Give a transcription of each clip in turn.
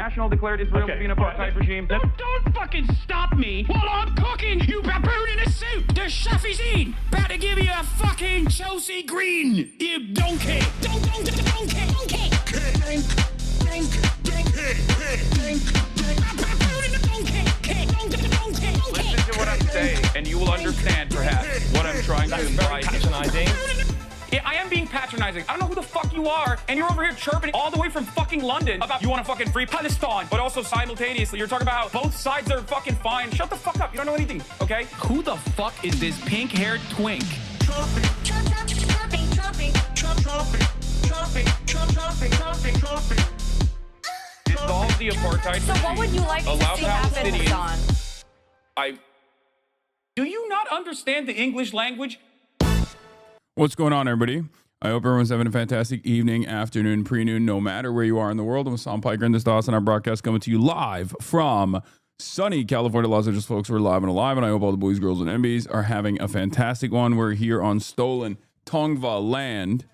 international declared Israel to be an apartheid regime. Don't fucking stop me while I'm cooking, you baboon in a suit. The chef is in. About to give you a fucking Chelsea Green, you donkey. Donkey. Listen to what I'm saying, and you will understand, perhaps, what I'm trying to imply. Patronizing. Yeah, I am being patronizing. I don't know who the fuck you are, and you're over here chirping all the way from fucking London about you want to fucking free Palestine, but also simultaneously you're talking about both sides are fucking fine. Shut the fuck up. You don't know anything, okay? Who the fuck is this pink-haired twink? Dissolve the apartheid So what would you like to allow see happen, Palestinians. Hasan? Do you not understand the English language? What's going on, everybody? I hope everyone's having a fantastic evening, afternoon, pre-noon, no matter where you are in the world. I'm Hasan Piker, and this is Hasan, our broadcast coming to you live from sunny California, Los Angeles, folks. We're live and alive, and I hope all the boys, girls, and MBs are having a fantastic one. We're here on stolen Tongva land.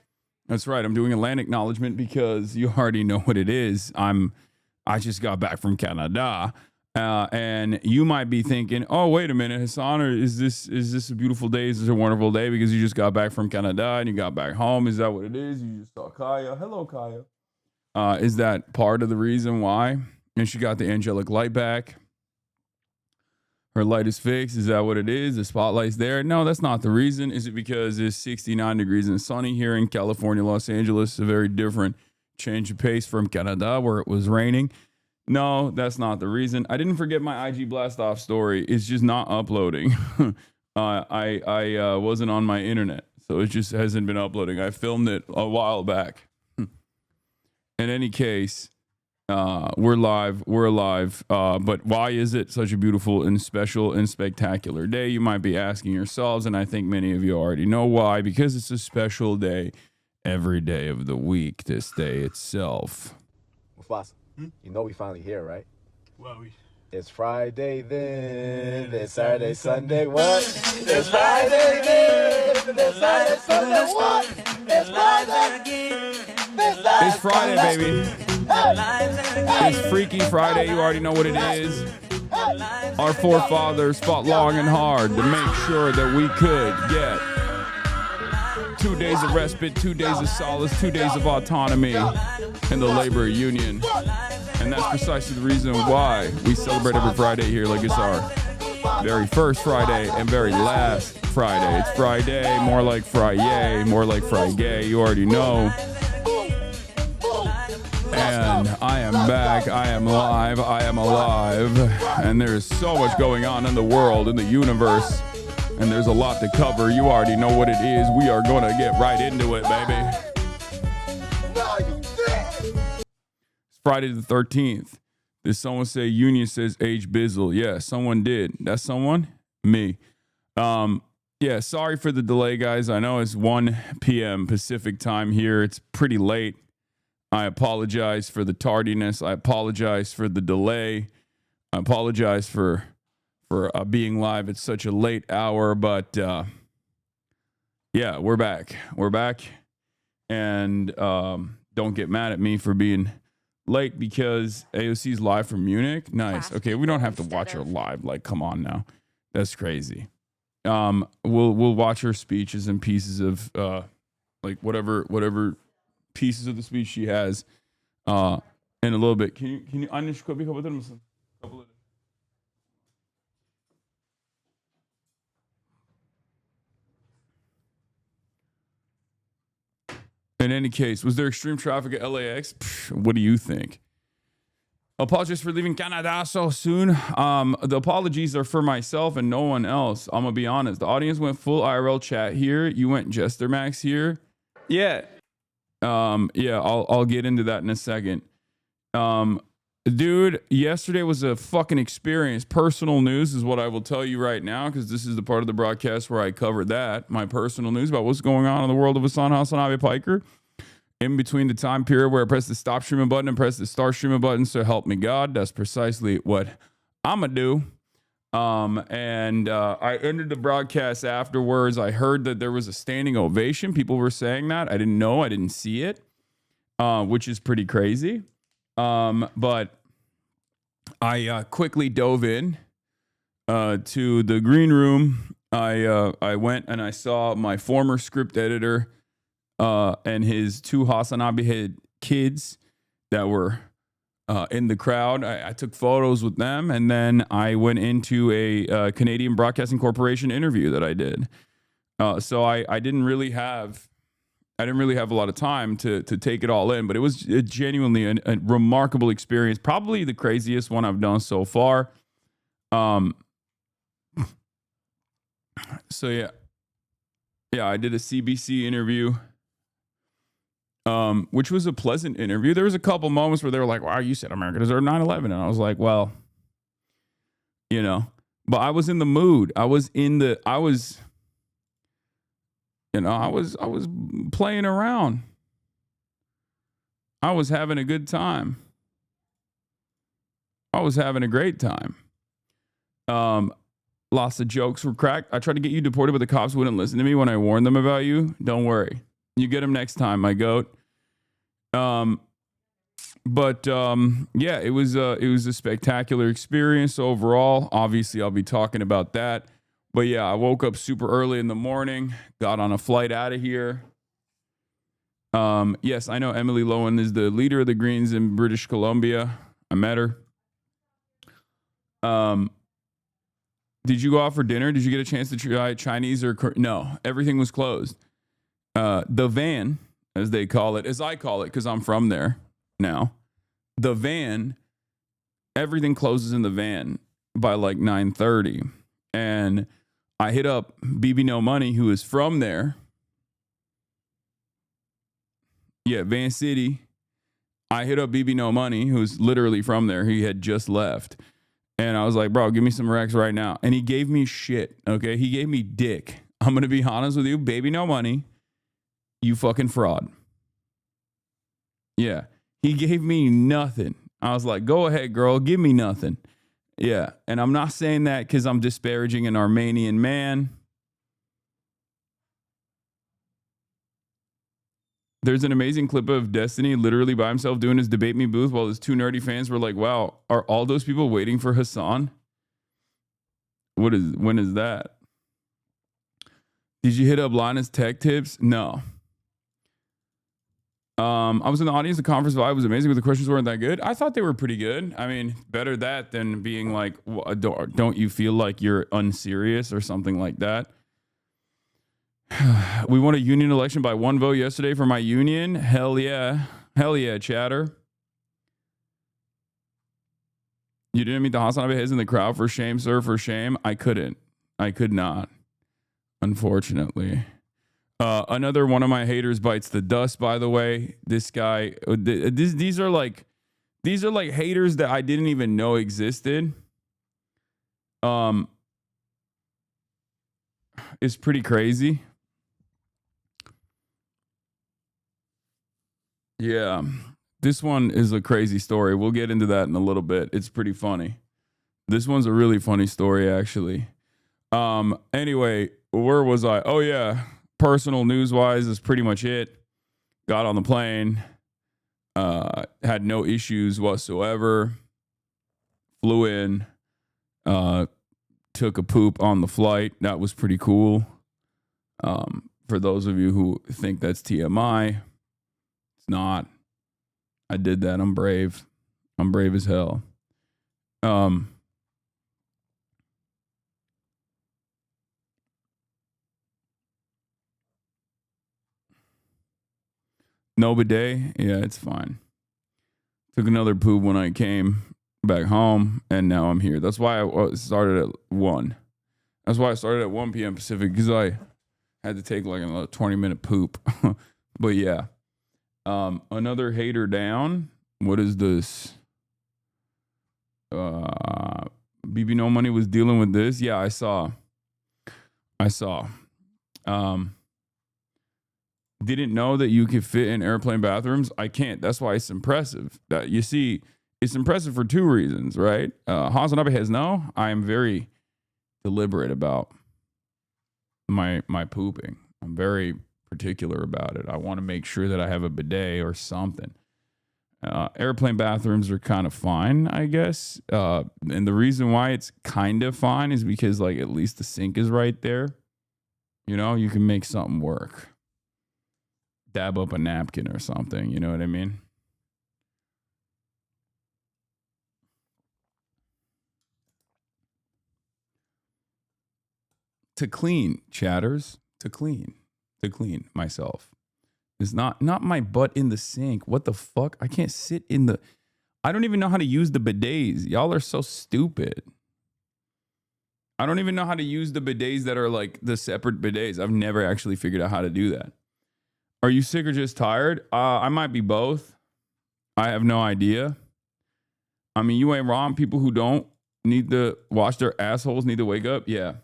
That's right. I'm doing a land acknowledgement because you already know what it is. I just got back from Canada. And you might be thinking, oh, wait a minute, Hasan, or is this a beautiful day? Is this a wonderful day because you just got back from Canada and you got back home? Is that what it is? You just saw Kaya. Hello, Kaya. Is that part of the reason why? And she got the angelic light back. Her light is fixed. Is that what it is? The spotlight's there? No, that's not the reason. Is it because it's 69 degrees and sunny here in California, Los Angeles? A very different change of pace from Canada where it was raining. No, that's not the reason. I didn't forget my IG blast off story. It's just not uploading. I wasn't on my internet, so it just hasn't been uploading. I filmed it a while back. In any case, we're live. We're alive. But why is it such a beautiful and special and spectacular day? You might be asking yourselves, and I think many of you already know why. Because it's a special day every day of the week. This day itself. Mufasa. You know we finally here, right? Well, It's Friday then, it's Saturday, Sunday, what? It's Friday then, it's Saturday, Sunday, what? It's Friday. It's Friday, baby. It's Freaky Friday. You already know what it is. Our forefathers fought long and hard to make sure that we could get 2 days of respite, 2 days of solace, 2 days of autonomy in the labor union. And that's precisely the reason why we celebrate every Friday here like it's our very first Friday and very last Friday. It's Friday, more like Friday, more like Friday. You already know. And I am back. I am live. I am alive. And there's so much going on in the world, in the universe. And there's a lot to cover. You already know what it is. We are going to get right into it, baby. It's Friday the 13th. Did someone say Union says H Bizzle? Yeah, someone did. That's someone? Me. Yeah, sorry for the delay, guys. I know it's 1 p.m. Pacific time here. It's pretty late. I apologize for the tardiness. I apologize for the delay. I apologize for being live at such a late hour, but yeah, we're back. We're back, and don't get mad at me for being late because AOC's live from Munich. Nice. Okay, we don't have to watch her live. Like, come on now, that's crazy. We'll watch her speeches and pieces of like whatever pieces of the speech she has in a little bit. Can you In any case, was there extreme traffic at LAX? What do you think? Apologies for leaving Canada so soon. The apologies are for myself and no one else. I'm gonna be honest. The audience went full IRL chat here. You went Jester Max here. Yeah. Yeah, I'll get into that in a second. Dude, yesterday was a fucking experience. Personal news is what I will tell you right now, because this is the part of the broadcast where I cover that. My personal news about what's going on in the world of HasanAbi Piker. In between the time period where I press the stop streaming button and press the start streaming button, so help me God. That's precisely what I'm going to do. I ended the broadcast afterwards. I heard that there was a standing ovation. People were saying that. I didn't know. I didn't see it, which is pretty crazy. But I quickly dove in to the green room. I went and I saw my former script editor and his two HasanAbi kids that were in the crowd. I took photos with them, and then I went into a Canadian Broadcasting Corporation interview that I did. So I didn't really have a lot of time to take it all in, but it was genuinely a remarkable experience. Probably the craziest one I've done so far. So yeah, I did a CBC interview, which was a pleasant interview. There was a couple moments where they were like, wow, you said America deserved 9/11. And I was like, well, but I was in the mood. I was playing around. I was having a good time. I was having a great time. Lots of jokes were cracked. I tried to get you deported, but the cops wouldn't listen to me when I warned them about you. Don't worry. You get them next time, my goat. Yeah, it was a spectacular experience overall. Obviously, I'll be talking about that. But yeah, I woke up super early in the morning, got on a flight out of here. Yes, I know Emily Lowen is the leader of the Greens in British Columbia. I met her. Did you go out for dinner? Did you get a chance to try Chinese or no? Everything was closed. The van, as they call it, as I call it, because I'm from there now. The van, everything closes in the van by like 9:30, and I hit up BB No Money, who is from there. Yeah, Van City. I hit up BB No Money, who's literally from there. He had just left. And I was like, bro, give me some Rex right now. And he gave me shit, okay? He gave me dick. I'm going to be honest with you. Baby No Money, you fucking fraud. Yeah, he gave me nothing. I was like, go ahead, girl, give me nothing. Yeah, and I'm not saying that because I'm disparaging an Armenian man. There's an amazing clip of Destiny literally by himself doing his Debate Me booth while his two nerdy fans were like, wow, are all those people waiting for Hasan? When is that? Did you hit up Linus Tech Tips? No. I was in the audience. The conference vibe was amazing, but the questions weren't that good. I thought they were pretty good. I mean, better that than being like, don't you feel like you're unserious or something like that? We won a union election by 1 vote yesterday for my union. Hell yeah. Hell yeah, chatter. You didn't meet the HasanAbi heads in the crowd? For shame, sir, for shame. I couldn't. I could not. Unfortunately. Another one of my haters bites the dust, by the way. This guy, these are like haters that I didn't even know existed. It's pretty crazy. Yeah, this one is a crazy story. We'll get into that in a little bit. It's pretty funny. This one's a really funny story, actually. Anyway, where was I? Oh, yeah. Personal news-wise is pretty much it. Got on the plane. Had no issues whatsoever. Flew in. Took a poop on the flight. That was pretty cool. For those of you who think that's TMI, it's not. I did that. I'm brave. I'm brave as hell. No bidet? Yeah, it's fine. Took another poop when I came back home, and now I'm here. That's why I started at 1. That's why I started at 1 p.m. Pacific, because I had to take like another 20-minute poop. But yeah. Another hater down. What is this? BB No Money was dealing with this. Yeah, I saw. Didn't know that you could fit in airplane bathrooms. I can't. That's why it's impressive. That you see, it's impressive for 2 reasons, right? HasanAbi has no. I am very deliberate about my pooping. I'm very particular about it. I want to make sure that I have a bidet or something. Airplane bathrooms are kind of fine, I guess. And the reason why it's kind of fine is because, like, at least the sink is right there. You know, you can make something work. Dab up a napkin or something. You know what I mean? To clean, chatters. To clean myself. It's not my butt in the sink. What the fuck? I can't sit in the... I don't even know how to use the bidets. Y'all are so stupid. I don't even know how to use the bidets that are like the separate bidets. I've never actually figured out how to do that. Are you sick or just tired? I might be both. I have no idea. I mean, you ain't wrong. People who don't need to wash their assholes need to wake up. Yeah.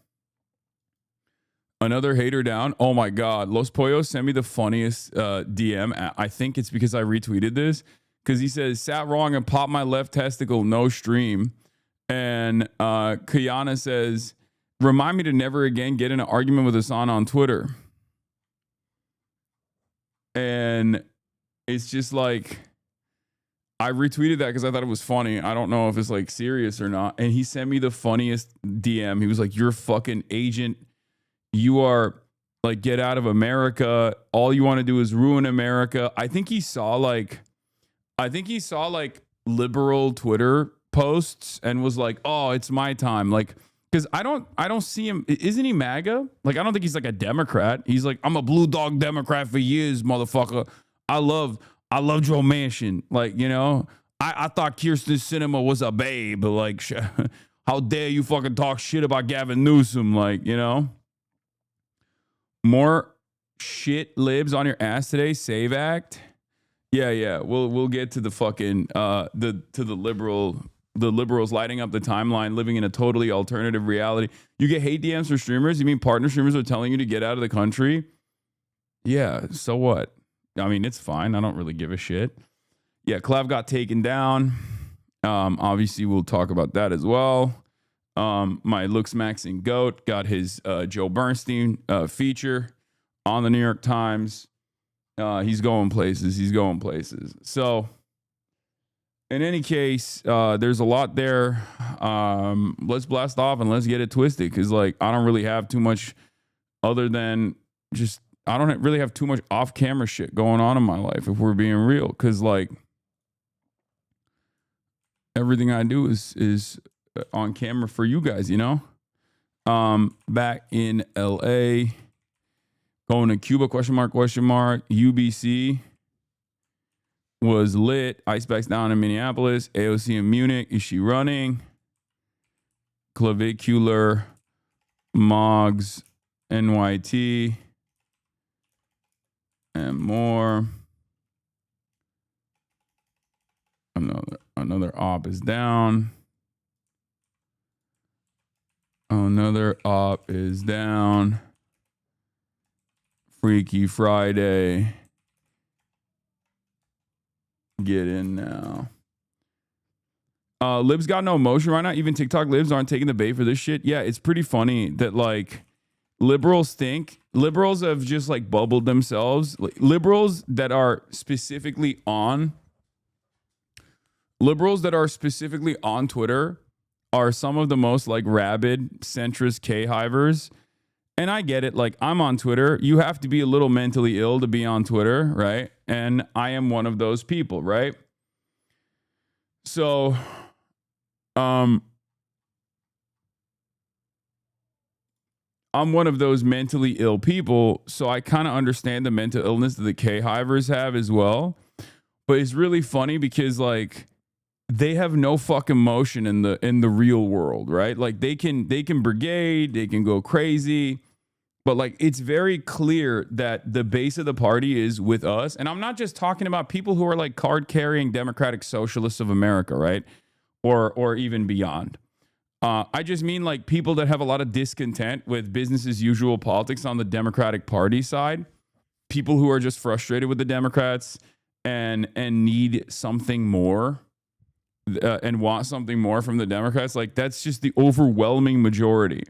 Another hater down. Oh my God. Los Pollos sent me the funniest DM. I think it's because I retweeted this. Because he says, sat wrong and popped my left testicle, no stream. And Kayana says, remind me to never again get in an argument with Hasan on Twitter. And it's just like, I retweeted that because I thought it was funny. I don't know if it's like serious or not. And he sent me the funniest DM. He was like, you're a fucking agent. You are like, get out of America. All you want to do is ruin America. I think he saw like liberal Twitter posts and was like, oh, it's my time. Like, because I don't see him. Isn't he MAGA? Like, I don't think he's like a Democrat. He's like, I'm a blue dog Democrat for years, motherfucker. I love Joe Manchin. Like, you know, I thought Kirsten Sinema was a babe. But like, how dare you fucking talk shit about Gavin Newsom? Like, you know. More shit libs on your ass today. Save act. Yeah. We'll get to the fucking the liberals lighting up the timeline, living in a totally alternative reality. You get hate DMs for streamers. You mean partner streamers are telling you to get out of the country? Yeah. So what? I mean, it's fine. I don't really give a shit. Yeah. Clav got taken down. Obviously, we'll talk about that as well. My Looks Maxing Goat got his Joe Bernstein feature on the New York Times. He's going places. So, in any case, there's a lot there. Let's blast off and let's get it twisted. Because, like, I don't really have too much other than just... I don't really have too much off-camera shit going on in my life, if we're being real. Because, like, everything I do is on camera for you guys, you know? Back in LA, going to CUBA, question mark, UBC was lit. Icebacks down in Minneapolis, AOC in Munich. Is she running? Clavicular Mogs NYT and more. Another op is down. Another op is down. Freaky Friday. Get in now. Libs got no emotion right now. Even TikTok libs aren't taking the bait for this shit. Yeah, it's pretty funny that like liberals have just like bubbled themselves. Like, liberals that are specifically on Twitter are some of the most like rabid centrist K-hivers. And I get it. Like, I'm on Twitter. You have to be a little mentally ill to be on Twitter, right? And I am one of those people, right? So, I'm one of those mentally ill people. So I kind of understand the mental illness that the K-hivers have as well. But it's really funny because like, they have no fucking motion in the real world, right? Like they can brigade, they can go crazy, but like it's very clear that the base of the party is with us. And I'm not just talking about people who are like card carrying Democratic Socialists of America, right? Or even beyond. I just mean like people that have a lot of discontent with business as usual politics on the Democratic Party side. People who are just frustrated with the Democrats and need something more. And want something more from the Democrats. Like that's just the overwhelming majority.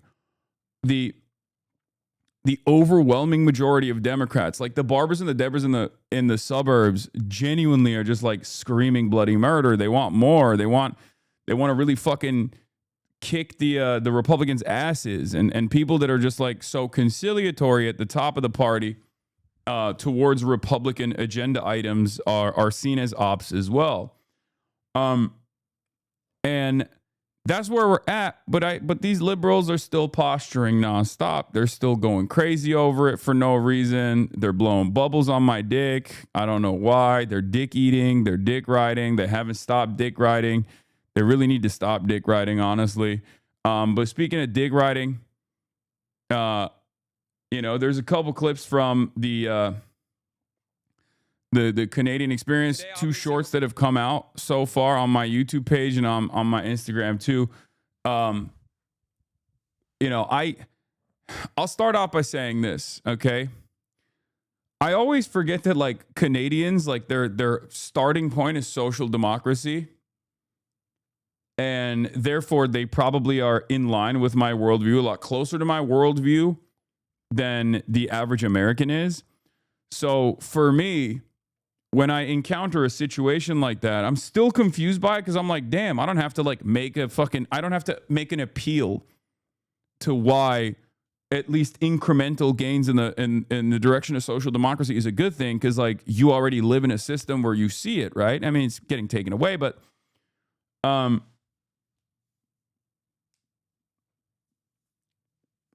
The the overwhelming majority of Democrats, like the Barbers and the Debras in the suburbs, genuinely are just like screaming bloody murder. They want more. They want to really fucking kick the Republicans' asses, and people that are just like so conciliatory at the top of the party towards Republican agenda items are seen as ops as well. And that's where we're at, but these liberals are still posturing nonstop. They're still going crazy over it for no reason. They're blowing bubbles on my dick. I don't know why. They're dick eating. They're dick riding. They haven't stopped dick riding. They really need to stop dick riding, honestly. But speaking of dick riding, there's a couple clips from the Canadian experience, 2 shorts that have come out so far on my YouTube page and on my Instagram too. I'll start off by saying this, okay? I always forget that like Canadians, like their starting point is social democracy. And therefore they probably are in line with my worldview, a lot closer to my worldview than the average American is. So for me, when I encounter a situation like that, I'm still confused by it because I'm like, damn, I don't have to make an appeal to why at least incremental gains in the direction of social democracy is a good thing, because like you already live in a system where you see it, right? I mean, it's getting taken away, but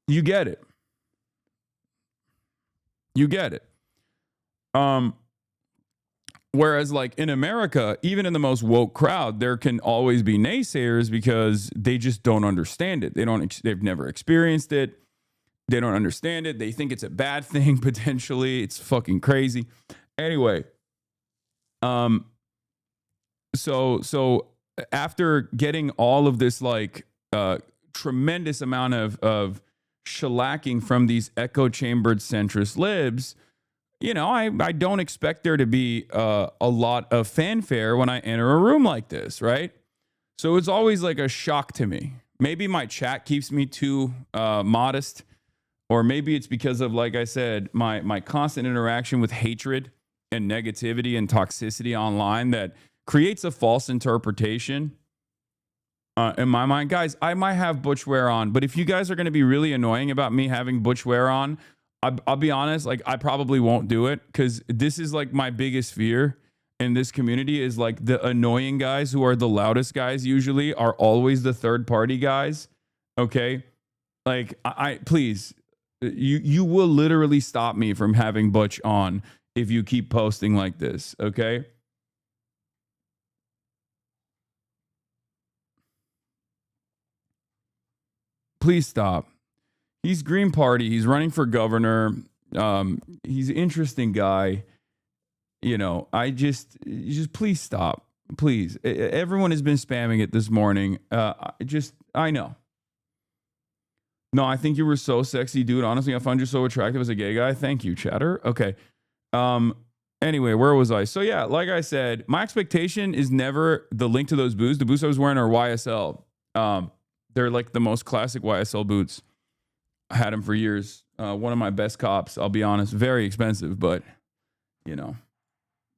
you get it. You get it. Whereas like in America, even in the most woke crowd, there can always be naysayers because they just don't understand it. They've never experienced it. They don't understand it. They think it's a bad thing, potentially. It's fucking crazy. Anyway, so after getting all of this like tremendous amount of shellacking from these echo-chambered centrist libs, I don't expect there to be a lot of fanfare when I enter a room like this, right? So it's always like a shock to me. Maybe my chat keeps me too modest, or maybe it's because of, like I said, my constant interaction with hatred and negativity and toxicity online that creates a false interpretation in my mind. Guys, I might have butchwear on, but if you guys are going to be really annoying about me having butchwear on, I'll be honest, like I probably won't do it, because this is like my biggest fear in this community is like the annoying guys who are the loudest guys usually are always the third party guys. Okay. Like I please, you will literally stop me from having butch on if you keep posting like this. Okay. Please stop. He's Green Party. He's running for governor. He's an interesting guy. Just please stop. Please. Everyone has been spamming it this morning. I know. No, I think you were so sexy, dude. Honestly, I found you so attractive as a gay guy. Thank you, chatter. Okay. Anyway, where was I? So yeah, like I said, my expectation is never the link to those boots. The boots I was wearing are YSL. They're like the most classic YSL boots. I had them for years. One of my best cops, I'll be honest. Very expensive, but,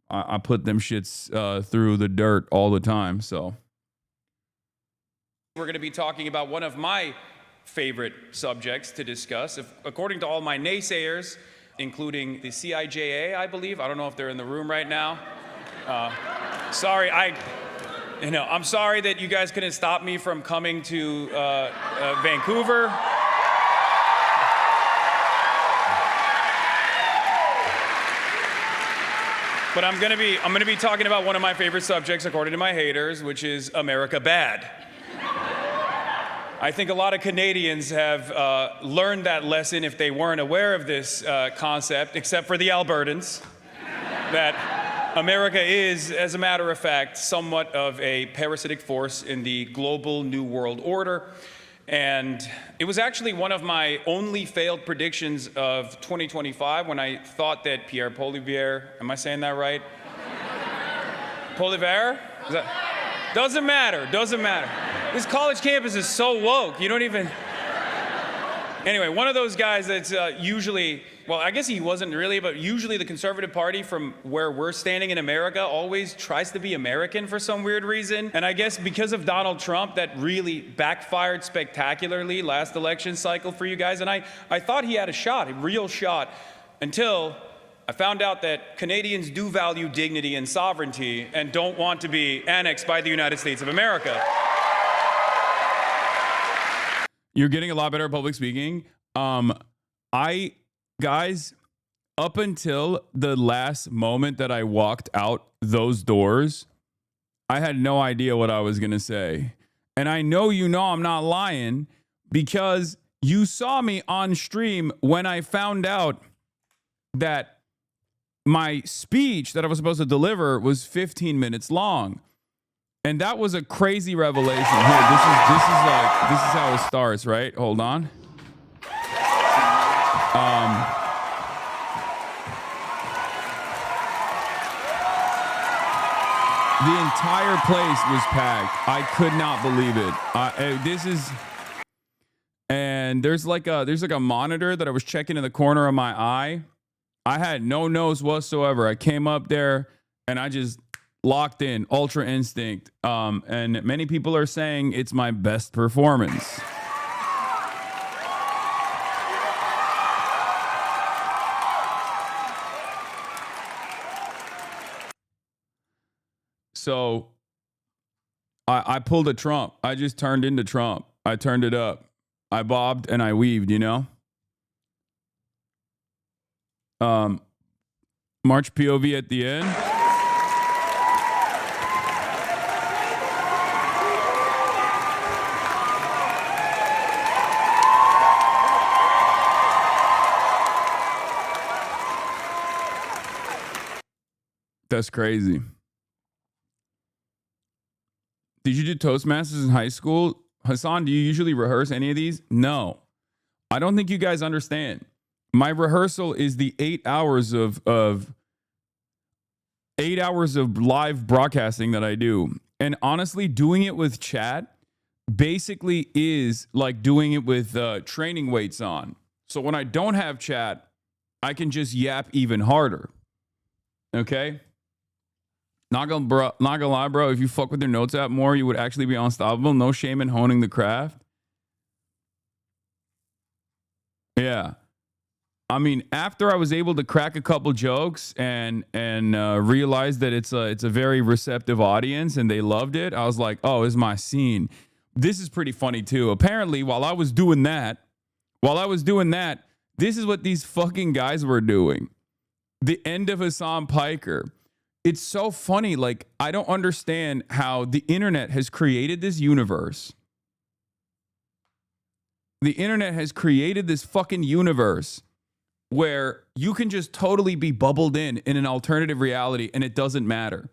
I put them shits through the dirt all the time, so. We're going to be talking about one of my favorite subjects to discuss. According to all my naysayers, including the CIJA, I believe. I don't know if they're in the room right now. Sorry, I'm sorry that you guys couldn't stop me from coming to Vancouver. But I'm gonna be talking about one of my favorite subjects, according to my haters, which is America bad. I think a lot of Canadians have learned that lesson if they weren't aware of this concept, except for the Albertans, that America is, as a matter of fact, somewhat of a parasitic force in the global New World Order. And it was actually one of my only failed predictions of 2025 when I thought that Pierre Poilievre, am I saying that right? Poilievre? Doesn't matter. This college campus is so woke. You don't even... Anyway, one of those guys that's usually, well, I guess he wasn't really, but usually the Conservative Party from where we're standing in America always tries to be American for some weird reason. And I guess because of Donald Trump, that really backfired spectacularly last election cycle for you guys. And I thought he had a shot, a real shot, until I found out that Canadians do value dignity and sovereignty and don't want to be annexed by the United States of America. You're getting a lot better at public speaking. Guys, up until the last moment that I walked out those doors, I had no idea what I was going to say. And I know I'm not lying because you saw me on stream when I found out that my speech that I was supposed to deliver was 15 minutes long. And that was a crazy revelation. Here, this is how it starts, right? Hold on. The entire place was packed. I could not believe it. And there's like a monitor that I was checking in the corner of my eye. I had no nose whatsoever. I came up there and I just locked in, Ultra Instinct. And many people are saying it's my best performance. So I pulled a Trump. I just turned into Trump. I turned it up. I bobbed and I weaved, March POV at the end. That's crazy. Did you do Toastmasters in high school? Hasan, do you usually rehearse any of these? No. I don't think you guys understand. My rehearsal is the 8 hours of 8 hours of live broadcasting that I do. And honestly, doing it with chat basically is like doing it with training weights on. So when I don't have chat, I can just yap even harder. Okay? Not gonna lie, bro. If you fuck with your notes app more, you would actually be unstoppable. No shame in honing the craft. Yeah. I mean, after I was able to crack a couple jokes and realize that it's a very receptive audience and they loved it, I was like, oh, it's my scene. This is pretty funny too. Apparently, while I was doing that, this is what these fucking guys were doing. The end of Hasan Piker. It's so funny. Like, I don't understand how the internet has created this universe. The internet has created this fucking universe where you can just totally be bubbled in an alternative reality and it doesn't matter.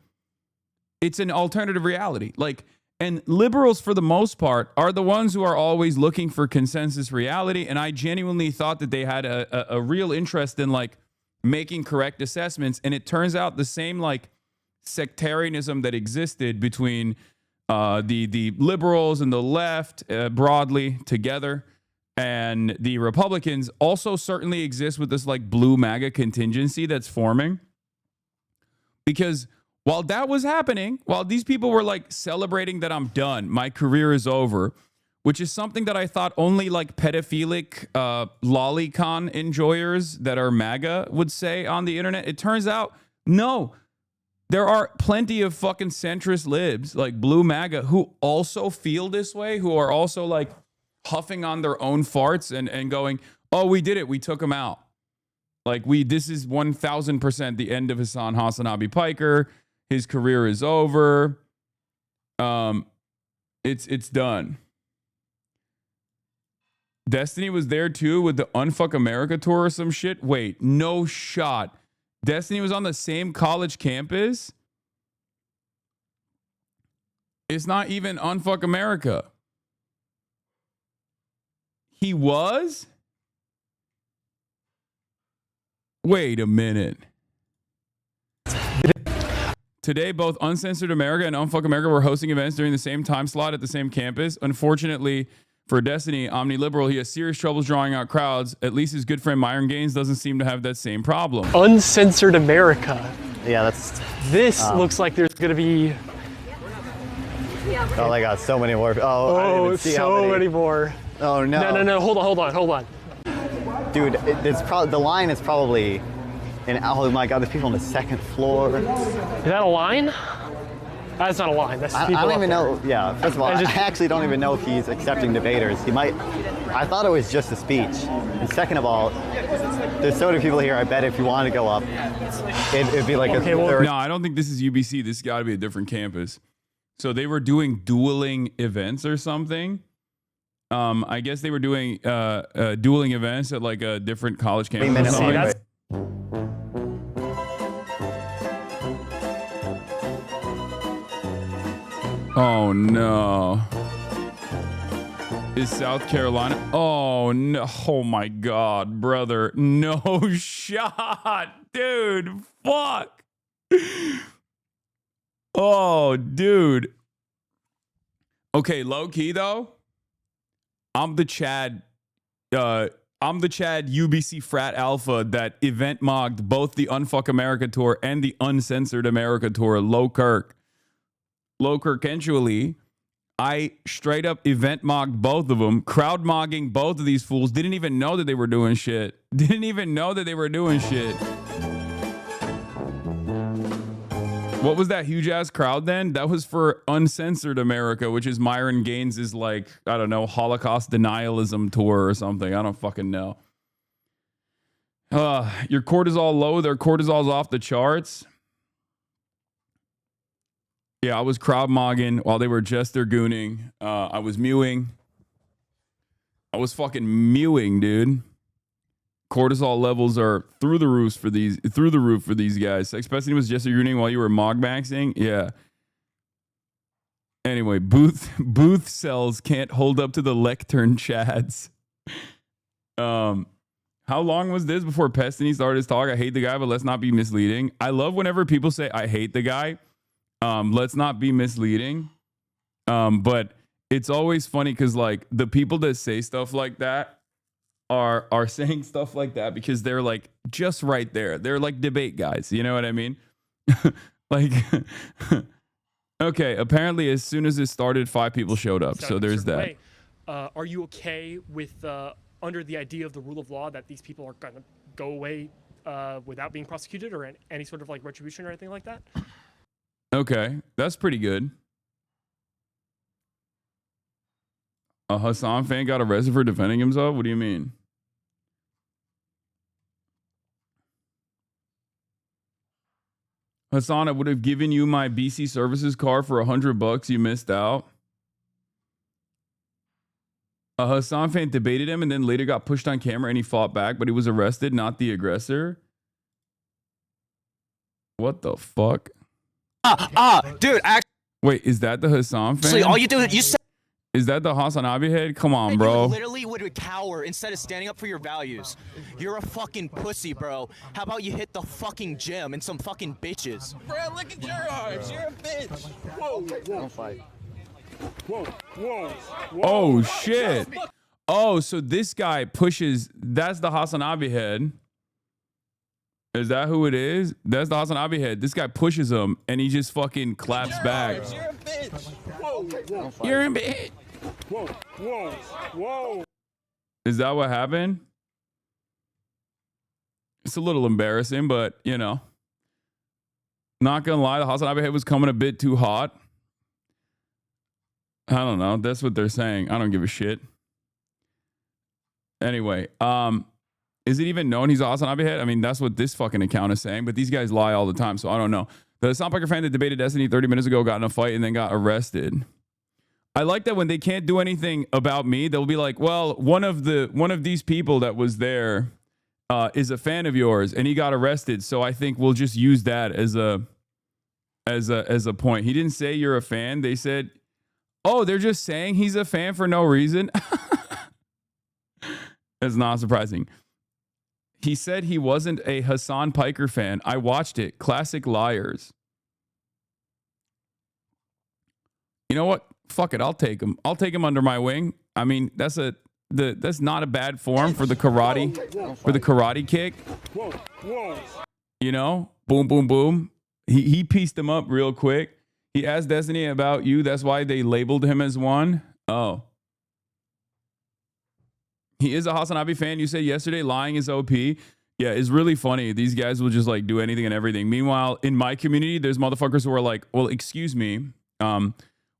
It's an alternative reality. Like, and liberals, for the most part, are the ones who are always looking for consensus reality. And I genuinely thought that they had a real interest in, like, making correct assessments. And it turns out the same, like, sectarianism that existed between the liberals and the left broadly together and the Republicans also certainly exists with this, like, blue MAGA contingency that's forming. Because while that was happening, while these people were, like, celebrating that I'm done, my career is over, which is something that I thought only, like, pedophilic lolicon enjoyers that are MAGA would say on the internet. It turns out, no, there are plenty of fucking centrist libs, like blue MAGA, who also feel this way, who are also, like, huffing on their own farts and going, oh, we did it. We took him out. Like, this is 1000% the end of HasanAbi Piker. His career is over. It's done. Destiny was there too with the Unfuck America tour or some shit. Wait, no shot. Destiny was on the same college campus. It's not even Unfuck America. He was? Wait a minute. Today, both Uncensored America and Unfuck America were hosting events during the same time slot at the same campus. Unfortunately, For Destiny, Omni-Liberal, he has serious troubles drawing out crowds. At least his good friend Myron Gaines doesn't seem to have that same problem. Uncensored America. Yeah, that's... This looks like there's going to be... Oh, they got so many more. Oh, I didn't even see how so many more. Oh, no. No. Hold on. Dude, it's probably... The line is probably... oh, my God, there's people on the second floor. Is that a line? That's not a line. That's people I don't up even there. know. Yeah, first of all, I actually don't even know if he's accepting debaters. He might. I thought it was just a speech. And second of all, there's so many people here. I bet if you wanted to go up, it'd be like a third. No, I don't think this is UBC. This got to be a different campus. So they were doing dueling events or something. I guess they were doing dueling events at like a different college campus. Or something. Oh no. Is South Carolina? Oh no. Oh my God, brother. No shot. Dude, fuck. Oh, dude. Okay, low key though. I'm the Chad UBC frat alpha that event mogged both the Unfuck America tour and the Uncensored America tour. Low Kirkentually, I straight up event mogged both of them, crowd mogging both of these fools. Didn't even know that they were doing shit. What was that huge ass crowd then? That was for Uncensored America, which is Myron Gaines' like, I don't know, Holocaust denialism tour or something. I don't fucking know. Your cortisol low, their cortisol's off the charts. Yeah, I was crowd mogging while they were jester gooning. I was mewing. I was fucking mewing, dude. Cortisol levels are through the roof for these guys. Especially was jester gooning while you were mog maxing. Yeah. Anyway, booth cells can't hold up to the lectern chads. How long was this before Pestany started his talk? I hate the guy, but let's not be misleading. I love whenever people say I hate the guy. Let's not be misleading. But it's always funny because like the people that say stuff like that are saying stuff like that because they're like just right there. They're like debate guys. You know what I mean? Like, okay, apparently as soon as it started, 5 people showed up. So there's that. Are you okay with under the idea of the rule of law that these people are going to go away without being prosecuted or any sort of like retribution or anything like that? Okay, that's pretty good. A Hasan fan got arrested for defending himself? What do you mean? Hasan, I would have given you my BC Services card for $100. You missed out. A Hasan fan debated him and then later got pushed on camera and he fought back, but he was arrested, not the aggressor. What the fuck? Dude, wait, is that the Hasan fan? all you do is you said Is that the HasanAbi head? Come on, bro. you literally would cower instead of standing up for your values. You're a fucking pussy, bro. How about you hit the fucking gym and some fucking bitches? Bro, look at your arms. You're a bitch. Whoa, Don't fight. whoa. Oh, shit. Oh, so this guy pushes. That's the HasanAbi head. Is that who it is? That's the HasanAbi head. This guy pushes him, and he just fucking claps back. You're a bitch. Whoa. You're a bitch. Whoa. Is that what happened? It's a little embarrassing, but, you know. Not gonna lie, the HasanAbi head was coming a bit too hot. I don't know. That's what they're saying. I don't give a shit. Anyway, is it even known he's a HasanAbi head? I mean, that's what this fucking account is saying, but these guys lie all the time, so I don't know. The Soundpiker fan that debated Destiny 30 minutes ago got in a fight and then got arrested. I like that when they can't do anything about me, they'll be like, well, one of these people that was there is a fan of yours and he got arrested, so I think we'll just use that as a point. He didn't say you're a fan. They said, oh, they're just saying he's a fan for no reason. That's not surprising. He said he wasn't a Hasan Piker fan. I watched it. Classic liars. You know what? Fuck it. I'll take him. I'll take him under my wing. I mean, that's not a bad form for the karate kick. You know, boom, boom, boom. He pieced him up real quick. He asked Destiny about you. That's why they labeled him as one. Oh. He is a HasanAbi fan. You said yesterday lying is OP. Yeah, it's really funny. These guys will just like do anything and everything. Meanwhile, in my community, there's motherfuckers who are like, well, excuse me.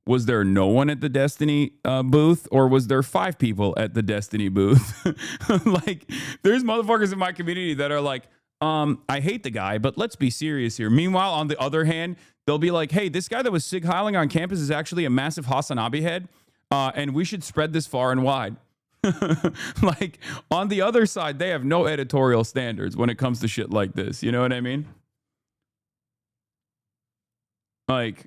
Was there no one at the Destiny booth, or was there 5 people at the Destiny booth? Like, there's motherfuckers in my community that are like, I hate the guy, but let's be serious here. Meanwhile, on the other hand, they'll be like, hey, this guy that was sig heiling on campus is actually a massive HasanAbi head, and we should spread this far and wide. Like, on the other side, they have no editorial standards when it comes to shit like this. You know what I mean? Like,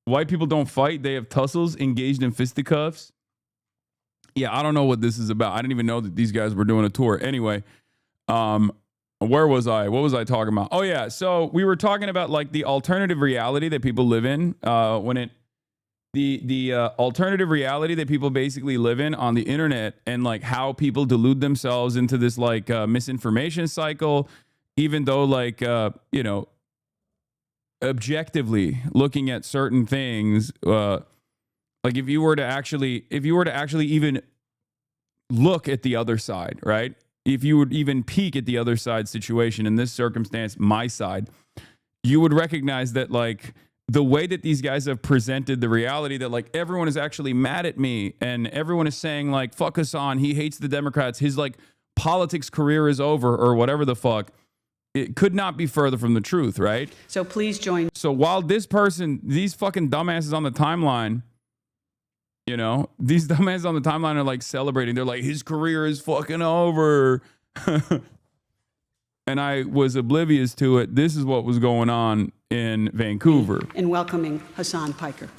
white people don't fight. They have tussles, engaged in fisticuffs. Yeah, I don't know what this is about. I didn't even know that these guys were doing a tour. Anyway, where was I? What was I talking about? Oh, yeah. So we were talking about like the alternative reality that people live in the alternative reality that people basically live in on the internet, and like how people delude themselves into this like misinformation cycle, even though like, you know, objectively looking at certain things, like if you were to actually even look at the other side, right? If you would even peek at the other side situation, in this circumstance, my side, you would recognize that like the way that these guys have presented the reality that like everyone is actually mad at me and everyone is saying like, fuck Hasan, he hates the Democrats, his like politics career is over or whatever the fuck. It could not be further from the truth, right? So please join. So while these fucking dumbasses on the timeline, you know, these dumbasses on the timeline are like celebrating. They're like, his career is fucking over. And I was oblivious to it. This is what was going on in Vancouver. In welcoming Hasan Piker.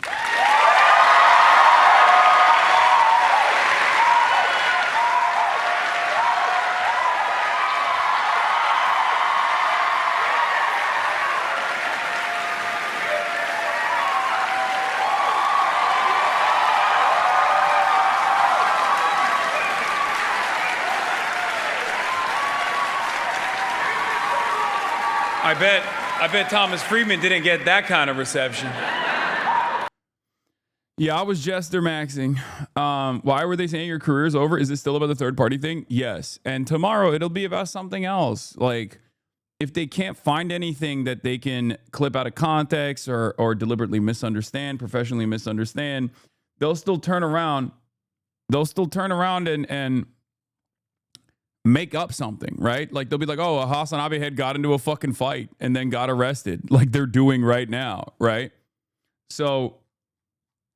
I bet Thomas Friedman didn't get that kind of reception. Yeah, I was jester maxing. Why were they saying your career's over? Is it still about the third party thing? Yes. And tomorrow it'll be about something else. Like, if they can't find anything that they can clip out of context or deliberately misunderstand, professionally misunderstand, they'll still turn around. They'll still turn around and make up something, right? Like they'll be like, oh, a HasanAbi head got into a fucking fight and then got arrested, like they're doing right now, right? So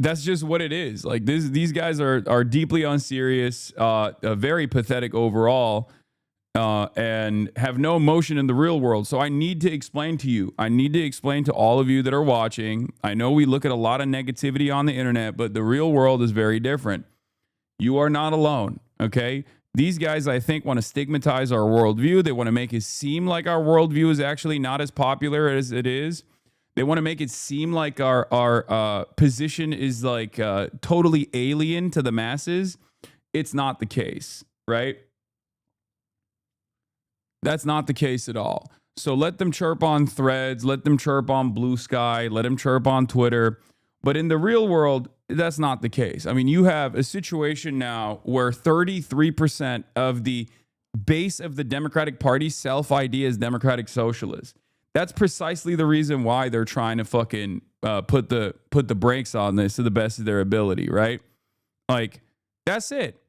that's just what it is. Like these guys are deeply unserious, very pathetic overall, and have no emotion in the real world. So I need to explain to you. I need to explain to all of you that are watching. I know we look at a lot of negativity on the internet, but the real world is very different. You are not alone, okay? These guys, I think, want to stigmatize our worldview. They want to make it seem like our worldview is actually not as popular as it is. They want to make it seem like our position is like totally alien to the masses. It's not the case, right? That's not the case at all. So let them chirp on Threads, let them chirp on Blue Sky, let them chirp on Twitter. But in the real world, that's not the case. I mean, you have a situation now where 33% of the base of the Democratic Party self-ID as Democratic Socialists. That's precisely the reason why they're trying to fucking put the brakes on this to the best of their ability, right? Like, that's it.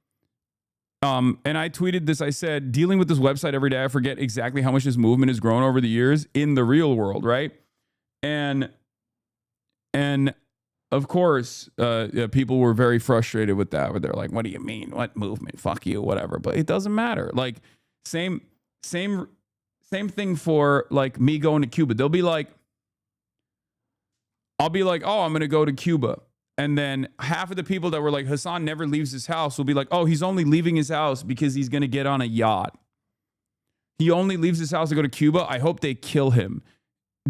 And I tweeted this. I said, dealing with this website every day, I forget exactly how much this movement has grown over the years in the real world, right? And of course, people were very frustrated with that. But they're like, "What do you mean? What movement? Fuck you, whatever." But it doesn't matter. Like, same thing for like me going to Cuba. They'll be like, I'll be like, "Oh, I'm gonna go to Cuba," and then half of the people that were like, "Hasan never leaves his house," will be like, "Oh, he's only leaving his house because he's gonna get on a yacht. He only leaves his house to go to Cuba. I hope they kill him."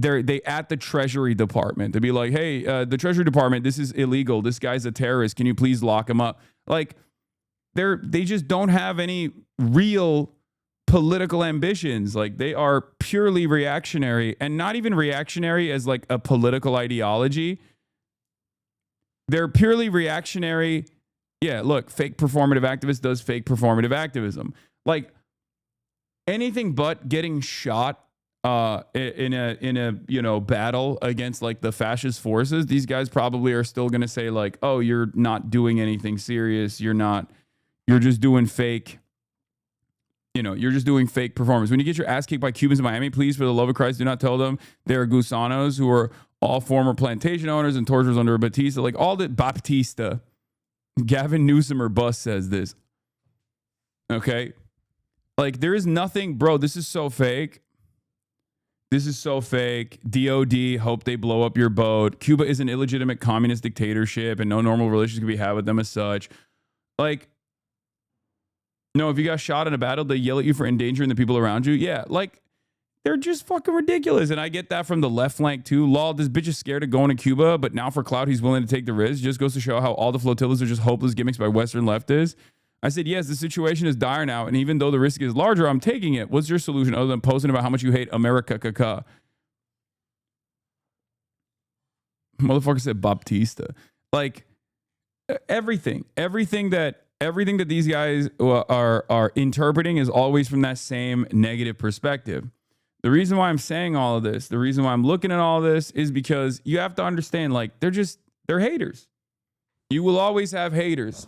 they at the Treasury Department to be like, hey, the Treasury Department, this is illegal. This guy's a terrorist. Can you please lock him up? Like, they just don't have any real political ambitions. Like, they are purely reactionary, and not even reactionary as like a political ideology. They're purely reactionary. Yeah, look, fake performative activist does fake performative activism. Like, anything but getting shot in a battle against like the fascist forces. These guys probably are still going to say like, oh, you're not doing anything serious. You're just doing fake. You're just doing fake performance. When you get your ass kicked by Cubans in Miami, please, for the love of Christ, do not tell them they are gusanos who are all former plantation owners and torturers under Batista. Like, all the Baptista. Gavin Newsom or bust says this. Okay? Like, there is nothing, bro, this is so fake. This is so fake. DOD, hope they blow up your boat. Cuba is an illegitimate communist dictatorship and no normal relations can be had with them as such. Like, no, if you got shot in a battle, they yell at you for endangering the people around you. Yeah, like, they're just fucking ridiculous. And I get that from the left flank too. Lol, this bitch is scared of going to Cuba, but now for clout, he's willing to take the risk. Just goes to show how all the flotillas are just hopeless gimmicks by Western leftists. I said, yes, the situation is dire now. And even though the risk is larger, I'm taking it. What's your solution other than posting about how much you hate America? Motherfucker said Baptista. Like, everything that these guys are interpreting is always from that same negative perspective. The reason why I'm saying all of this, the reason why I'm looking at all this is because you have to understand, like, they're haters. You will always have haters,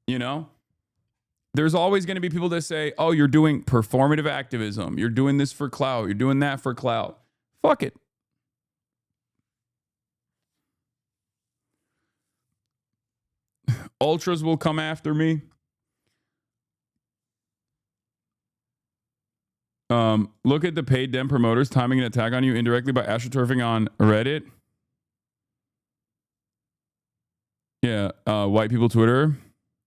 There's always going to be people that say, oh, you're doing performative activism. You're doing this for clout. You're doing that for clout. Fuck it. Ultras will come after me. Look at the paid Dem promoters timing an attack on you indirectly by astroturfing on Reddit. Yeah, white people Twitter.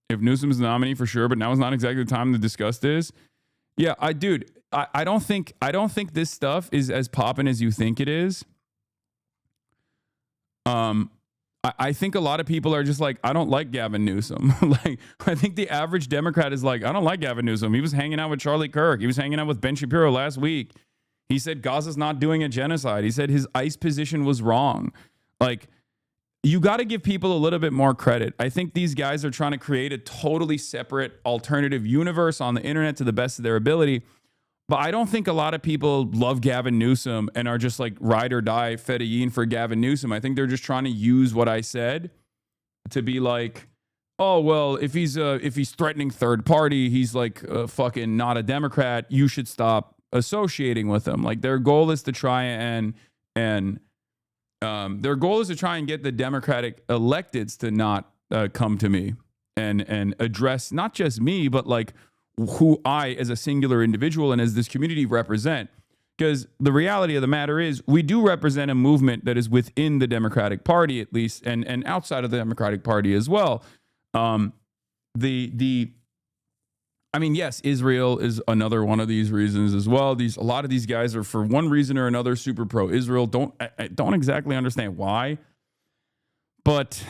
If Newsom's the nominee for sure, but now is not exactly the time to discuss this. Yeah, I don't think this stuff is as poppin' as you think it is. I think a lot of people are just like, I don't like Gavin Newsom. Like, I think the average Democrat is like, I don't like Gavin Newsom. He was hanging out with Charlie Kirk. He was hanging out with Ben Shapiro last week. He said Gaza's not doing a genocide. He said his ICE position was wrong. Like, you got to give people a little bit more credit. I think these guys are trying to create a totally separate alternative universe on the internet to the best of their ability. But I don't think a lot of people love Gavin Newsom and are just like ride or die Fedayeen for Gavin Newsom. I think they're just trying to use what I said to be like, oh, well, if he's threatening third party, he's like fucking not a Democrat. You should stop associating with him. Like, their goal is to try and their goal is to try and get the Democratic electeds to not come to me and address not just me, but like who I as a singular individual and as this community represent. Because the reality of the matter is we do represent a movement that is within the Democratic Party, at least, and outside of the Democratic Party as well. I mean, yes, Israel is another one of these reasons as well. A lot of these guys are, for one reason or another, super pro-Israel. I don't exactly understand why, but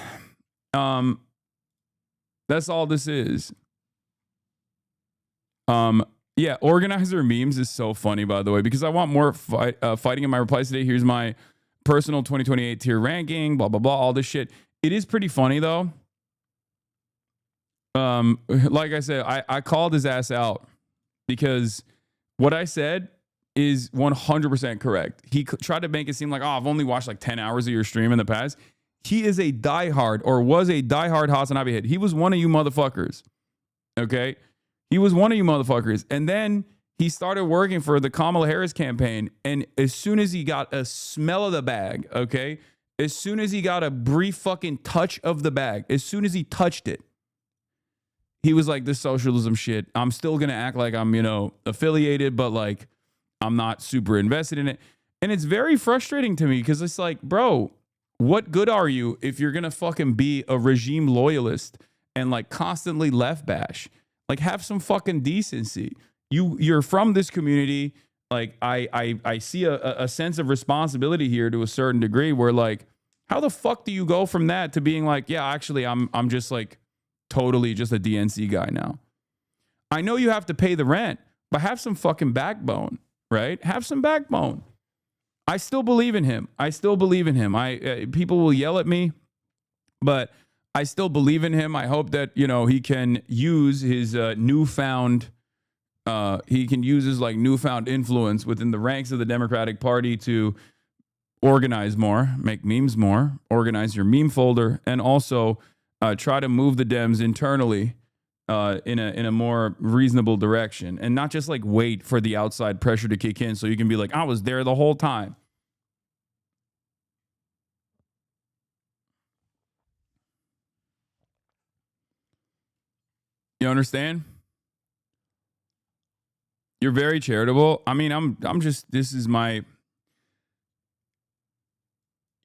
that's all this is. Yeah, organizer memes is so funny, by the way, because I want more fighting in my replies today. Here's my personal 2028 tier ranking, blah, blah, blah, all this shit. It is pretty funny, though. Like I said, I called his ass out because what I said is 100% correct. He tried to make it seem like, oh, I've only watched like 10 hours of your stream in the past. He is a diehard, or was a diehard HasanAbi head. He was one of you motherfuckers. Okay? He was one of you motherfuckers. And then he started working for the Kamala Harris campaign. And as soon as he got a smell of the bag, okay? As soon as he got a brief fucking touch of the bag, as soon as he touched it, he was like, this socialism shit, I'm still going to act like I'm, affiliated, but like, I'm not super invested in it. And it's very frustrating to me because it's like, bro, what good are you if you're going to fucking be a regime loyalist and like constantly left bash? Like, have some fucking decency. You're from this community. Like I see a sense of responsibility here to a certain degree where like, how the fuck do you go from that to being like, yeah, actually I'm just like totally just a DNC guy now. I know you have to pay the rent, but have some fucking backbone, right? Have some backbone. I still believe in him. People will yell at me, but I still believe in him. I hope that, you know, he can use his newfound influence within the ranks of the Democratic Party to organize more, make memes more, organize your meme folder, and also try to move the Dems internally in a more reasonable direction, and not just like wait for the outside pressure to kick in so you can be like, I was there the whole time. You understand? You're very charitable. I mean, I'm just, this is my,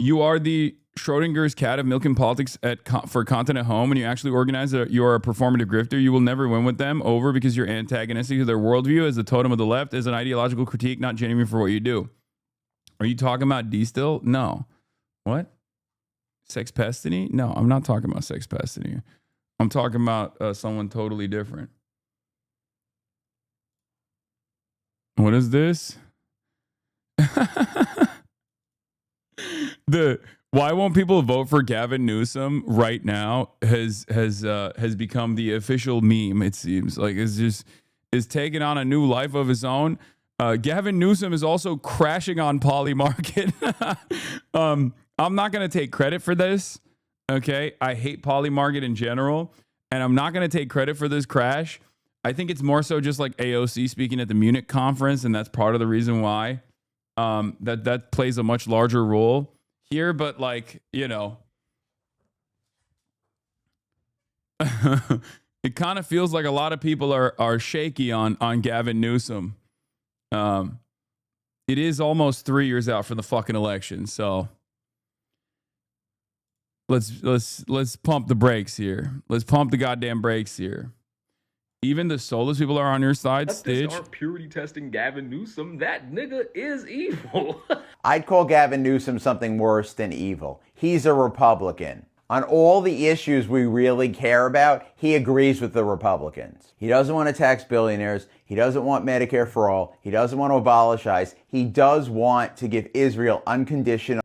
you are the Schrodinger's cat of milk and politics for content at home, and you actually organize that you're a performative grifter. You will never win with them over because you're antagonistic to their worldview as the totem of the left, as an ideological critique, not genuine for what you do. Are you talking about D still? No. What? Sex pestiny? No, I'm not talking about sex pestiny. I'm talking about someone totally different. What is this? Why won't people vote for Gavin Newsom right now has become the official meme. It seems like is taking on a new life of his own. Gavin Newsom is also crashing on Polymarket. I'm not going to take credit for this. Okay, I hate Polymarket in general, and I'm not going to take credit for this crash. I think it's more so just like AOC speaking at the Munich conference, and that's part of the reason why that plays a much larger role here. But like, you know, it kind of feels like a lot of people are shaky on Gavin Newsom. It is almost 3 years out from the fucking election, so let's pump the brakes here. Let's pump the goddamn brakes here. Even the soulless people are on your side, Stitch. Are purity testing Gavin Newsom. That nigga is evil. I'd call Gavin Newsom something worse than evil. He's a Republican. On all the issues we really care about, he agrees with the Republicans. He doesn't want to tax billionaires. He doesn't want Medicare for all. He doesn't want to abolish ICE. He does want to give Israel unconditional,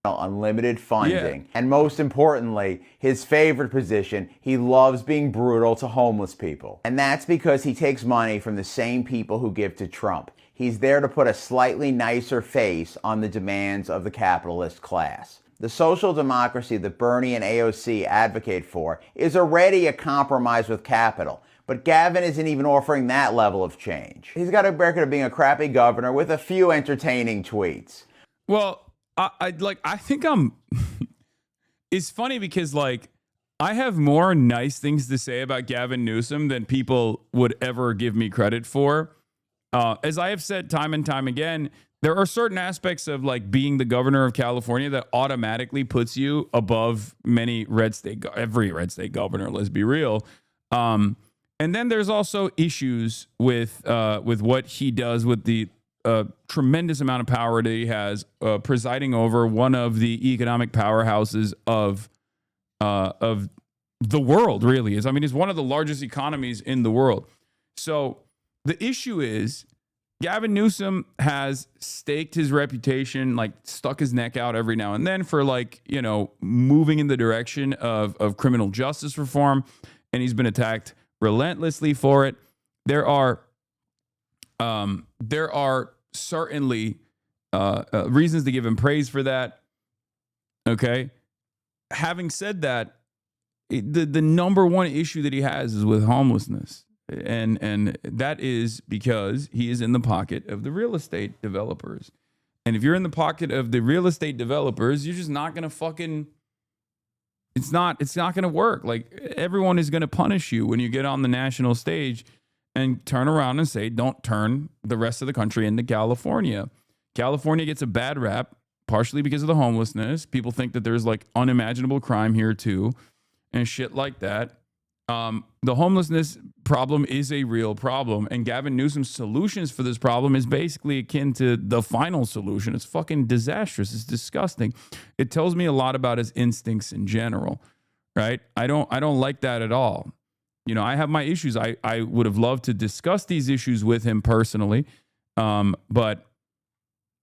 unlimited funding. Yeah. And most importantly, his favorite position, he loves being brutal to homeless people. And that's because he takes money from the same people who give to Trump. He's there to put a slightly nicer face on the demands of the capitalist class. The social democracy that Bernie and AOC advocate for is already a compromise with capital. But Gavin isn't even offering that level of change. He's got a record of being a crappy governor with a few entertaining tweets. Well, I think it's funny because like I have more nice things to say about Gavin Newsom than people would ever give me credit for. As I have said time and time again, there are certain aspects of like being the governor of California that automatically puts you above every red state governor. Let's be real. And then there's also issues with what he does with the tremendous amount of power that he has presiding over one of the economic powerhouses of the world, really is. I mean, it's one of the largest economies in the world. So the issue is Gavin Newsom has staked his reputation, like stuck his neck out every now and then for like, you know, moving in the direction of criminal justice reform. And he's been attacked relentlessly for it. There are certainly reasons to give him praise for that. Okay. Having said that, the number one issue that he has is with homelessness. And that is because he is in the pocket of the real estate developers. And if you're in the pocket of the real estate developers, you're just not going to fucking, it's not going to work. Like everyone is going to punish you when you get on the national stage and turn around and say, don't turn the rest of the country into California. California gets a bad rap, partially because of the homelessness. People think that there's like unimaginable crime here too and shit like that. The homelessness problem is a real problem, and Gavin Newsom's solutions for this problem is basically akin to the final solution. It's fucking disastrous. It's disgusting. It tells me a lot about his instincts in general, right? I don't like that at all. You know, I have my issues. I would have loved to discuss these issues with him personally, but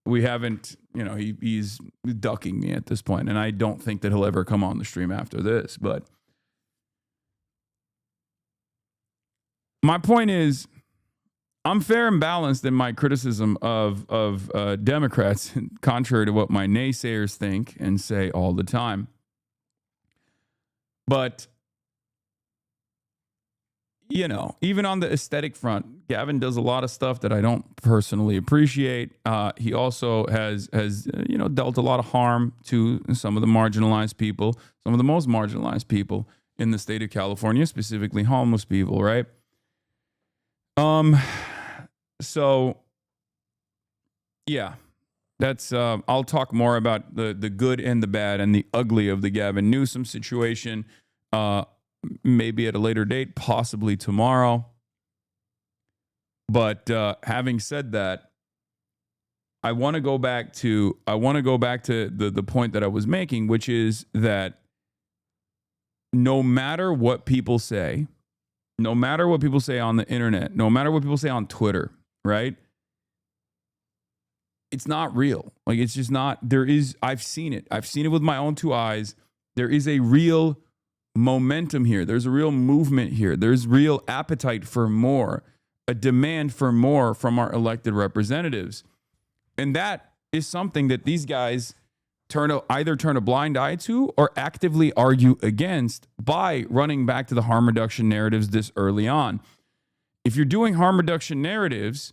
we haven't. You know, he's ducking me at this point, and I don't think that he'll ever come on the stream after this. But my point is, I'm fair and balanced in my criticism of Democrats, contrary to what my naysayers think and say all the time. But, you know, even on the aesthetic front, Gavin does a lot of stuff that I don't personally appreciate. He also has you know, dealt a lot of harm to some of the marginalized people, some of the most marginalized people in the state of California, specifically homeless people, right? So yeah, that's, I'll talk more about the good and the bad and the ugly of the Gavin Newsom situation, maybe at a later date, possibly tomorrow. But, having said that, I want to go back to the point that I was making, which is that no matter what people say, no matter what people say on the internet, no matter what people say on Twitter, right? It's not real. Like, it's just not. I've seen it. I've seen it with my own two eyes. There is a real momentum here. There's a real movement here. There's real appetite for more, a demand for more from our elected representatives. And that is something that these guys either turn a blind eye to or actively argue against by running back to the harm reduction narratives this early on. If you're doing harm reduction narratives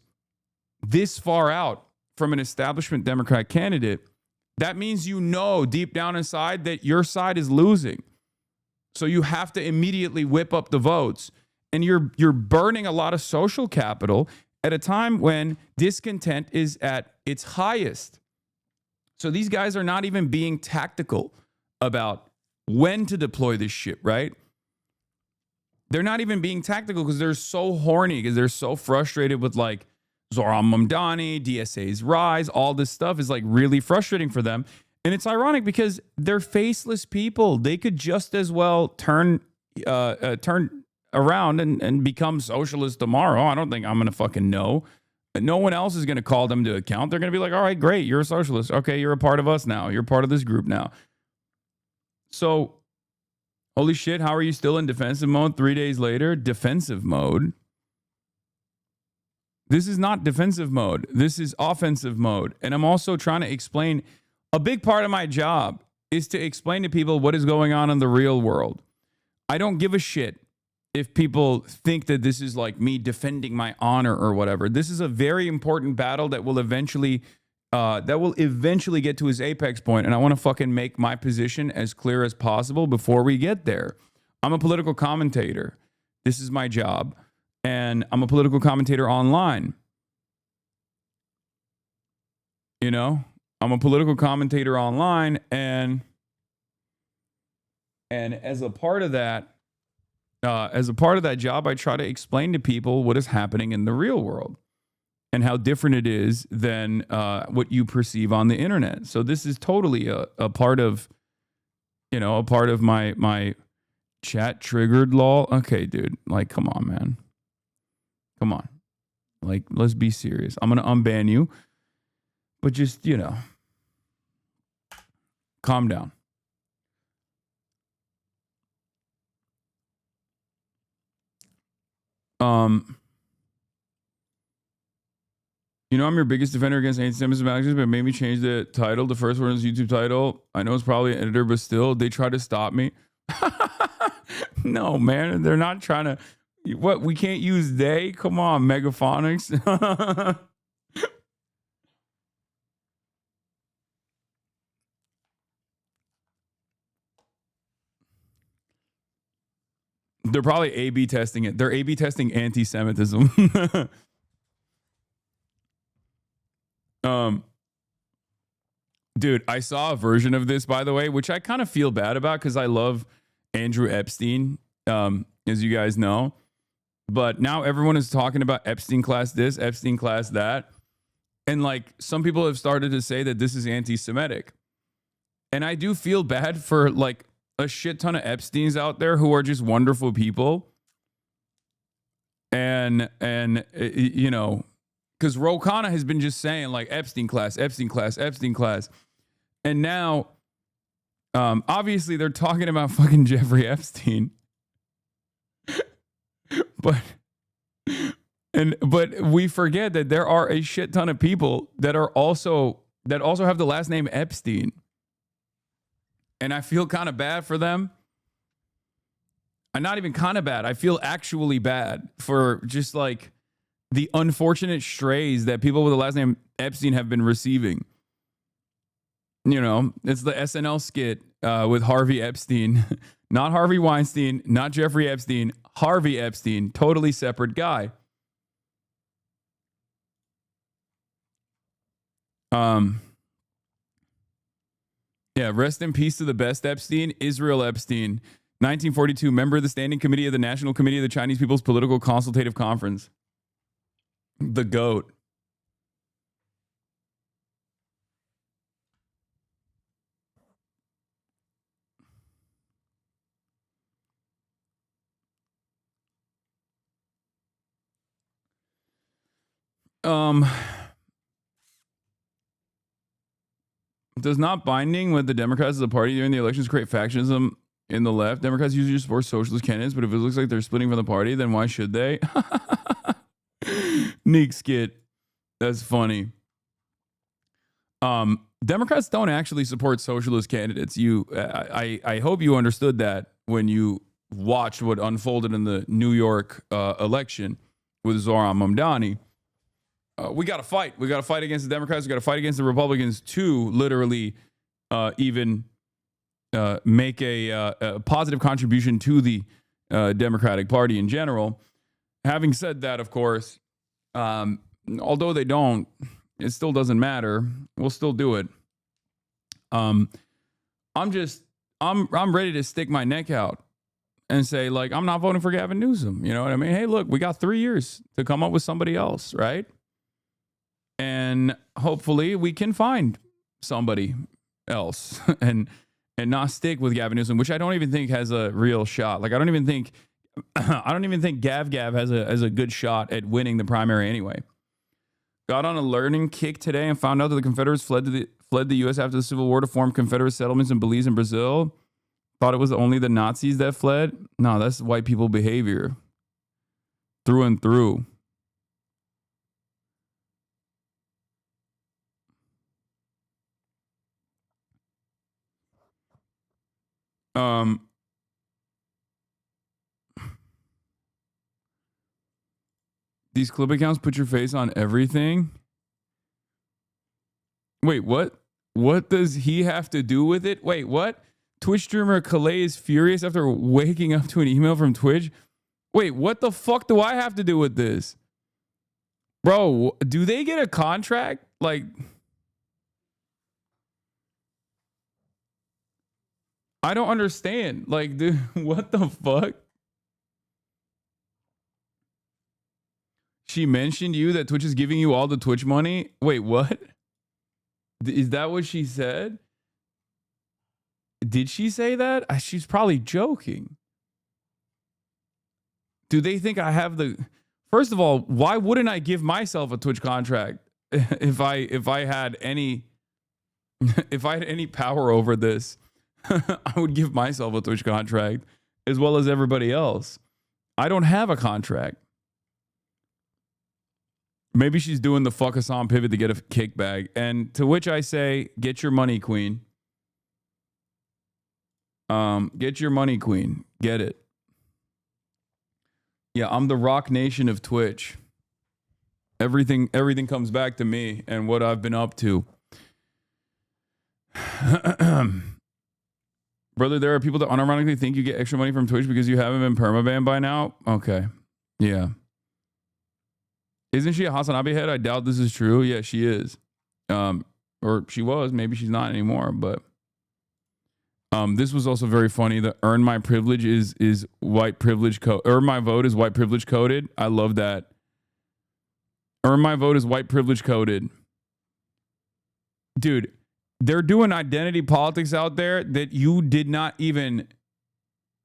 this far out from an establishment Democrat candidate, that means you know deep down inside that your side is losing. So you have to immediately whip up the votes. And you're burning a lot of social capital at a time when discontent is at its highest. So these guys are not even being tactical about when to deploy this shit, right? They're not even being tactical because they're so horny, because they're so frustrated with like Zoran Mamdani, DSA's rise, all this stuff is like really frustrating for them. And it's ironic because they're faceless people. They could just as well turn around and become socialist tomorrow. I don't think I'm going to fucking know. No one else is going to call them to account. They're going to be like, all right, great, you're a socialist. Okay, you're a part of us now. You're part of this group now. So, holy shit, how are you still in defensive mode 3 days later? Defensive mode? This is not defensive mode. This is offensive mode. And I'm also trying to explain, a big part of my job is to explain to people what is going on in the real world. I don't give a shit if people think that this is like me defending my honor or whatever. This is a very important battle that will eventually get to its apex point, and I want to fucking make my position as clear as possible before we get there. I'm a political commentator. This is my job, and I'm a political commentator online. You know, I'm a political commentator online, and as a part of that job, I try to explain to people what is happening in the real world and how different it is than what you perceive on the internet. So this is totally a part of, you know, a part of my chat triggered law. Okay, dude, like, come on, man. Come on. Like, let's be serious. I'm going to unban you, but just, you know, calm down. You know, I'm your biggest defender against anti-Semitism actions, but it made me change the title. The first one is YouTube title. I know it's probably an editor, but still, they try to stop me. No, man, they're not trying to. What? We can't use they? Come on, Megaphonics. They're probably A/B testing it. They're A/B testing anti-Semitism. Dude, I saw a version of this, by the way, which I kind of feel bad about because I love Andrew Epstein. as you guys know. But now everyone is talking about Epstein class this, Epstein class that. And like some people have started to say that this is anti-Semitic. And I do feel bad for like a shit ton of Epsteins out there who are just wonderful people. And you know, because Ro Khanna has been just saying like Epstein class, Epstein class, Epstein class. And now, obviously they're talking about fucking Jeffrey Epstein. But we forget that there are a shit ton of people that also have the last name Epstein. And I feel kind of bad for them. I'm not even kind of bad. I feel actually bad for just like the unfortunate strays that people with the last name Epstein have been receiving. You know, it's the SNL skit with Harvey Epstein, not Harvey Weinstein, not Jeffrey Epstein, Harvey Epstein, totally separate guy. Yeah, rest in peace to the best Epstein, Israel Epstein, 1942, member of the Standing Committee of the National Committee of the Chinese People's Political Consultative Conference. The GOAT. Does not binding with the Democrats as a party during the elections create factionism in the left? Democrats usually support socialist candidates, but if it looks like they're splitting from the party, then why should they? Neek skit. That's funny. Democrats don't actually support socialist candidates. I hope you understood that when you watched what unfolded in the New York election with Zohran Mamdani. We got to fight. We got to fight against the Democrats. We got to fight against the Republicans to literally even make a positive contribution to the Democratic Party in general. Having said that, of course, although they don't, it still doesn't matter. We'll still do it. I'm ready to stick my neck out and say, like, I'm not voting for Gavin Newsom. You know what I mean? Hey, look, we got 3 years to come up with somebody else, right? And hopefully we can find somebody else and not stick with Gavin Newsom, which I don't even think has a real shot. Like, I don't even think Gav has a good shot at winning the primary anyway. Got on a learning kick today and found out that the Confederates fled the U.S. after the Civil War to form Confederate settlements in Belize and Brazil. Thought it was only the Nazis that fled. No, that's white people behavior through and through. These clip accounts put your face on everything. Wait, what? What does he have to do with it? Wait, what? Twitch streamer Calais is furious after waking up to an email from Twitch. Wait, what the fuck do I have to do with this? Bro, do they get a contract? Like, I don't understand. Like, dude, what the fuck? She mentioned you that Twitch is giving you all the Twitch money. Wait, what? Is that what she said? Did she say that? She's probably joking. Do they think I have the... First of all, why wouldn't I give myself a Twitch contract if I had any power over this? I would give myself a Twitch contract as well as everybody else. I don't have a contract. Maybe she's doing the fuck Hasan pivot to get a kickback. And to which I say, get your money, queen. Get your money, queen. Get it. Yeah, I'm the Rock Nation of Twitch. Everything comes back to me and what I've been up to. Brother, there are people that unironically think you get extra money from Twitch because you haven't been permabanned by now. Okay. Yeah. Isn't she a HasanAbi head? I doubt this is true. Yeah, she is. Or she was. Maybe she's not anymore. But This was also very funny. The earn my privilege is white privilege earn my vote is white privilege coded. I love that. Earn my vote is white privilege coded. Dude, they're doing identity politics out there that you did not even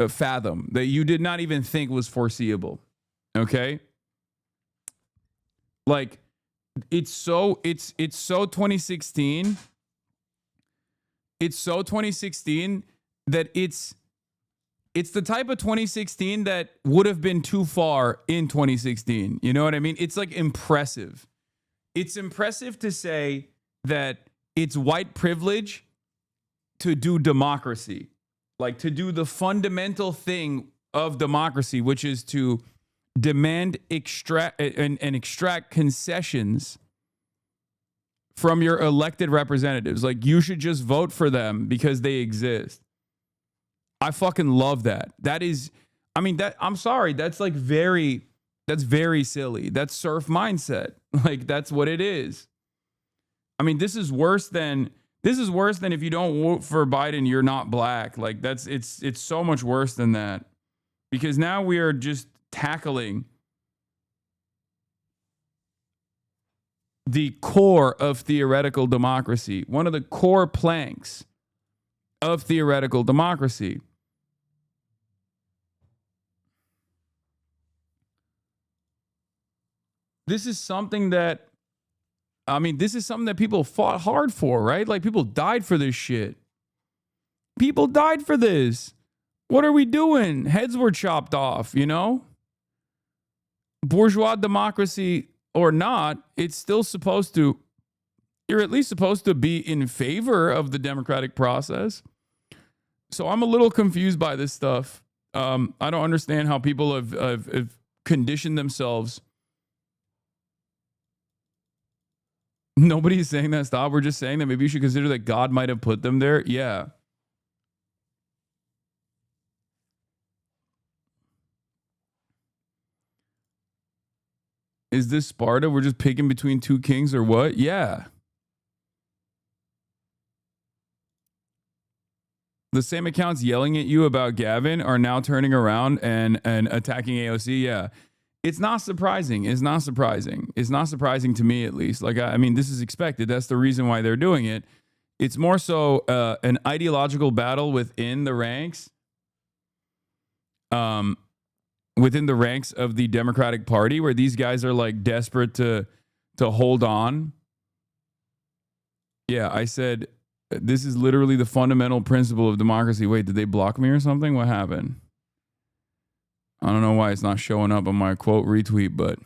fathom, that you did not even think was foreseeable. Okay? Like, it's so 2016. It's so 2016 that it's the type of 2016 that would have been too far in 2016. You know what I mean? It's like impressive. It's impressive to say that it's white privilege to do democracy, like to do the fundamental thing of democracy, which is to demand extract concessions from your elected representatives. Like, you should just vote for them because they exist. I fucking love that. That is, I mean, that, I'm sorry, that's like that's very silly. That's serf mindset. Like, that's what it is. I mean, this is worse than if you don't vote for Biden, you're not black. Like, it's so much worse than that, because now we are just tackling the core of theoretical democracy, one of the core planks of theoretical democracy. This is something that, I mean, this is something that people fought hard for, right? Like, people died for this shit. People died for this. What are we doing? Heads were chopped off, you know? Bourgeois democracy or not, it's still supposed to, you're at least supposed to be in favor of the democratic process. So I'm a little confused by this stuff. I don't understand how people have conditioned themselves. Nobody's saying that. Stop. We're just saying that maybe you should consider that God might have put them there. Yeah. Is this Sparta? We're just picking between two kings or what? Yeah. The same accounts yelling at you about Gavin are now turning around and attacking AOC. Yeah. It's not surprising. It's not surprising. It's not surprising to me, at least. Like, I mean, this is expected. That's the reason why they're doing it. It's more so an ideological battle within the ranks. Within the ranks of the Democratic Party, where these guys are like desperate to hold on. Yeah, I said, this is literally the fundamental principle of democracy. Wait, did they block me or something? What happened? I don't know why it's not showing up on my quote retweet, but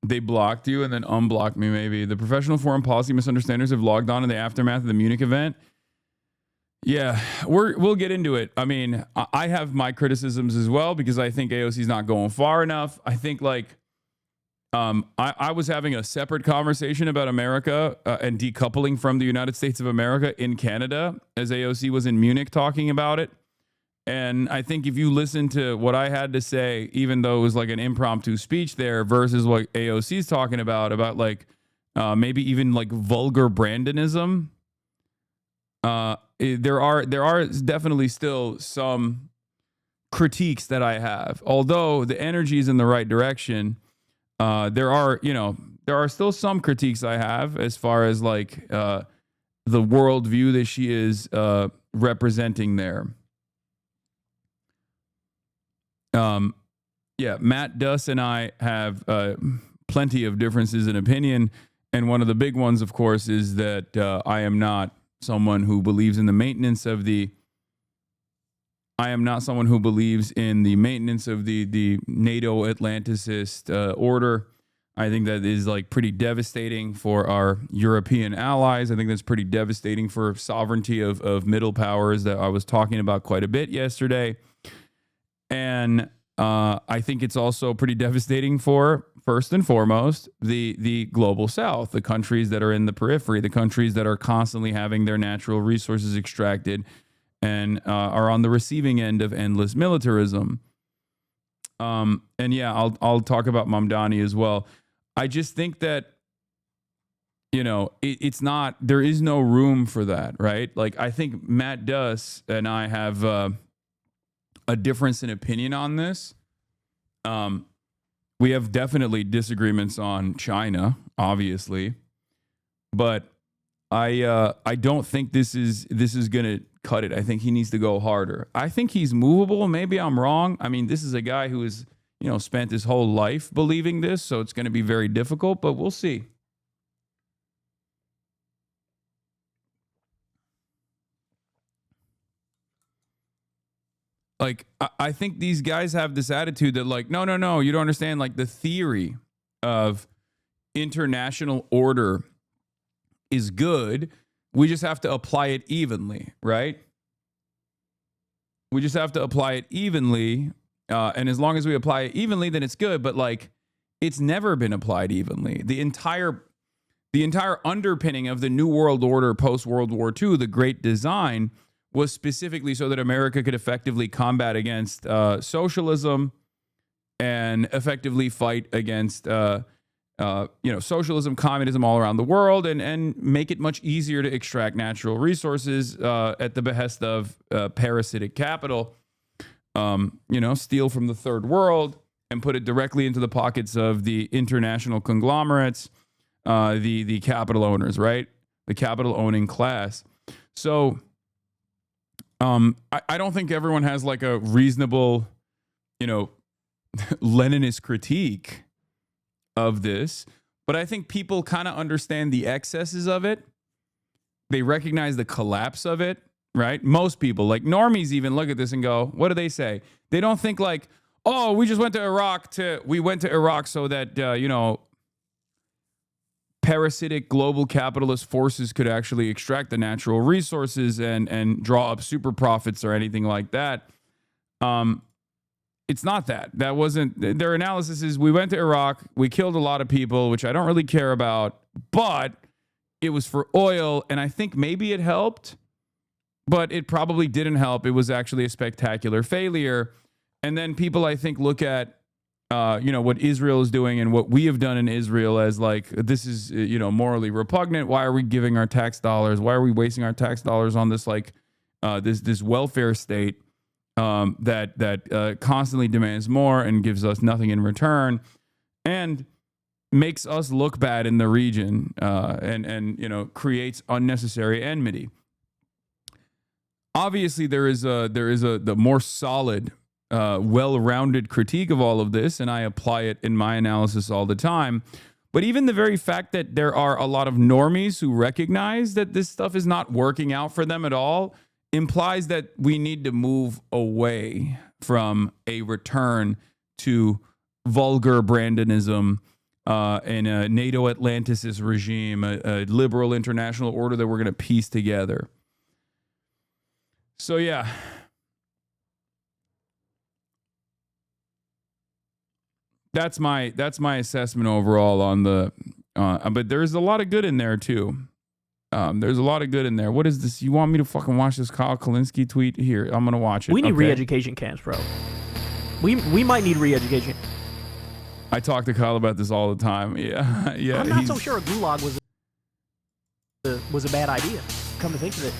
they blocked you and then unblocked me, maybe. The professional foreign policy misunderstanders have logged on in the aftermath of the Munich event. Yeah, we'll get into it. I mean, I have my criticisms as well, because I think AOC's not going far enough. I think, like, I was having a separate conversation about America and decoupling from the United States of America in Canada, as AOC was in Munich talking about it. And I think if you listen to what I had to say, even though it was like an impromptu speech there, versus what AOC's talking about like maybe even like vulgar Brandonism, there are definitely still some critiques that I have. Although the energy is in the right direction, there are still some critiques I have as far as like the worldview that she is representing there. Yeah, Matt Duss and I have plenty of differences in opinion, and one of the big ones, of course, is that I am not someone who believes in the maintenance of the. I am not someone who believes in the maintenance of the NATO Atlanticist order. I think that is like pretty devastating for our European allies. I think that's pretty devastating for sovereignty of middle powers that I was talking about quite a bit yesterday. And I think it's also pretty devastating for, first and foremost, the global south, the countries that are in the periphery, the countries that are constantly having their natural resources extracted and are on the receiving end of endless militarism. And yeah, I'll talk about Mamdani as well. I just think that, you know, it's not, there is no room for that, right? Like, I think Matt Duss and I have a difference in opinion on this. We have definitely disagreements on China, obviously, but I don't think this is gonna cut it. I think he needs to go harder. I think he's movable. Maybe I'm wrong. I mean, this is a guy who has, you know, spent his whole life believing this, so it's going to be very difficult, but we'll see. Like, I think these guys have this attitude that, like, no, you don't understand. Like, the theory of international order is good. We just have to apply it evenly, right? We just have to apply it evenly. And as long as we apply it evenly, then it's good. But, like, it's never been applied evenly. The entire underpinning of the New World Order post-World War II, the Great Design, was specifically so that America could effectively combat against socialism and effectively fight against socialism, communism all around the world, and make it much easier to extract natural resources at the behest of parasitic capital. Steal from the third world and put it directly into the pockets of the international conglomerates, the capital owners, right? The capital owning class. So I don't think everyone has like a reasonable, Leninist critique of this, but I think people kind of understand the excesses of it. They recognize the collapse of it, right? Most people, like normies, even look at this and go, what do they say? They don't think like, oh, we went to Iraq so that, parasitic global capitalist forces could actually extract the natural resources and draw up super profits or anything like that. It's not that. That wasn't their analysis. Is we went to Iraq, we killed a lot of people, which I don't really care about, but it was for oil, and I think maybe it helped, but it probably didn't help. It was actually a spectacular failure. And then people, I think, look at what Israel is doing and what we have done in Israel as like, this is, morally repugnant. Why are we giving our tax dollars? Why are we wasting our tax dollars on this, like, this welfare state that constantly demands more and gives us nothing in return and makes us look bad in the region and creates unnecessary enmity. Obviously, there is the more solid, well-rounded critique of all of this, and I apply it in my analysis all the time. But even the very fact that there are a lot of normies who recognize that this stuff is not working out for them at all implies that we need to move away from a return to vulgar Brandonism and a NATO Atlanticist regime, a liberal international order that we're going to piece together. So, yeah. That's my assessment overall on the, but there's a lot of good in there too. There's a lot of good in there. What is this? You want me to fucking watch this Kyle Kalinske tweet? Here, I'm gonna watch it. We need re-education camps, bro. We might need re-education. I talk to Kyle about this all the time. Yeah, yeah. I'm not so sure a gulag was a bad idea. Come to think of it,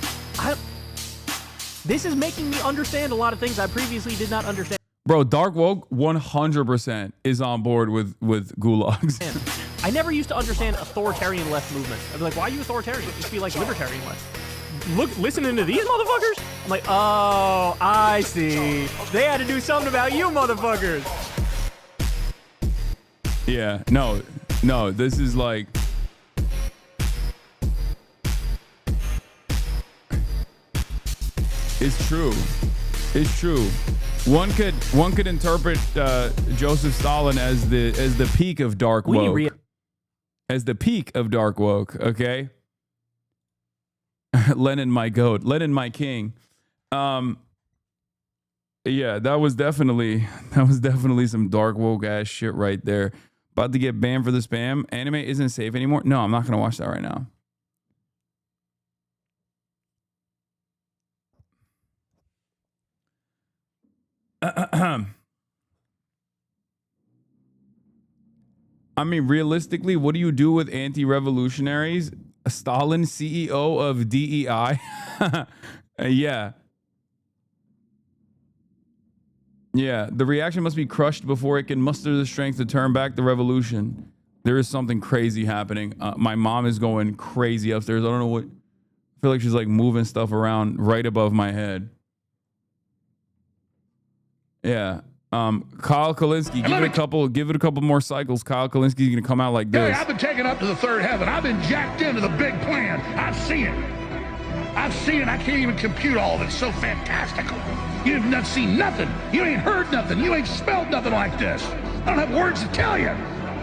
this is making me understand a lot of things I previously did not understand. Bro, Dark Woke 100% is on board with gulags. I never used to understand authoritarian left movements. I'd be like, why are you authoritarian? Just be like libertarian left. Listening to these motherfuckers? I'm like, oh, I see. They had to do something about you motherfuckers. Yeah, no, this is like... It's true. It's true. One could interpret Joseph Stalin as the peak of dark woke. As the peak of dark woke, okay? Lenin my goat, Lenin my king. Yeah, that was definitely some dark woke ass shit right there. About to get banned for the spam. Anime isn't safe anymore. No, I'm not gonna watch that right now. I mean, realistically, what do you do with anti-revolutionaries? Stalin, CEO of DEI? Yeah. Yeah, the reaction must be crushed before it can muster the strength to turn back the revolution. There is something crazy happening. My mom is going crazy upstairs. I don't know what. I feel like she's like moving stuff around right above my head. Yeah. Kyle Kalinske, give it a couple more cycles. Kyle Kalinski's gonna come out like this. Hey, I've been taken up to the third heaven. I've been jacked into the big plan. I've seen it. I've seen it. I can't even compute all of it. It's so fantastical. You've not seen nothing. You ain't heard nothing. You ain't smelled nothing like this. I don't have words to tell you.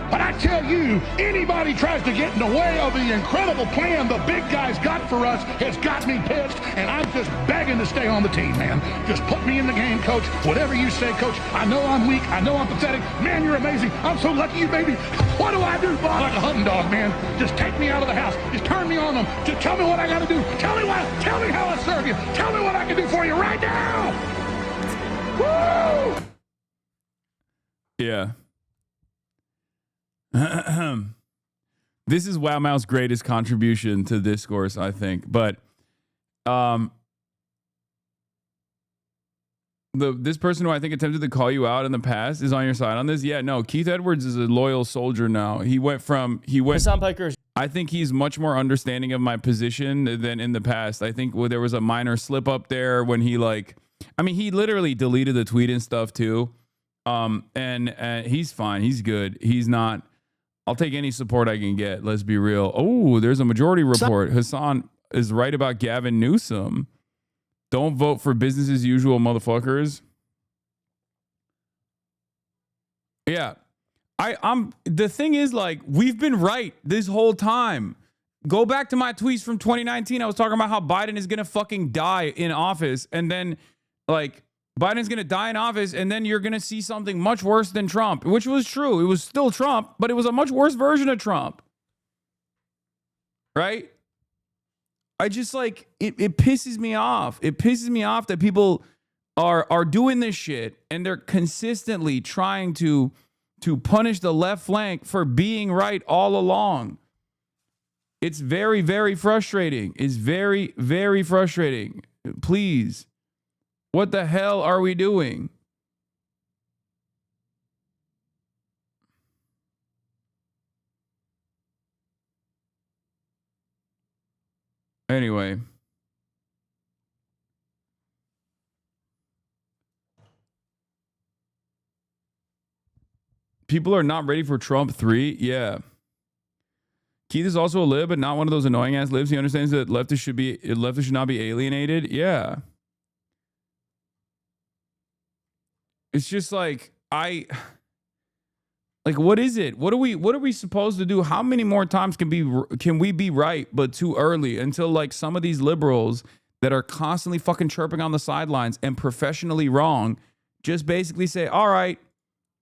But I tell you, anybody tries to get in the way of the incredible plan the big guys got for us has got me pissed, and I'm just begging to stay on the team, man. Just put me in the game, coach. Whatever you say, coach. I know I'm weak. I know I'm pathetic. Man, you're amazing. I'm so lucky you made me. What do I do, Bob? Like a hunting dog, man. Just take me out of the house. Just turn me on them. Just tell me what I got to do. Tell me how I serve you. Tell me what I can do for you right now. Woo! Yeah. This is Wow Mao's greatest contribution to discourse, I think. But this person who I think attempted to call you out in the past is on your side on this. Yeah, no, Keith Edwards is a loyal soldier now. Hasan Piker. I think he's much more understanding of my position than in the past. I think there was a minor slip up there when he he literally deleted the tweet and stuff too. And he's fine. He's good. He's not. I'll take any support I can get. Let's be real. Oh, there's a majority report. Hasan is right about Gavin Newsom. Don't vote for business as usual, motherfuckers. Yeah. The thing is, like, we've been right this whole time. Go back to my tweets from 2019. I was talking about how Biden is going to fucking die in office. And then, like, Biden's going to die in office, and then you're going to see something much worse than Trump, which was true. It was still Trump, but it was a much worse version of Trump. Right? I just, like, it pisses me off. It pisses me off that people are doing this shit, and they're consistently trying to punish the left flank for being right all along. It's very, very frustrating. It's very, very frustrating. Please. What the hell are we doing? Anyway. People are not ready for Trump 3. Yeah. Keith is also a lib, but not one of those annoying ass libs. He understands that leftists should not be alienated. Yeah. It's just like, what is it? What are we supposed to do? How many more times can we be right, but too early, until like some of these liberals that are constantly fucking chirping on the sidelines and professionally wrong just basically say, all right,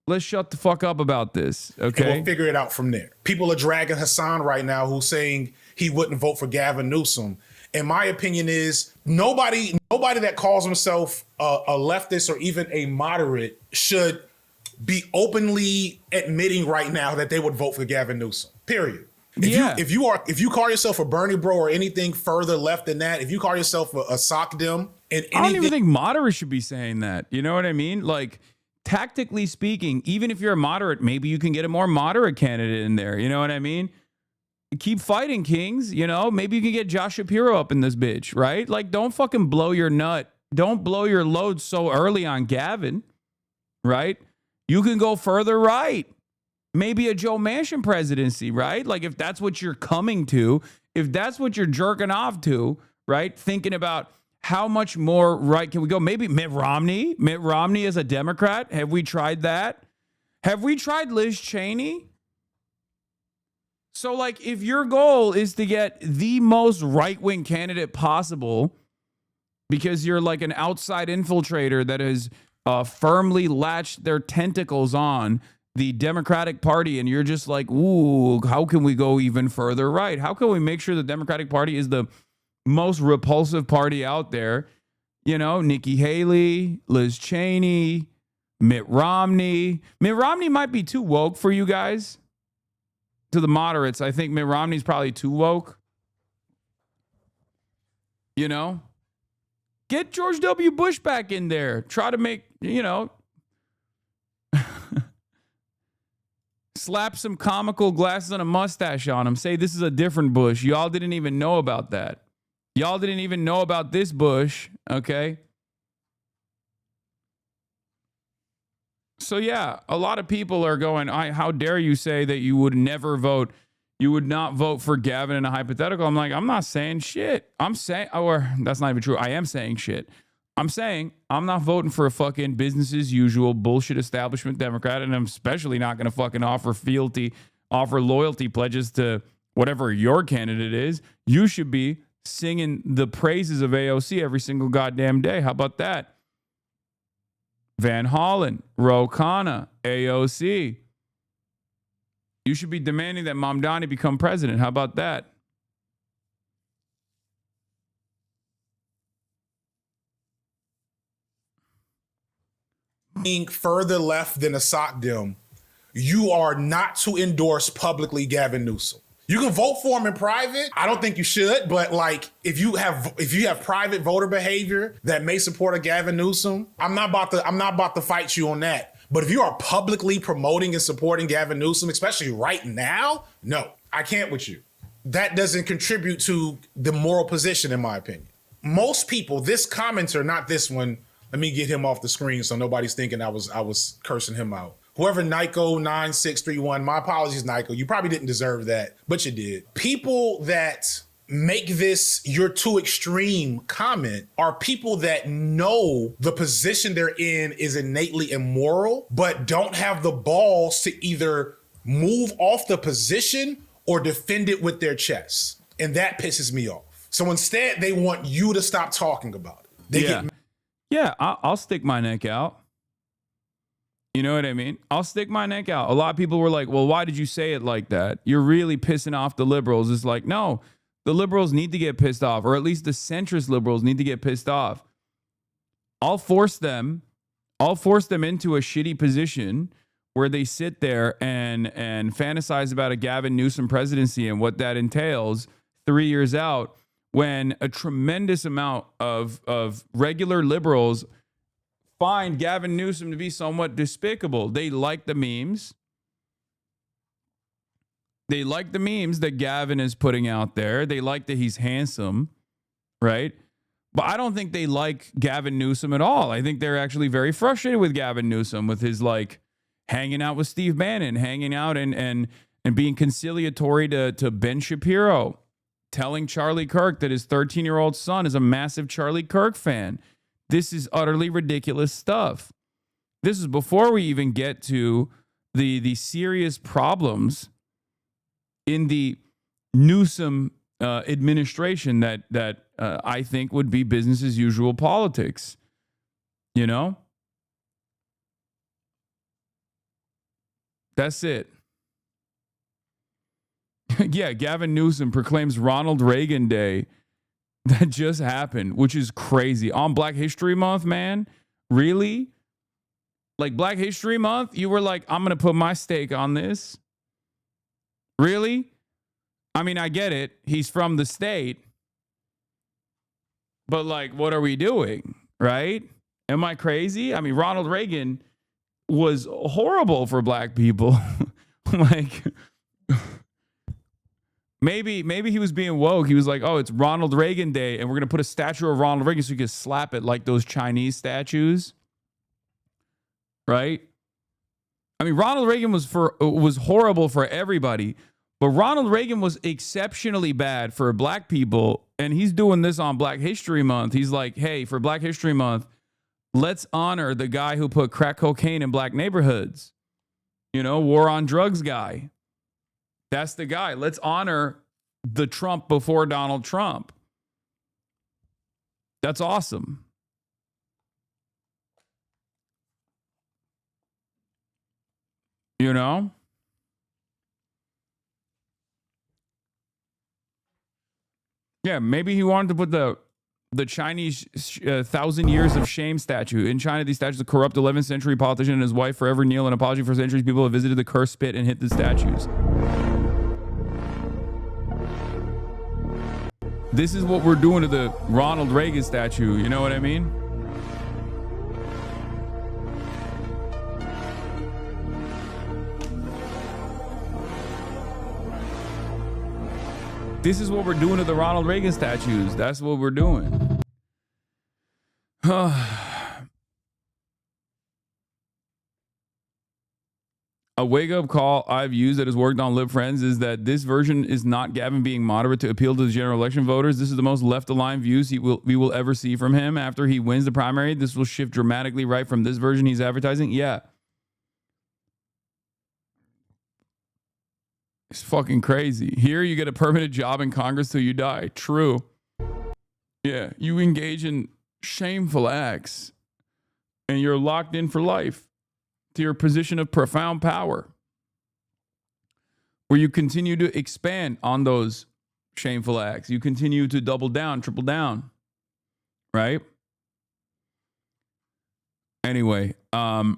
let's shut the fuck up about this. Okay. And we'll figure it out from there. People are dragging Hasan right now, who's saying he wouldn't vote for Gavin Newsom. And my opinion is nobody that calls himself a leftist or even a moderate should be openly admitting right now that they would vote for Gavin Newsom. Period. If you call yourself a Bernie bro or anything further left than that, if you call yourself a sock dem and anything, I don't even think moderates should be saying that. You know what I mean? Like, tactically speaking, even if you're a moderate, maybe you can get a more moderate candidate in there. You know what I mean? Keep fighting, kings. You know, maybe you can get Josh Shapiro up in this bitch, right? Like, don't fucking blow your nut. Don't blow your load so early on Gavin, right? You can go further right. Maybe a Joe Manchin presidency, right? Like, if that's what you're coming to, if that's what you're jerking off to, right? Thinking about how much more right can we go? Maybe Mitt Romney as a Democrat. Have we tried that? Have we tried Liz Cheney? So, like, if your goal is to get the most right-wing candidate possible because you're like an outside infiltrator that has firmly latched their tentacles on the Democratic Party, and you're just like, ooh, how can we go even further right? How can we make sure the Democratic Party is the most repulsive party out there? You know, Nikki Haley, Liz Cheney, Mitt Romney. Mitt Romney might be too woke for you guys. to the moderates, I think Mitt Romney's probably too woke. You know? Get George W. Bush back in there. Try to make, you know, slap some comical glasses and a mustache on him. Say this is a different Bush. Y'all didn't even know about that. Y'all didn't even know about this Bush, okay? So yeah, a lot of people are going, how dare you say that you would never vote, you would not vote for Gavin in a hypothetical. I'm like, I'm not saying shit. I'm saying, or that's not even true. I am saying shit. I'm saying I'm not voting for a fucking business as usual bullshit establishment Democrat, and I'm especially not going to fucking offer loyalty pledges to whatever your candidate is. You should be singing the praises of AOC every single goddamn day. How about that? Van Hollen, Ro Khanna, AOC. You should be demanding that Mamdani become president. How about that? Being further left than a sock dim, you are not to endorse publicly Gavin Newsom. You can vote for him in private. I don't think you should, but like if you have private voter behavior that may support a Gavin Newsom, I'm not about to fight you on that. But if you are publicly promoting and supporting Gavin Newsom, especially right now, no, I can't with you. That doesn't contribute to the moral position, in my opinion. Most people, this commenter, not this one, let me get him off the screen so nobody's thinking I was cursing him out. Whoever Nyko9631, my apologies, Nyko. You probably didn't deserve that, but you did. People that make this "you're too extreme" comment are people that know the position they're in is innately immoral, but don't have the balls to either move off the position or defend it with their chest. And that pisses me off. So instead, they want you to stop talking about it. I'll stick my neck out. You know what I mean? I'll stick my neck out. A lot of people were like, well, why did you say it like that? You're really pissing off the liberals. It's like, no, the liberals need to get pissed off, or at least the centrist liberals need to get pissed off. I'll force them into a shitty position where they sit there and fantasize about a Gavin Newsom presidency and what that entails 3 years out, when a tremendous amount of regular liberals find Gavin Newsom to be somewhat despicable. They like the memes. They like the memes that Gavin is putting out there. They like that he's handsome, right? But I don't think they like Gavin Newsom at all. I think they're actually very frustrated with Gavin Newsom, with his like hanging out with Steve Bannon, hanging out and being conciliatory to Ben Shapiro, telling Charlie Kirk that his 13-year-old son is a massive Charlie Kirk fan. This is utterly ridiculous stuff. This is before we even get to the serious problems in the Newsom administration that I think would be business as usual politics. You know? That's it. Yeah, Gavin Newsom proclaims Ronald Reagan Day. That just happened, which is crazy. On Black History Month, man? Really? Like Black History Month, you were like, I'm going to put my stake on this? Really? I mean, I get it. He's from the state. But like, what are we doing? Right? Am I crazy? I mean, Ronald Reagan was horrible for black people. Like... Maybe he was being woke. He was like, oh, it's Ronald Reagan Day, and we're going to put a statue of Ronald Reagan so you can slap it like those Chinese statues. Right? I mean, Ronald Reagan was horrible for everybody, but Ronald Reagan was exceptionally bad for black people, and he's doing this on Black History Month. He's like, hey, for Black History Month, let's honor the guy who put crack cocaine in black neighborhoods. You know, war on drugs guy. That's the guy. Let's honor the Trump before Donald Trump. That's awesome. You know? Yeah, maybe he wanted to put the Chinese 1,000 years of shame statue. In China, these statues of corrupt 11th century politician and his wife forever kneel in apology for centuries. People have visited the cursed pit and hit the statues. This is what we're doing to the Ronald Reagan statue. You know what I mean? This is what we're doing to the Ronald Reagan statues. That's what we're doing. A wake-up call I've used that has worked on Lib Friends is that this version is not Gavin being moderate to appeal to the general election voters. This is the most left-aligned views we will ever see from him. After he wins the primary, this will shift dramatically right from this version he's advertising. Yeah. It's fucking crazy. Here you get a permanent job in Congress till you die. True. Yeah, you engage in shameful acts and you're locked in for life to your position of profound power, where you continue to expand on those shameful acts. You continue to double down, triple down, right? Anyway, but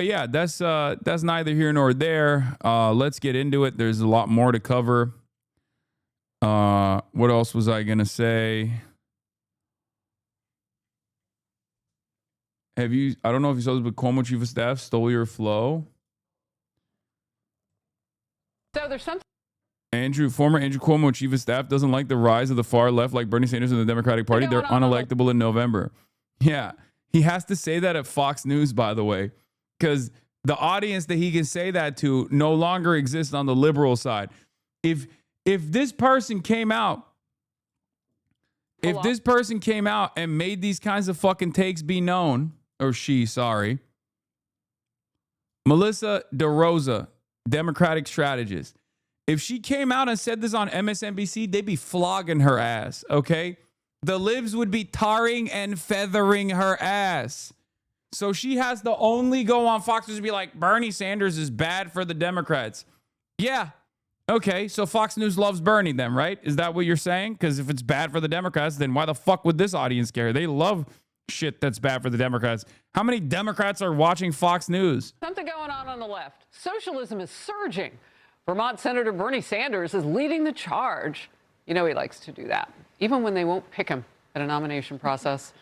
yeah, that's neither here nor there. Let's get into it. There's a lot more to cover. What else was I gonna say? I don't know if you saw this, but Cuomo chief of staff stole your flow. So there's something. Former Andrew Cuomo chief of staff doesn't like the rise of the far left like Bernie Sanders and the Democratic Party. They're unelectable in November. Yeah. He has to say that at Fox News, by the way, because the audience that he can say that to no longer exists on the liberal side. If this person came out, and made these kinds of fucking takes be known, Melissa DeRosa, Democratic strategist, if she came out and said this on MSNBC, they'd be flogging her ass, okay? The libs would be tarring and feathering her ass. So she has to only go on Fox News and be like, Bernie Sanders is bad for the Democrats. Yeah. Okay, so Fox News loves Bernie then, right? Is that what you're saying? Because if it's bad for the Democrats, then why the fuck would this audience care? They love shit that's bad for the Democrats. How many Democrats are watching Fox News? Something going on the left. Socialism is surging. Vermont Senator Bernie Sanders is leading the charge. You know he likes to do that, even when they won't pick him at a nomination process.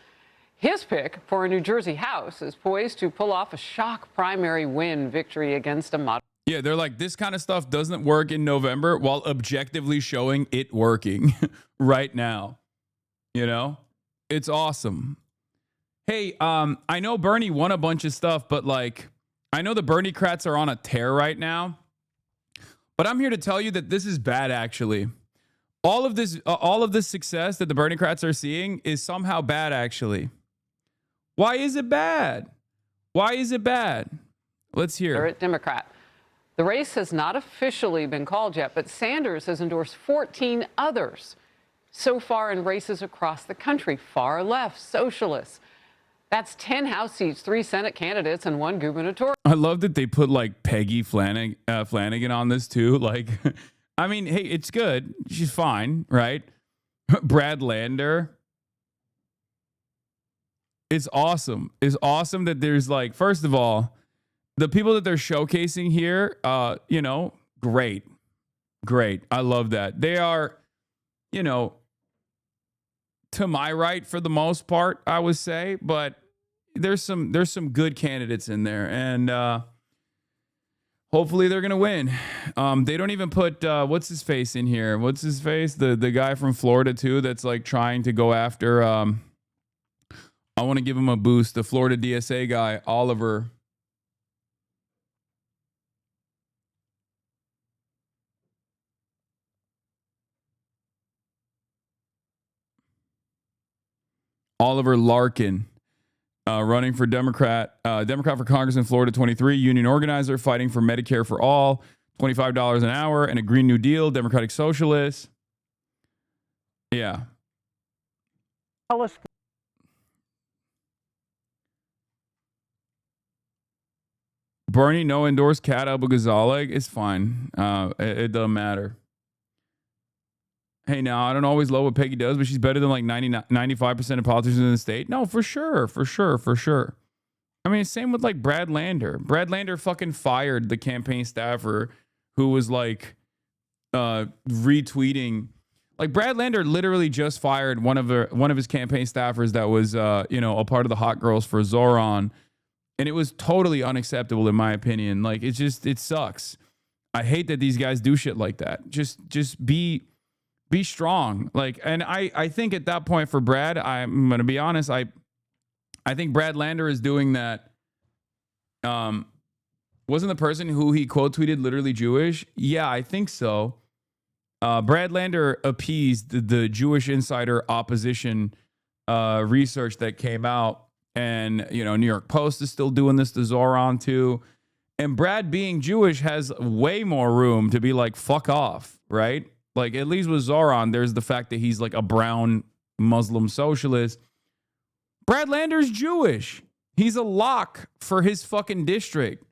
His pick for a New Jersey House is poised to pull off a shock primary win victory against a moderate. Yeah, they're like, this kind of stuff doesn't work in November while objectively showing it working right now. You know, it's awesome. Hey, I know Bernie won a bunch of stuff, but like, I know the Bernie-crats are on a tear right now, but I'm here to tell you that this is bad, actually. All of this success that the Bernie-crats are seeing is somehow bad, actually. Why is it bad? Why is it bad? Let's hear. Democrat. The race has not officially been called yet, but Sanders has endorsed 14 others so far in races across the country, far left, socialists. That's 10 House seats, 3 Senate candidates, and 1 gubernatorial. I love that they put like Peggy Flanagan on this too. Like, I mean, hey, it's good. She's fine, right? Brad Lander. It's awesome. It's awesome that there's like, first of all, the people that they're showcasing here, great. I love that. They are, to my right for the most part, I would say, but there's some good candidates in there, and hopefully they're gonna win. They don't even put what's his face in here. What's his face? The guy from Florida too, that's like trying to go after. I want to give him a boost. The Florida DSA guy, Oliver. Oliver Larkin, running for Democrat for Congress in Florida 23, union organizer, fighting for Medicare for all, $25 an hour, and a Green New Deal, Democratic Socialist. Yeah. Bernie, no endorsed Kat Abou-Ghazaleh. It's fine. It doesn't matter. Hey, now, I don't always love what Peggy does, but she's better than like 95% of politicians in the state. No, for sure. I mean, same with like Brad Lander. Brad Lander fucking fired the campaign staffer who was like retweeting Like Brad Lander literally just fired one of his campaign staffers that was a part of the Hot Girls for Zoran, and it was totally unacceptable in my opinion. Like it sucks. I hate that these guys do shit like that. Just be strong. Like, and I think at that point for Brad, I'm gonna be honest, I think Brad Lander is doing that. Wasn't the person who he quote tweeted literally Jewish? Yeah, I think so. Brad Lander appeased the Jewish Insider opposition research that came out, and New York Post is still doing this to Zoran too. And Brad being Jewish has way more room to be like, fuck off, right? Like at least with Zoran, there's the fact that he's like a brown Muslim socialist. Brad Lander's Jewish. He's a lock for his fucking district.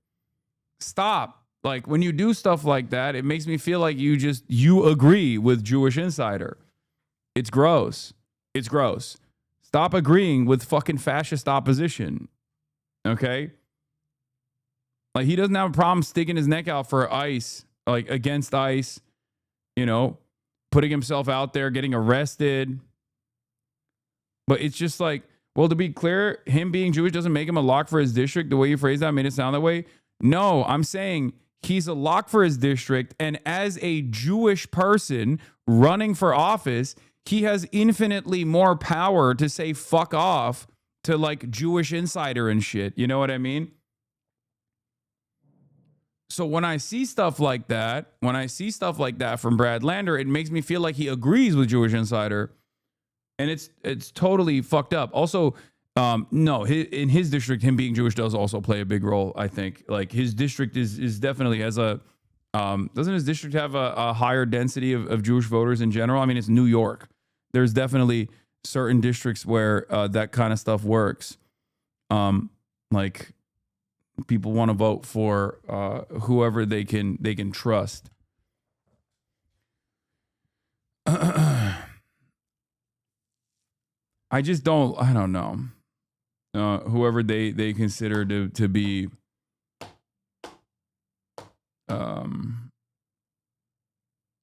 Stop. Like when you do stuff like that, it makes me feel like you agree with Jewish Insider. It's gross. It's gross. Stop agreeing with fucking fascist opposition. Okay? Like he doesn't have a problem sticking his neck out for ICE, like against ICE, putting himself out there, getting arrested. But it's just like, well, to be clear, him being Jewish doesn't make him a lock for his district. The way you phrased that made it sound that way. No, I'm saying he's a lock for his district, and as a Jewish person running for office, he has infinitely more power to say fuck off to like Jewish Insider and shit. You know what I mean? So when I see stuff like that, from Brad Lander, it makes me feel like he agrees with Jewish Insider, and it's totally fucked up. Also, no, in his district, him being Jewish does also play a big role. I think like his district is definitely has a doesn't his district have a higher density of Jewish voters in general? I mean, it's New York. There's definitely certain districts where that kind of stuff works. Like people want to vote for whoever they can trust. I don't know. Whoever they consider to be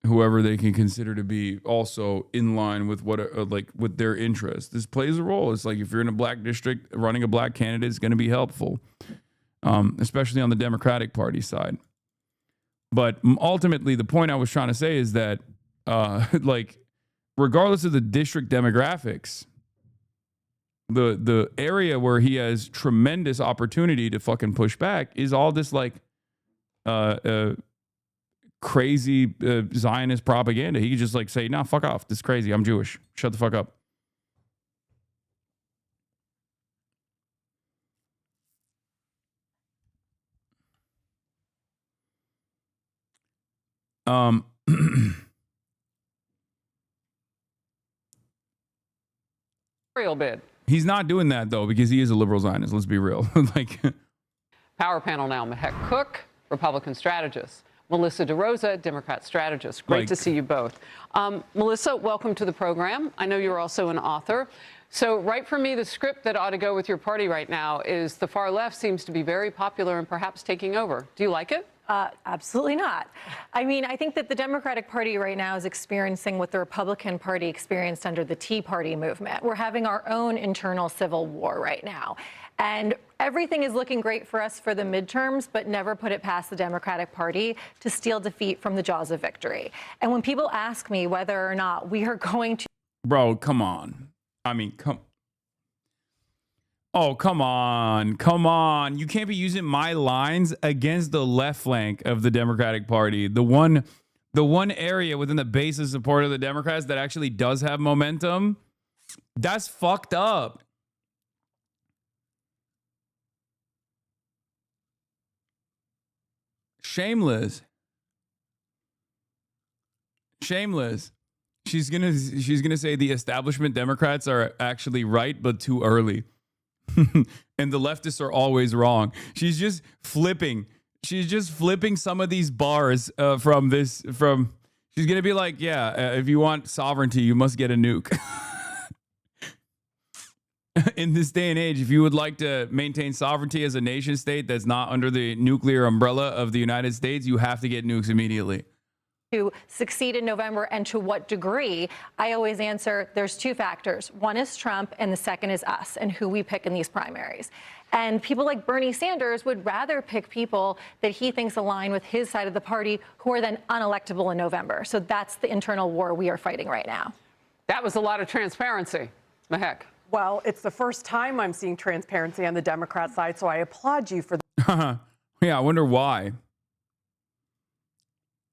whoever they can consider to be also in line with what like with their interests. This plays a role. It's like if you're in a black district, running a black candidate is going to be helpful, especially on the Democratic Party side. But ultimately, the point I was trying to say is that like regardless of the district demographics, the area where he has tremendous opportunity to fucking push back is all this like crazy Zionist propaganda. He could just like say, nah, fuck off. This is crazy. I'm Jewish. Shut the fuck up. Real bid. He's not doing that though, because he is a liberal Zionist. Let's be real. Like Power panel now. Mehek Cook, Republican strategist. Melissa DeRosa, Democrat strategist. Great to see you both. Melissa, welcome to the program. I know you're also an author. So right for me, the script that ought to go with your party right now is the far left seems to be very popular and perhaps taking over. Do you like it? Absolutely not. I mean, I think that the Democratic Party right now is experiencing what the Republican Party experienced under the Tea Party movement. We're having our own internal civil war right now. And everything is looking great for us for the midterms, but never put it past the Democratic Party to steal defeat from the jaws of victory. And when people ask me whether or not we are going to... Bro, come on. I mean, Oh, come on. You can't be using my lines against the left flank of the Democratic Party. The one area within the base of support of the Democrats that actually does have momentum. That's fucked up. Shameless. She's gonna say the establishment Democrats are actually right, but too early. And the leftists are always wrong. She's just flipping some of these bars she's gonna be like, yeah, if you want sovereignty, you must get a nuke. In this day and age, if you would like to maintain sovereignty as a nation state that's not under the nuclear umbrella of the United States, you have to get nukes immediately. to succeed in November and to what degree, I always answer there's two factors. One is Trump and the second is us and who we pick in these primaries. And people like Bernie Sanders would rather pick people that he thinks align with his side of the party who are then unelectable in November. So that's the internal war we are fighting right now. That was a lot of transparency. Mahek. Well, it's the first time I'm seeing transparency on the Democrat side, so I applaud you for that. Yeah, I wonder why.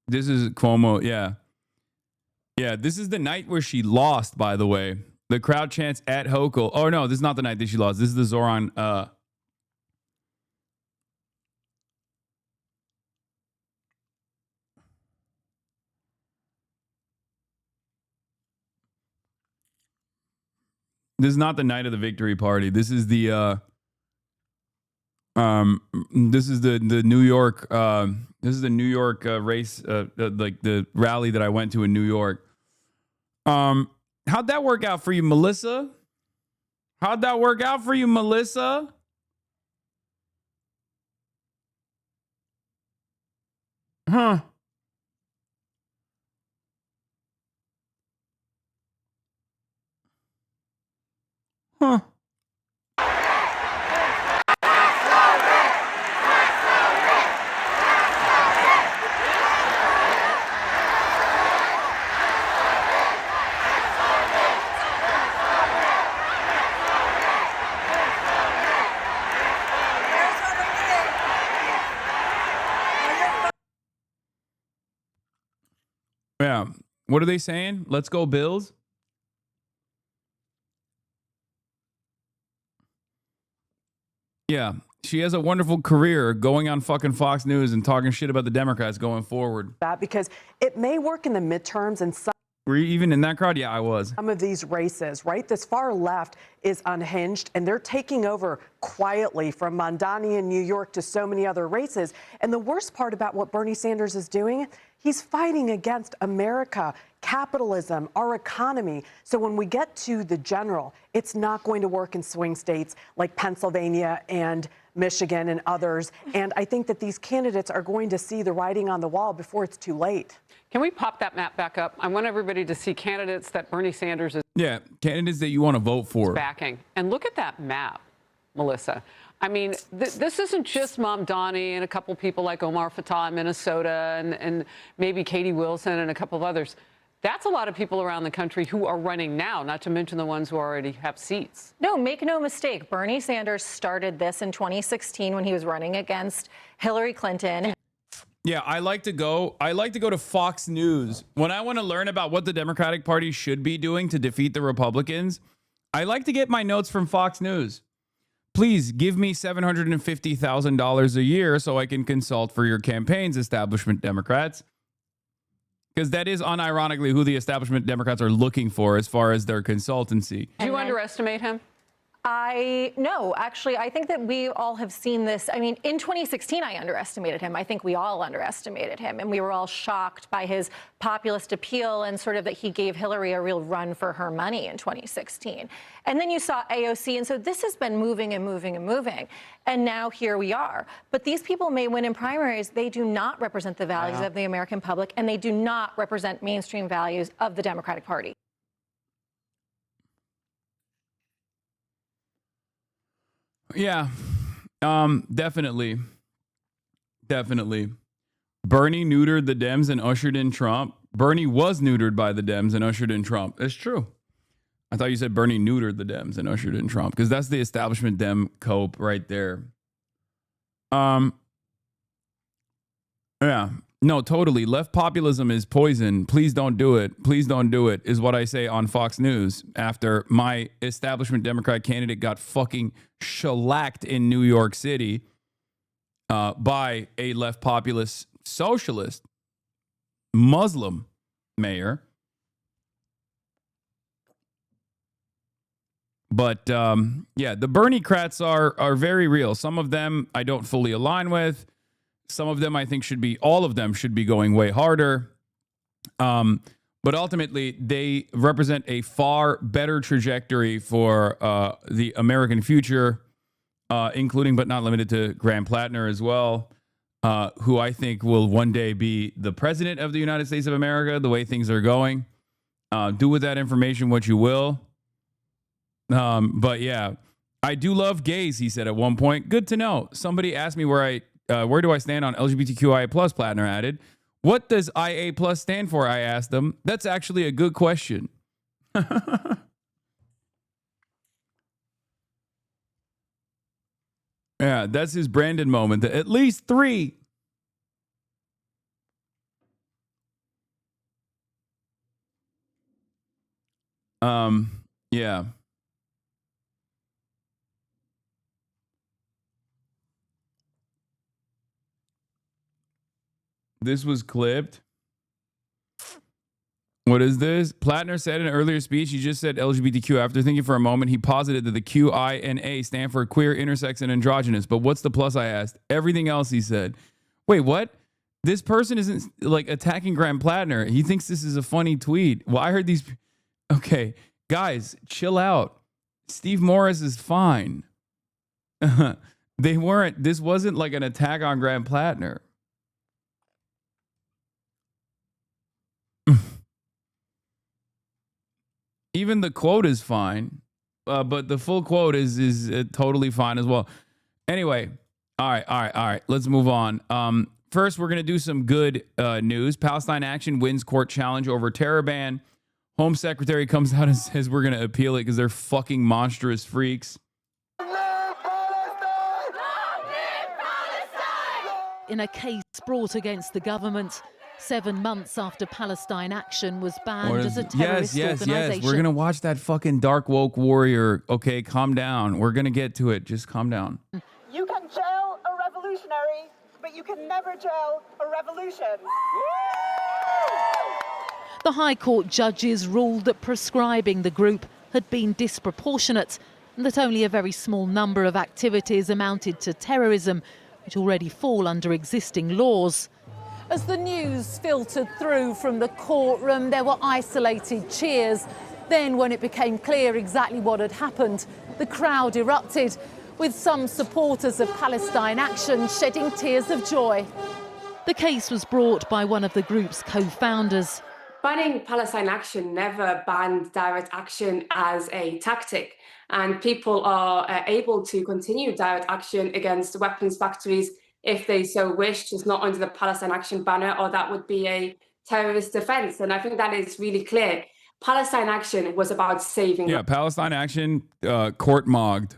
This is Cuomo, yeah. Yeah, this is the night where she lost, by the way. The crowd chants at Hochul. Oh, no, this is not the night that she lost. This is the Zoran. This is not the night of the victory party. This is the New York race, like the rally that I went to in New York. How'd that work out for you, Melissa? How'd that work out for you, Melissa? Huh. Huh. Yeah. What are they saying? Let's go, Bills. Yeah. She has a wonderful career going on fucking Fox News and talking shit about the Democrats going forward. That because it may work in the midterms and some. Were you even in that crowd? Yeah, I was. Some of these races, right? This far left is unhinged and they're taking over quietly from Mondani in New York to so many other races. And the worst part about what Bernie Sanders is doing, he's fighting against America, capitalism, our economy. So when we get to the general, it's not going to work in swing states like Pennsylvania and Michigan and others. And I think that these candidates are going to see the writing on the wall before it's too late. Can we pop that map back up? I want everybody to see candidates that Bernie Sanders is candidates that you want to vote for. Backing. And look at that map, Melissa. I mean, this isn't just Mamdani and a couple people like Omar Fattah in Minnesota and maybe Katie Wilson and a couple of others. That's a lot of people around the country who are running now, not to mention the ones who already have seats. No, make no mistake. Bernie Sanders started this in 2016 when he was running against Hillary Clinton. Yeah, I like to go to Fox News. When I want to learn about what the Democratic Party should be doing to defeat the Republicans, I like to get my notes from Fox News. Please give me $750,000 a year so I can consult for your campaigns, establishment Democrats. Because that is unironically who the establishment Democrats are looking for as far as their consultancy. Do you underestimate him? No, actually, I think that we all have seen this. I mean, in 2016, I underestimated him. I think we all underestimated him. And we were all shocked by his populist appeal and sort of that he gave Hillary a real run for her money in 2016. And then you saw AOC. And so this has been moving and moving and moving. And now here we are. But these people may win in primaries. They do not represent the values of the American public. And they do not represent mainstream values of the Democratic Party. Yeah, definitely. Bernie neutered the Dems and ushered in Trump. Bernie was neutered by the Dems and ushered in Trump. It's true. I thought you said Bernie neutered the Dems and ushered in Trump because that's the establishment Dem cope right there. Yeah. No, totally. Left populism is poison. Please don't do it. Please don't do it is what I say on Fox News after my establishment Democrat candidate got fucking shellacked in New York City by a left populist socialist Muslim mayor. But yeah, the Bernie-crats are very real. Some of them I don't fully align with. Some of them I think all of them should be going way harder. But ultimately, they represent a far better trajectory for the American future, including but not limited to Graham Plattner as well. who I think will one day be the president of the United States of America, the way things are going. Do with that information what you will. But yeah, I do love gays, he said at one point. Good to know. Somebody asked me where do I stand on LGBTQIA+, Plattner added. What does IA+ stand for, I asked them. That's actually a good question. Yeah, that's his Brandon moment. At least 3. Yeah. This was clipped. What is this? Plattner said in an earlier speech, he just said LGBTQ. After thinking for a moment, he posited that the Q, I, and A stand for queer, intersex, and androgynous. But what's the plus, I asked? Everything else, he said. Wait, what? This person isn't like attacking Graham Plattner. He thinks this is a funny tweet. Well, I heard these. Okay, guys, chill out. Steve Morris is fine. They weren't. This wasn't like an attack on Graham Plattner. Even the quote is fine, but the full quote is totally fine as well. Anyway, all right. Let's move on. First, we're going to do some good news. Palestine Action wins court challenge over terror ban. Home Secretary comes out and says we're going to appeal it because they're fucking monstrous freaks. In a case brought against the government 7 months after Palestine Action was banned as a terrorist organization. Yes. We're going to watch that fucking dark woke warrior. Okay, calm down. We're going to get to it. Just calm down. You can jail a revolutionary, but you can never jail a revolution. The High Court judges ruled that prescribing the group had been disproportionate and that only a very small number of activities amounted to terrorism, which already fall under existing laws. As the news filtered through from the courtroom, there were isolated cheers. Then, when it became clear exactly what had happened, the crowd erupted, with some supporters of Palestine Action shedding tears of joy. The case was brought by one of the group's co-founders. Banning Palestine Action never banned direct action as a tactic, and people are able to continue direct action against weapons factories if they so wish, just not under the Palestine Action banner, or that would be a terrorist offense. And I think that is really clear. Palestine Action was about saving. Yeah, Palestine Action, court-mogged,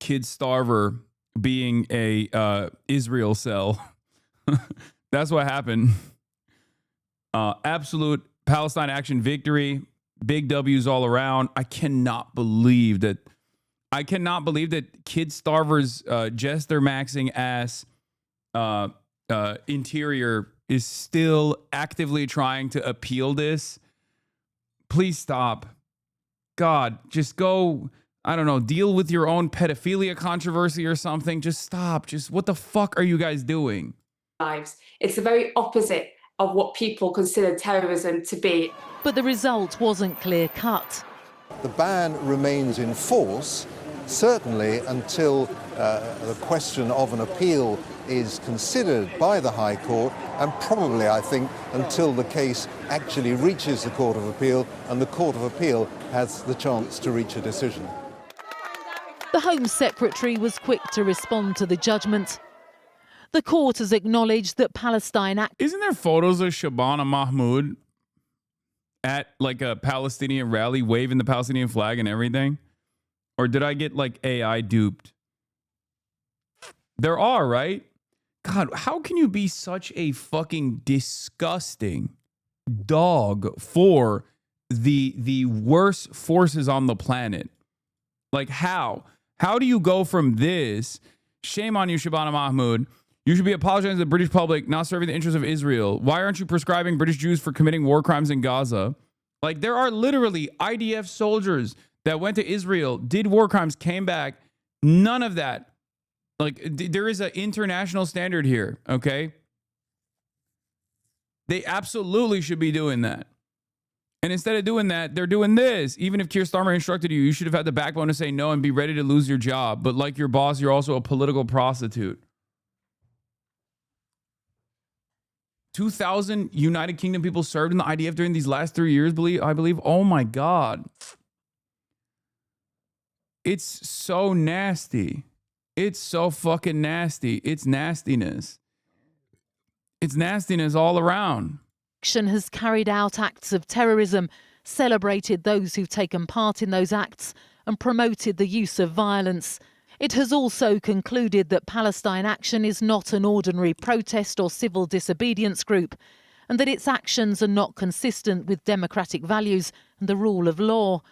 Kid Starver being a Israel cell. That's what happened. Absolute Palestine Action victory. Big W's all around. I cannot believe that Kid Starver's Jester maxing ass interior is still actively trying to appeal this. Please stop. God, just go, I don't know, deal with your own pedophilia controversy or something. Just stop. Just what the fuck are you guys doing? Lives. It's the very opposite of what people consider terrorism to be. But the result wasn't clear-cut. The ban remains in force, certainly until the question of an appeal is considered by the High Court, and probably, I think, until the case actually reaches the Court of Appeal and the Court of Appeal has the chance to reach a decision. The Home Secretary was quick to respond to the judgment. The court has acknowledged that Palestine Action... Isn't there photos of Shabana Mahmoud at like a Palestinian rally waving the Palestinian flag and everything? Or did I get like AI duped? There are, right? God, how can you be such a fucking disgusting dog for the worst forces on the planet? Like how? How do you go from this? Shame on you, Shabana Mahmoud. You should be apologizing to the British public, not serving the interests of Israel. Why aren't you prescribing British Jews for committing war crimes in Gaza? Like, there are literally IDF soldiers that went to Israel, did war crimes, came back. None of that. Like, there is an international standard here, okay? They absolutely should be doing that. And instead of doing that, they're doing this. Even if Keir Starmer instructed you, you should have had the backbone to say no and be ready to lose your job. But like your boss, you're also a political prostitute. 2,000 United Kingdom people served in the IDF during these last 3 years, I believe. Oh my God. It's so nasty. It's so fucking nasty. It's nastiness. It's nastiness all around. Action has carried out acts of terrorism, celebrated those who've taken part in those acts, and promoted the use of violence. It has also concluded that Palestine Action is not an ordinary protest or civil disobedience group, and that its actions are not consistent with democratic values and the rule of law.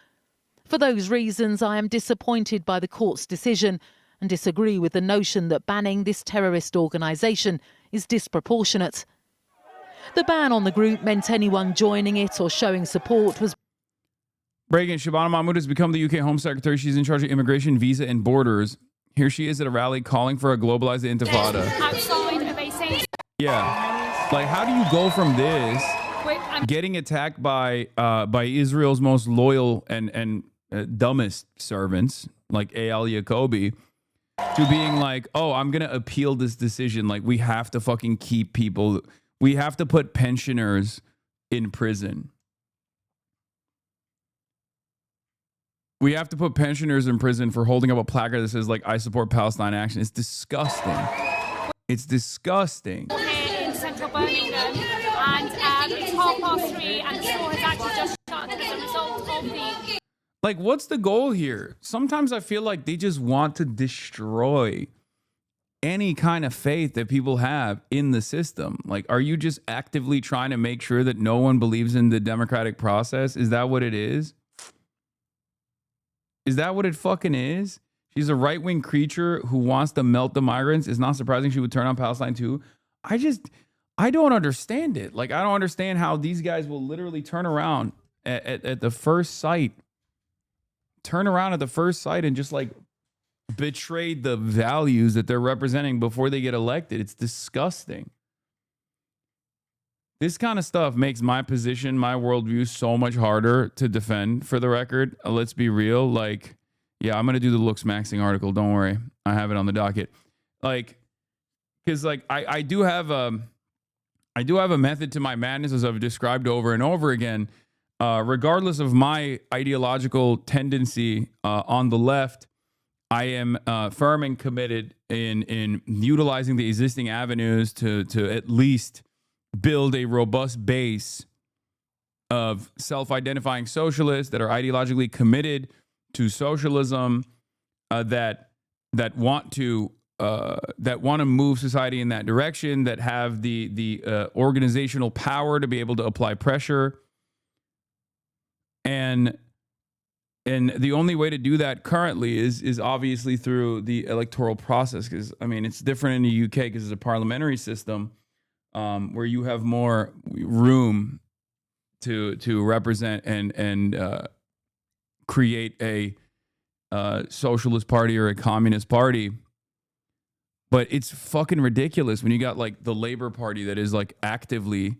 For those reasons, I am disappointed by the court's decision and disagree with the notion that banning this terrorist organisation is disproportionate. The ban on the group meant anyone joining it or showing support was... Breaking, Shabana Mahmood has become the UK Home Secretary. She's in charge of immigration, visa, and borders. Here she is at a rally calling for a globalized intifada. Outside of a safe... Yeah. Like, how do you go from this, getting attacked by Israel's most loyal and dumbest servants, like Eyal Yacobi, to being like, oh, I'm going to appeal this decision. Like, we have to fucking keep people... We have to put pensioners in prison. We have to put pensioners in prison for holding up a placard that says, like, I support Palestine Action. It's disgusting. It's disgusting. Here in central Birmingham, and it's 3:30, and the store has actually just shut as a result of the... Like, what's the goal here? Sometimes I feel like they just want to destroy any kind of faith that people have in the system. Like, are you just actively trying to make sure that no one believes in the democratic process? Is that what it is? Is that what it fucking is? She's a right-wing creature who wants to melt the migrants. It's not surprising she would turn on Palestine too. I don't understand it. Like, I don't understand how these guys will literally turn around at the first sight. Turn around at the first sight and just like betray the values that they're representing before they get elected. It's disgusting. This kind of stuff makes my position, my worldview so much harder to defend, for the record. Let's be real. Like, yeah, I'm going to do the looks maxing article. Don't worry. I have it on the docket. Like, because like I do have a method to my madness, as I've described over and over again. Regardless of my ideological tendency on the left, I am firm and committed in utilizing the existing avenues to at least build a robust base of self-identifying socialists that are ideologically committed to socialism, that want to move society in that direction, that have the organizational power to be able to apply pressure. And the only way to do that currently is obviously through the electoral process, because I mean it's different in the UK because it's a parliamentary system where you have more room to represent and create a socialist party or a communist party. But it's fucking ridiculous when you got like the Labour Party that is like actively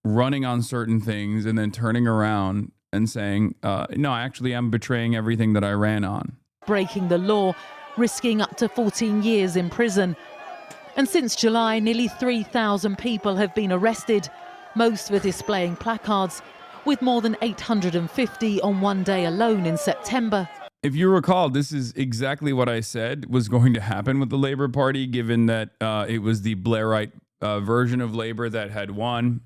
running on certain things and then turning around and saying, no, actually, I'm betraying everything that I ran on. Breaking the law, risking up to 14 years in prison. And since July, nearly 3,000 people have been arrested, most for displaying placards, with more than 850 on one day alone in September. If you recall, this is exactly what I said was going to happen with the Labour Party, given that it was the Blairite version of Labour that had won.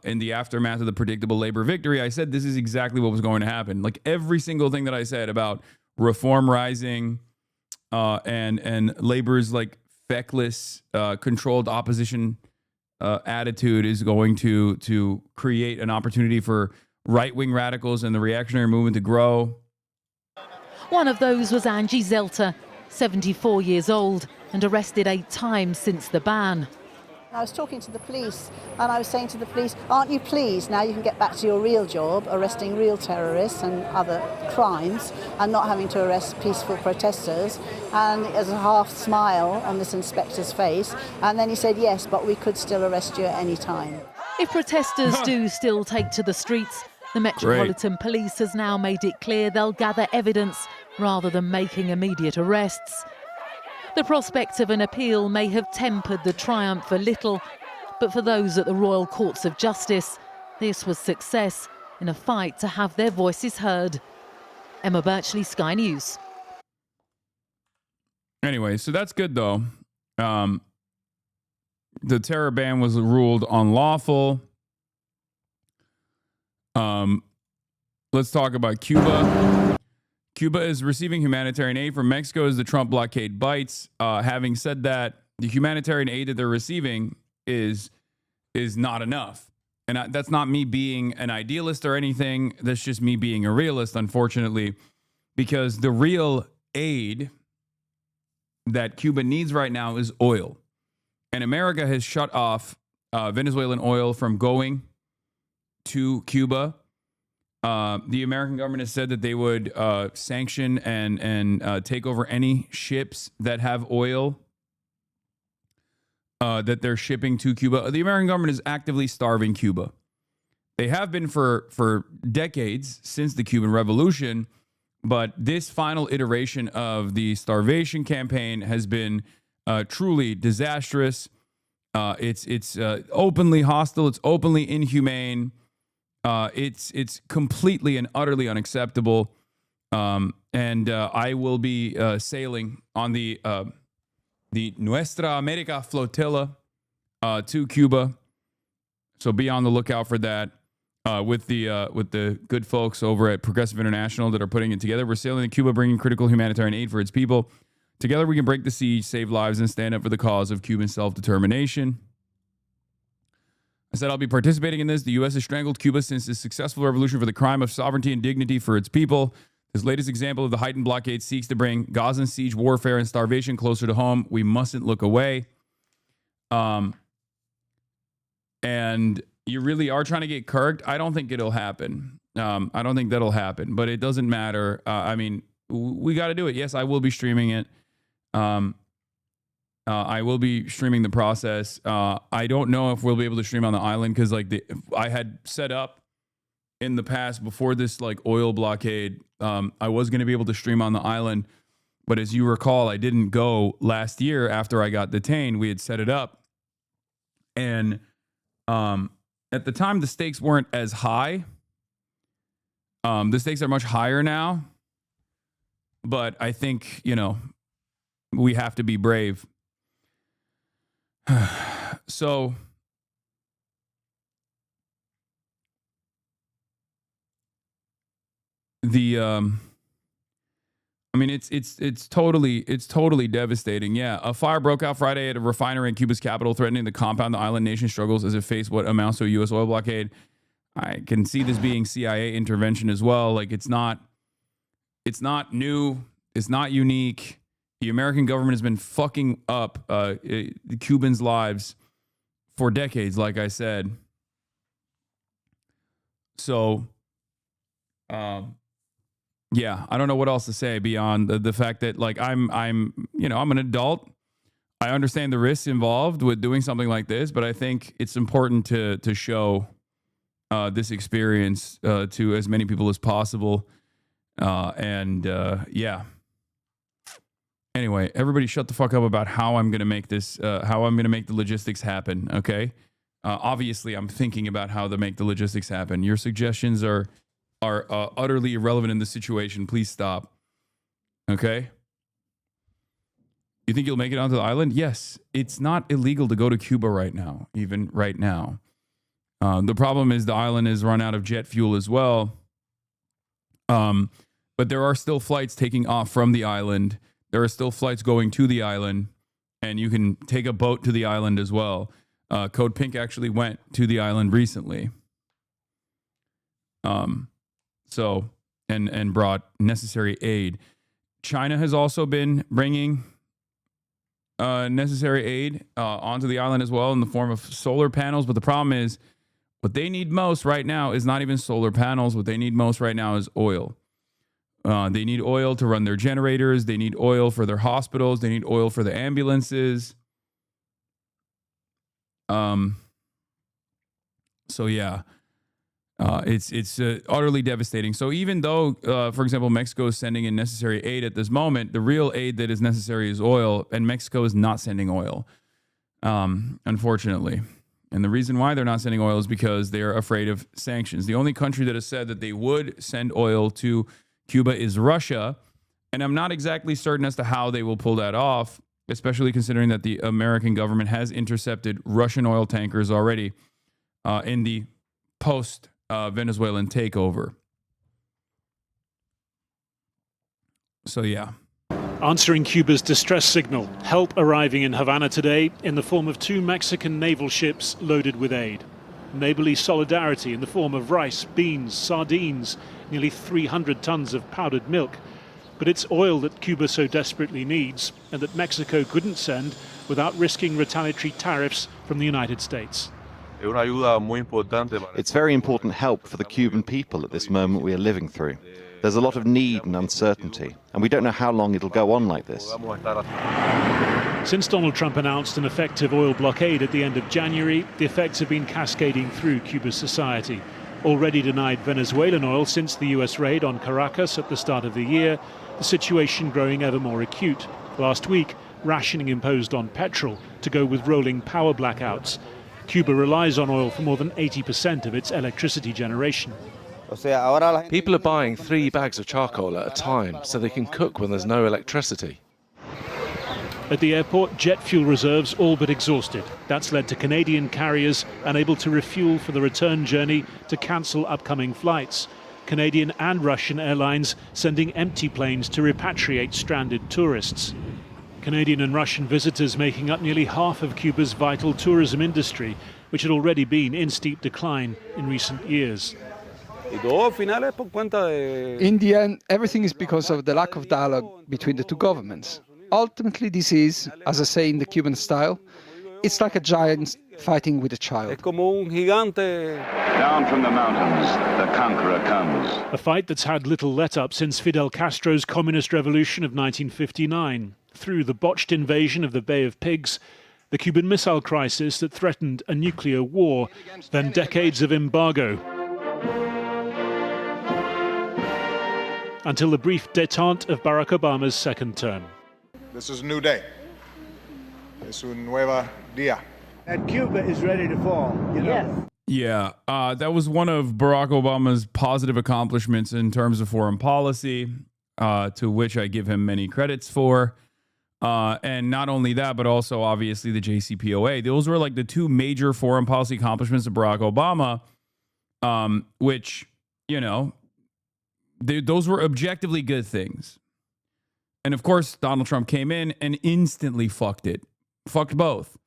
In the aftermath of the predictable Labour victory, I said this is exactly what was going to happen. Like every single thing that I said about Reform Rising and Labour's like feckless, controlled opposition attitude is going to create an opportunity for right-wing radicals and the reactionary movement to grow. One of those was Angie Zelter, 74 years old and arrested 8 times since the ban. I was talking to the police and I was saying to the police, aren't you pleased now you can get back to your real job, arresting real terrorists and other crimes and not having to arrest peaceful protesters? And there's a half smile on this inspector's face. And then he said, yes, but we could still arrest you at any time. If protesters do still take to the streets, the Metropolitan Police has now made it clear they'll gather evidence rather than making immediate arrests. The prospect of an appeal may have tempered the triumph a little, But for those at the Royal Courts of Justice, this was success in a fight to have their voices heard. Emma Birchley, Sky News. Anyway, so that's good though. The terror ban was ruled unlawful. Let's talk about Cuba. Cuba is receiving humanitarian aid from Mexico as the Trump blockade bites. Having said that, the humanitarian aid that they're receiving is not enough. And that's not me being an idealist or anything. That's just me being a realist, unfortunately, because the real aid that Cuba needs right now is oil. And America has shut off Venezuelan oil from going to Cuba. The American government has said that they would sanction and take over any ships that have oil that they're shipping to Cuba. The American government is actively starving Cuba. They have been for decades since the Cuban Revolution, but this final iteration of the starvation campaign has been truly disastrous. It's openly hostile. It's openly inhumane. It's completely and utterly unacceptable. And I will be sailing on the Nuestra America flotilla to Cuba. So be on the lookout for that. With the good folks over at Progressive International that are putting it together. We're sailing to Cuba, bringing critical humanitarian aid for its people. Together we can break the siege, save lives, and stand up for the cause of Cuban self-determination. I said I'll be participating in this. The U.S. has strangled Cuba since its successful revolution for the crime of sovereignty and dignity for its people. This latest example of the heightened blockade seeks to bring Gazan siege warfare and starvation closer to home. We mustn't look away. And you really are trying to get kirked. I don't think it'll happen. I don't think that'll happen, but it doesn't matter. I mean, we got to do it. Yes, I will be streaming it. I will be streaming the process. I don't know if we'll be able to stream on the island because I had set up in the past before this oil blockade. I was going to be able to stream on the island, but as you recall, I didn't go last year after I got detained. We had set it up, and at the time the stakes weren't as high. The stakes are much higher now, but I think we have to be brave. So I mean, it's totally devastating. Yeah, a fire broke out Friday at a refinery in Cuba's capital, threatening to compound the island nation struggles as it faced what amounts to a U.S. oil blockade. I can see this being CIA intervention as well. It's not new. It's not unique. The American government has been fucking up the Cubans' lives for decades, like I said. So, yeah, I don't know what else to say beyond the fact that I'm an adult. I understand the risks involved with doing something like this, but I think it's important to show this experience to as many people as possible. Yeah. Anyway, everybody shut the fuck up about how I'm going to make this, how I'm going to make the logistics happen, okay? Obviously, I'm thinking about how to make the logistics happen. Your suggestions are utterly irrelevant in this situation. Please stop, okay? You think you'll make it onto the island? Yes. It's not illegal to go to Cuba right now, even right now. The problem is the island is run out of jet fuel as well. But there are still flights taking off from the island. There are still flights going to the island, and you can take a boat to the island as well. Code Pink actually went to the island recently. So brought necessary aid. China has also been bringing necessary aid onto the island as well in the form of solar panels. But the problem is, what they need most right now is not even solar panels. What they need most right now is oil. They need oil to run their generators. They need oil for their hospitals. They need oil for the ambulances. So yeah, it's utterly devastating. So even though, for example, Mexico is sending in necessary aid at this moment, the real aid that is necessary is oil, and Mexico is not sending oil, unfortunately. And the reason why they're not sending oil is because they're afraid of sanctions. The only country that has said that they would send oil to Cuba is Russia. And I'm not exactly certain as to how they will pull that off, especially considering that the American government has intercepted Russian oil tankers already in the post-Venezuelan takeover. So, yeah. Answering Cuba's distress signal, help arriving in Havana today in the form of 2 Mexican naval ships loaded with aid. Neighborly solidarity in the form of rice, beans, sardines, nearly 300 tons of powdered milk. But it's oil that Cuba so desperately needs and that Mexico couldn't send without risking retaliatory tariffs from the United States. It's very important help for the Cuban people at this moment we are living through. There's a lot of need and uncertainty, and we don't know how long it'll go on like this. Since Donald Trump announced an effective oil blockade at the end of January, the effects have been cascading through Cuba's society. Already denied Venezuelan oil since the US raid on Caracas at the start of the year, the situation growing ever more acute. Last week, rationing imposed on petrol to go with rolling power blackouts. Cuba relies on oil for more than 80% of its electricity generation. People are buying 3 bags of charcoal at a time so they can cook when there's no electricity. At the airport, jet fuel reserves all but exhausted. That's led to Canadian carriers unable to refuel for the return journey to cancel upcoming flights. Canadian and Russian airlines sending empty planes to repatriate stranded tourists. Canadian and Russian visitors making up nearly half of Cuba's vital tourism industry, which had already been in steep decline in recent years. In the end, everything is because of the lack of dialogue between the two governments. Ultimately, this is, as I say in the Cuban style, it's like a giant fighting with a child. Down from the mountains, the conqueror comes. A fight that's had little let-up since Fidel Castro's communist revolution of 1959, through the botched invasion of the Bay of Pigs, the Cuban Missile Crisis that threatened a nuclear war, then decades of embargo. Until the brief détente of Barack Obama's second term. This is a new day. Es un nuevo día. And Cuba is ready to fall, you know. Yeah, that was one of Barack Obama's positive accomplishments in terms of foreign policy, to which I give him many credits for. And not only that, but also obviously the JCPOA. Those were like the 2 major foreign policy accomplishments of Barack Obama, which, you know, those were objectively good things. And of course, Donald Trump came in and instantly fucked it. Fucked both.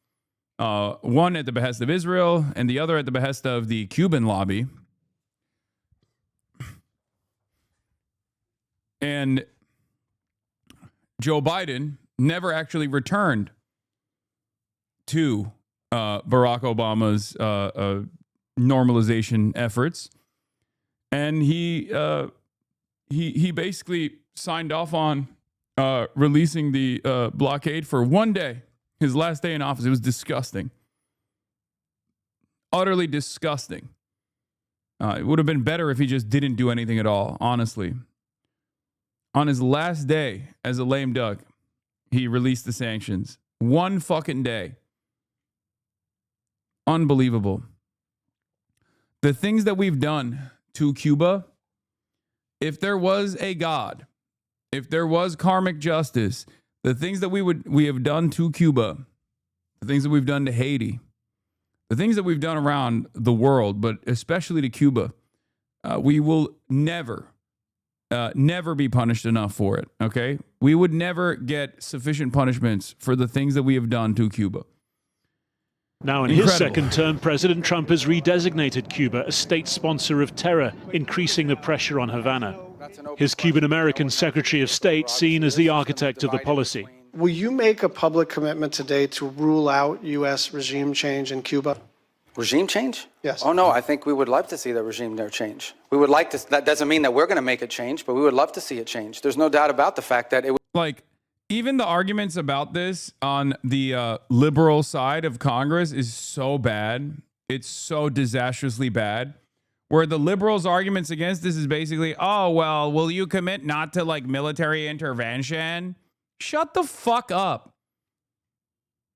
One at the behest of Israel and the other at the behest of the Cuban lobby. And Joe Biden never actually returned to Barack Obama's normalization efforts. And he basically signed off on releasing the blockade for one day, his last day in office. It was disgusting. Utterly disgusting. It would have been better if he just didn't do anything at all, honestly. On his last day as a lame duck, he released the sanctions. One fucking day. Unbelievable. The things that we've done to Cuba, if there was a God, if there was karmic justice, the things that we have done to Cuba, the things that we've done to Haiti, the things that we've done around the world, but especially to Cuba, we will never be punished enough for it, okay? We would never get sufficient punishments for the things that we have done to Cuba. Now in his second term, President Trump has redesignated Cuba a state sponsor of terror, increasing the pressure on Havana. His Cuban-American Secretary of State seen as the architect of the policy. Will you make a public commitment today to rule out U.S. regime change in Cuba? Regime change? Yes. Oh, no, I think we would love to see the regime there change. We would like to, that doesn't mean that we're going to make it change, but we would love to see it change. There's no doubt about the fact that it would. Like, even the arguments about this on the liberal side of Congress is so bad. It's so disastrously bad. Where the liberals' arguments against this is basically, oh, well, will you commit not to like military intervention? Shut the fuck up.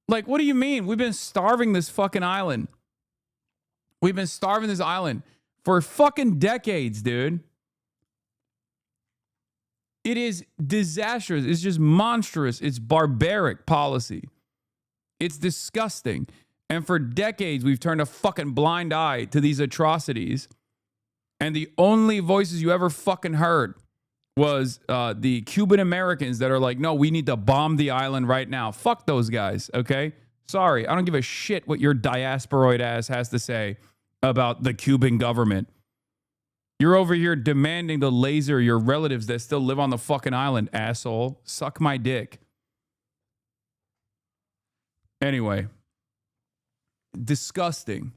Like, what do you mean? We've been starving this fucking island We've been starving this island for fucking decades, dude. It is disastrous. It's just monstrous. It's barbaric policy. It's disgusting. And for decades, we've turned a fucking blind eye to these atrocities. And the only voices you ever fucking heard was the Cuban Americans that are like, no, we need to bomb the island right now. Fuck those guys, okay? Sorry, I don't give a shit what your diasporoid ass has to say about the Cuban government. You're over here demanding to laser your relatives that still live on the fucking island, asshole. Suck my dick. Anyway, disgusting.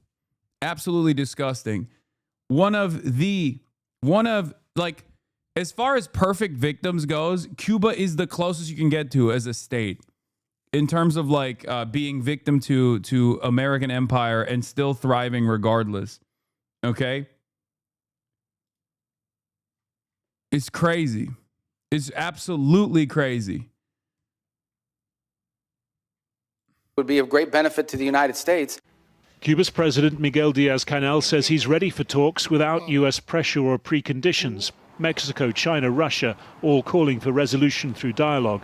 Absolutely disgusting. Like, as far as perfect victims goes, Cuba is the closest you can get to as a state in terms of like being victim to American empire and still thriving regardless. Okay? It's crazy. It's absolutely crazy. Would be of great benefit to the United States. Cuba's President Miguel Diaz-Canel says he's ready for talks without U.S. pressure or preconditions. Mexico, China, Russia, all calling for resolution through dialogue.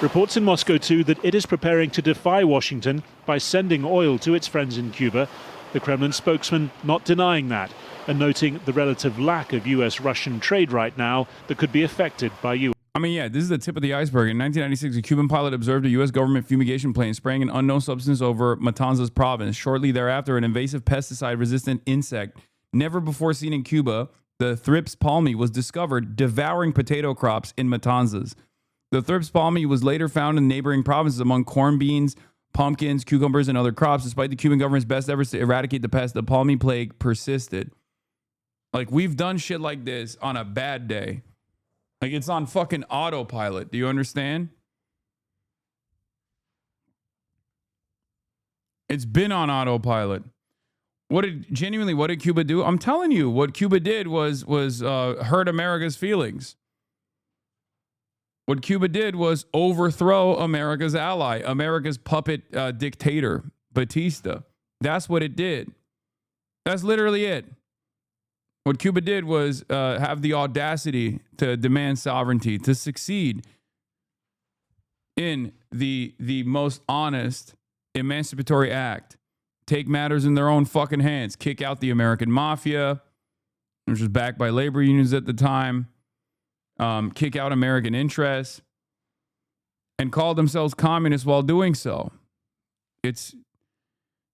Reports in Moscow, too, that it is preparing to defy Washington by sending oil to its friends in Cuba. The Kremlin spokesman not denying that and noting the relative lack of U.S.-Russian trade right now that could be affected by U.S. I mean, yeah, this is the tip of the iceberg. In 1996, a Cuban pilot observed a U.S. government fumigation plane spraying an unknown substance over Matanzas province. Shortly thereafter, an invasive pesticide-resistant insect never before seen in Cuba, the Thrips palmi, was discovered devouring potato crops in Matanzas. The Thrips palmi was later found in neighboring provinces among corn beans, pumpkins, cucumbers, and other crops. Despite the Cuban government's best efforts to eradicate the pest, the palmi plague persisted. Like, we've done shit like this on a bad day. Like, it's on fucking autopilot. Do you understand? It's been on autopilot. What did Cuba do? I'm telling you, what Cuba did was hurt America's feelings. What Cuba did was overthrow America's ally, America's puppet dictator, Batista. That's what it did. That's literally it. What Cuba did was have the audacity to demand sovereignty, to succeed in the most honest emancipatory act, take matters in their own fucking hands, kick out the American mafia, which was backed by labor unions at the time, kick out American interests, and call themselves communists while doing so.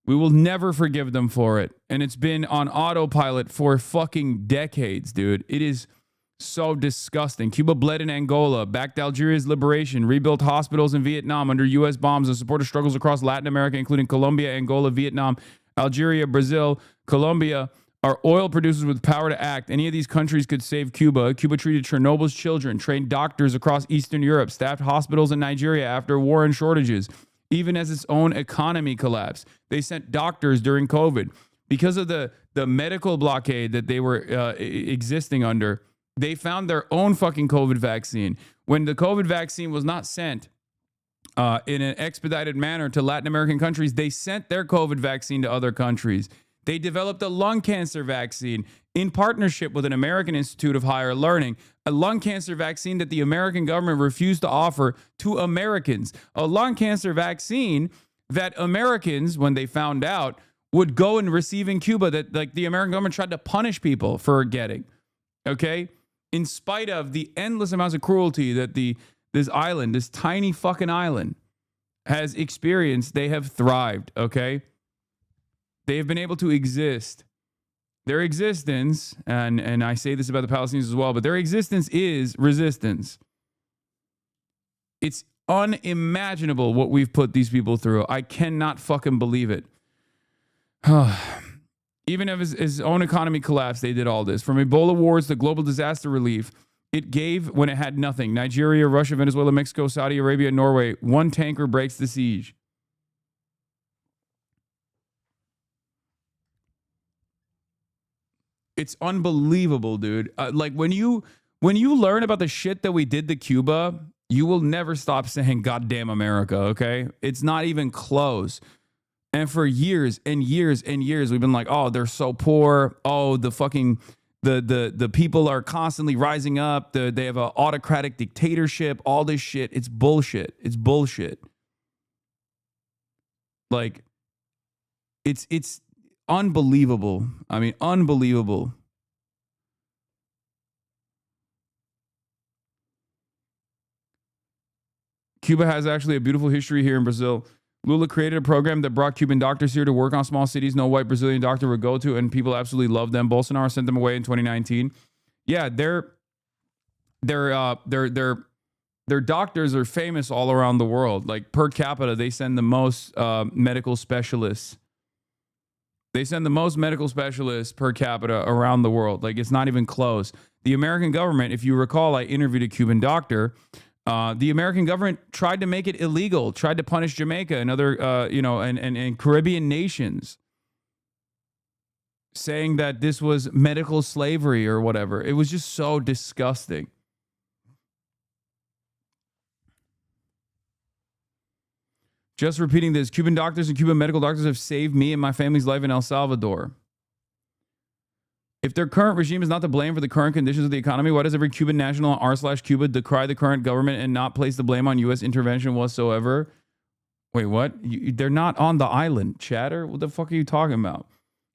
We will never forgive them for it. And it's been on autopilot for fucking decades, dude. It is so disgusting. Cuba bled in Angola, backed Algeria's liberation, rebuilt hospitals in Vietnam under U.S. bombs, and supported struggles across Latin America, including Colombia, Angola, Vietnam, Algeria, Brazil, Colombia are oil producers with power to act. Any of these countries could save Cuba. Cuba treated Chernobyl's children, trained doctors across Eastern Europe, staffed hospitals in Nigeria after war and shortages. Even as its own economy collapsed, they sent doctors during COVID. Because of the medical blockade that they were existing under, they found their own fucking COVID vaccine. When the COVID vaccine was not sent in an expedited manner to Latin American countries, they sent their COVID vaccine to other countries. They developed a lung cancer vaccine in partnership with an American Institute of Higher Learning, a lung cancer vaccine that the American government refused to offer to Americans, a lung cancer vaccine that Americans, when they found out, would go and receive in Cuba, that like the American government tried to punish people for getting, okay? In spite of the endless amounts of cruelty that this island, this tiny fucking island, has experienced, they have thrived, okay? They have been able to exist. Their existence, and I say this about the Palestinians as well, but their existence is resistance. It's unimaginable what we've put these people through. I cannot fucking believe it. Even if his own economy collapsed, they did all this. From Ebola wars to global disaster relief, it gave when it had nothing. Nigeria, Russia, Venezuela, Mexico, Saudi Arabia, Norway. One tanker breaks the siege. It's unbelievable, dude. Like when you learn about the shit that we did to Cuba, you will never stop saying "goddamn America." Okay, it's not even close. And for years and years and years, we've been like, oh, they're so poor. Oh, the people are constantly rising up. They have an autocratic dictatorship. All this shit. It's bullshit. It's bullshit. Like, it's unbelievable. I mean, unbelievable. Cuba has actually a beautiful history here in Brazil. Lula created a program that brought Cuban doctors here to work on small cities no white Brazilian doctor would go to, and people absolutely loved them. Bolsonaro sent them away in 2019. Yeah, their doctors are famous all around the world. Like per capita, they send the most medical specialists. They send the most medical specialists per capita around the world. Like it's not even close. The American government, if you recall, I interviewed a Cuban doctor. The American government tried to make it illegal, tried to punish Jamaica and other, and Caribbean nations, saying that this was medical slavery or whatever. It was just so disgusting. Just repeating this, Cuban doctors and Cuban medical doctors have saved me and my family's life in El Salvador. If their current regime is not to blame for the current conditions of the economy, why does every Cuban national on r/Cuba decry the current government and not place the blame on U.S. intervention whatsoever? Wait, what? They're not on the island, chatter? What the fuck are you talking about?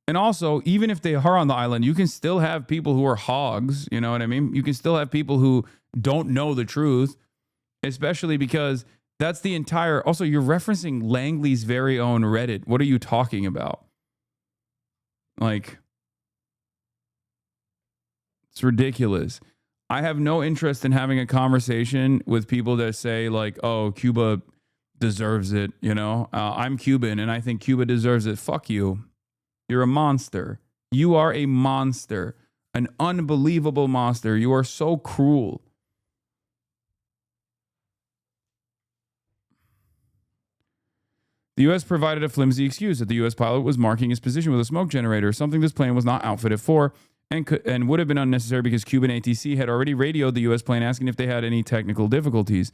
And also, even if they are on the island, you can still have people who are hogs, you know what I mean? You can still have people who don't know the truth, especially because that's the entire... Also, you're referencing Langley's very own Reddit. What are you talking about? Like... It's ridiculous. I have no interest in having a conversation with people that say like, oh, Cuba deserves it. You know, I'm Cuban and I think Cuba deserves it. Fuck you. You're a monster. You are a monster, an unbelievable monster. You are so cruel. The U.S. provided a flimsy excuse that the U.S. pilot was marking his position with a smoke generator, something this plane was not outfitted for. And would have been unnecessary because Cuban ATC had already radioed the U.S. plane asking if they had any technical difficulties.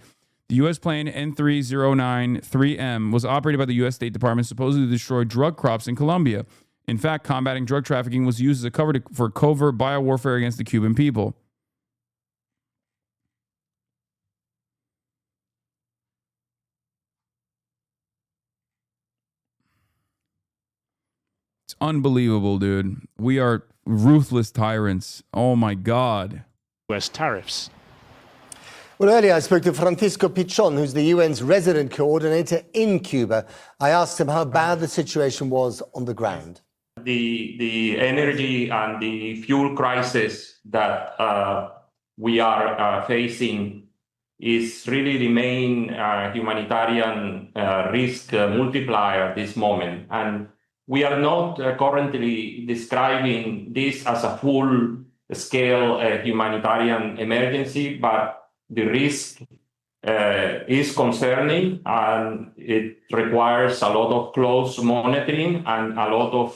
The U.S. plane N3093M was operated by the U.S. State Department, supposedly to destroy drug crops in Colombia. In fact, combating drug trafficking was used as a cover for covert biowarfare against the Cuban people. It's unbelievable, dude. We are ruthless tyrants. Oh my God. US tariffs. Well, earlier I spoke to Francisco Pichon, who's the UN's resident coordinator in Cuba. I asked him how bad the situation was on the ground. The energy and the fuel crisis that we are facing is really the main humanitarian risk multiplier at this moment. And we are not currently describing this as a full-scale humanitarian emergency, but the risk is concerning, and it requires a lot of close monitoring and a lot of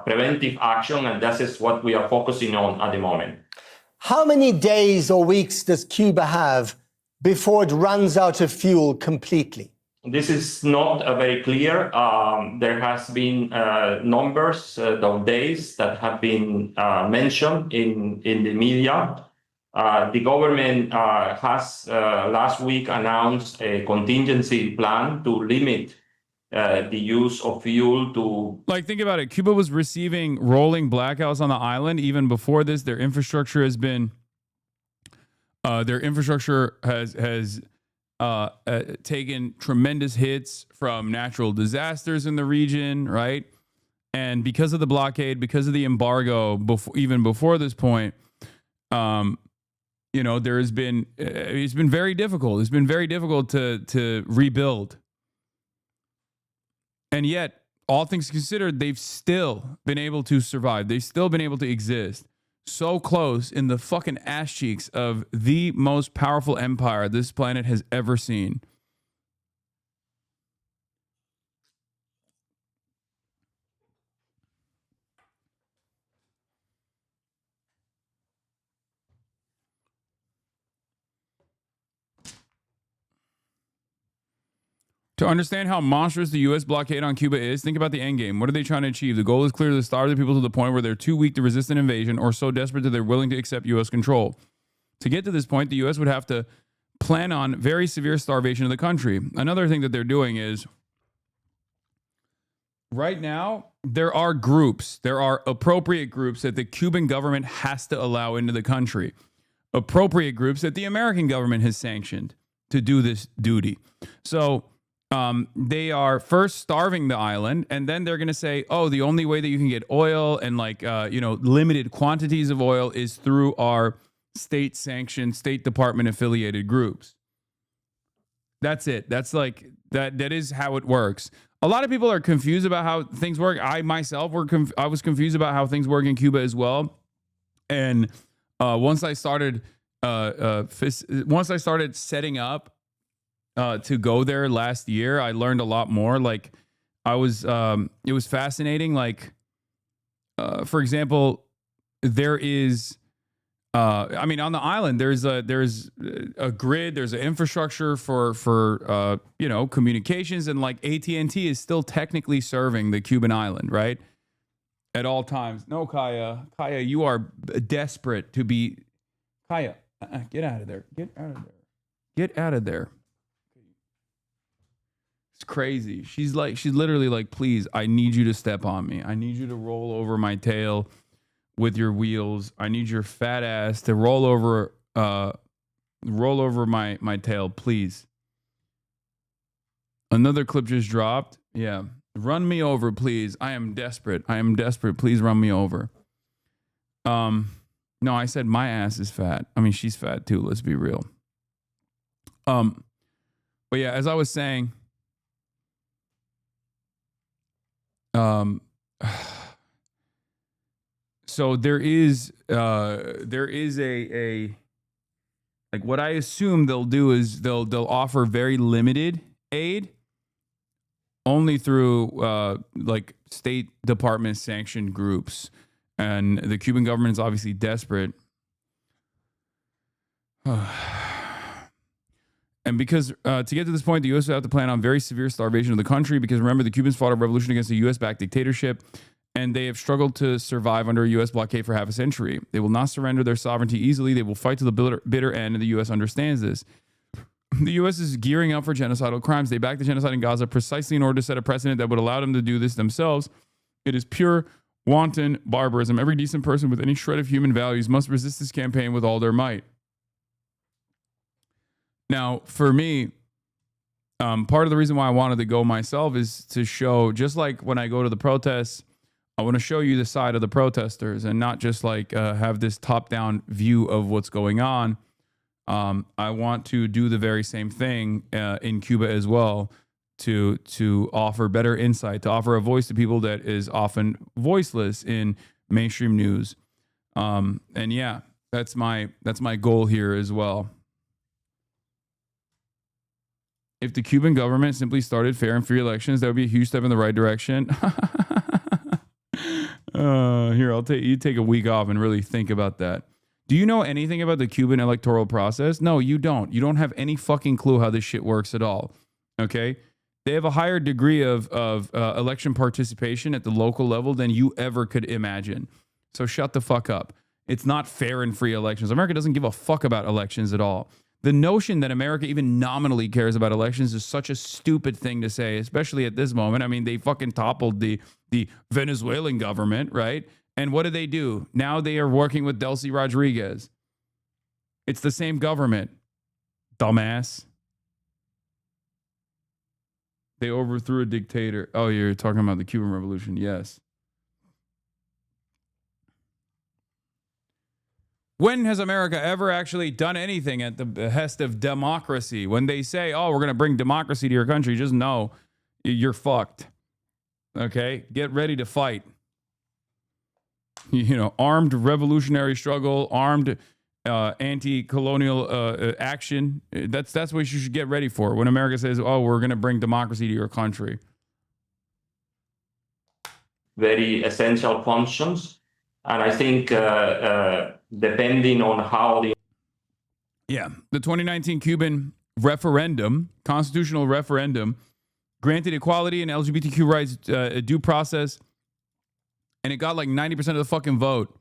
preventive action, and that is what we are focusing on at the moment. How many days or weeks does Cuba have before it runs out of fuel completely? This is not very clear. There has been numbers of days that have been mentioned in the media. The government has last week announced a contingency plan to limit the use of fuel to... Like, think about it. Cuba was receiving rolling blackouts on the island. Even before this, their infrastructure has been... has taken tremendous hits from natural disasters in the region, right? And because of the blockade, because of the embargo, even before this point, there has been, it's been very difficult. It's been very difficult to rebuild. And yet, all things considered, they've still been able to survive. They've still been able to exist. So close in the fucking ass cheeks of the most powerful empire this planet has ever seen. To understand how monstrous the U.S. blockade on Cuba is, think about the end game. What are they trying to achieve? The goal is clear: to starve the people to the point where they're too weak to resist an invasion, or so desperate that they're willing to accept U.S. control. To get to this point, the U.S. would have to plan on very severe starvation of the country. Another thing that they're doing is, right now, there are appropriate groups that the Cuban government has to allow into the country. Appropriate groups that the American government has sanctioned to do this duty. So they are first starving the island, and then they're going to say, oh, the only way that you can get oil and limited quantities of oil is through our state-sanctioned, State Department-affiliated groups. That's it. That's like, that is how it works. A lot of people are confused about how things work. I myself I was confused about how things work in Cuba as well. And once I started setting up to go there last year, I learned a lot more. Like, it was fascinating. Like, for example, there is, on the island, there's a grid, there's an infrastructure for communications, and like AT&T is still technically serving the Cuban island, right? At all times. No, Kaya, you are desperate to be. Kaya, get out of there. Get out of there. It's crazy. She's literally like, please, I need you to step on me. I need you to roll over my tail with your wheels. I need your fat ass to roll over my tail, please. Another clip just dropped. Yeah. Run me over, please. I am desperate. Please run me over. No, I said my ass is fat. I mean, she's fat too. Let's be real. But yeah, as I was saying, so there is a like, what I assume they'll do is they'll offer very limited aid only through like State Department sanctioned groups, and the Cuban government is obviously desperate. And because to get to this point, the U.S. would have to plan on very severe starvation of the country, because remember, the Cubans fought a revolution against a U.S.-backed dictatorship, and they have struggled to survive under a U.S. blockade for half a century. They will not surrender their sovereignty easily. They will fight to the bitter end, and the U.S. understands this. The U.S. is gearing up for genocidal crimes. They backed the genocide in Gaza precisely in order to set a precedent that would allow them to do this themselves. It is pure, wanton barbarism. Every decent person with any shred of human values must resist this campaign with all their might. Now, for me, part of the reason why I wanted to go myself is to show, just like when I go to the protests, I want to show you the side of the protesters and not just like have this top-down view of what's going on. I want to do the very same thing in Cuba as well, to offer better insight, to offer a voice to people that is often voiceless in mainstream news. And yeah, that's my goal here as well. If the Cuban government simply started fair and free elections, that would be a huge step in the right direction. Here, you take a week off and really think about that. Do you know anything about the Cuban electoral process? No, you don't. You don't have any fucking clue how this shit works at all. Okay? They have a higher degree of election participation at the local level than you ever could imagine. So shut the fuck up. It's not fair and free elections. America doesn't give a fuck about elections at all. The notion that America even nominally cares about elections is such a stupid thing to say, especially at this moment. I mean, they fucking toppled the Venezuelan government, right? And what do? Now they are working with Delcy Rodriguez. It's the same government, dumbass. They overthrew a dictator. Oh, you're talking about the Cuban Revolution. Yes. When has America ever actually done anything at the behest of democracy? When they say, oh, we're going to bring democracy to your country, just know you're fucked. Okay? Get ready to fight. You know, armed revolutionary struggle, armed anti-colonial action. That's what you should get ready for when America says, oh, we're going to bring democracy to your country. Very essential functions. And I think depending on how the... Yeah, the 2019 Cuban referendum, constitutional referendum, granted equality and LGBTQ rights, due process, and it got like 90% of the fucking vote.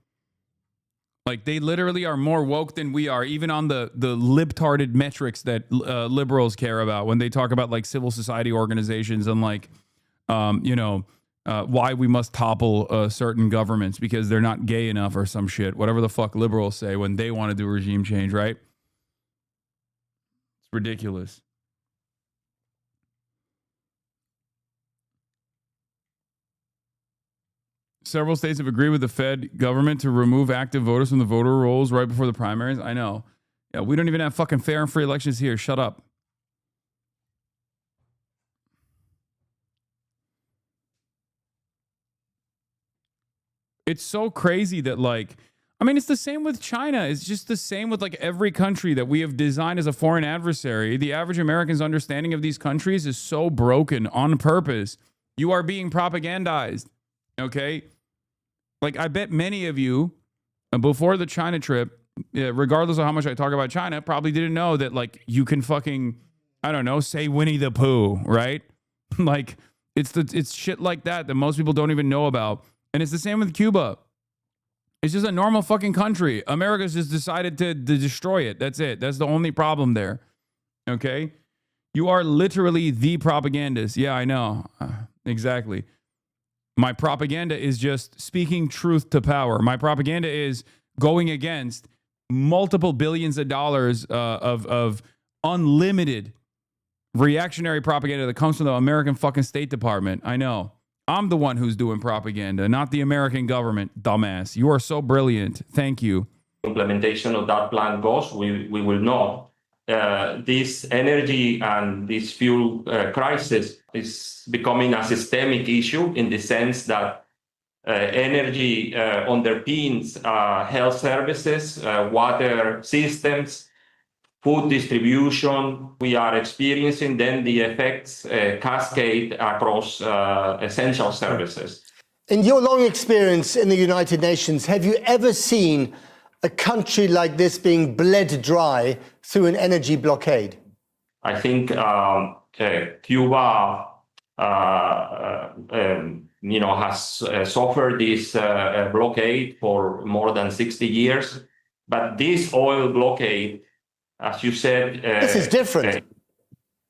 Like, they literally are more woke than we are, even on the libtarded metrics that liberals care about when they talk about like civil society organizations and like, why we must topple certain governments because they're not gay enough or some shit. Whatever the fuck liberals say when they want to do regime change, right? It's ridiculous. Several states have agreed with the Fed government to remove active voters from the voter rolls right before the primaries. I know. Yeah, we don't even have fucking fair and free elections here. Shut up. It's so crazy that, like, I mean, it's the same with China. It's just the same with like every country that we have designed as a foreign adversary. The average American's understanding of these countries is so broken on purpose. You are being propagandized. Okay? Like, I bet many of you, before the China trip, regardless of how much I talk about China, probably didn't know that, like, you can fucking, I don't know, say Winnie the Pooh, right? Like, it's shit like that most people don't even know about. And it's the same with Cuba. It's just a normal fucking country. America's just decided to destroy it. That's it. That's the only problem there. Okay? You are literally the propagandist. Yeah, I know. Exactly. My propaganda is just speaking truth to power. My propaganda is going against multiple billions of dollars of unlimited reactionary propaganda that comes from the American fucking State Department. I know. I'm the one who's doing propaganda, not the American government, dumbass. You are so brilliant. Thank you. Implementation of that plan goes, we will know. This energy and this fuel crisis is becoming a systemic issue in the sense that energy underpins health services, water systems, food distribution. We are experiencing then the effects cascade across essential services. In your long experience in the United Nations, have you ever seen a country like this being bled dry through an energy blockade? I think Cuba, has suffered this blockade for more than 60 years. But this oil blockade, as you said, this is different.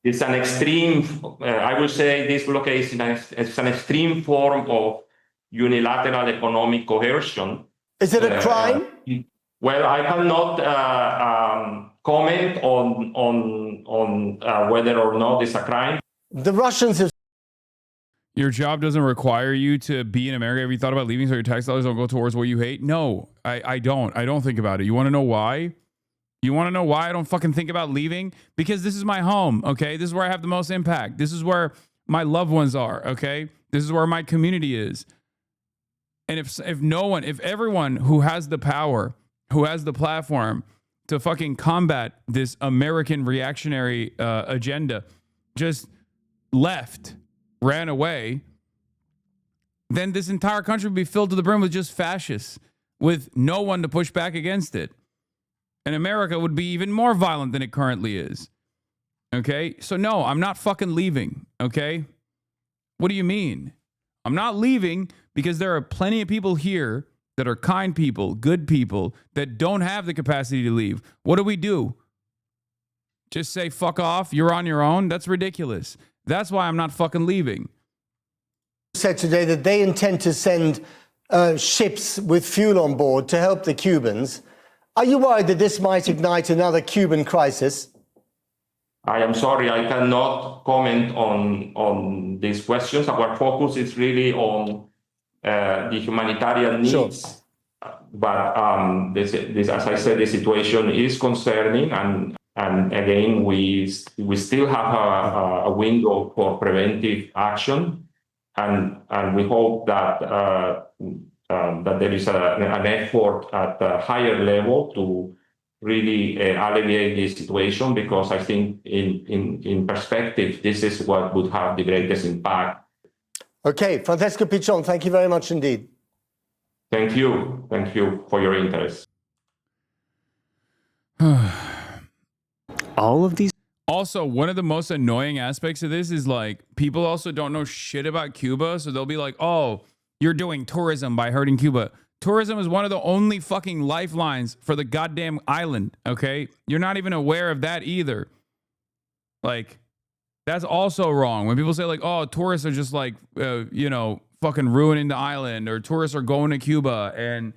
It's an extreme. I would say this blockade is an extreme form of unilateral economic coercion. Is it a crime? Well, I cannot comment on whether or not it's a crime. The Russians have. Your job doesn't require you to be in America. Have you thought about leaving so your tax dollars don't go towards what you hate? No, I don't. I don't think about it. You want to know why? You want to know why I don't fucking think about leaving? Because this is my home, okay? This is where I have the most impact. This is where my loved ones are, okay? This is where my community is. And if everyone who has the power, who has the platform to fucking combat this American reactionary agenda just ran away, then this entire country would be filled to the brim with just fascists with no one to push back against it. And America would be even more violent than it currently is. Okay? So no, I'm not fucking leaving. Okay? What do you mean? I'm not leaving because there are plenty of people here that are kind people, good people, that don't have the capacity to leave. What do? Just say, fuck off, you're on your own? That's ridiculous. That's why I'm not fucking leaving. Said today that they intend to send ships with fuel on board to help the Cubans. Are you worried that this might ignite another Cuban crisis? I am sorry, I cannot comment on these questions. Our focus is really on the humanitarian needs. Sure. But this, as I said, the situation is concerning, and again, we still have a window for preventive action, and we hope that that there is an effort at a higher level to really alleviate this situation, because I think in perspective, this is what would have the greatest impact. Okay, Francesco Piccion, thank you very much indeed. Thank you. Thank you for your interest. All Also, one of the most annoying aspects of this is like people also don't know shit about Cuba. So they'll be like, oh, you're doing tourism by hurting Cuba. Tourism is one of the only fucking lifelines for the goddamn island. Okay. You're not even aware of that either. Like, that's also wrong. When people say like, oh, tourists are just like, you know, fucking ruining the island, or tourists are going to Cuba and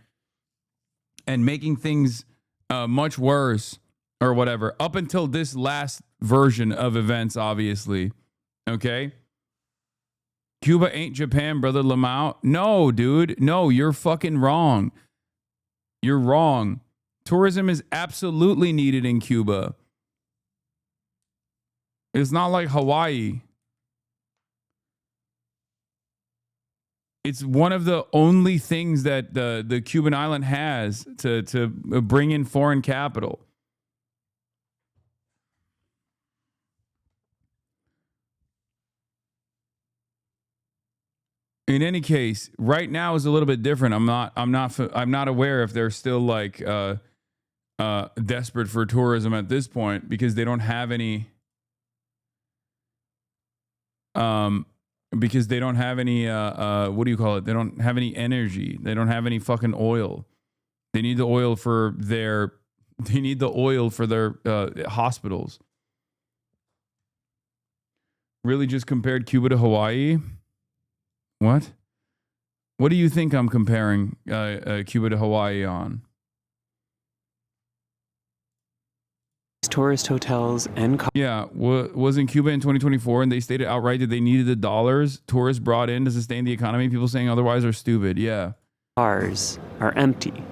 making things much worse or whatever. Up until this last version of events, obviously. Okay. Cuba ain't Japan, brother Lamau. No, dude. No, you're fucking wrong. You're wrong. Tourism is absolutely needed in Cuba. It's not like Hawaii. It's one of the only things that the Cuban island has to bring in foreign capital. In any case, right now is a little bit different. I'm not aware if they're still like desperate for tourism at this point, because they don't have any because they don't have any what do you call it? They don't have any energy. They don't have any fucking oil. They need the oil for their hospitals. Really just compared Cuba to Hawaii? What? What do you think I'm comparing Cuba to Hawaii on? Tourist hotels and was in Cuba in 2024, and they stated outright that they needed the dollars tourists brought in to sustain the economy. People saying otherwise are stupid. Yeah. Bars are empty,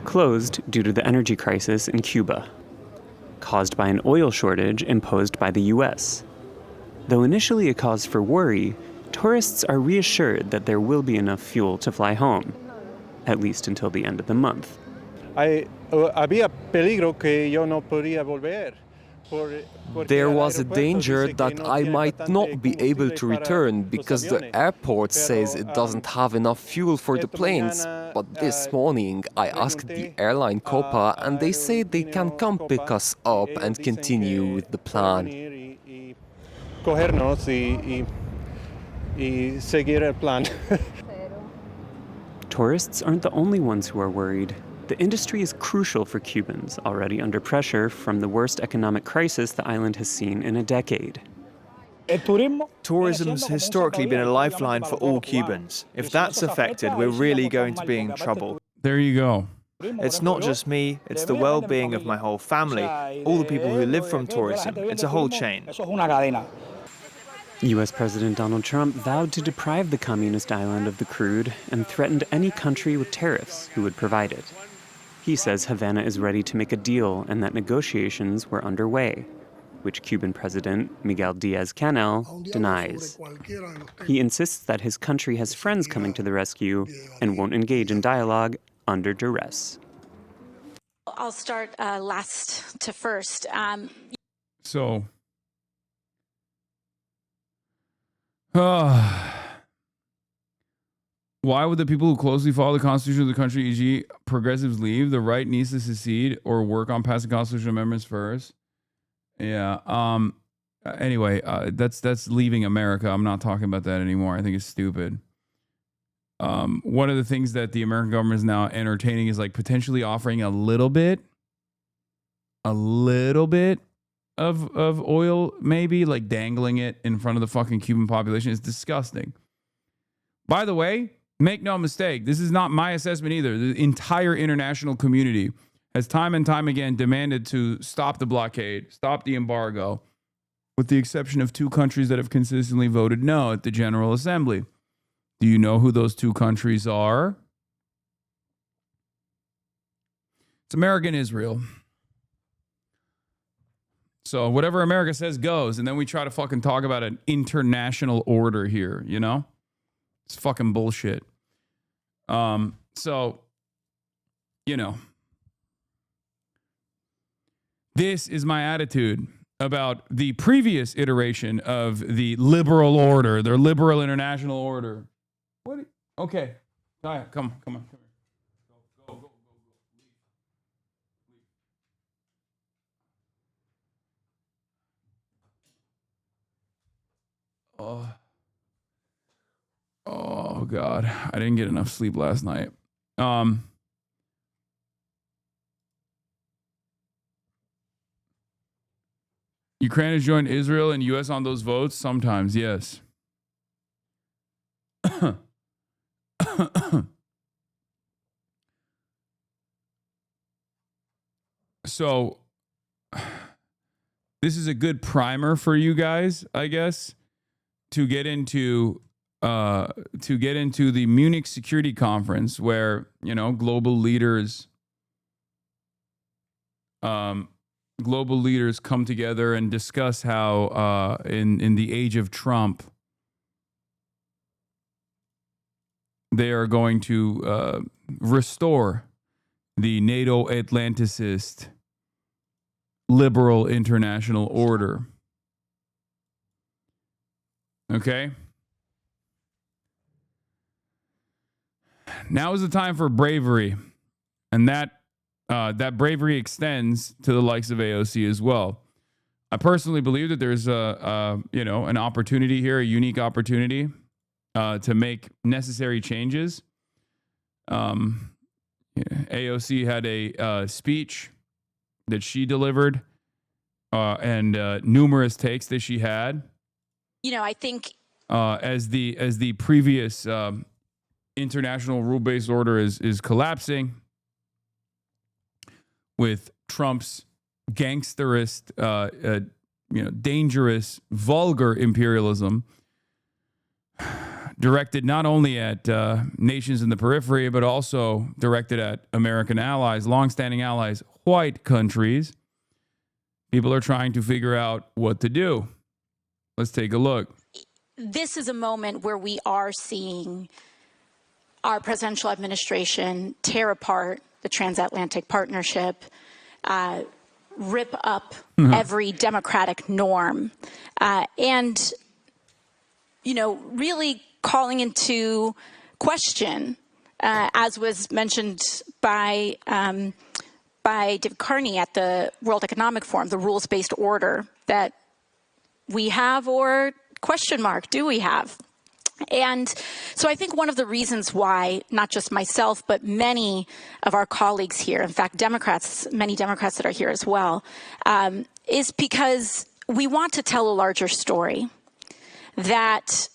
closed due to the energy crisis in Cuba, caused by an oil shortage imposed by the U.S. Though initially a cause for worry, tourists are reassured that there will be enough fuel to fly home, at least until the end of the month. There was a danger that I might not be able to return because the airport says it doesn't have enough fuel for the planes. But this morning I asked the airline CUBA and they say they can come pick us up and continue with the plan. Tourists aren't the only ones who are worried. The industry is crucial for Cubans, already under pressure from the worst economic crisis the island has seen in a decade. Tourism's historically been a lifeline for all Cubans. If that's affected, we're really going to be in trouble. There you go. It's not just me, it's the well-being of my whole family, all the people who live from tourism. It's a whole chain. U.S. President Donald Trump vowed to deprive the communist island of the crude and threatened any country with tariffs who would provide it. He says Havana is ready to make a deal and that negotiations were underway, which Cuban President Miguel Diaz-Canel denies. He insists that his country has friends coming to the rescue and won't engage in dialogue under duress. I'll start last to first. So, why would the people who closely follow the Constitution of the country, e.g. progressives, leave? The right needs to secede or work on passing constitutional amendments first. Yeah. Anyway, that's leaving America. I'm not talking about that anymore. I think it's stupid. One of the things that the American government is now entertaining is like potentially offering a little bit of oil, maybe like dangling it in front of the fucking Cuban population. Is disgusting. By the way, make no mistake, this is not my assessment either. The entire international community has time and time again demanded to stop the blockade, stop the embargo, with the exception of two countries that have consistently voted no at the General Assembly. Do you know who those two countries are? It's America and Israel. So whatever America says goes, and then we try to fucking talk about an international order here, you know? It's fucking bullshit. So, you know, this is my attitude about the previous iteration of the liberal order, their liberal international order. What? Okay. Come on. Go. Oh God, I didn't get enough sleep last night. Ukraine has joined Israel and U.S. on those votes? Sometimes, yes. So, this is a good primer for you guys, I guess, to get into the Munich Security Conference, where, you know, global leaders come together and discuss how in the age of Trump they are going to restore the NATO Atlanticist liberal international order. Okay? Now is the time for bravery, and that bravery extends to the likes of AOC as well. I personally believe that there's an opportunity here, a unique opportunity to make necessary changes. AOC had a speech that she delivered, and numerous takes that she had. You know, I think as the previous international rule-based order is collapsing, with Trump's gangsterist, dangerous, vulgar imperialism directed not only at nations in the periphery, but also directed at American allies, longstanding allies, white countries. People are trying to figure out what to do. Let's take a look. this is a moment where we are seeing our presidential administration tear apart the transatlantic partnership, rip up every democratic norm, and, you know, really calling into question, as was mentioned by David Carney at the World Economic Forum, the rules-based order that we have, or question mark, do we have? And so I think one of the reasons why, not just myself, but many of our colleagues here, in fact, Democrats, many Democrats that are here as well, is because we want to tell a larger story, that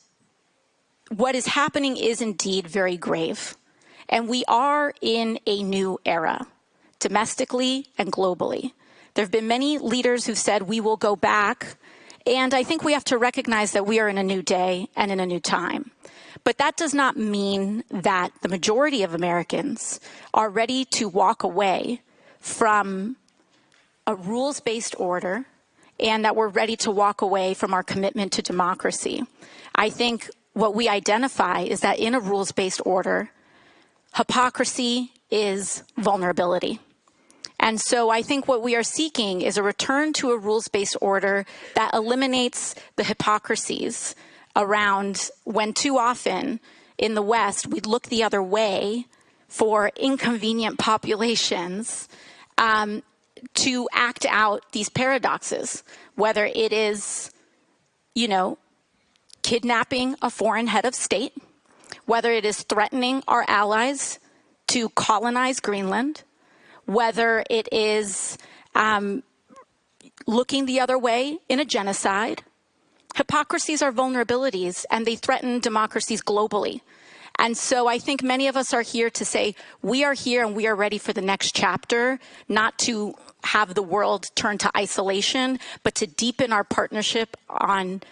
what is happening is indeed very grave. And we are in a new era, domestically and globally. There have been many leaders who've said we will go back. And I think we have to recognize that we are in a new day and in a new time. But that does not mean that the majority of Americans are ready to walk away from a rules-based order and that we're ready to walk away from our commitment to democracy. I think what we identify is that in a rules-based order, hypocrisy is vulnerability. And so I think what we are seeking is a return to a rules-based order that eliminates the hypocrisies around when too often in the West we look the other way for inconvenient populations to act out these paradoxes, whether it is, you know, kidnapping a foreign head of state, whether it is threatening our allies to colonize Greenland, whether it is looking the other way in a genocide. Hypocrisies are vulnerabilities, and they threaten democracies globally. And so I think many of us are here to say, we are here and we are ready for the next chapter, not to have the world turn to isolation, but to deepen our partnership on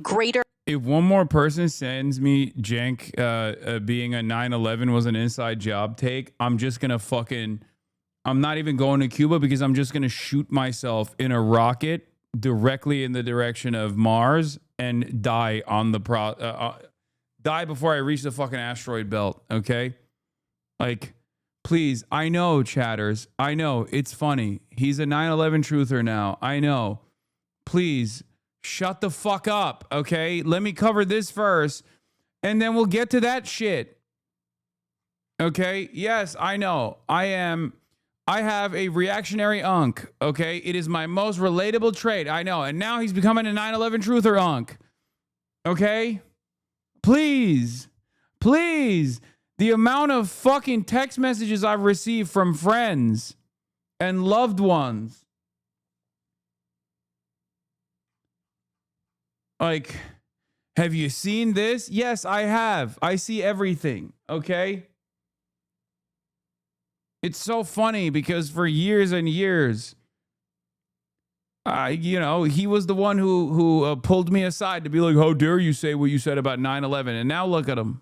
greater. If one more person sends me Cenk being a 9/11 was an inside job take, I'm just going to fucking... I'm not even going to Cuba because I'm just going to shoot myself in a rocket directly in the direction of Mars and die on the die before I reach the fucking asteroid belt, okay? Like, please, I know, chatters. I know, it's funny. He's a 9/11 truther now. I know. Please, shut the fuck up, okay? Let me cover this first, and then we'll get to that shit. Okay? Yes, I know. I have a reactionary unk, okay? It is my most relatable trait, I know. And now he's becoming a 9/11 truther unk. Okay? Please. Please. The amount of fucking text messages I've received from friends and loved ones. Like, have you seen this? Yes, I have. I see everything. Okay? It's so funny because for years and years, he was the one who pulled me aside to be like, how dare you say what you said about 9/11? And now look at him.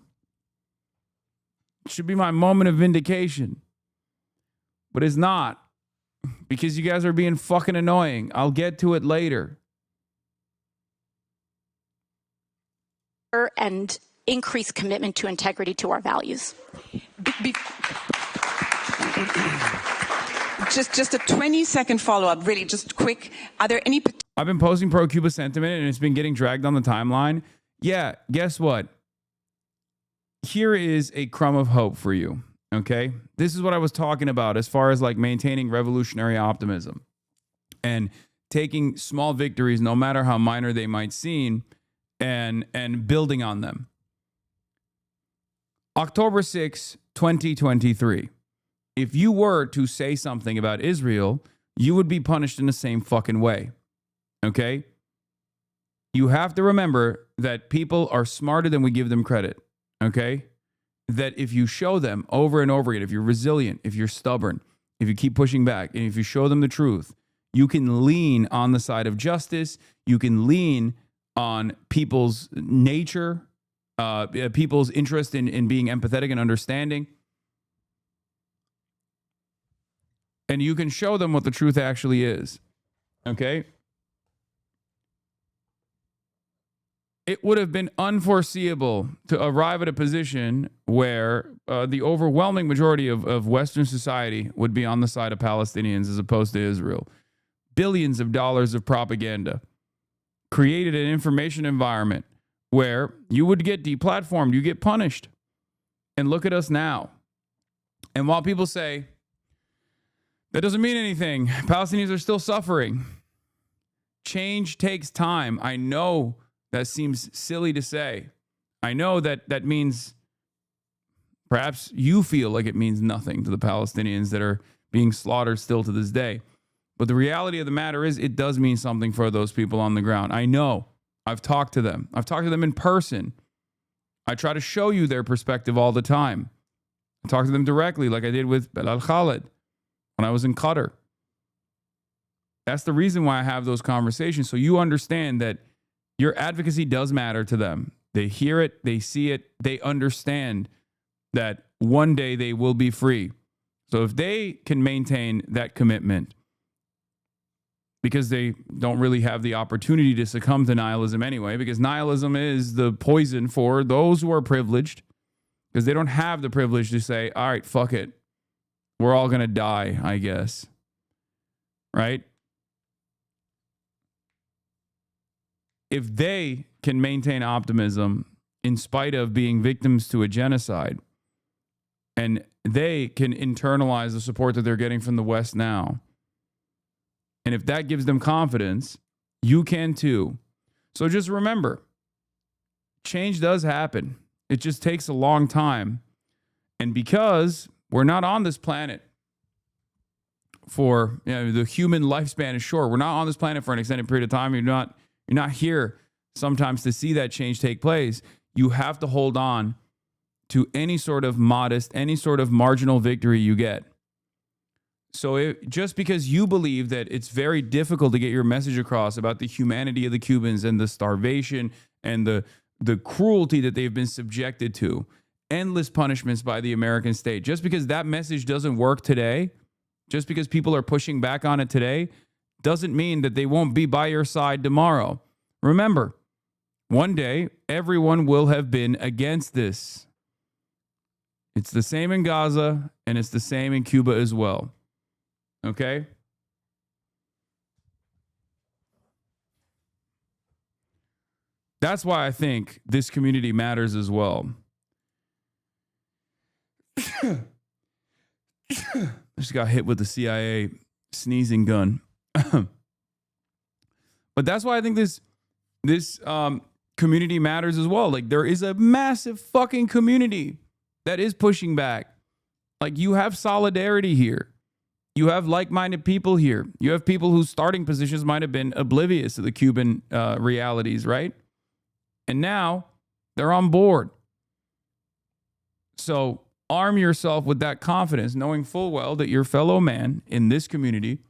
It should be my moment of vindication. But it's not. Because you guys are being fucking annoying. I'll get to it later. And increase commitment to integrity to our values. Just a 20-second follow-up, really, just quick. Are there any... I've been posting pro-Cuba sentiment and it's been getting dragged on the timeline. Yeah, guess what? Here is a crumb of hope for you, okay? This is what I was talking about as far as like maintaining revolutionary optimism and taking small victories, no matter how minor they might seem, and building on them. October 6, 2023. If you were to say something about Israel, you would be punished in the same fucking way. Okay? You have to remember that people are smarter than we give them credit. Okay? That if you show them over and over again, if you're resilient, if you're stubborn, if you keep pushing back, and if you show them the truth, you can lean on the side of justice. You can lean on people's nature, people's interest in being empathetic and understanding. And you can show them what the truth actually is. Okay? It would have been unforeseeable to arrive at a position where the overwhelming majority of Western society would be on the side of Palestinians as opposed to Israel. Billions of dollars of propaganda created an information environment where you would get deplatformed, you get punished. And look at us now. And while people say, that doesn't mean anything, Palestinians are still suffering. Change takes time. I know that seems silly to say. I know that means perhaps you feel like it means nothing to the Palestinians that are being slaughtered still to this day. But the reality of the matter is it does mean something for those people on the ground. I know. I've talked to them. I've talked to them in person. I try to show you their perspective all the time. I talk to them directly like I did with Belal Khaled when I was in Qatar. That's the reason why I have those conversations, so you understand that your advocacy does matter to them. They hear it, they see it, they understand that one day they will be free. So if they can maintain that commitment, because they don't really have the opportunity to succumb to nihilism anyway, because nihilism is the poison for those who are privileged, because they don't have the privilege to say, all right, fuck it. We're all going to die, I guess. Right? If they can maintain optimism in spite of being victims to a genocide, and they can internalize the support that they're getting from the West now, and if that gives them confidence, you can too. So just remember, change does happen. It just takes a long time. And because we're not on this planet for, the human lifespan is short. We're not on this planet for an extended period of time. You're not here sometimes to see that change take place. You have to hold on to any sort of modest, any sort of marginal victory you get. So just because you believe that it's very difficult to get your message across about the humanity of the Cubans and the starvation and the cruelty that they've been subjected to, endless punishments by the American state, just because that message doesn't work today, just because people are pushing back on it today, doesn't mean that they won't be by your side tomorrow. Remember, one day, everyone will have been against this. It's the same in Gaza, and it's the same in Cuba as well. Okay? That's why I think this community matters as well. I just got hit with the CIA sneezing gun. But that's why I think this community matters as well. Like, there is a massive fucking community that is pushing back. Like, you have solidarity here. You have like-minded people here. You have people whose starting positions might have been oblivious to the Cuban realities, right? And now they're on board. So arm yourself with that confidence, knowing full well that your fellow man in this community,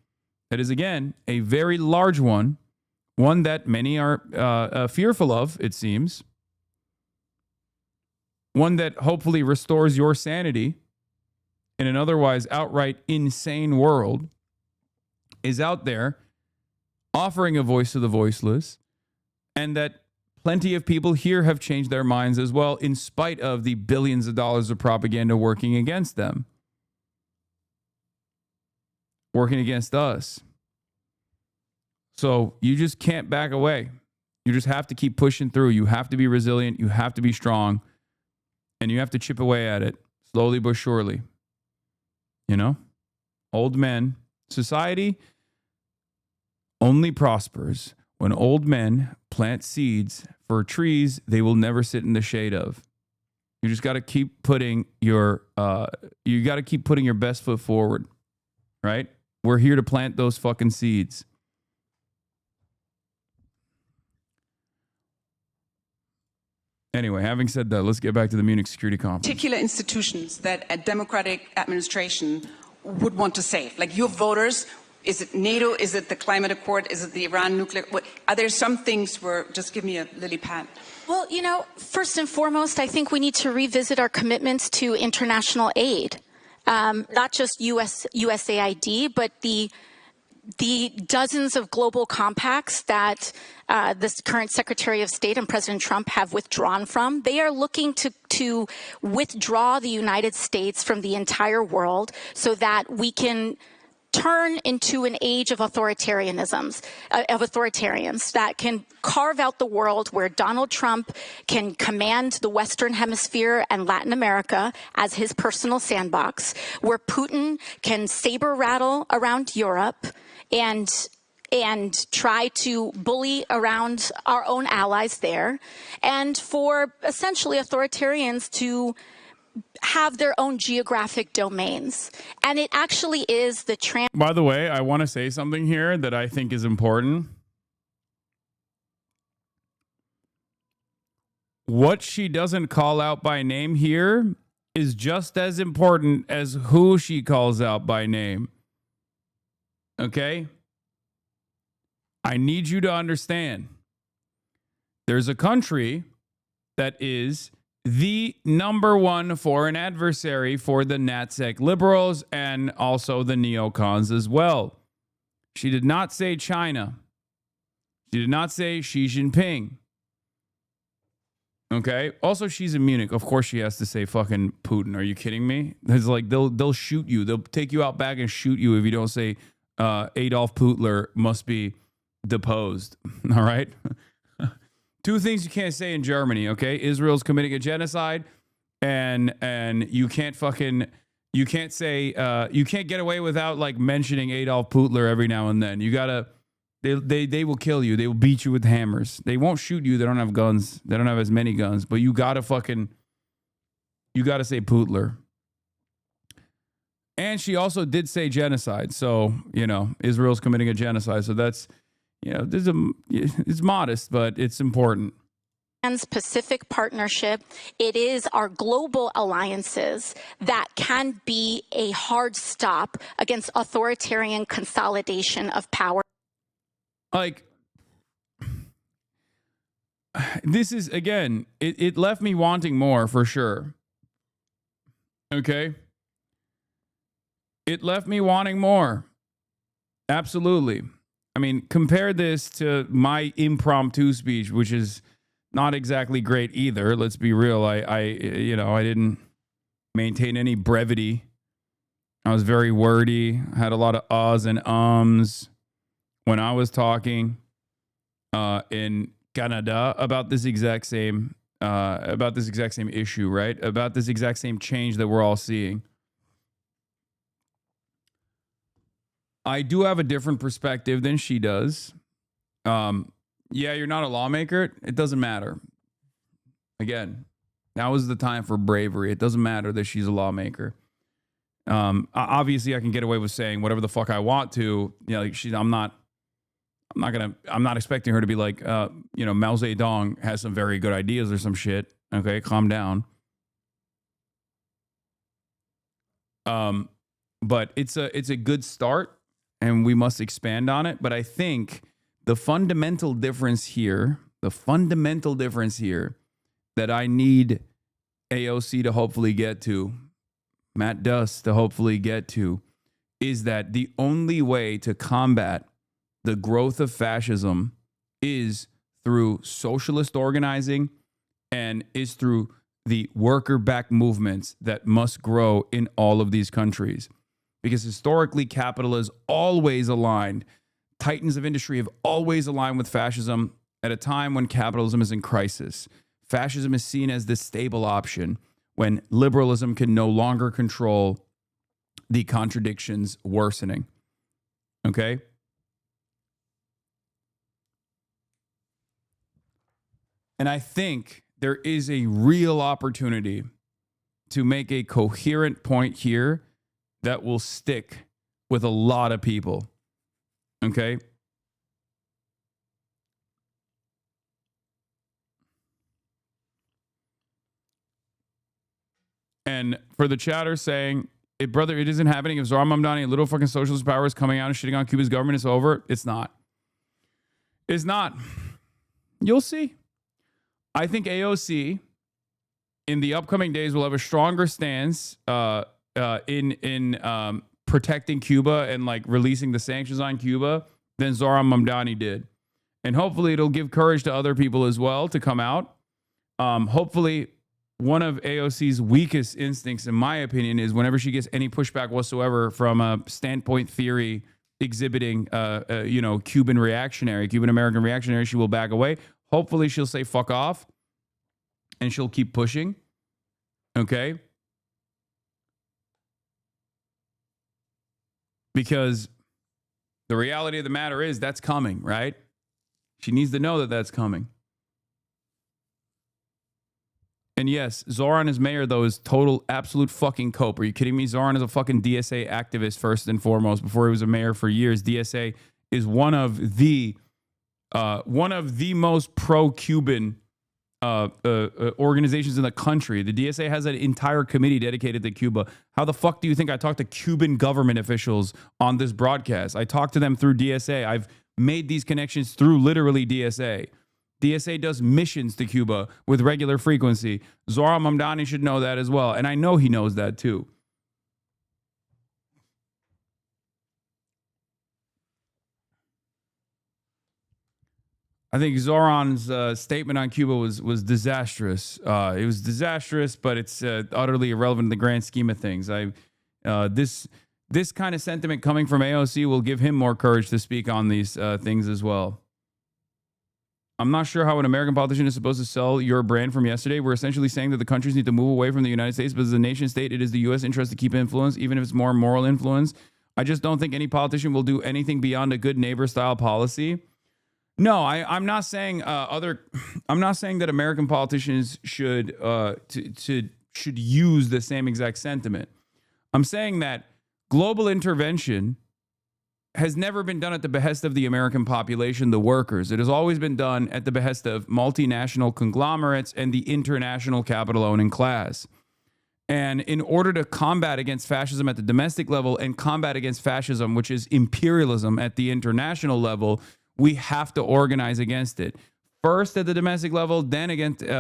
that is, again, a very large one that many are fearful of, it seems, one that hopefully restores your sanity in an otherwise outright insane world, is out there offering a voice to the voiceless, and that plenty of people here have changed their minds as well, in spite of the billions of dollars of propaganda working against them, working against us. So you just can't back away. You just have to keep pushing through. You have to be resilient. You have to be strong. And you have to chip away at it, slowly but surely. You know? Old men. Society only prospers when old men plant seeds for trees they will never sit in the shade of. You just got to keep putting your best foot forward, right? We're here to plant those fucking seeds. Anyway, having said that, let's get back to the Munich Security Conference. Particular institutions that a democratic administration would want to save, like your voters. Is it NATO? Is it the climate accord? Is it the Iran nuclear? Are there some things where, just give me a lily pad? Well, you know, first and foremost, I think we need to revisit our commitments to international aid, not just USAID, but the dozens of global compacts that this current Secretary of State and President Trump have withdrawn from. They are looking to withdraw the United States from the entire world so that we can turn into an age of authoritarians that can carve out the world where Donald Trump can command the Western Hemisphere and Latin America as his personal sandbox, where Putin can saber rattle around Europe and try to bully around our own allies there, and for essentially authoritarians to have their own geographic domains. And it actually is the By the way, I want to say something here that I think is important. What she doesn't call out by name here is just as important as who she calls out by name. Okay? I need you to understand. There's a country that is the number one foreign adversary for the NatSec liberals and also the neocons as well. She did not say China. She did not say Xi Jinping. Okay? Also, she's in Munich. Of course she has to say fucking Putin. Are you kidding me? It's like they'll shoot you. They'll take you out back and shoot you if you don't say Adolf Hitler must be deposed. All right? Two things you can't say in Germany, okay? Israel's committing a genocide, and you can't say you can't get away without like mentioning Adolf Hitler every now and then. You gotta they will kill you. They will beat you with hammers. They won't shoot you. They don't have guns. They don't have as many guns, but you gotta say Hitler. And she also did say genocide. So, you know, Israel's committing a genocide. So that's, you know, it's modest, but it's important. Trans-Pacific Partnership, it is our global alliances that can be a hard stop against authoritarian consolidation of power. Like, this is, again, it left me wanting more for sure. Okay? It left me wanting more. Absolutely. I mean, compare this to my impromptu speech, which is not exactly great either. Let's be real. I didn't maintain any brevity. I was very wordy. I had a lot of uhs and ums when I was talking in Canada about this exact same issue, right? About this exact same change that we're all seeing. I do have a different perspective than she does. Yeah, you're not a lawmaker. It doesn't matter. Again, now is the time for bravery. It doesn't matter that she's a lawmaker. Obviously, I can get away with saying whatever the fuck I want to. You know, like I'm not expecting her to be like, Mao Zedong has some very good ideas or some shit. Okay, calm down. But it's a good start, and we must expand on it. But I think the fundamental difference here that I need AOC to hopefully get to, Matt Duss to hopefully get to, is that the only way to combat the growth of fascism is through socialist organizing and is through the worker-backed movements that must grow in all of these countries. Because historically, capital is always aligned. Titans of industry have always aligned with fascism at a time when capitalism is in crisis. Fascism is seen as the stable option when liberalism can no longer control the contradictions worsening. Okay? And I think there is a real opportunity to make a coherent point here that will stick with a lot of people. Okay? And for the chatter saying, brother, it isn't happening. If Zohran Mamdani, a little fucking socialist power, is coming out and shitting on Cuba's government, it's over. It's not. It's not. You'll see. I think AOC in the upcoming days will have a stronger stance in protecting Cuba and like releasing the sanctions on Cuba than Zohran Mamdani did. And hopefully it'll give courage to other people as well to come out. Hopefully one of AOC's weakest instincts, in my opinion, is whenever she gets any pushback whatsoever from a standpoint theory exhibiting, Cuban American reactionary, she will back away. Hopefully she'll say fuck off and she'll keep pushing. Okay? Because the reality of the matter is that's coming, right? She needs to know that that's coming. And yes, Zoran as mayor, though, is total, absolute fucking cope. Are you kidding me? Zoran is a fucking DSA activist, first and foremost. Before he was a mayor for years, DSA is one of the most pro-Cuban organizations in the country. The DSA has an entire committee dedicated to Cuba. How the fuck do you think I talk to Cuban government officials on this broadcast? I talk to them through DSA. I've made these connections through literally DSA. DSA does missions to Cuba with regular frequency. Zohran Mamdani should know that as well. And I know he knows that too. I think Zoran's statement on Cuba was disastrous. It was disastrous, but it's utterly irrelevant in the grand scheme of things. This kind of sentiment coming from AOC will give him more courage to speak on these things as well. I'm not sure how an American politician is supposed to sell your brand from yesterday. We're essentially saying that the countries need to move away from the United States, but as a nation state, it is the U.S. interest to keep influence, even if it's more moral influence. I just don't think any politician will do anything beyond a good neighbor style policy. No, I'm not saying I'm not saying that American politicians should use the same exact sentiment. I'm saying that global intervention has never been done at the behest of the American population, the workers. It has always been done at the behest of multinational conglomerates and the international capital owning class. And in order to combat against fascism at the domestic level and combat against fascism, which is imperialism at the international level, we have to organize against it. First at the domestic level, then against it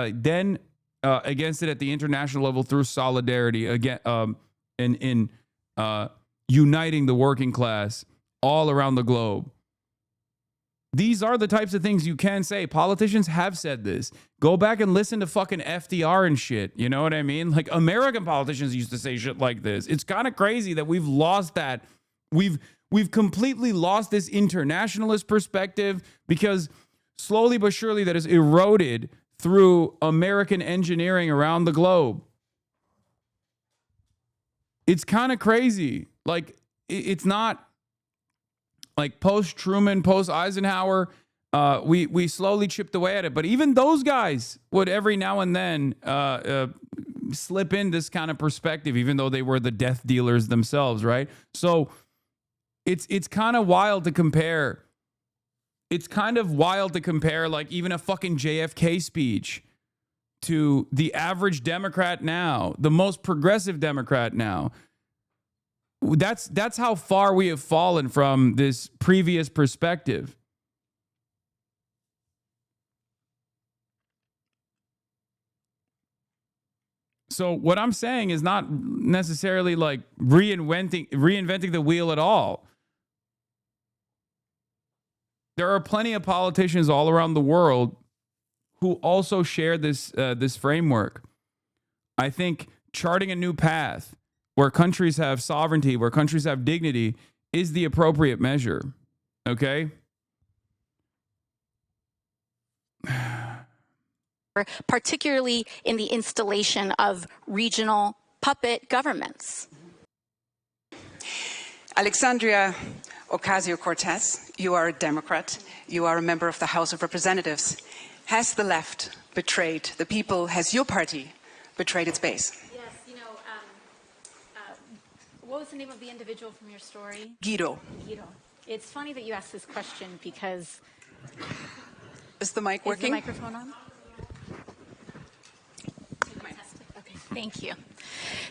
at the international level through solidarity, again, in uniting the working class all around the globe. These are the types of things you can say. Politicians have said this. Go back and listen to fucking FDR and shit. You know what I mean? Like American politicians used to say shit like this. It's kind of crazy that we've lost that. We've completely lost this internationalist perspective because slowly but surely that is eroded through American engineering around the globe. It's kind of crazy. Like it's not like post-Truman, post-Eisenhower, we slowly chipped away at it. But even those guys would every now and then slip in this kind of perspective, even though they were the death dealers themselves, right? So it's kind of wild to compare. It's kind of wild to compare like even a fucking JFK speech to the average Democrat now, the most progressive Democrat now. That's how far we have fallen from this previous perspective. So what I'm saying is not necessarily like reinventing the wheel at all. There are plenty of politicians all around the world who also share this this framework. I think charting a new path where countries have sovereignty, where countries have dignity, is the appropriate measure. Okay? Particularly in the installation of regional puppet governments. Alexandria Ocasio-Cortez, you are a Democrat. You are a member of the House of Representatives. Has the left betrayed the people? Has your party betrayed its base? Yes, what was the name of the individual from your story? Guido. Guido. It's funny that you asked this question because... Is the mic working? Is the microphone on? Okay, thank you.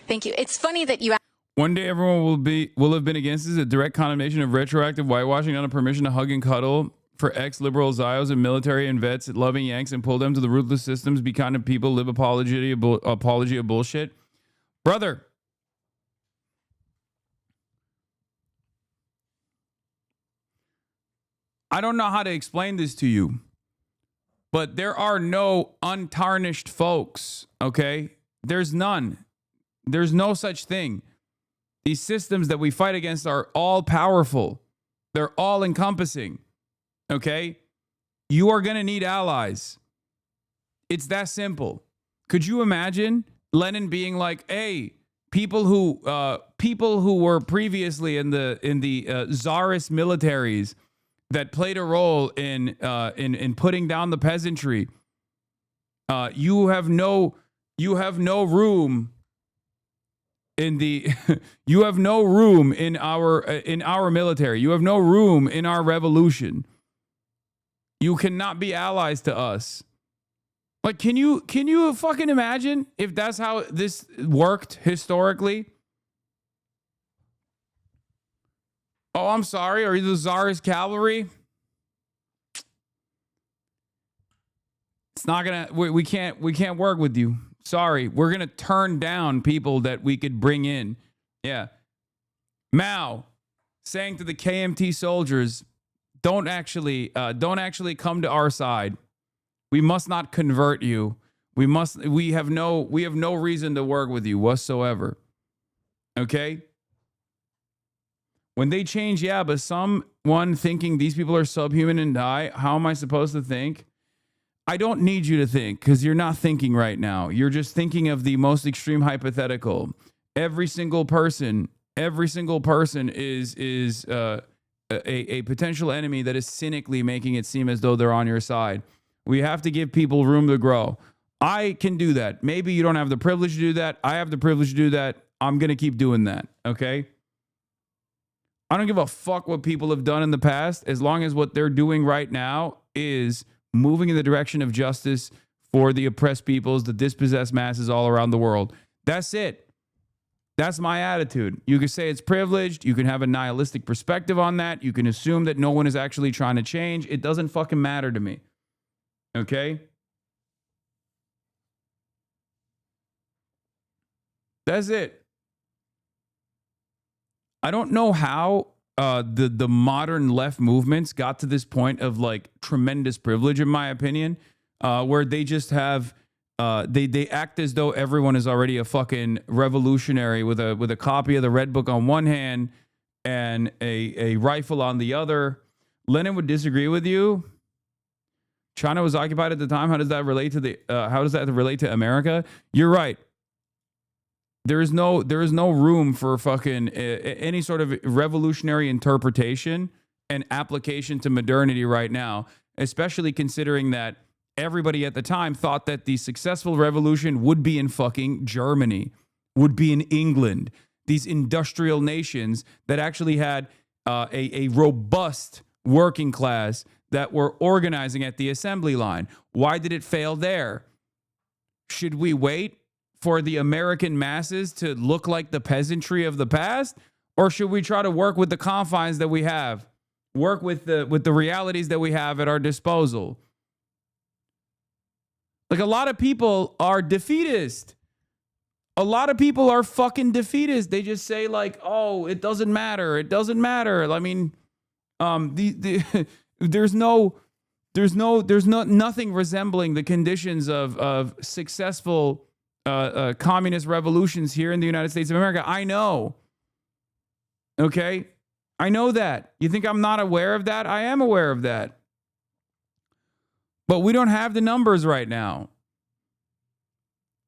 Thank you. It's funny that you... One day everyone will have been against this, a direct condemnation of retroactive whitewashing, not a permission to hug and cuddle for ex-liberal Zios and military and vets, loving Yanks, and pull them to the ruthless systems, be kind of people, live apology of bullshit. Brother, I don't know how to explain this to you, but there are no untarnished folks, okay? There's none. There's no such thing. These systems that we fight against are all powerful. They're all encompassing. Okay? You are going to need allies. It's that simple. Could you imagine Lenin being like, "Hey, people who were previously in the czarist militaries that played a role in putting down the peasantry, you have no room in the you have no room in our military. You have no room in our revolution. You cannot be allies to us." Like, can you fucking imagine if that's how this worked historically? Oh, I'm sorry. Are you the czarist cavalry? It's not gonna. We can't work with you. Sorry, we're going to turn down people that we could bring in. Yeah. Mao saying to the KMT soldiers, don't actually come to our side. We must not convert you. We have no reason to work with you whatsoever. Okay? When they change, yeah, but someone thinking these people are subhuman and die, how am I supposed to think? I don't need you to think, because you're not thinking right now. You're just thinking of the most extreme hypothetical. Every single person is a potential enemy that is cynically making it seem as though they're on your side. We have to give people room to grow. I can do that. Maybe you don't have the privilege to do that. I have the privilege to do that. I'm going to keep doing that, okay? I don't give a fuck what people have done in the past, as long as what they're doing right now is moving in the direction of justice for the oppressed peoples, the dispossessed masses all around the world. That's it. That's my attitude. You can say it's privileged. You can have a nihilistic perspective on that. You can assume that no one is actually trying to change. It doesn't fucking matter to me. Okay? That's it. I don't know how the modern left movements got to this point of like tremendous privilege, in my opinion, where they just have they act as though everyone is already a fucking revolutionary with a copy of the Red Book on one hand and a rifle on the other. Lenin would disagree with you. China was occupied at the time. How does that relate to America? You're right. There is no room for fucking any sort of revolutionary interpretation and application to modernity right now. especially considering that everybody at the time thought that the successful revolution would be in fucking Germany, would be in England, these industrial nations that actually had a robust working class that were organizing at the assembly line. Why did it fail there? Should we wait for the American masses to look like the peasantry of the past? Or should we try to work with the confines that we have? Work with the realities that we have at our disposal? Like, a lot of people are defeatist. A lot of people are fucking defeatist. They just say like, oh, it doesn't matter. It doesn't matter. I mean, there's nothing resembling the conditions of successful communist revolutions here in the United States of America. I know. Okay? I know that. You think I'm not aware of that? I am aware of that. But we don't have the numbers right now.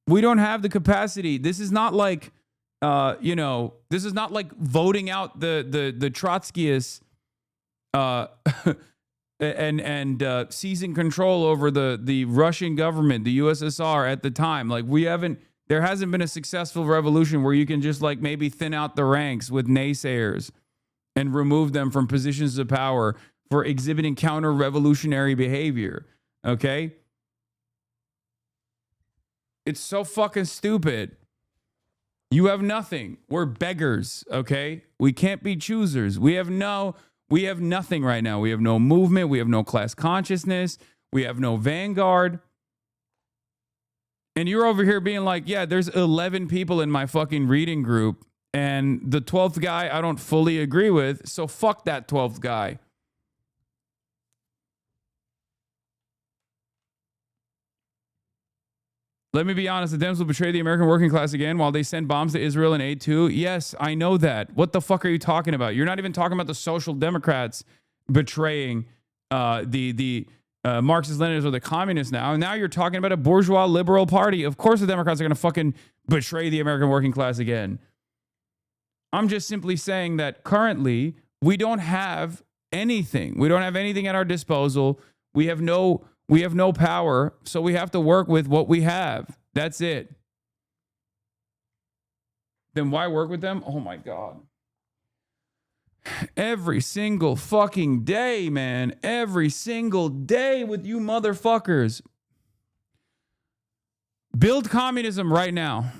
We don't have the capacity. This is not like, this is not like voting out the Trotskyists and seizing control over the Russian government, the USSR at the time. Like, there hasn't been a successful revolution where you can just like maybe thin out the ranks with naysayers and remove them from positions of power for exhibiting counter-revolutionary behavior. Okay? It's so fucking stupid. You have nothing. We're beggars, okay? We can't be choosers. We have nothing right now. We have no movement. We have no class consciousness. We have no vanguard. And you're over here being like, yeah, there's 11 people in my fucking reading group, and the 12th guy I don't fully agree with, so fuck that 12th guy. Let me be honest, the Dems will betray the American working class again while they send bombs to Israel and aid too. Yes, I know that. What the fuck are you talking about? You're not even talking about the Social Democrats betraying the Marxist-Leninists or the communists now. And now you're talking about a bourgeois liberal party. Of course the Democrats are going to fucking betray the American working class again. I'm just simply saying that currently we don't have anything. We don't have anything at our disposal. We have no power, so we have to work with what we have. That's it. Then why work with them? Oh my God. Every single fucking day, man. Every single day with you motherfuckers. Build communism right now.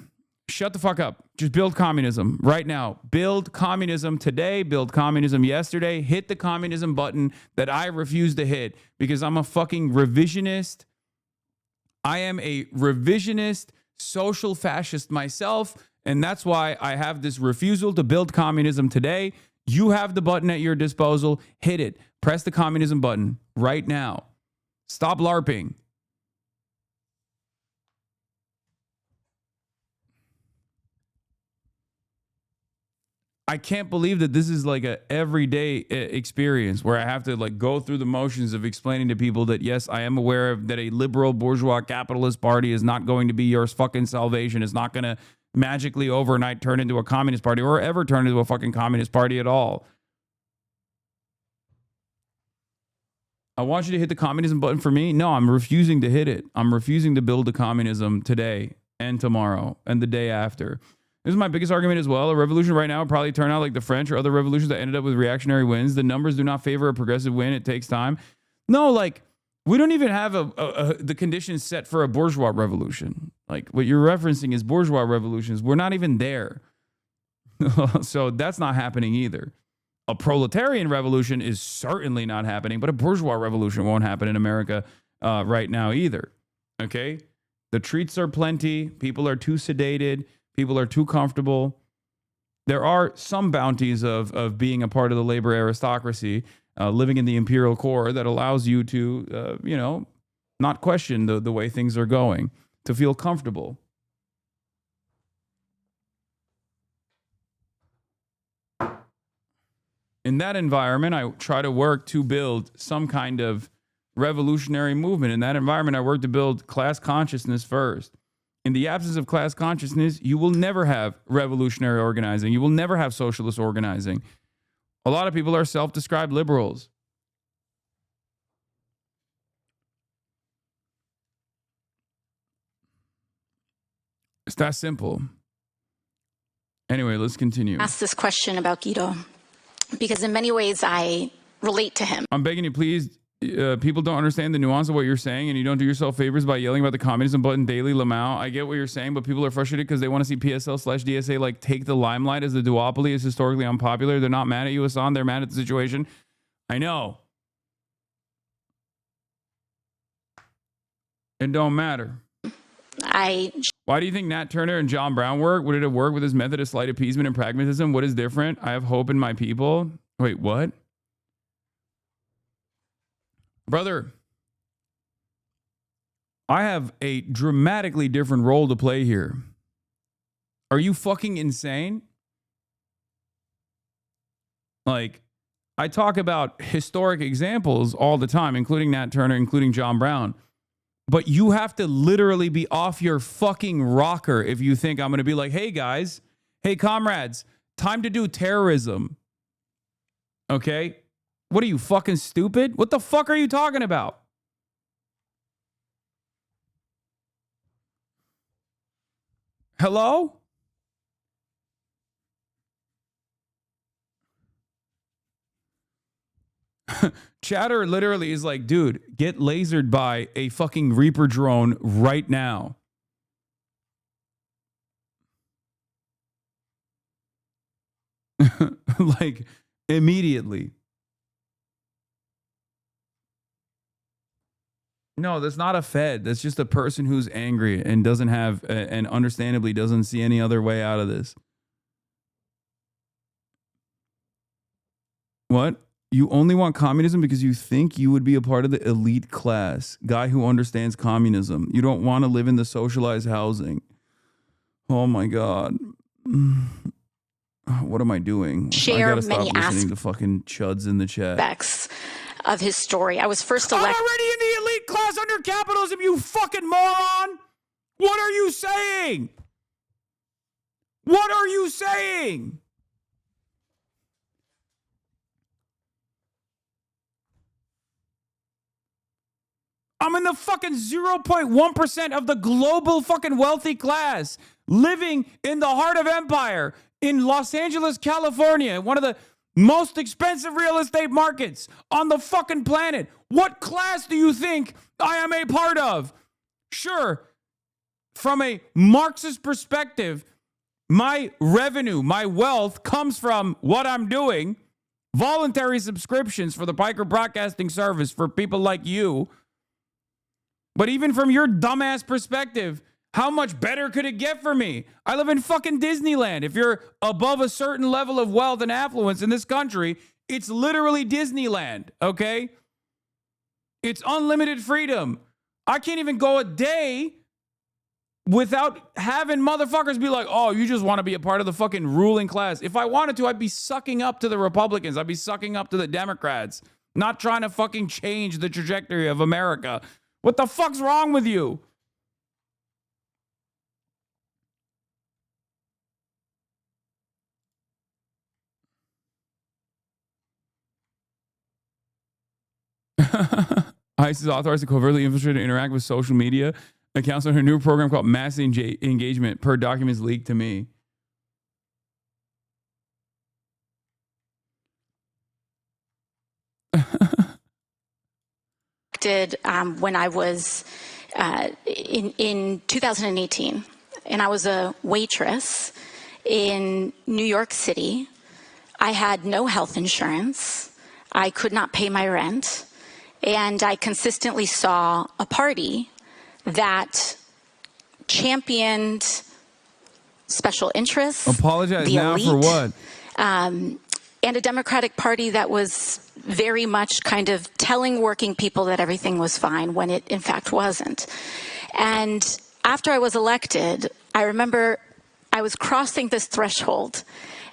Shut the fuck up. Just build communism right now. Build communism today. Build communism yesterday. Hit the communism button that I refuse to hit because I'm a fucking revisionist. I am a revisionist social fascist myself, and that's why I have this refusal to build communism today. You have the button at your disposal. Hit it. Press the communism button right now. Stop LARPing. I can't believe that this is like a everyday experience where I have to like go through the motions of explaining to people that, yes, I am aware of that a liberal bourgeois capitalist party is not going to be your fucking salvation. It's not going to magically overnight turn into a communist party or ever turn into a fucking communist party at all. I want you to hit the communism button for me. No, I'm refusing to hit it. I'm refusing to build the communism today and tomorrow and the day after. This is my biggest argument as well. A revolution right now would probably turn out like the French or other revolutions that ended up with reactionary wins. The numbers do not favor a progressive win. It takes time. No, like, we don't even have the conditions set for a bourgeois revolution. Like, what you're referencing is bourgeois revolutions. We're not even there. So that's not happening either. A proletarian revolution is certainly not happening, but a bourgeois revolution won't happen in America right now either. Okay? The treats are plenty. People are too sedated. People are too comfortable. There are some bounties of being a part of the labor aristocracy, living in the imperial core that allows you to, not question the way things are going, to feel comfortable. In that environment, I try to work to build some kind of revolutionary movement. In that environment, I work to build class consciousness first. In the absence of class consciousness, you will never have revolutionary organizing. You will never have socialist organizing. A lot of people are self-described liberals. that simple. Anyway, let's continue. Ask this question about Guido, because in many ways I relate to him. I'm begging you, please. People don't understand the nuance of what you're saying, and you don't do yourself favors by yelling about the communism button daily, Lamau. I get what you're saying, but people are frustrated because they want to see PSL/DSA like take the limelight as the duopoly is historically unpopular. They're not mad at you, Hasan. They're mad at the situation. I know. It don't matter. Why do you think Nat Turner and John Brown work? Would it have worked with his method of slight appeasement and pragmatism? What is different? I have hope in my people. Wait, what? Brother, I have a dramatically different role to play here. Are you fucking insane? Like, I talk about historic examples all the time, including Nat Turner, including John Brown. But you have to literally be off your fucking rocker if you think I'm going to be like, hey guys, hey comrades, time to do terrorism. Okay? What are you, fucking stupid? What the fuck are you talking about? Hello? Chatter literally is like, dude, get lasered by a fucking Reaper drone right now. Like, immediately. No, that's not a Fed. That's just a person who's angry and doesn't have, and understandably doesn't see any other way out of this. What? You only want communism because you think you would be a part of the elite class, guy who understands communism. You don't want to live in the socialized housing. Oh my God. What am I doing? I gotta stop listening to fucking chuds in the chat. Aspects of his story. I was first elected. I'm already in the elite class under capitalism, you fucking moron! What are you saying? What are you saying? I'm in the fucking 0.1% of the global fucking wealthy class, living in the heart of empire in Los Angeles, California, one of the most expensive real estate markets on the fucking planet. What class do you think I am a part of? Sure, from a Marxist perspective, my revenue, my wealth comes from what I'm doing, voluntary subscriptions for the Piker Broadcasting Service for people like you. But even from your dumbass perspective, how much better could it get for me? I live in fucking Disneyland. If you're above a certain level of wealth and affluence in this country, it's literally Disneyland, okay? It's unlimited freedom. I can't even go a day without having motherfuckers be like, oh, you just want to be a part of the fucking ruling class. If I wanted to, I'd be sucking up to the Republicans. I'd be sucking up to the Democrats, not trying to fucking change the trajectory of America. What the fuck's wrong with you? ICE is authorized to covertly infiltrate and interact with social media accounts on her new program called Mass Engagement, per documents leaked to me. When I was in 2018, and I was a waitress in New York City. I had no health insurance. I could not pay my rent. And I consistently saw a party that championed special interests. Apologize now elite, for what? And a Democratic Party that was very much kind of telling working people that everything was fine when it in fact wasn't. And after I was elected, I remember I was crossing this threshold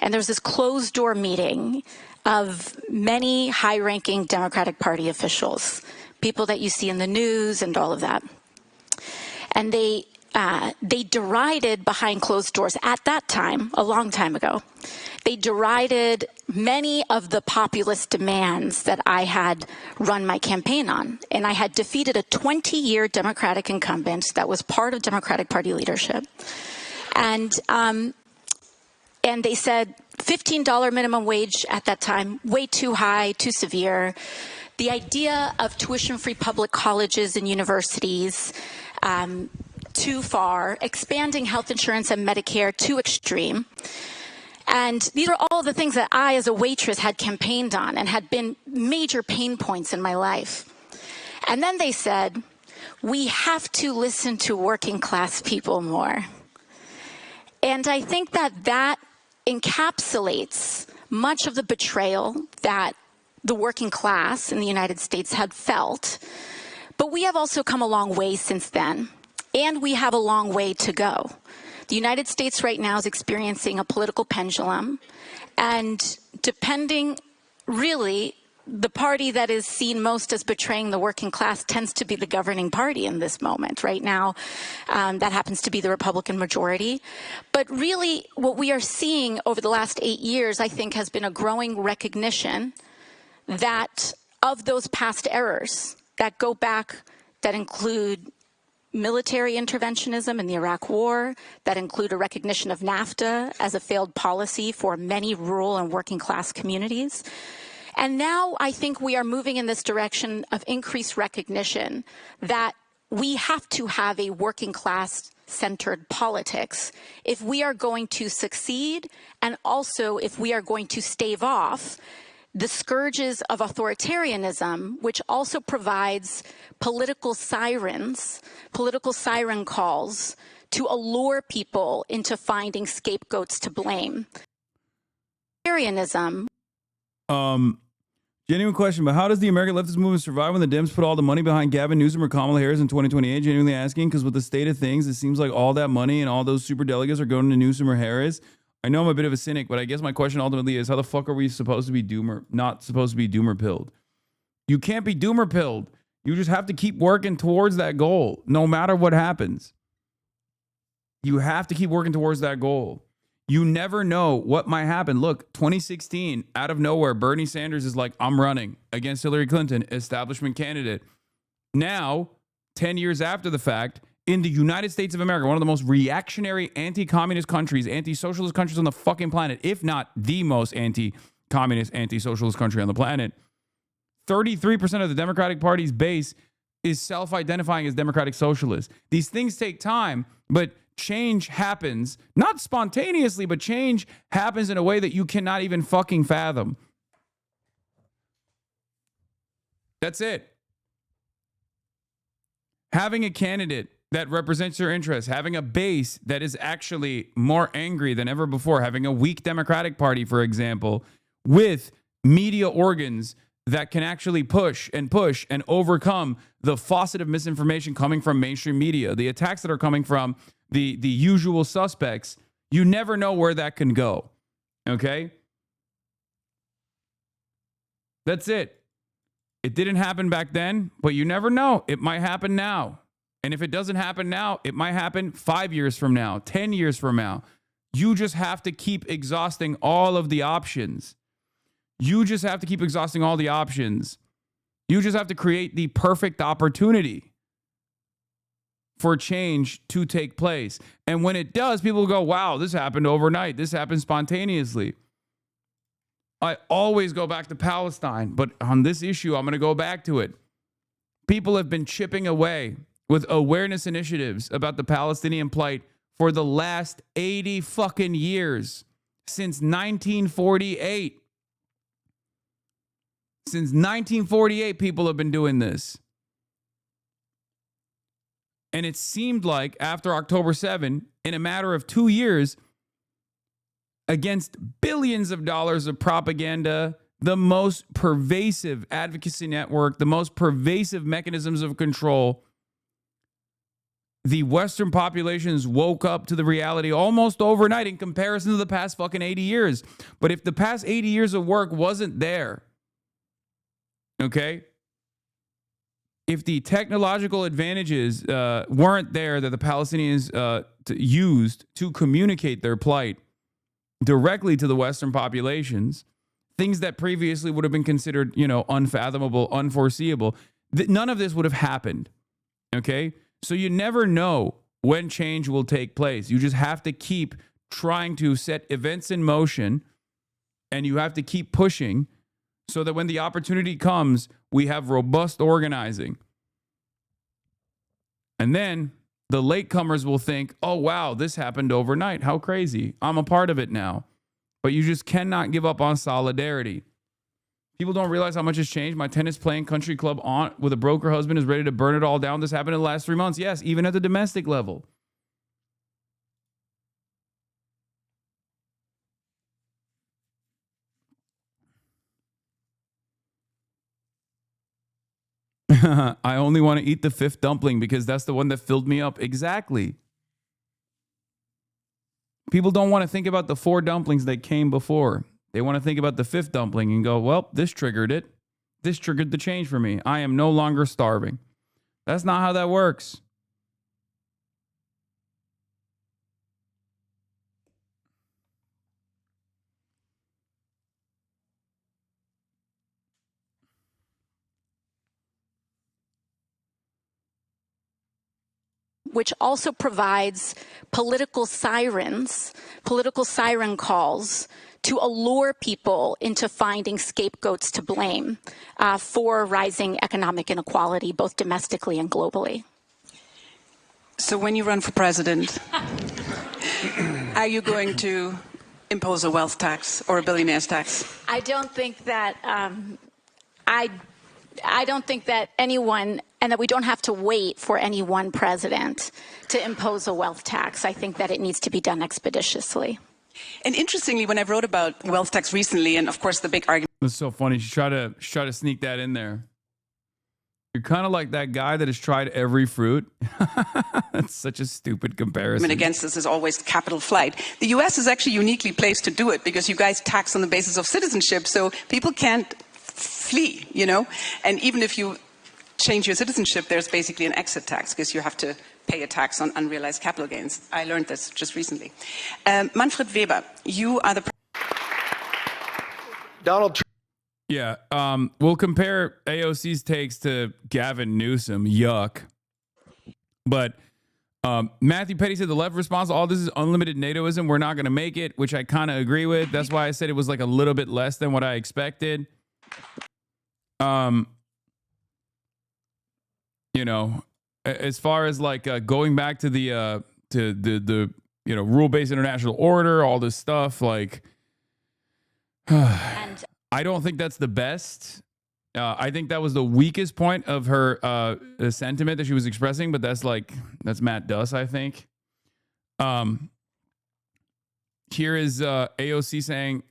and there was this closed door meeting of many high-ranking Democratic Party officials, people that you see in the news and all of that. And they derided behind closed doors at that time, a long time ago. They derided many of the populist demands that I had run my campaign on. And I had defeated a 20-year Democratic incumbent that was part of Democratic Party leadership. And they said $15 minimum wage at that time, way too high, too severe. The idea of tuition-free public colleges and universities, too far. Expanding health insurance and Medicare, too extreme. And these are all the things that I, as a waitress, had campaigned on and had been major pain points in my life. And then they said, we have to listen to working class people more. And I think that that encapsulates much of the betrayal that the working class in the United States had felt. But we have also come a long way since then, and we have a long way to go. The United States right now is experiencing a political pendulum, and depending, really, the party that is seen most as betraying the working class tends to be the governing party in this moment. Right now, that happens to be the Republican majority. But really, what we are seeing over the last 8 years, I think, has been a growing recognition that of those past errors that go back, that include military interventionism in the Iraq War, that include a recognition of NAFTA as a failed policy for many rural and working class communities. And now I think we are moving in this direction of increased recognition that we have to have a working class centered politics if we are going to succeed, and also if we are going to stave off the scourges of authoritarianism, which also provides political sirens, political siren calls to allure people into finding scapegoats to blame. Authoritarianism. Genuine question, but how does the American leftist movement survive when the Dems put all the money behind Gavin Newsom or Kamala Harris in 2028? Genuinely asking, because with the state of things, it seems like all that money and all those super delegates are going to Newsom or Harris. I know I'm a bit of a cynic, but I guess my question ultimately is, how the fuck are we supposed to be not supposed to be doomer-pilled? You can't be doomer-pilled. You just have to keep working towards that goal, no matter what happens. You have to keep working towards that goal. You never know what might happen. Look, 2016, out of nowhere, Bernie Sanders is like, I'm running against Hillary Clinton, establishment candidate. Now, 10 years after the fact, in the United States of America, one of the most reactionary anti-communist countries, anti-socialist countries on the fucking planet, if not the most anti-communist, anti-socialist country on the planet, 33% of the Democratic Party's base is self-identifying as democratic socialist. These things take time, but change happens, not spontaneously, but change happens in a way that you cannot even fucking fathom. That's it. Having a candidate that represents your interests, having a base that is actually more angry than ever before, having a weak Democratic Party, for example, with media organs that can actually push and overcome the faucet of misinformation coming from mainstream media, the attacks that are coming from the usual suspects. You never know where that can go. Okay? That's it. It didn't happen back then, but you never know. It might happen now. And if it doesn't happen now, it might happen 5 years from now, 10 years from now. You just have to keep exhausting all of the options. You just have to keep exhausting all the options. You just have to create the perfect opportunity for change to take place. And when it does, people go, wow, this happened overnight. This happened spontaneously. I always go back to Palestine, but on this issue, I'm going to go back to it. People have been chipping away with awareness initiatives about the Palestinian plight for the last 80 fucking years, since 1948. Since 1948, people have been doing this. And it seemed like after October 7, in a matter of 2 years, against billions of dollars of propaganda, the most pervasive advocacy network, the most pervasive mechanisms of control, the Western populations woke up to the reality almost overnight in comparison to the past fucking 80 years. But if the past 80 years of work wasn't there, okay, if the technological advantages weren't there that the Palestinians used to communicate their plight directly to the Western populations, things that previously would have been considered, unfathomable, unforeseeable, none of this would have happened, okay? So you never know when change will take place. You just have to keep trying to set events in motion, and you have to keep pushing so that when the opportunity comes, we have robust organizing. And then the latecomers will think, oh, wow, this happened overnight. How crazy. I'm a part of it now. But you just cannot give up on solidarity. People don't realize how much has changed. My tennis playing country club aunt with a broker husband is ready to burn it all down. This happened in the last 3 months. Yes, even at the domestic level. I only want to eat the 5th dumpling because that's the one that filled me up. Exactly. People don't want to think about the 4 dumplings that came before. They want to think about the 5th dumpling and go, well, this triggered it. This triggered the change for me. I am no longer starving. That's not how that works. Which also provides political siren calls to allure people into finding scapegoats to blame for rising economic inequality, both domestically and globally. So when you run for president, are you going to impose a wealth tax or a billionaire's tax? I don't think that I don't think that anyone, and that we don't have to wait for any one president to impose a wealth tax. I think that it needs to be done expeditiously. And interestingly, when I wrote about wealth tax recently, and of course the big argument. It's so funny. You try to sneak that in there. You're kind of like that guy that has tried every fruit. That's such a stupid comparison. Against this is always capital flight. The U.S. is actually uniquely placed to do it because you guys tax on the basis of citizenship, so people can't flee, you know? And even if you change your citizenship, there's basically an exit tax because you have to pay a tax on unrealized capital gains. I learned this just recently. Manfred Weber, you are the... Donald Trump. Yeah, we'll compare AOC's takes to Gavin Newsom. Yuck. But Matthew Petty said the left response to all this is unlimited NATOism. We're not going to make it, which I kind of agree with. That's why I said it was like a little bit less than what I expected. You know, as far as like going back to the you know, rule-based international order, all this stuff, like I don't think that's the best. I think that was the weakest point of her sentiment that she was expressing, but that's Matt Duss, I think. Here is AOC saying,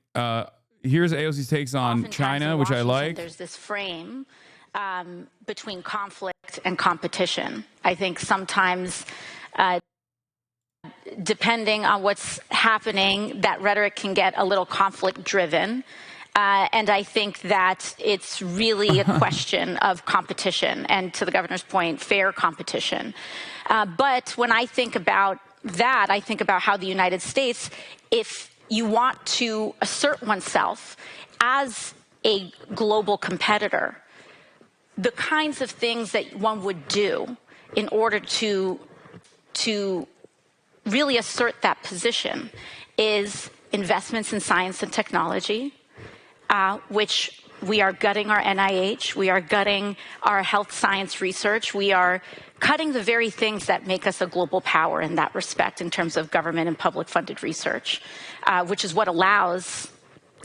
here's AOC's takes on China, which I like. There's this frame between conflict and competition. I think sometimes, depending on what's happening, that rhetoric can get a little conflict-driven. And I think that it's really a question of competition, and to the governor's point, fair competition. But when I think about that, I think about how the United States, if you want to assert oneself as a global competitor, the kinds of things that one would do in order to really assert that position is investments in science and technology, which we are gutting our NIH, we are gutting our health science research, we are cutting the very things that make us a global power in that respect in terms of government and public funded research, which is what allows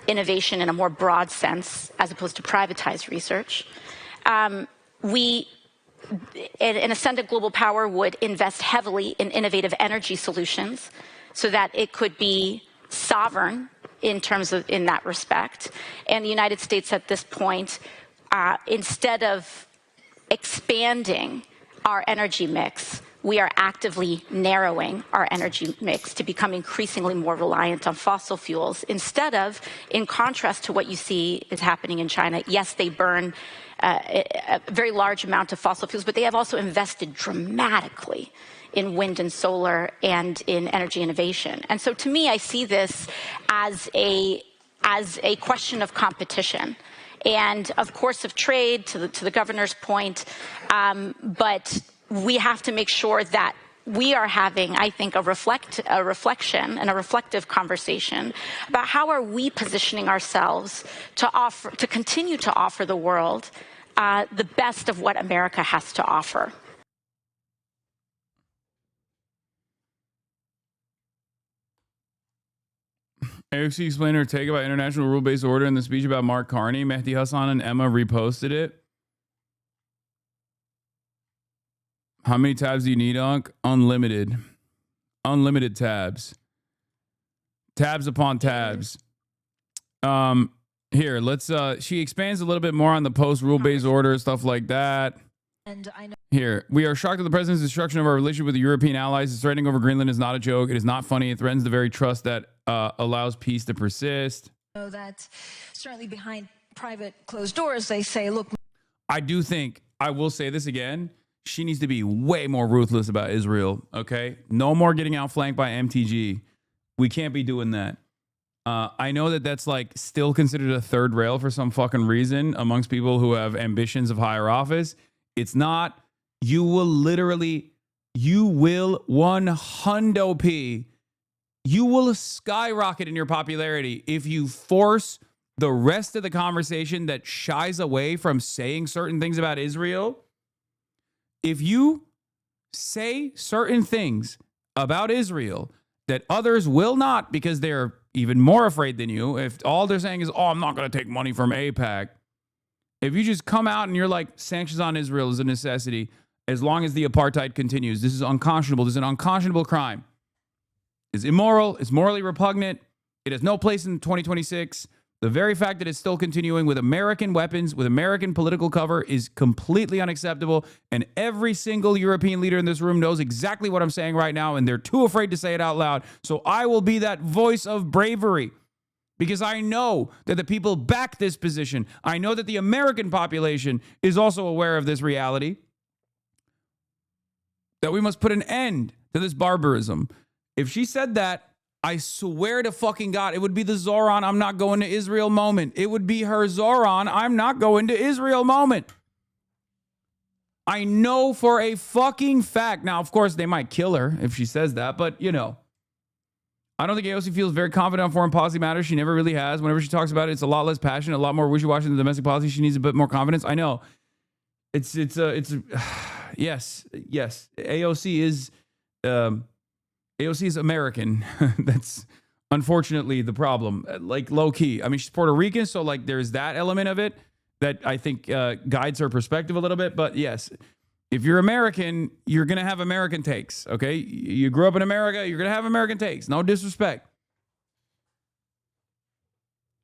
innovation in a more broad sense as opposed to privatized research. An ascendant global power would invest heavily in innovative energy solutions so that it could be sovereign in that respect. And the United States at this point, instead of expanding our energy mix, we are actively narrowing our energy mix to become increasingly more reliant on fossil fuels instead of, in contrast to what you see is happening in China. Yes, they burn a very large amount of fossil fuels, but they have also invested dramatically in wind and solar and in energy innovation. And so to me, I see this as a question of competition and, of course, of trade, to the governor's point, but we have to make sure that we are having, I think, a reflection and a reflective conversation about how are we positioning ourselves to continue to offer the world the best of what America has to offer. AOC explained her take about international rule-based order in the speech about Mark Carney. Mehdi Hasan and Emma reposted it. How many tabs do you need, Unc? Unlimited. Unlimited tabs. Tabs upon tabs. Here, let's she expands a little bit more on the post rule-based order, stuff like that. And I know Here, we are shocked at the president's destruction of our relationship with the European allies. His threatening over Greenland is not a joke. It is not funny. It threatens the very trust that allows peace to persist. that certainly behind private closed doors, they say, look. I do think, I will say this again, she needs to be way more ruthless about Israel, okay? No more getting outflanked by MTG. We can't be doing that. I know that that's like still considered a third rail for some fucking reason amongst people who have ambitions of higher office. It's not. You will 100p. You will skyrocket in your popularity if you force the rest of the conversation that shies away from saying certain things about Israel. If you say certain things about Israel that others will not because they're even more afraid than you, if all they're saying is, oh, I'm not going to take money from AIPAC. If you just come out and you're like, sanctions on Israel is a necessity as long as the apartheid continues. This is unconscionable. This is an unconscionable crime. It's immoral. It's morally repugnant. It has no place in 2026. The very fact that it's still continuing with American weapons, with American political cover is completely unacceptable. And every single European leader in this room knows exactly what I'm saying right now, and they're too afraid to say it out loud. So I will be that voice of bravery because I know that the people back this position. I know that the American population is also aware of this reality, that we must put an end to this barbarism. If she said that, I swear to fucking God, it would be the Zoran, I'm not going to Israel moment. It would be her Zoran, I'm not going to Israel moment. I know for a fucking fact. Now, of course, they might kill her if she says that, but you know. I don't think AOC feels very confident on foreign policy matters. She never really has. Whenever she talks about it, it's a lot less passionate, a lot more wishy-washy than domestic policy. She needs a bit more confidence. I know. It's yes. AOC is American. That's unfortunately the problem. Like low key. I mean, she's Puerto Rican, so like there's that element of it that I think guides her perspective a little bit. But yes, if you're American, you're gonna have American takes. Okay, you grew up in America, you're gonna have American takes. No disrespect.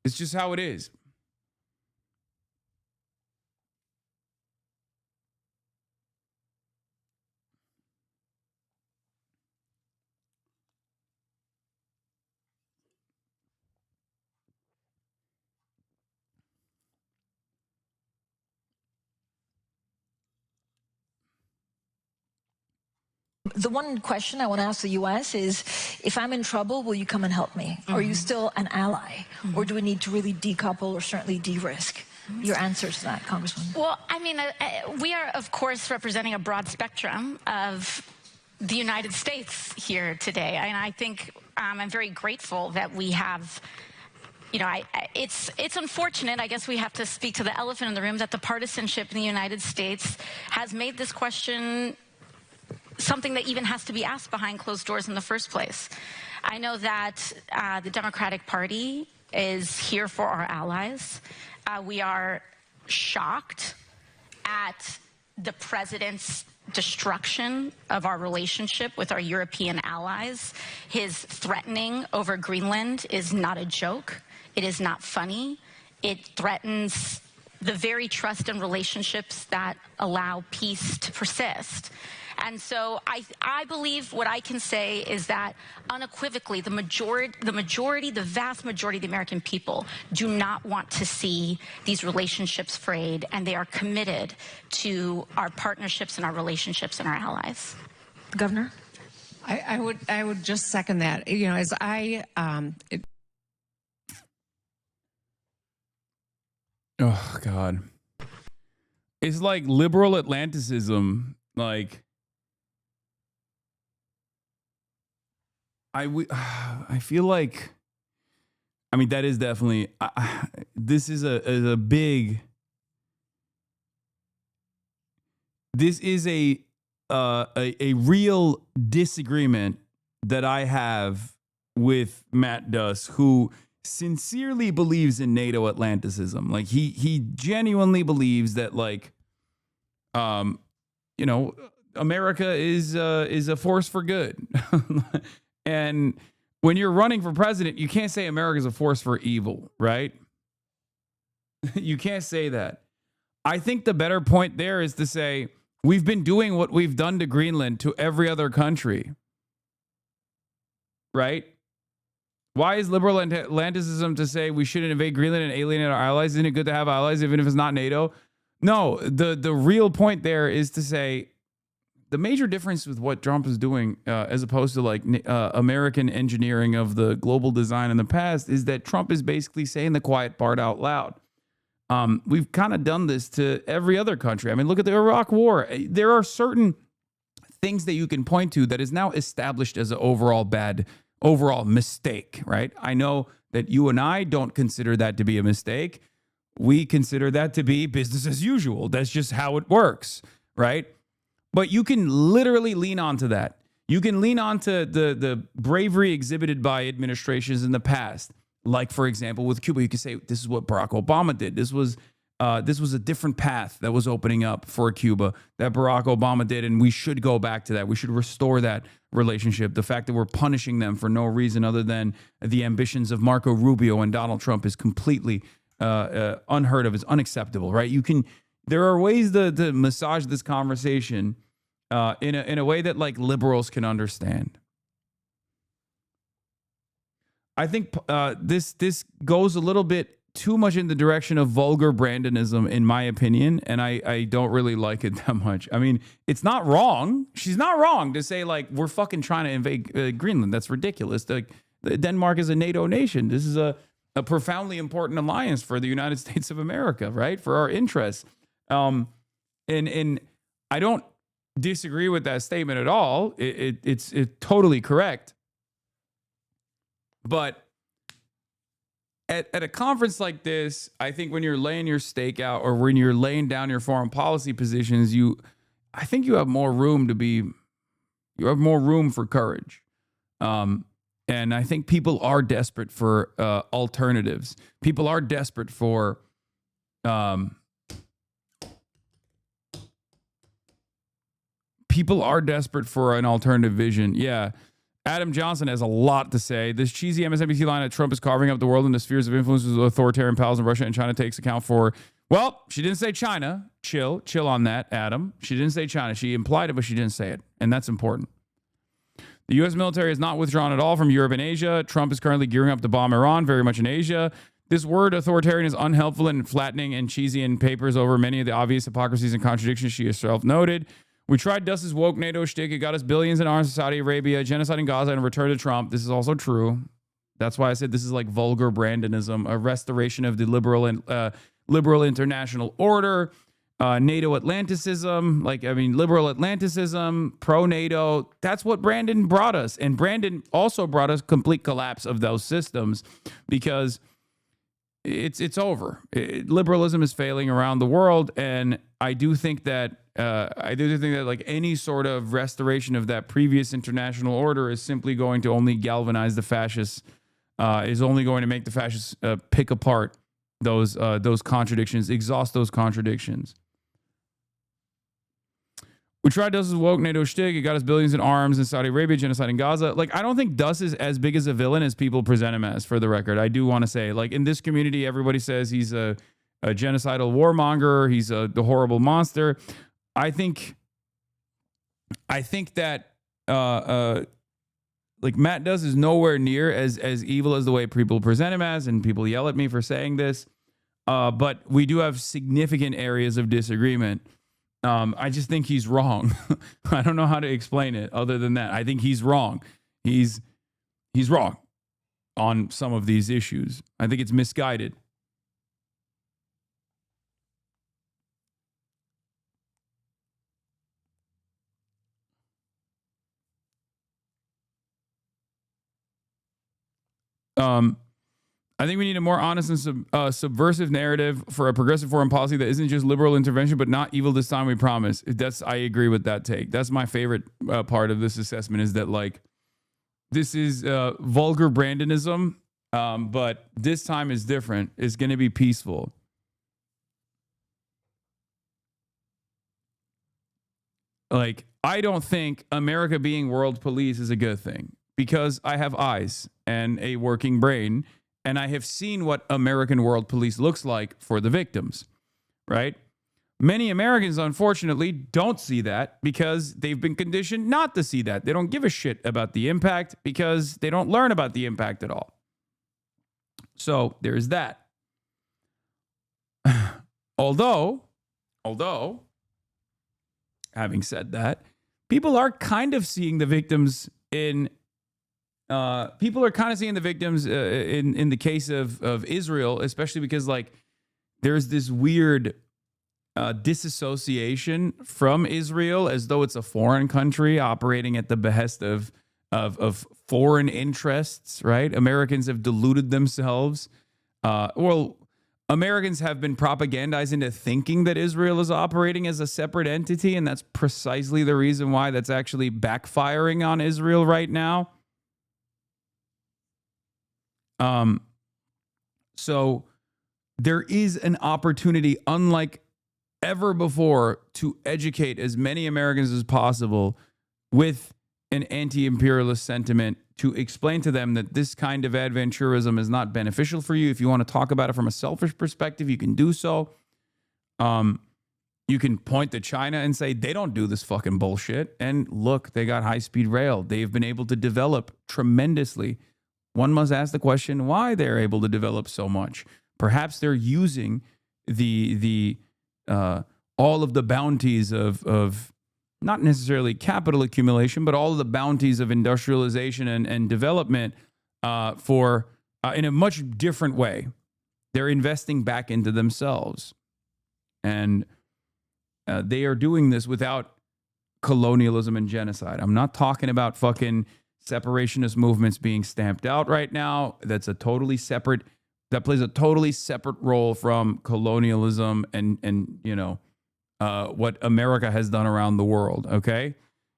It's just how it is. The one question I want to ask the U.S. is, if I'm in trouble, will you come and help me? Are you still an ally? Or do we need to really decouple or certainly de-risk? Your answers to that, Congresswoman. Well, I mean, we are, of course, representing a broad spectrum of the United States here today. And I think I'm very grateful that we have, you know, it's unfortunate, I guess we have to speak to the elephant in the room, that the partisanship in the United States has made this question something that even has to be asked behind closed doors in the first place. I know that the Democratic Party is here for our allies. We are shocked at the president's destruction of our relationship with our European allies. His threatening over Greenland is not a joke. It is not funny. It threatens the very trust and relationships that allow peace to persist. And so I believe what I can say is that unequivocally, the vast majority of the American people do not want to see these relationships frayed, and they are committed to our partnerships and our relationships and our allies. Governor? I would just second that. You know, as oh, God. It's like liberal Atlanticism, like... I feel like, I mean, that is definitely, this is a big, this is a real disagreement that I have with Matt Duss, who sincerely believes in NATO Atlanticism. Like he genuinely believes that, like, you know, America is a force for good. And when you're running for president, you can't say America's a force for evil, right? You can't say that. I think the better point there is to say, we've been doing what we've done to Greenland to every other country, right? Why is liberal Atlanticism to say we shouldn't invade Greenland and alienate our allies? Isn't it good to have allies even if it's not NATO? No, the real point there is to say the major difference with what Trump is doing as opposed to like American engineering of the global design in the past is that Trump is basically saying the quiet part out loud. We've kind of done this to every other country. I mean, look at the Iraq War. There are certain things that you can point to that is now established as an overall mistake, right? I know that you and I don't consider that to be a mistake. We consider that to be business as usual. That's just how it works, right? But you can literally lean onto that. You can lean onto the bravery exhibited by administrations in the past. Like, for example, with Cuba, you can say this is what Barack Obama did. This was a different path that was opening up for Cuba that Barack Obama did, and we should go back to that. We should restore that relationship. The fact that we're punishing them for no reason other than the ambitions of Marco Rubio and Donald Trump is completely unheard of. It's unacceptable, right? There are ways to massage this conversation in a way that like liberals can understand. I think this goes a little bit too much in the direction of vulgar Brandonism, in my opinion, and I don't really like it that much. I mean, it's not wrong. She's not wrong to say, like, we're fucking trying to invade Greenland. That's ridiculous. Like, Denmark is a NATO nation. This is a profoundly important alliance for the United States of America, right? For our interests. And I don't disagree with that statement at all. It's totally correct. But at a conference like this, I think when you're laying your stake out or when you're laying down your foreign policy positions, I think you have more room for courage. And I think people are desperate for alternatives. People are desperate for an alternative vision. Yeah. Adam Johnson has a lot to say. This cheesy MSNBC line that Trump is carving up the world into spheres of influence with authoritarian pals in Russia and China takes account for, well, she didn't say China. Chill on that, Adam. She didn't say China. She implied it, but she didn't say it. And that's important. The U.S. military has not withdrawn at all from Europe and Asia. Trump is currently gearing up to bomb Iran, very much in Asia. This word authoritarian is unhelpful and flattening and cheesy and papers over many of the obvious hypocrisies and contradictions she herself noted. We tried Duss's woke NATO shtick. It got us billions in arms to Saudi Arabia, genocide in Gaza, and a return to Trump. This is also true. That's why I said this is like vulgar Brandonism, a restoration of the liberal international order, NATO Atlanticism, liberal Atlanticism, pro-NATO. That's what Brandon brought us. And Brandon also brought us complete collapse of those systems because it's over. Liberalism is failing around the world, and I do think that like any sort of restoration of that previous international order is simply going to only galvanize the fascists, is only going to make the fascists pick apart those contradictions, exhaust those contradictions. We tried Duss's woke NATO shtick. It got us billions in arms in Saudi Arabia, genocide in Gaza. Like, I don't think Duss is as big as a villain as people present him as, for the record. I do want to say, like, in this community, everybody says he's a genocidal warmonger. He's the horrible monster. I think that like Matt Duss is nowhere near as evil as the way people present him as, and people yell at me for saying this. But we do have significant areas of disagreement. I just think he's wrong. I don't know how to explain it other than that. I think he's wrong. He's wrong on some of these issues. I think it's misguided. I think we need a more honest and subversive narrative for a progressive foreign policy that isn't just liberal intervention, but not evil this time, we promise. I agree with that take. That's my favorite part of this assessment, is that like this is vulgar Brandonism, but this time is different. It's going to be peaceful. Like, I don't think America being world police is a good thing, because I have eyes and a working brain, and I have seen what American world police looks like for the victims, right? Many Americans, unfortunately, don't see that because they've been conditioned not to see that. They don't give a shit about the impact because they don't learn about the impact at all. So there's that. Although, having said that, people are kind of seeing the victims in the case of Israel, especially because like there's this weird disassociation from Israel, as though it's a foreign country operating at the behest of foreign interests, right? Americans have deluded themselves. Americans have been propagandized into thinking that Israel is operating as a separate entity, and that's precisely the reason why that's actually backfiring on Israel right now. So there is an opportunity, unlike ever before, to educate as many Americans as possible with an anti-imperialist sentiment, to explain to them that this kind of adventurism is not beneficial for you. If you want to talk about it from a selfish perspective, you can do so. You can point to China and say, they don't do this fucking bullshit. And look, they got high-speed rail. They've been able to develop tremendously. One must ask the question why they're able to develop so much. Perhaps they're using all of the bounties of not necessarily capital accumulation, but all of the bounties of industrialization and development in a much different way. They're investing back into themselves. And they are doing this without colonialism and genocide. I'm not talking about fucking separationist movements being stamped out right now. That plays a totally separate role from colonialism and what America has done around the world, okay?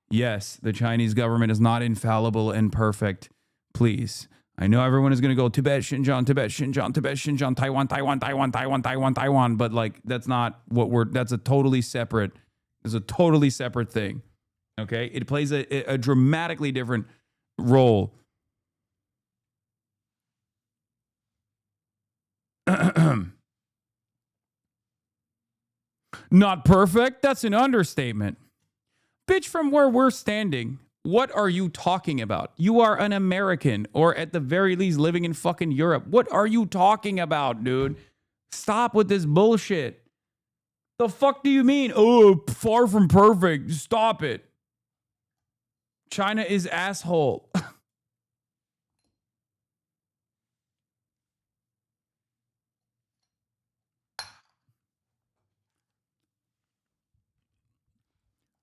Yes, the Chinese government is not infallible and perfect. Please. I know everyone is going to go Tibet, Xinjiang, Tibet, Xinjiang, Tibet, Xinjiang, Taiwan, Taiwan, Taiwan, Taiwan, Taiwan, Taiwan, but like that's not what that's a totally separate thing. Okay? It plays a dramatically different role. Not perfect? That's an understatement. Bitch, from where we're standing, what are you talking about? You are an American, or at the very least living in fucking Europe. What are you talking about, dude? Stop with this bullshit. The fuck do you mean? Oh, far from perfect. Stop it. China is asshole.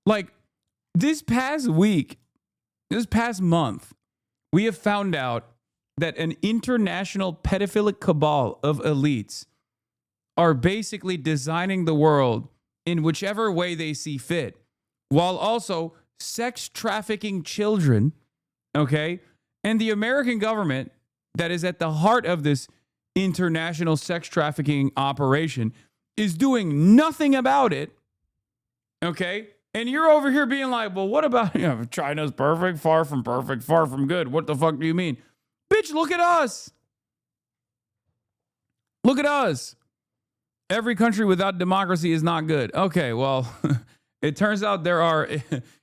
Like, this past month, we have found out that an international pedophilic cabal of elites are basically designing the world in whichever way they see fit, while also sex trafficking children, okay? And the American government that is at the heart of this international sex trafficking operation is doing nothing about it, okay? And you're over here being like, well, what about, China's perfect, far from good. What the fuck do you mean? Bitch, look at us. Look at us. Every country without democracy is not good. Okay, well, it turns out there are,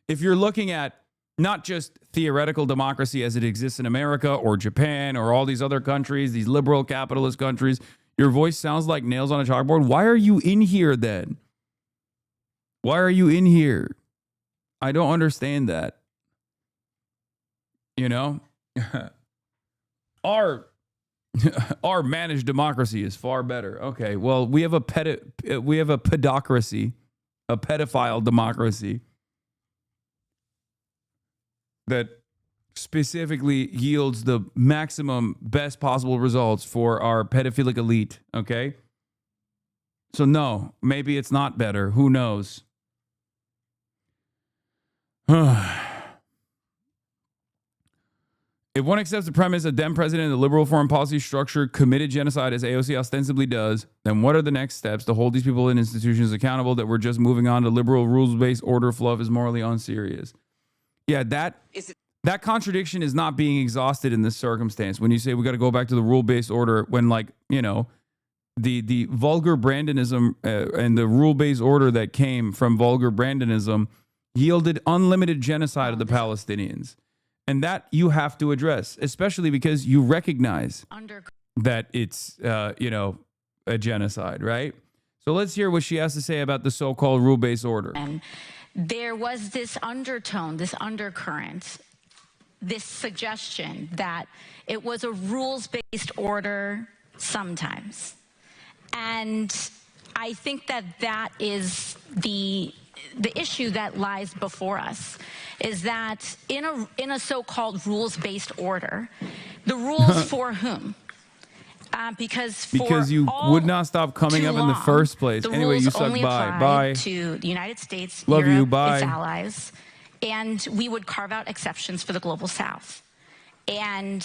if you're looking at not just theoretical democracy as it exists in America or Japan or all these other countries, these liberal capitalist countries, your voice sounds like nails on a chalkboard. Why are you in here then? Why are you in here? I don't understand that. Our managed democracy is far better. Okay, well, we have a pedocracy, a pedophile democracy that specifically yields the maximum best possible results for our pedophilic elite, okay? So no, maybe it's not better. Who knows? If one accepts the premise that Dem president and the liberal foreign policy structure committed genocide as AOC ostensibly does, then what are the next steps to hold these people and institutions accountable that we're just moving on to liberal rules-based order fluff is morally unserious? Yeah, that contradiction is not being exhausted in this circumstance. When you say we got to go back to the rule-based order, when, like, you know, the vulgar Brandonism and the rule-based order that came from vulgar Brandonism yielded unlimited genocide of the Palestinians. And that you have to address, especially because you recognize that it's, you know, a genocide, right? So let's hear what she has to say about the so-called rule-based order. And there was this undertone, this undercurrent, this suggestion that it was a rules-based order sometimes. And I think that that is the issue that lies before us, is that in a so-called rules-based order, the rules for whom? Because you would not stop coming up in the first place. Anyway, you suck. Bye. To the United States, Love Europe, you. Bye. its allies, and we would carve out exceptions for the global South. And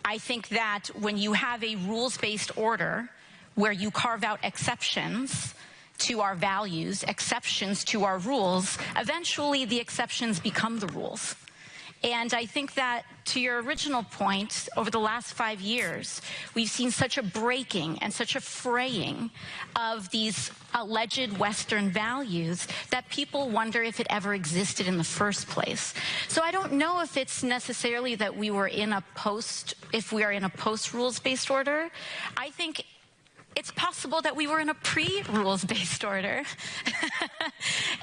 I think that when you have a rules-based order where you carve out exceptions to our values, exceptions to our rules, eventually the exceptions become the rules. And I think that, to your original point, over the last 5 years, we've seen such a breaking and such a fraying of these alleged Western values that people wonder if it ever existed in the first place. So I don't know if it's necessarily that we are in a post-rules-based order. I think it's possible that we were in a pre-rules-based order.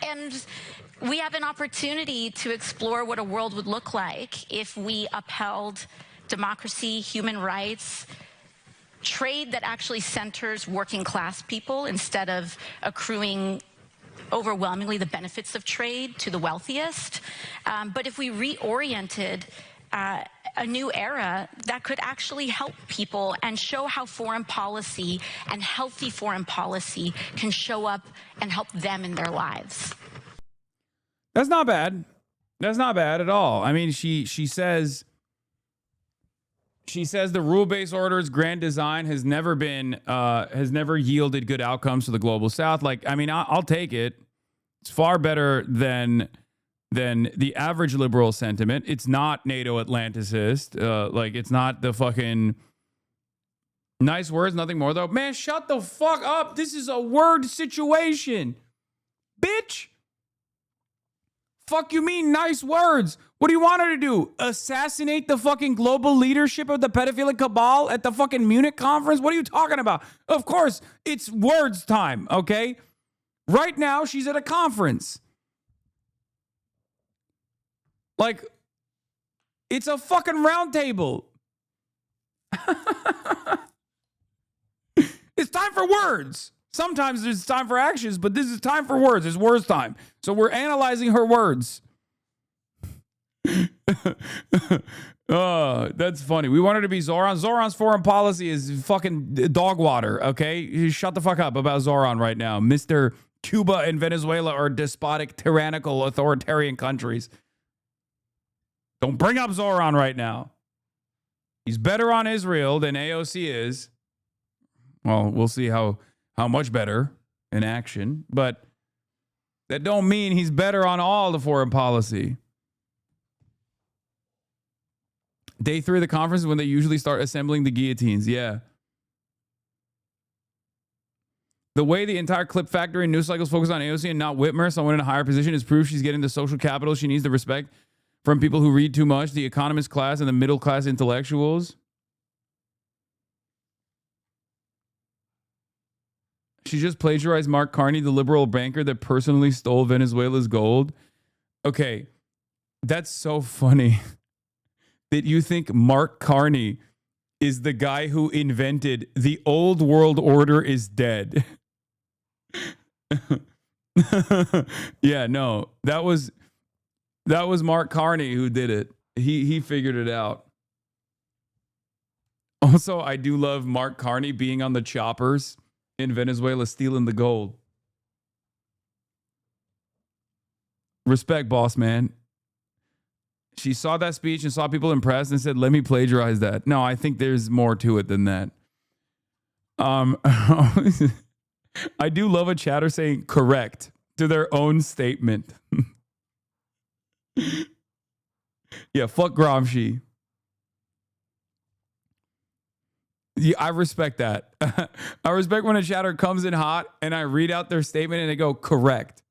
And we have an opportunity to explore what a world would look like if we upheld democracy, human rights, trade that actually centers working class people instead of accruing overwhelmingly the benefits of trade to the wealthiest. But if we reoriented a new era that could actually help people and show how foreign policy and healthy foreign policy can show up and help them in their lives. That's not bad. That's not bad at all. I mean, she says the rule-based order's grand design has never yielded good outcomes to the global South. Like, I mean, I'll take it. It's far better than the average liberal sentiment. It's not NATO Atlanticist. Like, it's not the fucking nice words, nothing more though. Man, shut the fuck up. This is a word situation, bitch. Fuck you mean nice words? What do you want her to do? Assassinate the fucking global leadership of the pedophilic cabal at the fucking Munich conference? What are you talking about? Of course, it's words time, okay? Right now, she's at a conference. Like, it's a fucking round table. It's time for words. Sometimes there's time for actions, but this is time for words. It's words time. So we're analyzing her words. Oh, that's funny. We want her to be Zoran. Zoran's foreign policy is fucking dog water, okay? Shut the fuck up about Zoran right now. Mr. Cuba and Venezuela are despotic, tyrannical, authoritarian countries. Don't bring up Zoran right now. He's better on Israel than AOC is. Well, we'll see how much better in action, but that don't mean he's better on all the foreign policy. Day 3 of the conference is when they usually start assembling the guillotines. Yeah. The way the entire clip factory and news cycles focus on AOC and not Whitmer, someone in a higher position, is proof she's getting the social capital she needs to respect from people who read too much, the economist class and the middle class intellectuals. She just plagiarized Mark Carney, the liberal banker that personally stole Venezuela's gold. Okay, that's so funny that you think Mark Carney is the guy who invented the old world order is dead. Yeah, no, that was That was Mark Carney who did it. He figured it out. Also, I do love Mark Carney being on the choppers in Venezuela stealing the gold. Respect, boss man. She saw that speech and saw people impressed and said, let me plagiarize that. No, I think there's more to it than that. I do love a chatter saying correct to their own statement. Yeah, fuck Gramsci. Yeah, I respect that. I respect when a chatter comes in hot and I read out their statement and they go correct.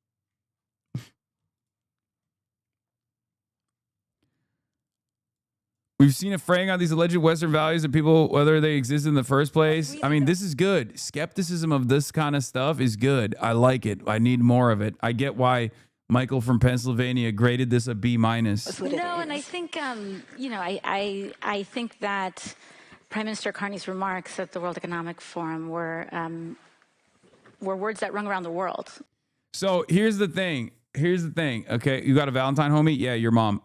We've seen a fraying on these alleged Western values of people, whether they exist in the first place. I mean, this is good. Skepticism of this kind of stuff is good. I like it. I need more of it. I get why Michael from Pennsylvania graded this a B-. No, and I think, I think that Prime Minister Carney's remarks at the World Economic Forum were words that rung around the world. So here's the thing. Okay, you got a Valentine homie? Yeah, your mom.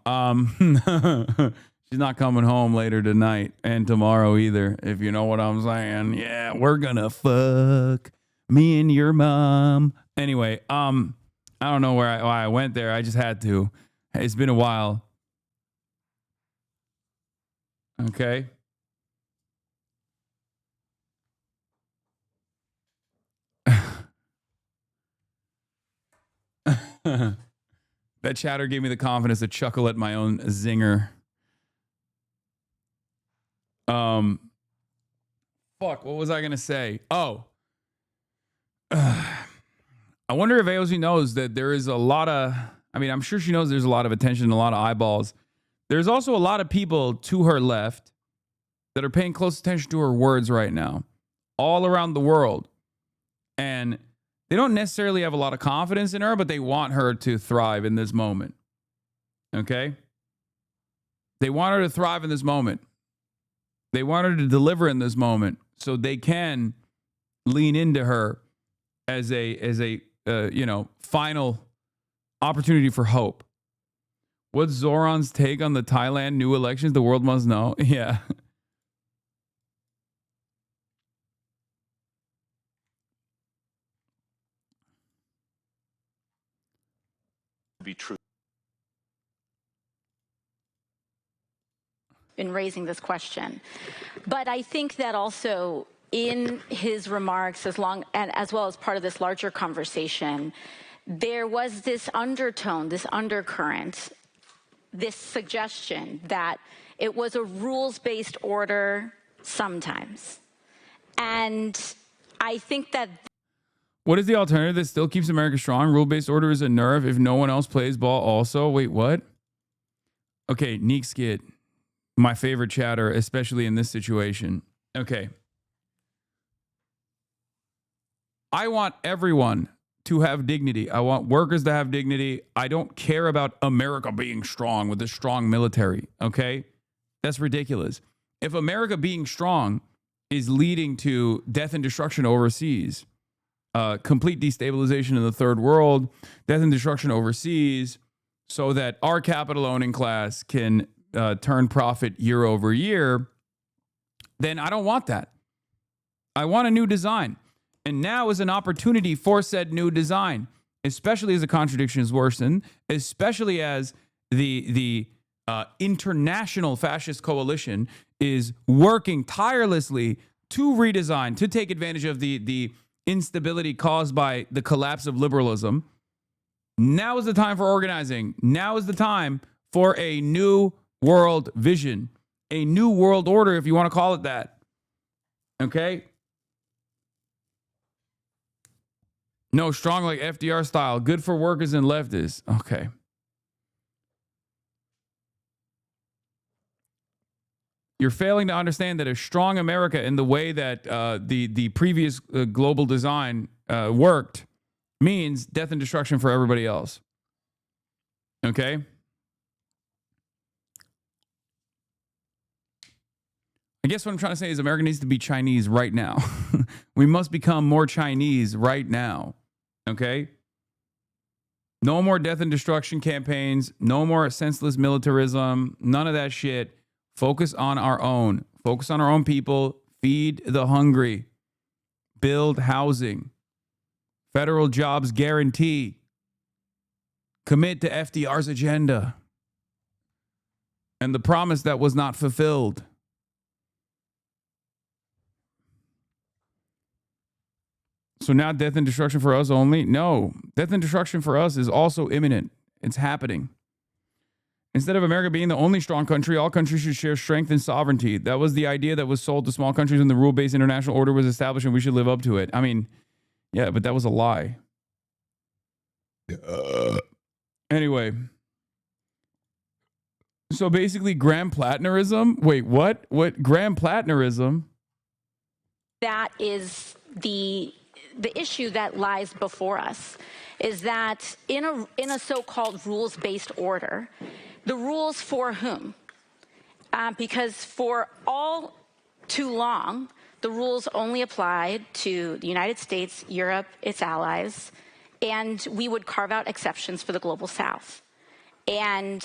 She's not coming home later tonight and tomorrow either, if you know what I'm saying. Yeah, we're gonna fuck me and your mom. Anyway, I don't know why I went there. I just had to. It's been a while. Okay. That chatter gave me the confidence to chuckle at my own zinger. Fuck, what was I gonna say? Oh. I wonder if AOC knows that there is a lot of, I mean, I'm sure she knows there's a lot of attention, a lot of eyeballs. There's also a lot of people to her left that are paying close attention to her words right now, all around the world. And they don't necessarily have a lot of confidence in her, but they want her to thrive in this moment. Okay? They want her to thrive in this moment. They want her to deliver in this moment so they can lean into her as a final opportunity for hope. What's Zoran's take on the Thailand new elections? The world must know. Yeah. Be true. In raising this question. But I think that also in his remarks, as well as part of this larger conversation, there was this undertone, this undercurrent, this suggestion that it was a rules-based order sometimes. And I think that... What is the alternative that still keeps America strong? Rule-based order is a nerve if no one else plays ball also? Wait, what? Okay, Neek Skid. My favorite chatter, especially in this situation. Okay. I want everyone to have dignity. I want workers to have dignity. I don't care about America being strong with a strong military. Okay? That's ridiculous. If America being strong is leading to death and destruction overseas, complete destabilization in the third world, death and destruction overseas, so that our capital owning class can turn profit year over year, then I don't want that. I want a new design. And now is an opportunity for said new design, especially as the contradiction is worsened, especially as the international fascist coalition is working tirelessly to redesign, to take advantage of the instability caused by the collapse of liberalism. Now is the time for organizing. Now is the time for a new world vision, a new world order, if you want to call it that. Okay? No, strong like FDR style, good for workers and leftists. Okay. You're failing to understand that a strong America in the way that the previous global design worked means death and destruction for everybody else. Okay? I guess what I'm trying to say is America needs to be Chinese right now. We must become more Chinese right now. Okay? No more death and destruction campaigns. No more senseless militarism. None of that shit. Focus on our own. Focus on our own people. Feed the hungry. Build housing. Federal jobs guarantee. Commit to FDR's agenda. And the promise that was not fulfilled. So now death and destruction for us only? No. Death and destruction for us is also imminent. It's happening. Instead of America being the only strong country, all countries should share strength and sovereignty. That was the idea that was sold to small countries when the rule-based international order was established, and we should live up to it. I mean, yeah, but that was a lie. Anyway. So basically, Grand Platinnerism. Wait, what? What? Grand Platinnerism? That is the issue that lies before us, is that in a so-called rules-based order, the rules for whom? Because for all too long, the rules only applied to the United States, Europe, its allies, and we would carve out exceptions for the global South. And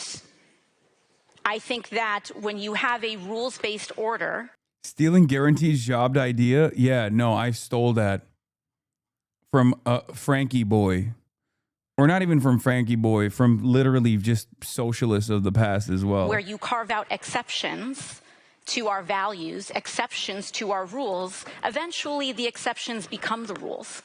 I think that when you have a rules-based order... Stealing guarantees job idea? Yeah, no, I stole that from Frankie Boy. Or not even from Frankie Boy, from literally just socialists of the past as well. Where you carve out exceptions to our values, exceptions to our rules, eventually the exceptions become the rules.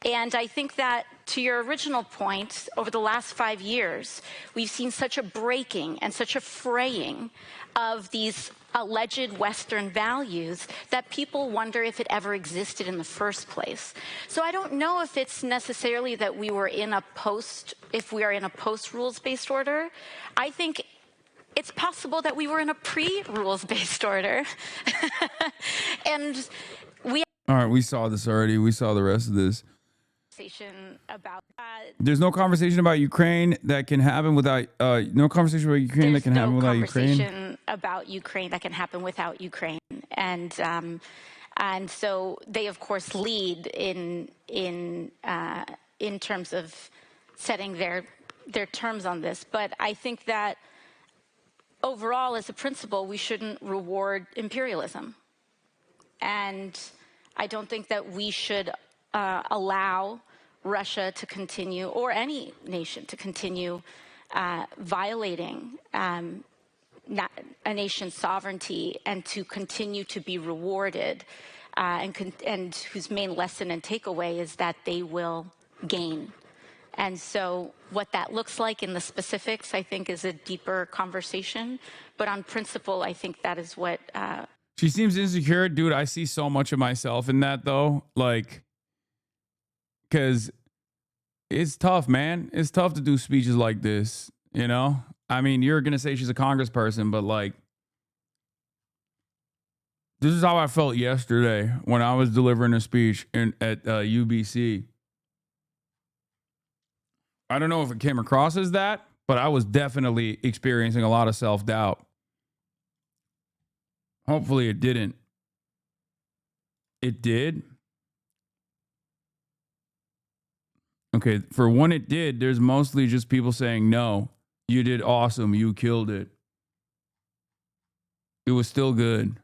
And I think that, to your original point, over the last 5 years, we've seen such a breaking and such a fraying of these alleged Western values that people wonder if it ever existed in the first place. So I don't know if it's necessarily that we are in a post-rules-based order. I think it's possible that we were in a pre-rules-based order. And we... All right, we saw this already. We saw the rest of this. About there's no conversation about Ukraine that can happen without no conversation about Ukraine that can happen without Ukraine. Conversation about Ukraine that can happen without Ukraine, and so they of course lead in terms of setting their terms on this. But I think that overall, as a principle, we shouldn't reward imperialism, and I don't think that we should allow Russia to continue, or any nation to continue violating a nation's sovereignty, and to continue to be rewarded, and whose main lesson and takeaway is that they will gain. And so what that looks like in the specifics, I think, is a deeper conversation. But on principle, I think that is what... She seems insecure. Dude, I see so much of myself in that, though. Like... Because it's tough, man. It's tough to do speeches like this, you know? I mean, you're going to say she's a congressperson, but like, this is how I felt yesterday when I was delivering a speech at UBC. I don't know if it came across as that, but I was definitely experiencing a lot of self-doubt. Hopefully it didn't. It did. Okay, for when it did, there's mostly just people saying, no, you did awesome, you killed it. It was still good.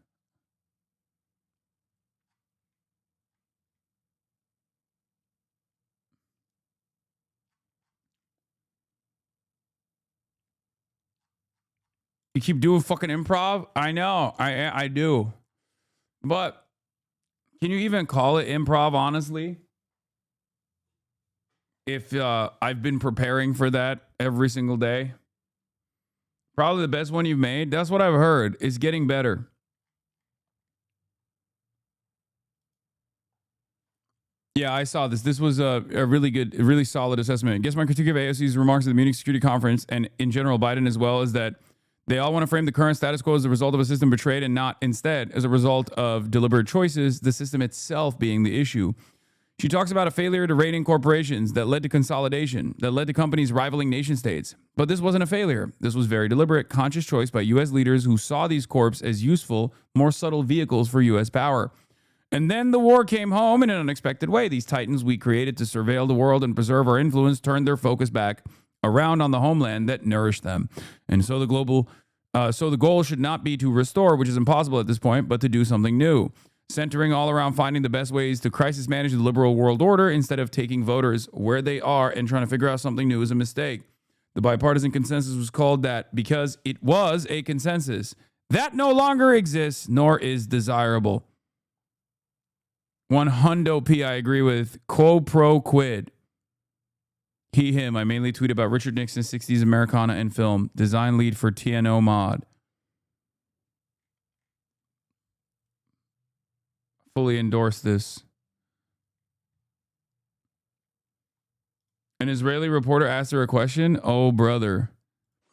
You keep doing fucking improv? I know, I do. But can you even call it improv, honestly? If I've been preparing for that every single day. Probably the best one you've made. That's what I've heard. It's getting better. Yeah, I saw this. This was a really good, a really solid assessment. I guess my critique of AOC's remarks at the Munich Security Conference, and in general Biden as well, is that they all want to frame the current status quo as a result of a system betrayed, and not instead as a result of deliberate choices, the system itself being the issue. She talks about a failure to rein in corporations that led to consolidation, that led to companies rivaling nation states. But this wasn't a failure. This was very deliberate, conscious choice by U.S. leaders who saw these corps as useful, more subtle vehicles for U.S. power. And then the war came home in an unexpected way. These titans we created to surveil the world and preserve our influence turned their focus back around on the homeland that nourished them. And so the goal should not be to restore, which is impossible at this point, but to do something new, centering all around finding the best ways to crisis manage the liberal world order instead of taking voters where they are and trying to figure out something new is a mistake. The bipartisan consensus was called that because it was a consensus. That no longer exists, nor is desirable. 100p I agree with. Quo pro quid. He, him. I mainly tweet about Richard Nixon's 60s Americana and film. Design lead for TNO mod. Fully endorse this. An Israeli reporter asked her a question. Oh, brother.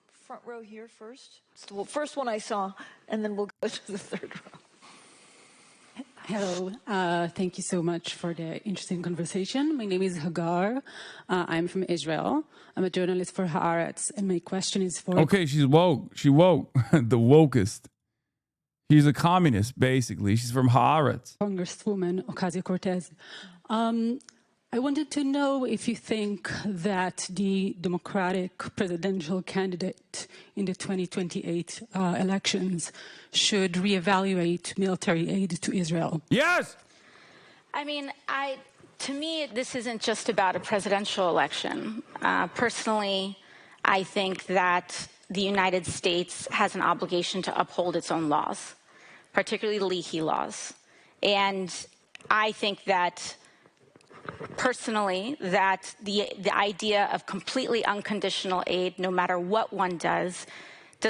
Front row here first. It's the first one I saw, and then we'll go to the third row. Hello, thank you so much for the interesting conversation. My name is Hagar. I'm from Israel. I'm a journalist for Haaretz, and my question is for... Okay, she's woke. She woke. The wokest. She's a communist, basically. She's from Haaretz. Congresswoman Ocasio-Cortez. I wanted to know if you think that the Democratic presidential candidate in the 2028 elections should reevaluate military aid to Israel. Yes! I mean, to me, this isn't just about a presidential election. Personally, I think that the United States has an obligation to uphold its own laws, particularly the Leahy laws. And I think that personally, that the idea of completely unconditional aid, no matter what one does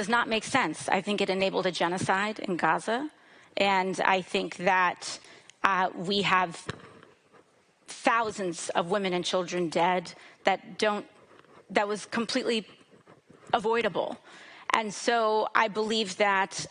not make sense. I think it enabled a genocide in Gaza, and I think that we have thousands of women and children dead that was completely avoidable. And so I believe that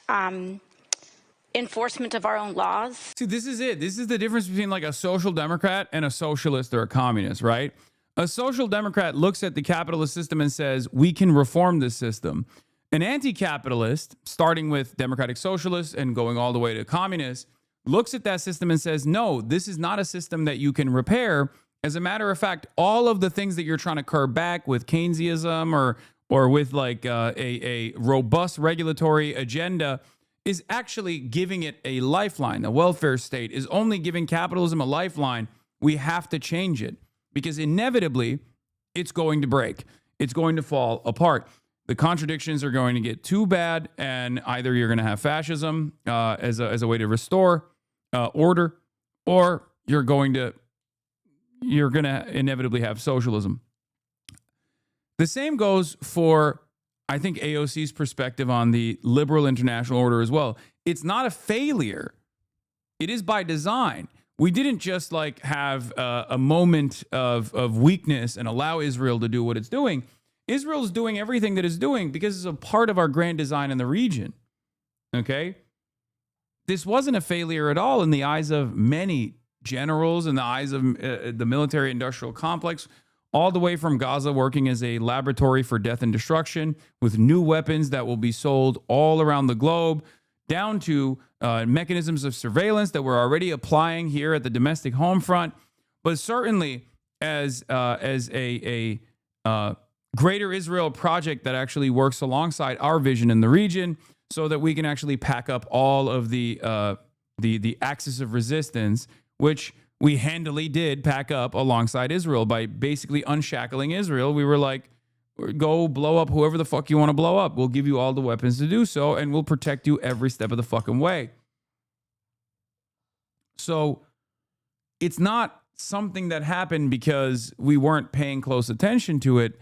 enforcement of our own laws. See, this is it. This is the difference between like a social democrat and a socialist or a communist, right? A social democrat looks at the capitalist system and says, we can reform this system. An anti-capitalist, starting with democratic socialists and going all the way to communists, looks at that system and says, no, this is not a system that you can repair. As a matter of fact, all of the things that you're trying to curb back with Keynesianism or with like a robust regulatory agenda is actually giving it a lifeline. The welfare state is only giving capitalism a lifeline. We have to change it because inevitably it's going to break. It's going to fall apart. The contradictions are going to get too bad, and either you're going to have fascism as a way to restore order, or you're going to inevitably have socialism. The same goes for, I think, AOC's perspective on the liberal international order as well. It's not a failure. It is by design. We didn't just like have a moment of weakness and allow Israel to do what it's doing. Israel's doing everything that it's doing because it's a part of our grand design in the region. Okay? This wasn't a failure at all in the eyes of many generals, in the eyes of the military industrial complex, all the way from Gaza working as a laboratory for death and destruction with new weapons that will be sold all around the globe, down to mechanisms of surveillance that we're already applying here at the domestic home front, but certainly as a greater Israel project that actually works alongside our vision in the region so that we can actually pack up all of the axis of resistance, which we handily did pack up alongside Israel by basically unshackling Israel. We were like, go blow up whoever the fuck you want to blow up. We'll give you all the weapons to do so, and we'll protect you every step of the fucking way. So it's not something that happened because we weren't paying close attention to it.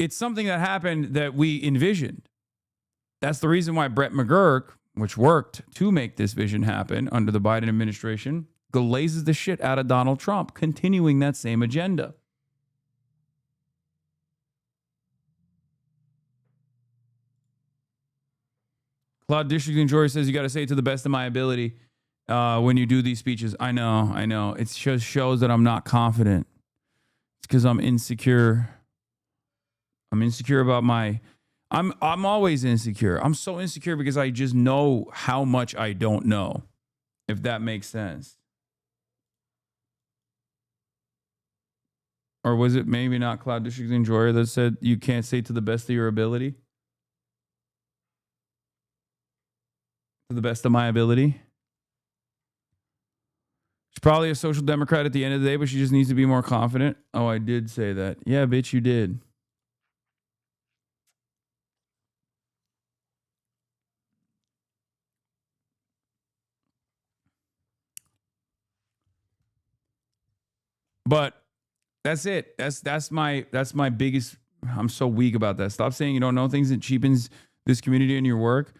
It's something that happened that we envisioned. That's the reason why Brett McGurk, which worked to make this vision happen under the Biden administration, glazes the shit out of Donald Trump, continuing that same agenda. Claude District Enjoyer says, you got to say it to the best of my ability when you do these speeches. I know. It just shows that I'm not confident. It's because I'm insecure. I'm insecure about I'm always insecure. I'm so insecure because I just know how much I don't know, if that makes sense. Or was it maybe not Cloud District's enjoyer that said you can't say to the best of your ability? To the best of my ability? She's probably a social democrat at the end of the day, but she just needs to be more confident. Oh, I did say that. Yeah, bitch, you did. But that's it. That's my biggest. I'm so weak about that. Stop saying you don't know things. That cheapens this community and your work.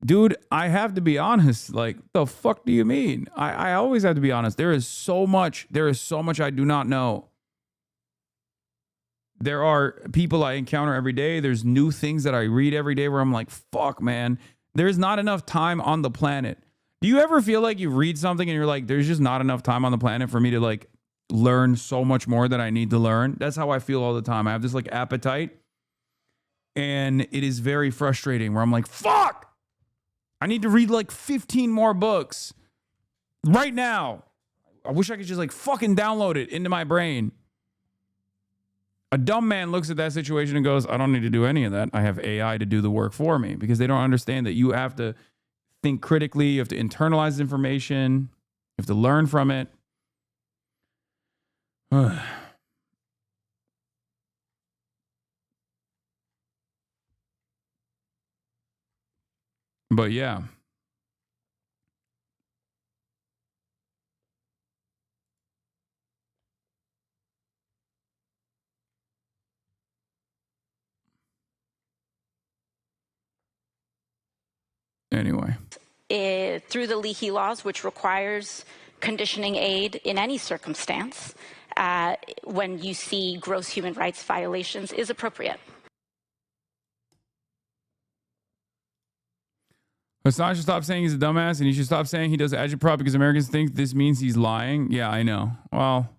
Dude, I have to be honest. Like, the fuck do you mean? I always have to be honest. There is so much I do not know. There are people I encounter every day. There's new things that I read every day where I'm like, fuck, man. There's not enough time on the planet. Do you ever feel like you read something and you're like, there's just not enough time on the planet for me to like learn so much more that I need to learn? That's how I feel all the time. I have this like appetite, and it is very frustrating where I'm like, fuck, I need to read like 15 more books right now. I wish I could just like fucking download it into my brain. A dumb man looks at that situation and goes, I don't need to do any of that. I have AI to do the work for me, because they don't understand that you have to think critically. You have to internalize information. You have to learn from it. But yeah. Anyway. Through the leaky laws, which requires conditioning aid in any circumstance when you see gross human rights violations, is appropriate. Hasan should stop saying he's a dumbass, and he should stop saying he does agitprop because Americans think this means he's lying. Yeah, I know. Well,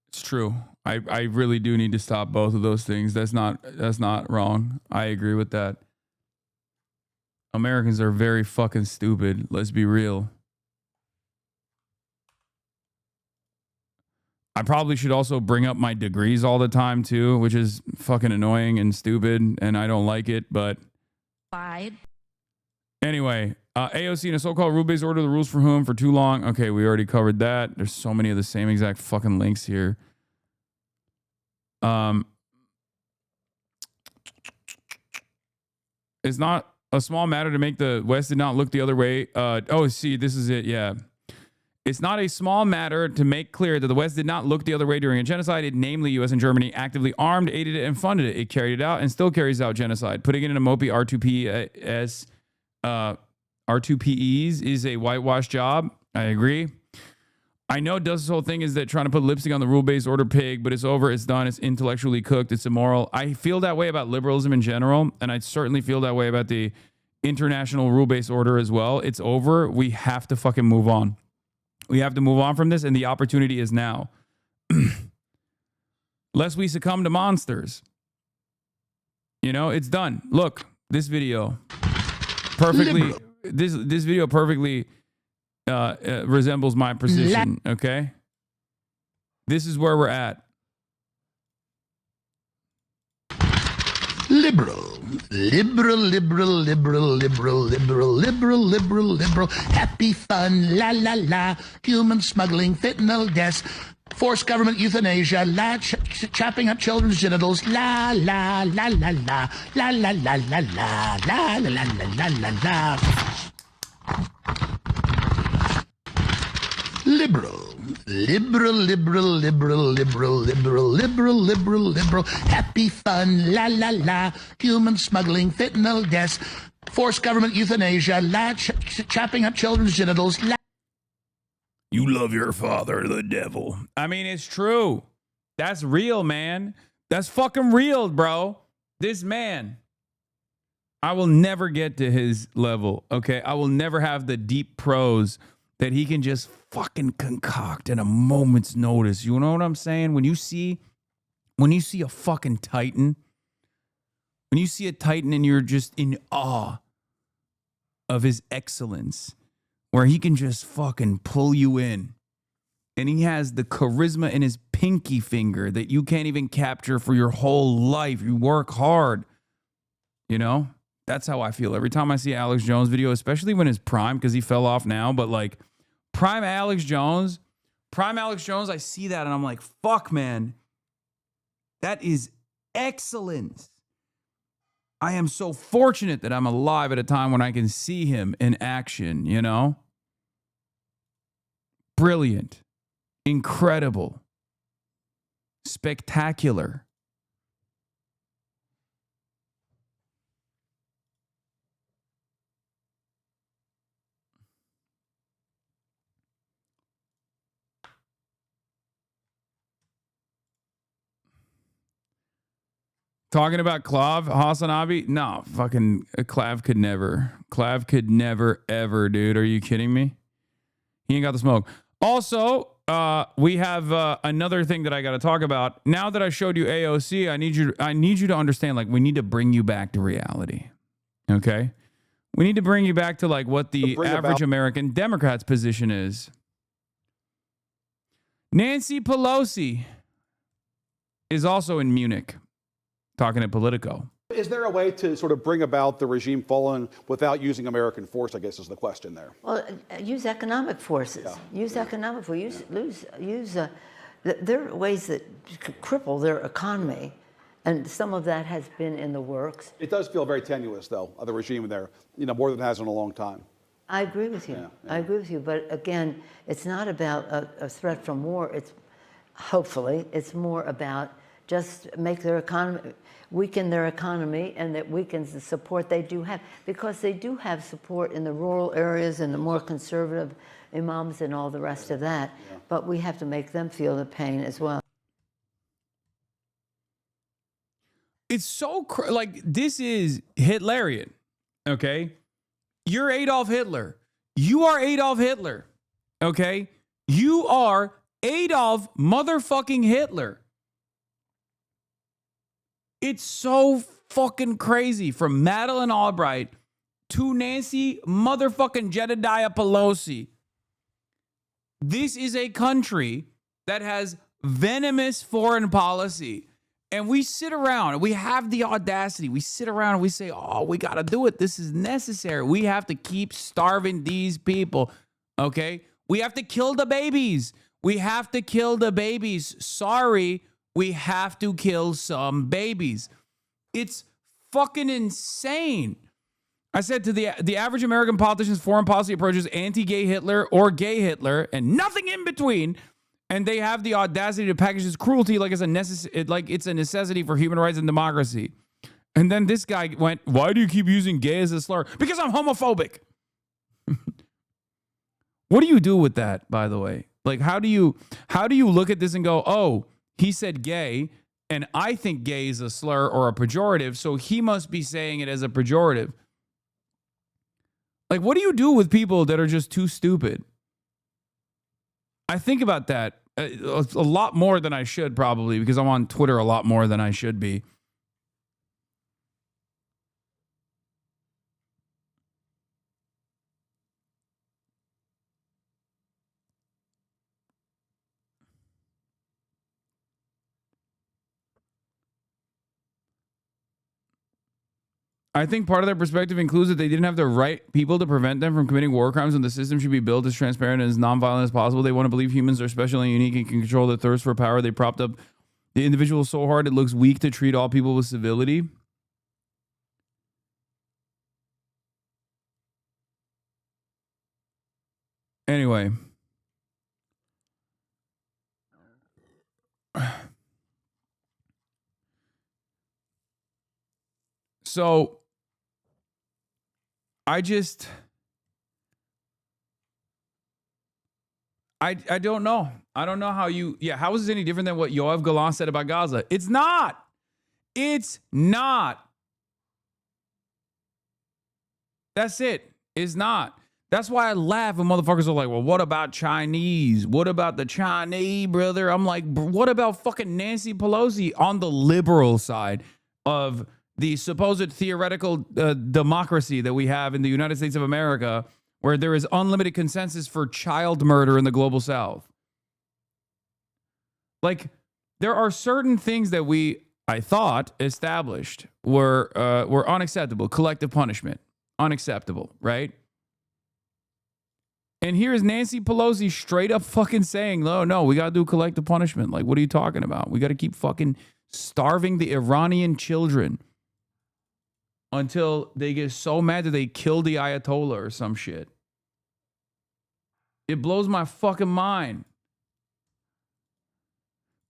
it's true. I really do need to stop both of those things. That's not wrong. I agree with that. Americans are very fucking stupid. Let's be real. I probably should also bring up my degrees all the time too, which is fucking annoying and stupid, and I don't like it, but anyway, AOC in a so-called rule-based order, the rules for whom for too long. Okay, we already covered that. There's so many of the same exact fucking links here. It's not a small matter to make the West did not look the other way. See, this is it. Yeah. It's not a small matter to make clear that the West did not look the other way during a genocide. It, namely, U.S. and Germany actively armed, aided it, and funded it. It carried it out and still carries out genocide. Putting it in a mopey R2Pes is a whitewash job. I agree. I know Dust's whole thing is that trying to put lipstick on the rule-based order pig, but it's over, it's done, it's intellectually cooked, it's immoral. I feel that way about liberalism in general, and I certainly feel that way about the international rule-based order as well. It's over. We have to fucking move on. We have to move on from this, and the opportunity is now. Lest we succumb to monsters. You know, it's done. Look, this video perfectly. This video perfectly resembles my position. Okay, this is where we're at. Liberal, liberal, liberal, liberal, liberal, liberal, liberal, liberal, liberal, happy fun, la la la, human smuggling, fentanyl deaths, forced government euthanasia, chopping up children's genitals, la la la la la, la la la la la, la la la la la la. Liberal. Liberal, liberal, liberal, liberal, liberal, liberal, liberal, liberal, happy fun, la la la, human smuggling, fentanyl deaths, forced government euthanasia, chopping up children's genitals. You love your father, the devil. I mean, it's true. That's real, man. That's fucking real, bro. This man. I will never get to his level, okay? I will never have the deep prose that he can just fucking concoct in a moment's notice. You know what I'm saying? When you see a fucking titan, when you see a titan and you're just in awe of his excellence, where he can just fucking pull you in, and he has the charisma in his pinky finger that you can't even capture for your whole life. You work hard, you know? That's how I feel every time I see Alex Jones video, especially when his prime, because he fell off now, but like prime Alex Jones, I see that and I'm like, fuck, man, that is excellence. I am so fortunate that I'm alive at a time when I can see him in action, you know? Brilliant, incredible, spectacular. Talking about Clav, HasanAbi? No, fucking Clav could never. Clav could never, ever, dude. Are you kidding me? He ain't got the smoke. Also, we have another thing that I got to talk about. Now that I showed you AOC, I need you to understand, like, we need to bring you back to reality. Okay? We need to bring you back to, like, what the average American Democrat's position is. Nancy Pelosi is also in Munich, talking at Politico. Is there a way to sort of bring about the regime falling without using American force, I guess is the question there. Well, use economic forces. Yeah. Use economic forces. There are ways that cripple their economy, and some of that has been in the works. It does feel very tenuous, though, of the regime there, you know, more than it has in a long time. I agree with you. I agree with you. But again, it's not about a threat from war. Hopefully, it's more about just make their economy, weaken their economy, and that weakens the support they do have, because they do have support in the rural areas and the more conservative imams and all the rest of that. Yeah. But we have to make them feel the pain as well. It's so like, this is Hitlerian, okay? You're Adolf Hitler. You are Adolf Hitler, okay? You are Adolf motherfucking Hitler. It's so fucking crazy. From Madeleine Albright to Nancy motherfucking Jedediah Pelosi. This is a country that has venomous foreign policy. And we sit around and we have the audacity. We sit around and we say, oh, we got to do it. This is necessary. We have to keep starving these people. Okay? We have to kill the babies. We have to kill the babies. Sorry. We have to kill some babies. It's fucking insane. I said to the average American politician's foreign policy approach is anti-gay Hitler or gay Hitler and nothing in between. And they have the audacity to package this cruelty like it's a necessity for human rights and democracy. And then this guy went, why do you keep using gay as a slur? Because I'm homophobic. What do you do with that, by the way? Like, how do you look at this and go, oh, he said gay, and I think gay is a slur or a pejorative, so he must be saying it as a pejorative. Like, what do you do with people that are just too stupid? I think about that a lot more than I should, probably, because I'm on Twitter a lot more than I should be. I think part of their perspective includes that they didn't have the right people to prevent them from committing war crimes, and the system should be built as transparent and as nonviolent as possible. They want to believe humans are special and unique and can control their thirst for power. They propped up the individual so hard it looks weak to treat all people with civility. Anyway. So I don't know. I don't know how how is this any different than what Yoav Galan said about Gaza? It's not. It's not. That's it. It's not. That's why I laugh when motherfuckers are like, well, what about Chinese? What about the Chinese, brother? I'm like, what about fucking Nancy Pelosi on the liberal side of the supposed theoretical democracy that we have in the United States of America, where there is unlimited consensus for child murder in the global South? Like, there are certain things that I thought, established were unacceptable. Collective punishment, unacceptable, right? And here is Nancy Pelosi straight up fucking saying, no, we got to do collective punishment. Like, what are you talking about? We got to keep fucking starving the Iranian children until they get so mad that they kill the Ayatollah or some shit. It blows my fucking mind.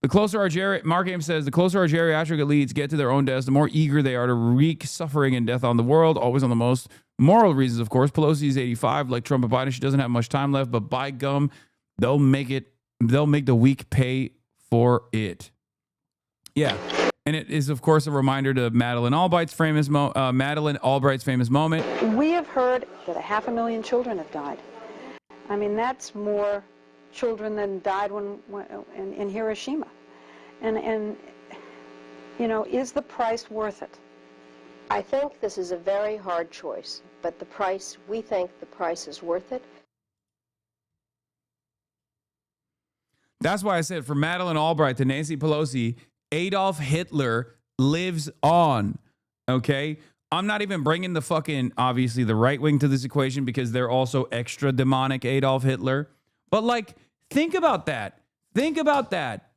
The closer Mark Ames says, the closer our geriatric elites get to their own deaths, the more eager they are to wreak suffering and death on the world, always on the most moral reasons, of course. Pelosi is 85, like Trump and Biden. She doesn't have much time left, but by gum, they'll make the weak pay for it. Yeah. And it is, of course, a reminder to Madeleine Albright's famous moment. We have heard that 500,000 children have died. I mean, that's more children than died in Hiroshima. And you know, is the price worth it? I think this is a very hard choice, but we think the price is worth it. That's why I said, from Madeleine Albright to Nancy Pelosi, Adolf Hitler lives on, okay? I'm not even bringing the fucking, obviously, the right wing to this equation because they're also extra demonic Adolf Hitler. But, like, think about that. Think about that.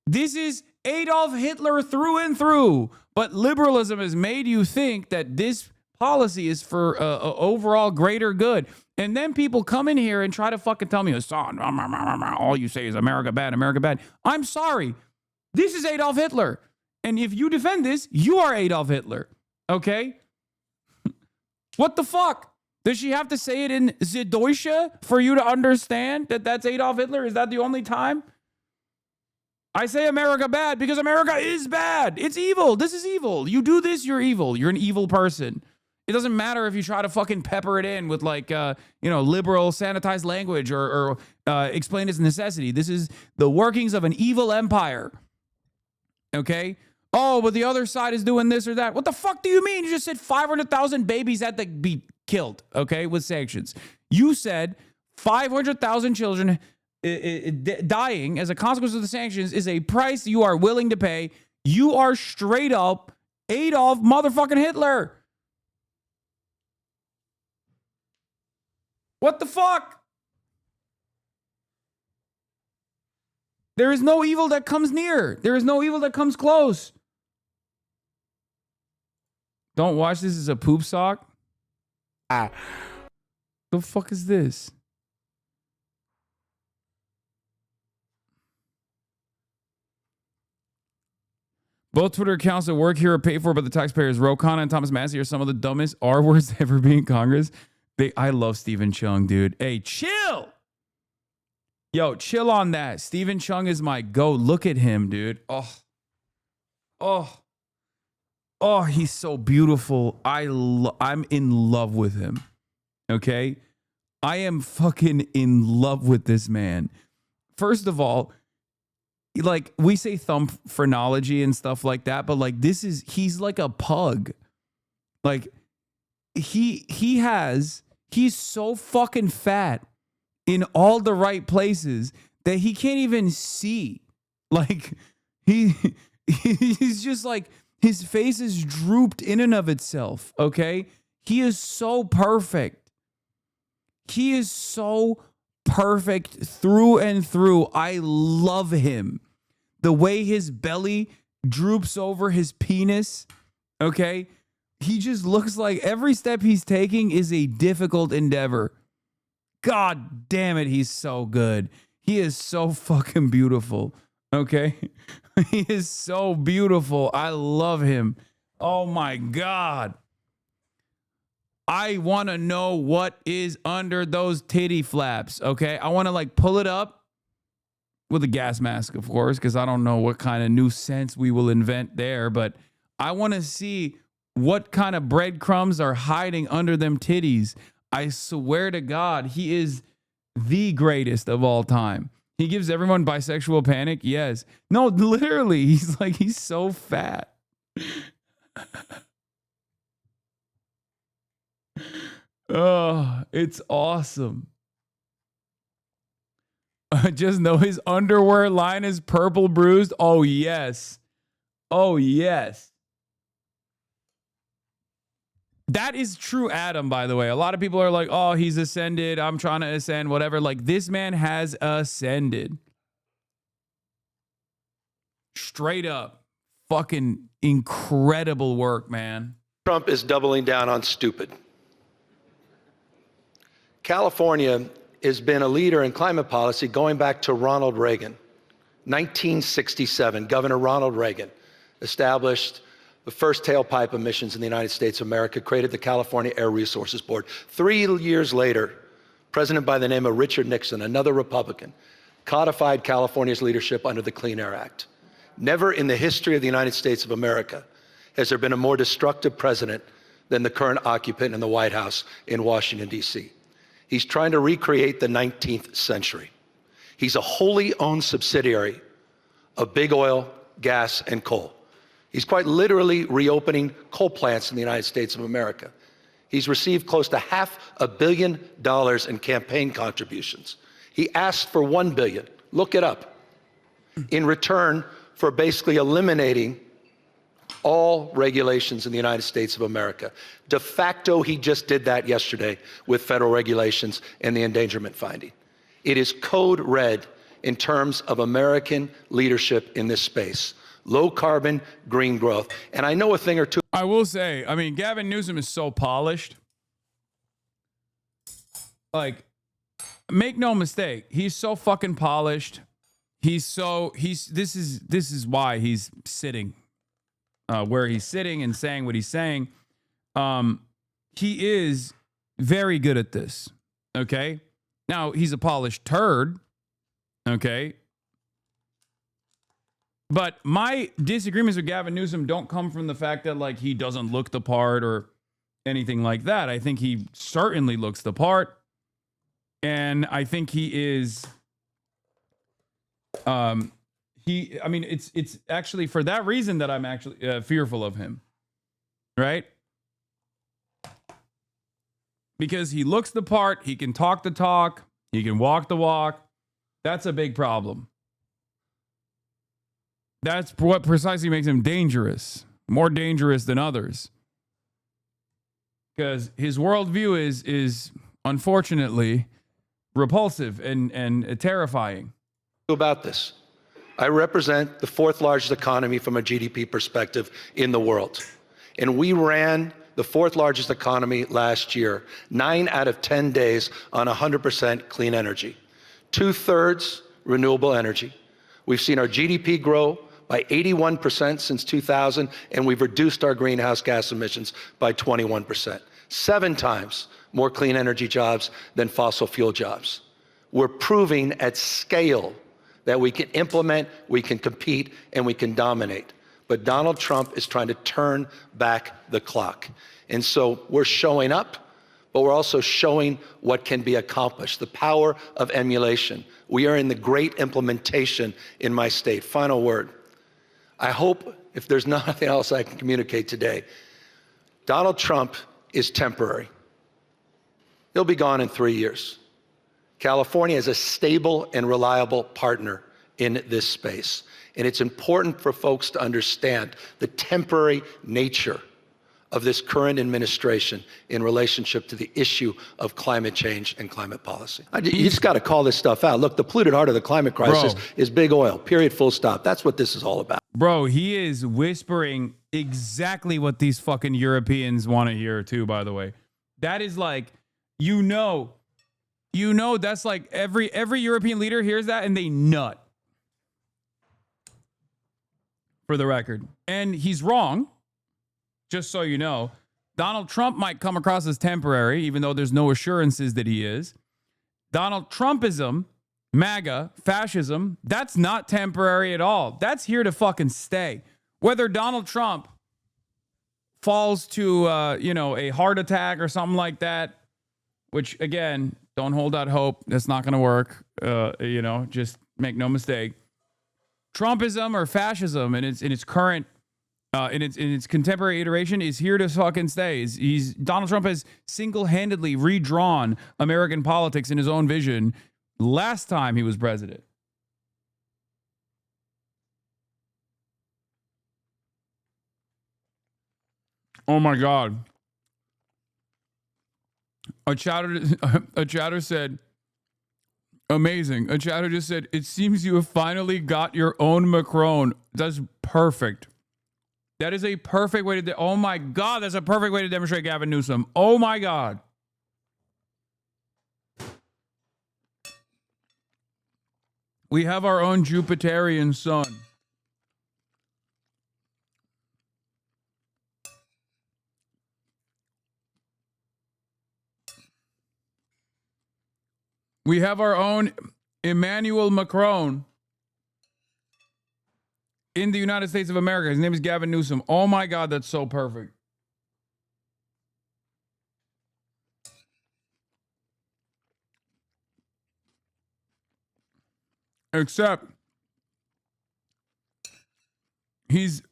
This is Adolf Hitler through and through. But liberalism has made you think that this policy is for overall greater good. And then people come in here and try to fucking tell me, Hasan, all you say is America bad, America bad. I'm sorry. This is Adolf Hitler. And if you defend this, you are Adolf Hitler. Okay? What the fuck? Does she have to say it in Süddeutsche for you to understand that that's Adolf Hitler? Is that the only time? I say America bad because America is bad. It's evil. This is evil. You do this, you're evil. You're an evil person. It doesn't matter if you try to fucking pepper it in with like, liberal sanitized language or explain its necessity. This is the workings of an evil empire. Okay? Oh, but the other side is doing this or that. What the fuck do you mean? You just said 500,000 babies had to be killed, okay, with sanctions. You said 500,000 children dying as a consequence of the sanctions is a price you are willing to pay. You are straight up Adolf motherfucking Hitler. What the fuck? There is no evil that comes near. There is no evil that comes close. Don't watch this as a poop sock. The fuck is this? Both Twitter accounts that work here are paid for by the taxpayers. Ro Khanna and Thomas Massey are some of the dumbest R words to ever be in Congress. I love Stephen Chung, dude. Hey, chill. Yo, chill on that. Stephen Chung is my go. Look at him, dude. Oh, he's so beautiful. I'm in love with him. Okay? I am fucking in love with this man. First of all, like, we say thumb phrenology and stuff like that, but like he's like a pug. Like he's so fucking fat in all the right places that he can't even see. Like he's just like, his face is drooped in and of itself. Okay. He is so perfect. He is so perfect through and through. I love him. The way his belly droops over his penis. Okay. He just looks like every step he's taking is a difficult endeavor. God damn it. He's so good. He is so fucking beautiful. Okay. He is so beautiful. I love him. Oh my God. I want to know what is under those titty flaps. Okay. I want to like pull it up with a gas mask, of course, because I don't know what kind of new sense we will invent there. But I want to see what kind of breadcrumbs are hiding under them titties. I swear to God, he is the greatest of all time. He gives everyone bisexual panic. Yes. No, literally, he's so fat. Oh, it's awesome. Just know his underwear line is purple bruised. Oh, yes. Oh, yes. That is true Adam, by the way. A lot of people are like, oh, he's ascended. I'm trying to ascend, whatever. Like, this man has ascended. Straight up. Fucking incredible work, man. Trump is doubling down on stupid. California has been a leader in climate policy going back to Ronald Reagan. 1967, Governor Ronald Reagan established the first tailpipe emissions in the United States of America, created the California Air Resources Board. 3 years later, a president by the name of Richard Nixon, another Republican, codified California's leadership under the Clean Air Act. Never in the history of the United States of America has there been a more destructive president than the current occupant in the White House in Washington, D.C. He's trying to recreate the 19th century. He's a wholly owned subsidiary of big oil, gas, and coal. He's quite literally reopening coal plants in the United States of America. He's received close to $500 million in campaign contributions. He asked for $1 billion, look it up, in return for basically eliminating all regulations in the United States of America. De facto, he just did that yesterday with federal regulations and the endangerment finding. It is code red in terms of American leadership in this space. Low carbon, green growth. And I know a thing or two. I will say, I mean, Gavin Newsom is so polished. Like, make no mistake, he's so fucking polished. This is why he's sitting where he's sitting and saying what he's saying. He is very good at this. Okay. Now he's a polished turd. Okay. But my disagreements with Gavin Newsom don't come from the fact that like he doesn't look the part or anything like that. I think he certainly looks the part. And I think he is it's actually for that reason that I'm actually fearful of him. Right? Because he looks the part, he can talk the talk, he can walk the walk. That's a big problem. That's what precisely makes him dangerous, more dangerous than others. Because his worldview is unfortunately repulsive and terrifying. About this, I represent the fourth largest economy from a GDP perspective in the world. And we ran the fourth largest economy last year, 9 out of 10 days on 100% clean energy, 2/3 renewable energy. We've seen our GDP grow by 81% since 2000, and we've reduced our greenhouse gas emissions by 21%. 7 times more clean energy jobs than fossil fuel jobs. We're proving at scale that we can implement, we can compete, and we can dominate. But Donald Trump is trying to turn back the clock. And so we're showing up, but we're also showing what can be accomplished, the power of emulation. We are in the great implementation in my state. Final word. I hope, if there's nothing else I can communicate today, Donald Trump is temporary. He'll be gone in 3 years. California is a stable and reliable partner in this space. And it's important for folks to understand the temporary nature of this current administration in relationship to the issue of climate change and climate policy. You just got to call this stuff out. Look, the polluted heart of the climate crisis is big oil, period, full stop. That's what this is all about. Bro, he is whispering exactly what these fucking Europeans want to hear too, by the way. That is like, you know, that's like every European leader hears that and they nut. For the record. And he's wrong. Just so you know, Donald Trump might come across as temporary, even though there's no assurances that he is. Donald Trumpism, MAGA, fascism, that's not temporary at all. That's here to fucking stay. Whether Donald Trump falls to, a heart attack or something like that, which, again, don't hold out hope. That's not going to work. Just make no mistake. Trumpism or fascism in its current in its contemporary iteration is here to fucking stay. Donald Trump has single-handedly redrawn American politics in his own vision, last time he was president. Oh my God. A chatter said, amazing. A chatter just said, it seems you have finally got your own Macron. That's perfect. That is a perfect way to, oh my God, that's a perfect way to demonstrate Gavin Newsom. Oh my God. We have our own Jupiterian son. We have our own Emmanuel Macron in the United States of America. His name is Gavin Newsom. Oh my God, that's so perfect. Except he's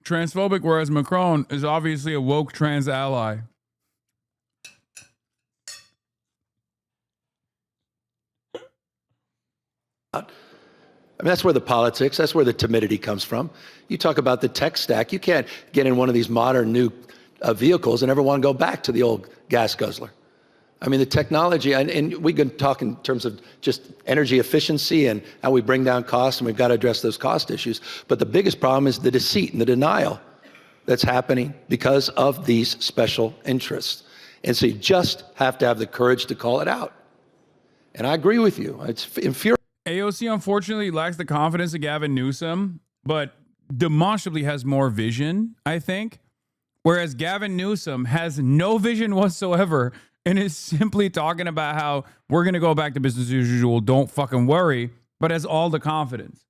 transphobic, whereas Macron is obviously a woke trans ally. I mean, that's where the politics, that's where the timidity comes from. You talk about the tech stack. You can't get in one of these modern new vehicles and ever want to go back to the old gas guzzler. I mean, the technology, and we can talk in terms of just energy efficiency and how we bring down costs, and we've got to address those cost issues. But the biggest problem is the deceit and the denial that's happening because of these special interests. And so you just have to have the courage to call it out. And I agree with you. It's infuriating. AOC unfortunately lacks the confidence of Gavin Newsom, but demonstrably has more vision, I think. Whereas Gavin Newsom has no vision whatsoever and is simply talking about how we're going to go back to business as usual, don't fucking worry, but has all the confidence.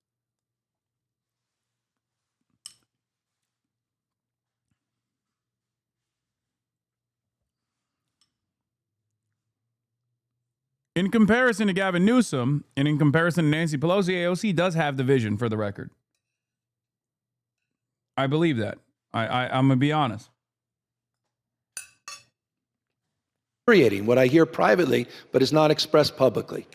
In comparison to Gavin Newsom, and in comparison to Nancy Pelosi, AOC does have the vision, for the record. I believe that. I'm going to be honest. What I hear privately, but is not expressed publicly.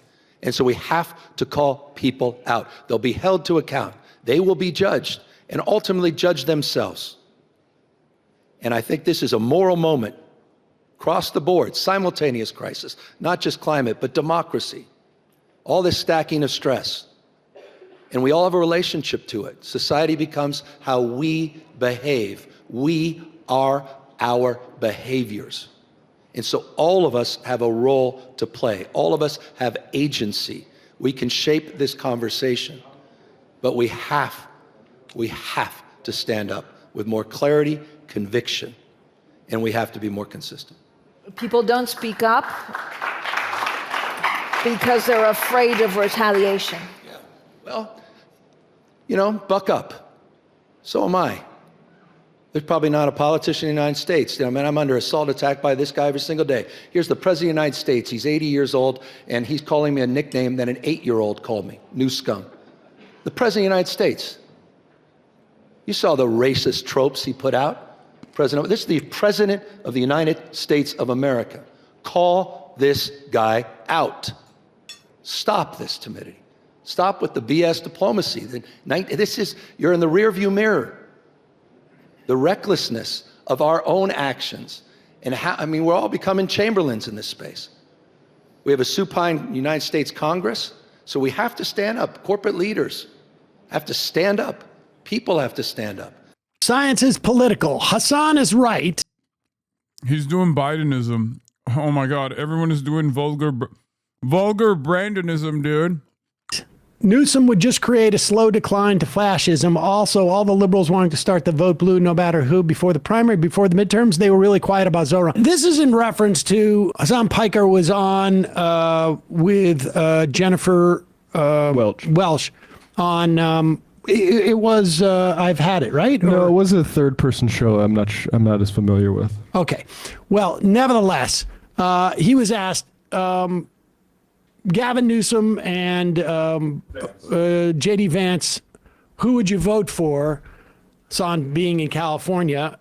And so we have to call people out. They'll be held to account. They will be judged and ultimately judge themselves. And I think this is a moral moment. Across the board, simultaneous crisis, not just climate, but democracy. All this stacking of stress. And we all have a relationship to it. Society becomes how we behave. We are our behaviors. And so all of us have a role to play. All of us have agency. We can shape this conversation, but we have to stand up with more clarity, conviction, and we have to be more consistent. People don't speak up because they're afraid of retaliation. Yeah. Well, you know, buck up. So am I. There's probably not a politician in the United States. I mean, I'm under assault attack by this guy every single day. Here's the President of the United States. He's 80 years old, and he's calling me a nickname that an 8-year-old called me, new scum. The President of the United States. You saw the racist tropes he put out. This is the President of the United States of America. Call this guy out. Stop this timidity. Stop with the BS diplomacy. You're in the rearview mirror. The recklessness of our own actions. And we're all becoming Chamberlains in this space. We have a supine United States Congress, so we have to stand up. Corporate leaders have to stand up. People have to stand up. Science is political. Hasan is right. He's doing Bidenism. Oh my God. Everyone is doing vulgar Brandonism, dude. Newsom would just create a slow decline to fascism. Also, all the liberals wanting to start the vote blue no matter who before the primary, before the midterms, they were really quiet about Zoran. This is in reference to Hasan Piker was on with Jennifer Welch on it was I've Had It, right? No, it was a third-person show. I'm not as familiar with. Okay. Well, nevertheless, he was asked, Gavin Newsom and J.D. Vance, who would you vote for? Hasan, being in California,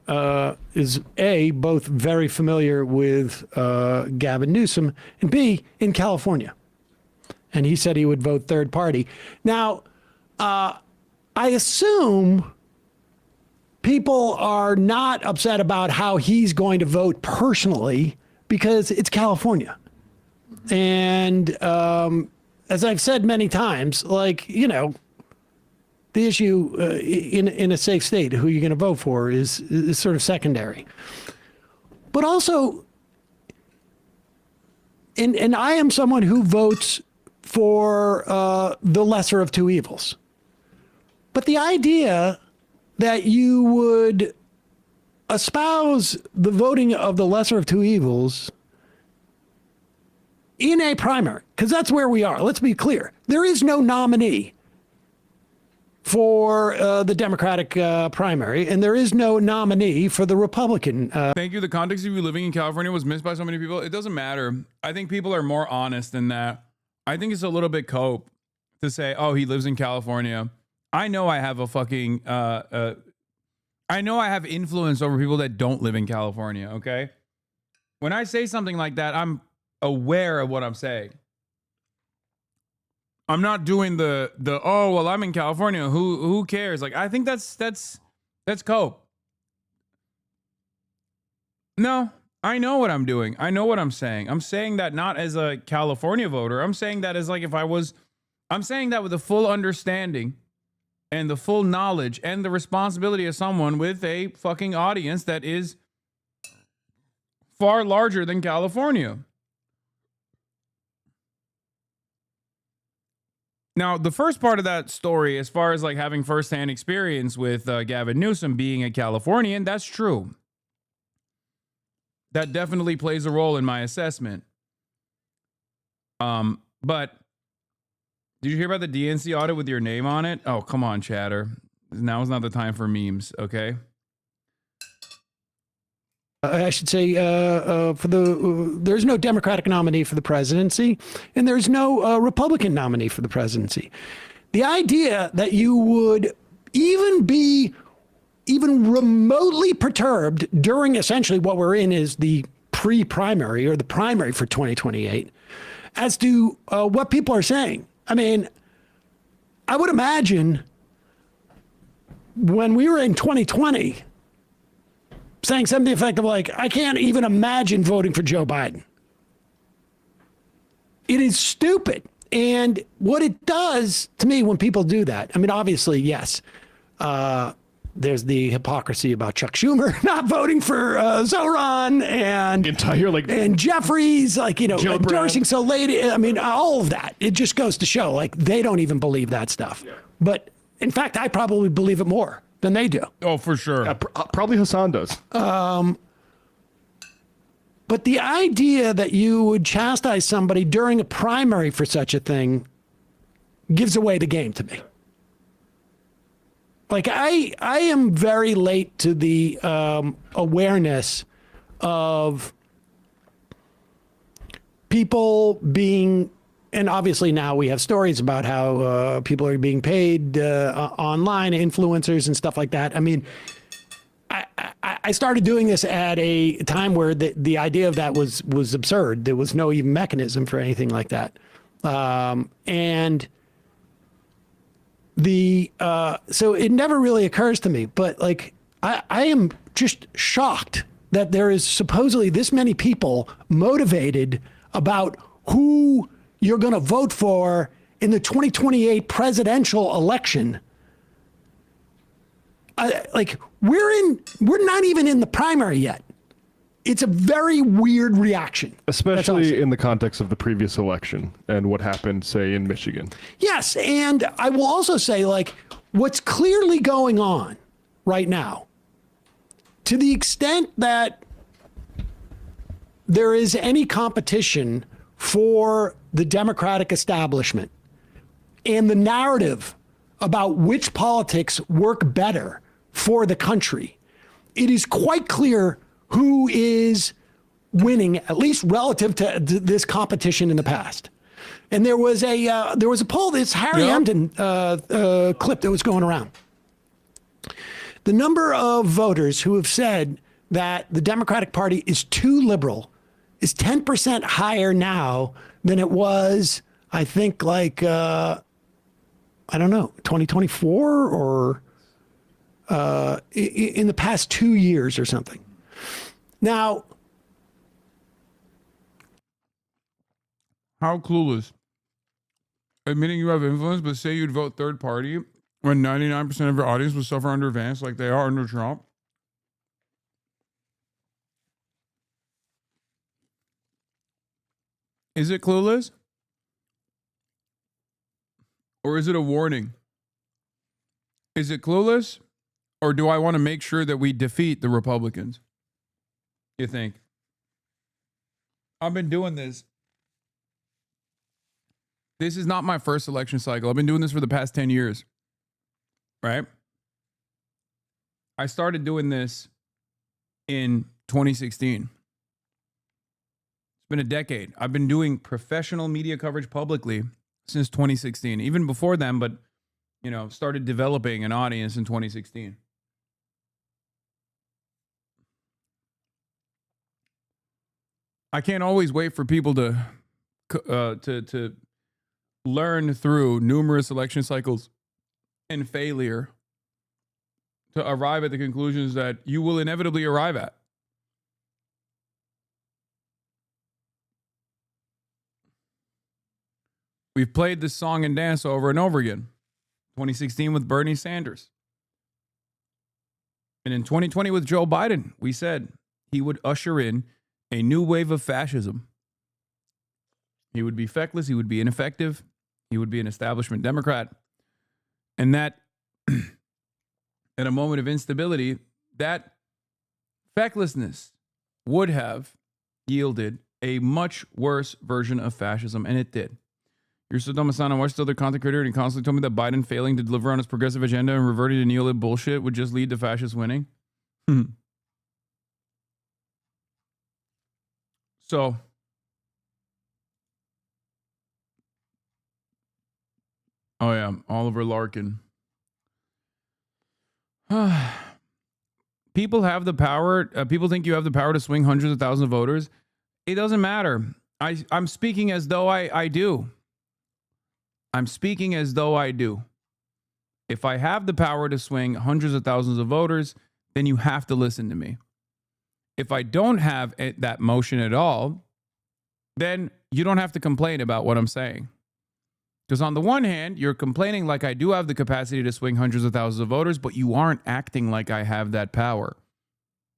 is A, both very familiar with Gavin Newsom, and B, in California. and he said he would vote third party. Now, I assume people are not upset about how he's going to vote personally because it's California. And as I've said many times, like, you know, the issue in a safe state, who you're going to vote for is sort of secondary. But also, and I am someone who votes for the lesser of two evils. But the idea that you would espouse the voting of the lesser of two evils in a primary, because that's where we are. Let's be clear. There is no nominee for the Democratic primary, and there is no nominee for the Republican. Thank you. The context of you living in California was missed by so many people. It doesn't matter. I think people are more honest than that. I think it's a little bit cope to say, oh, he lives in California. I know I have a fucking, I know I have influence over people that don't live in California, okay? When I say something like that, I'm aware of what I'm saying. I'm not doing the oh, well, I'm in California, who cares? Like, I think that's cope. No, I know what I'm doing. I know what I'm saying. I'm saying that not as a California voter. I'm saying that as like if I was, I'm saying that with the full understanding and the full knowledge and the responsibility of someone with a fucking audience that is far larger than California. Now, the first part of that story, as far as like having firsthand experience with Gavin Newsom being a Californian, that's true. That definitely plays a role in my assessment. But did you hear about the DNC audit with your name on it? Oh, come on, chatter. Now is not the time for memes, okay? I should say there's no Democratic nominee for the presidency, and there's no Republican nominee for the presidency. The idea that you would even be remotely perturbed during essentially what we're in is the pre-primary or the primary for 2028 as to what people are saying. I mean, I would imagine when we were in 2020 saying something to the effect of like, I can't even imagine voting for Joe Biden. It is stupid. And what it does to me when people do that, I mean, obviously, yes, there's the hypocrisy about Chuck Schumer not voting for Zoran and and Jeffries, like, you know, endorsing so late. I mean, all of that. It just goes to show, like, they don't even believe that stuff. Yeah. But in fact, I probably believe it more than they do. Oh, for sure. Probably Hasan does. But the idea that you would chastise somebody during a primary for such a thing gives away the game to me. Like, I am very late to the awareness of people being, and obviously now we have stories about how people are being paid online, influencers and stuff like that. I mean, I started doing this at a time where the idea of that was absurd. There was no even mechanism for anything like that. And so it never really occurs to me, but like, I am just shocked that there is supposedly this many people motivated about who you're going to vote for in the 2028 presidential election. Like, we're not even in the primary yet. It's a very weird reaction. Especially in the context of the previous election and what happened, say, in Michigan. Yes, and I will also say, like, what's clearly going on right now, to the extent that there is any competition for the Democratic establishment and the narrative about which politics work better for the country, it is quite clear who is winning, at least relative to this competition in the past. And there was a poll, this Harry Hamden clip that was going around. The number of voters who have said that the Democratic Party is too liberal is 10% higher now than it was I think like, I don't know, 2024 or in the past 2 years or something. Now, how clueless. Admitting you have influence, but say you'd vote third party when 99% of your audience would suffer under Vance like they are under Trump. Is it clueless? Or is it a warning? Is it clueless? Or do I want to make sure that we defeat the Republicans? You think? I've been doing this. This is not my first election cycle. I've been doing this for the past 10 years. Right? I started doing this in 2016. It's been a decade. I've been doing professional media coverage publicly since 2016. Even before then, but, you know, started developing an audience in 2016. I can't always wait for people to learn through numerous election cycles and failure to arrive at the conclusions that you will inevitably arrive at. We've played this song and dance over and over again. 2016 with Bernie Sanders. And in 2020 with Joe Biden, we said he would usher in a new wave of fascism. He would be feckless. He would be ineffective. He would be an establishment Democrat. And that, at a moment of instability, that fecklessness would have yielded a much worse version of fascism, and it did. You're so dumb, Hasan. I watched the other content creator, and he constantly told me that Biden failing to deliver on his progressive agenda and reverting to neolib bullshit would just lead to fascists winning. So, oh yeah, Oliver Larkin. People have the power. People think you have the power to swing hundreds of thousands of voters. It doesn't matter. I'm speaking as though I do. I'm speaking as though I do. If I have the power to swing hundreds of thousands of voters, then you have to listen to me. If I don't have that motion at all, then you don't have to complain about what I'm saying. Because on the one hand, you're complaining like I do have the capacity to swing hundreds of thousands of voters, but you aren't acting like I have that power.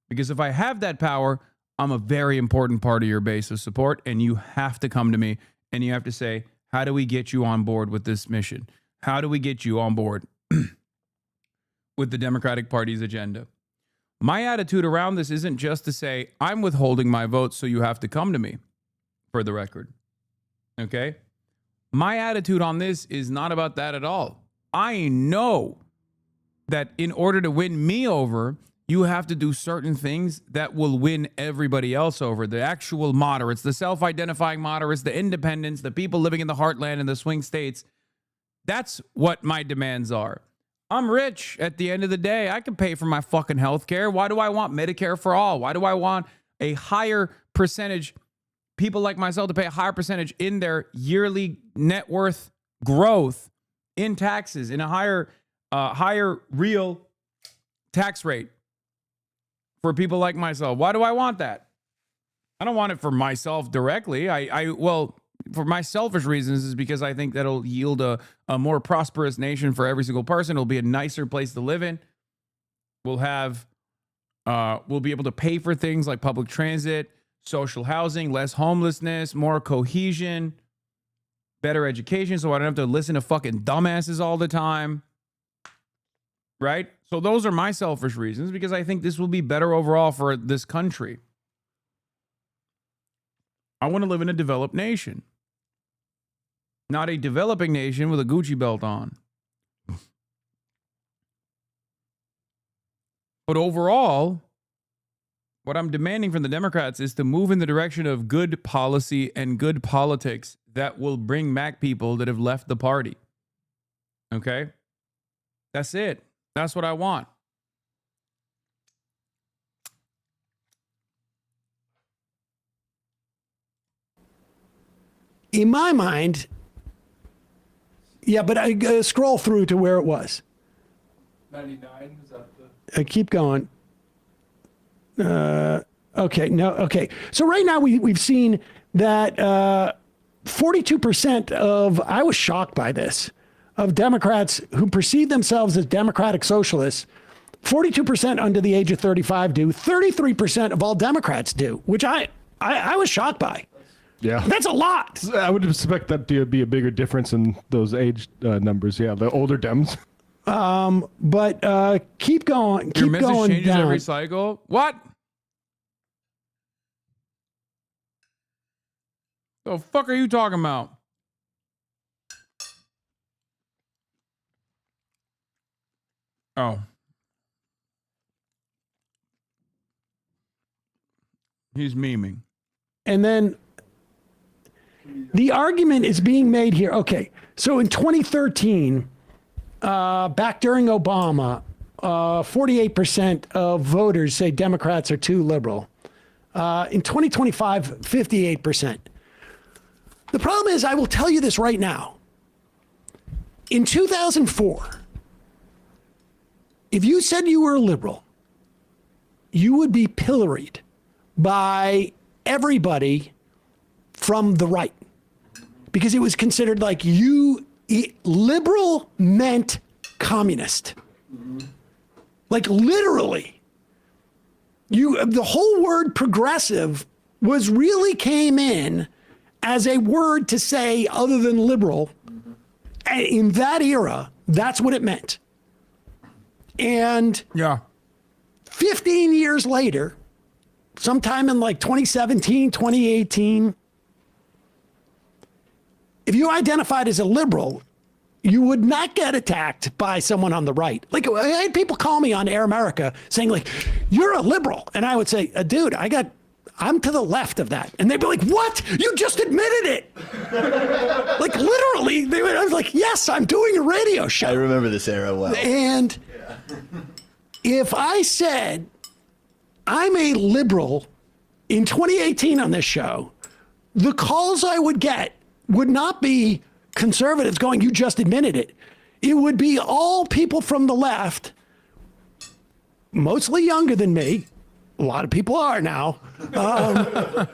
Because if I have that power, I'm a very important part of your base of support, and you have to come to me and you have to say, how do we get you on board with this mission? How do we get you on board with the Democratic Party's agenda? My attitude around this isn't just to say, I'm withholding my vote, so you have to come to me, for the record. Okay? My attitude on this is not about that at all. I know that in order to win me over, you have to do certain things that will win everybody else over. The actual moderates, the self-identifying moderates, the independents, the people living in the heartland and the swing states. That's what my demands are. I'm rich at the end of the day. I can pay for my fucking health care. Why do I want Medicare for all? Why do I want a higher percentage, people like myself, to pay a higher percentage in their yearly net worth growth in taxes, in a higher real tax rate for people like myself? Why do I want that? I don't want it for myself directly. Well, for my selfish reasons is because I think that'll yield a more prosperous nation for every single person. It'll be a nicer place to live in. We'll be able to pay for things like public transit, social housing, less homelessness, more cohesion, better education, so I don't have to listen to fucking dumbasses all the time. Right? So those are my selfish reasons, because I think this will be better overall for this country. I want to live in a developed nation, not a developing nation with a Gucci belt on. But overall, what I'm demanding from the Democrats is to move in the direction of good policy and good politics that will bring back people that have left the party. Okay? That's it. That's what I want. In my mind, Yeah, but I scroll through to where it was. 99, is that the... Keep going. Okay, no, okay. So right now we've seen that 42% of, I was shocked by this, of Democrats who perceive themselves as democratic socialists, 42% under the age of 35 do, 33% of all Democrats do, which I was shocked by. Yeah. That's a lot. I would expect that to be a bigger difference in those age numbers. Yeah, the older Dems. But keep going. Your Keep message going changes down. every cycle? What? The fuck are you talking about? Oh. He's memeing. And then the argument is being made here. Okay, so in 2013, back during Obama, 48% of voters say Democrats are too liberal. In 2025, 58%. The problem is, I will tell you this right now. In 2004, if you said you were a liberal, you would be pilloried by everybody from the right, because it was considered like liberal meant communist. Like literally, the whole word progressive really came in as a word to say other than liberal. And in that era, that's what it meant. And 15 years later, sometime in like 2017, 2018, if you identified as a liberal, you would not get attacked by someone on the right. Like, I had people call me on Air America saying like, you're a liberal. And I would say, dude, I'm to the left of that. And they'd be like, what? You just admitted it. Like literally, I was like, yes, I'm doing a radio show. I remember this era well. And if I said I'm a liberal in 2018 on this show, the calls I would get would not be conservatives going, you just admitted it. It would be all people from the left, mostly younger than me. A lot of people are now,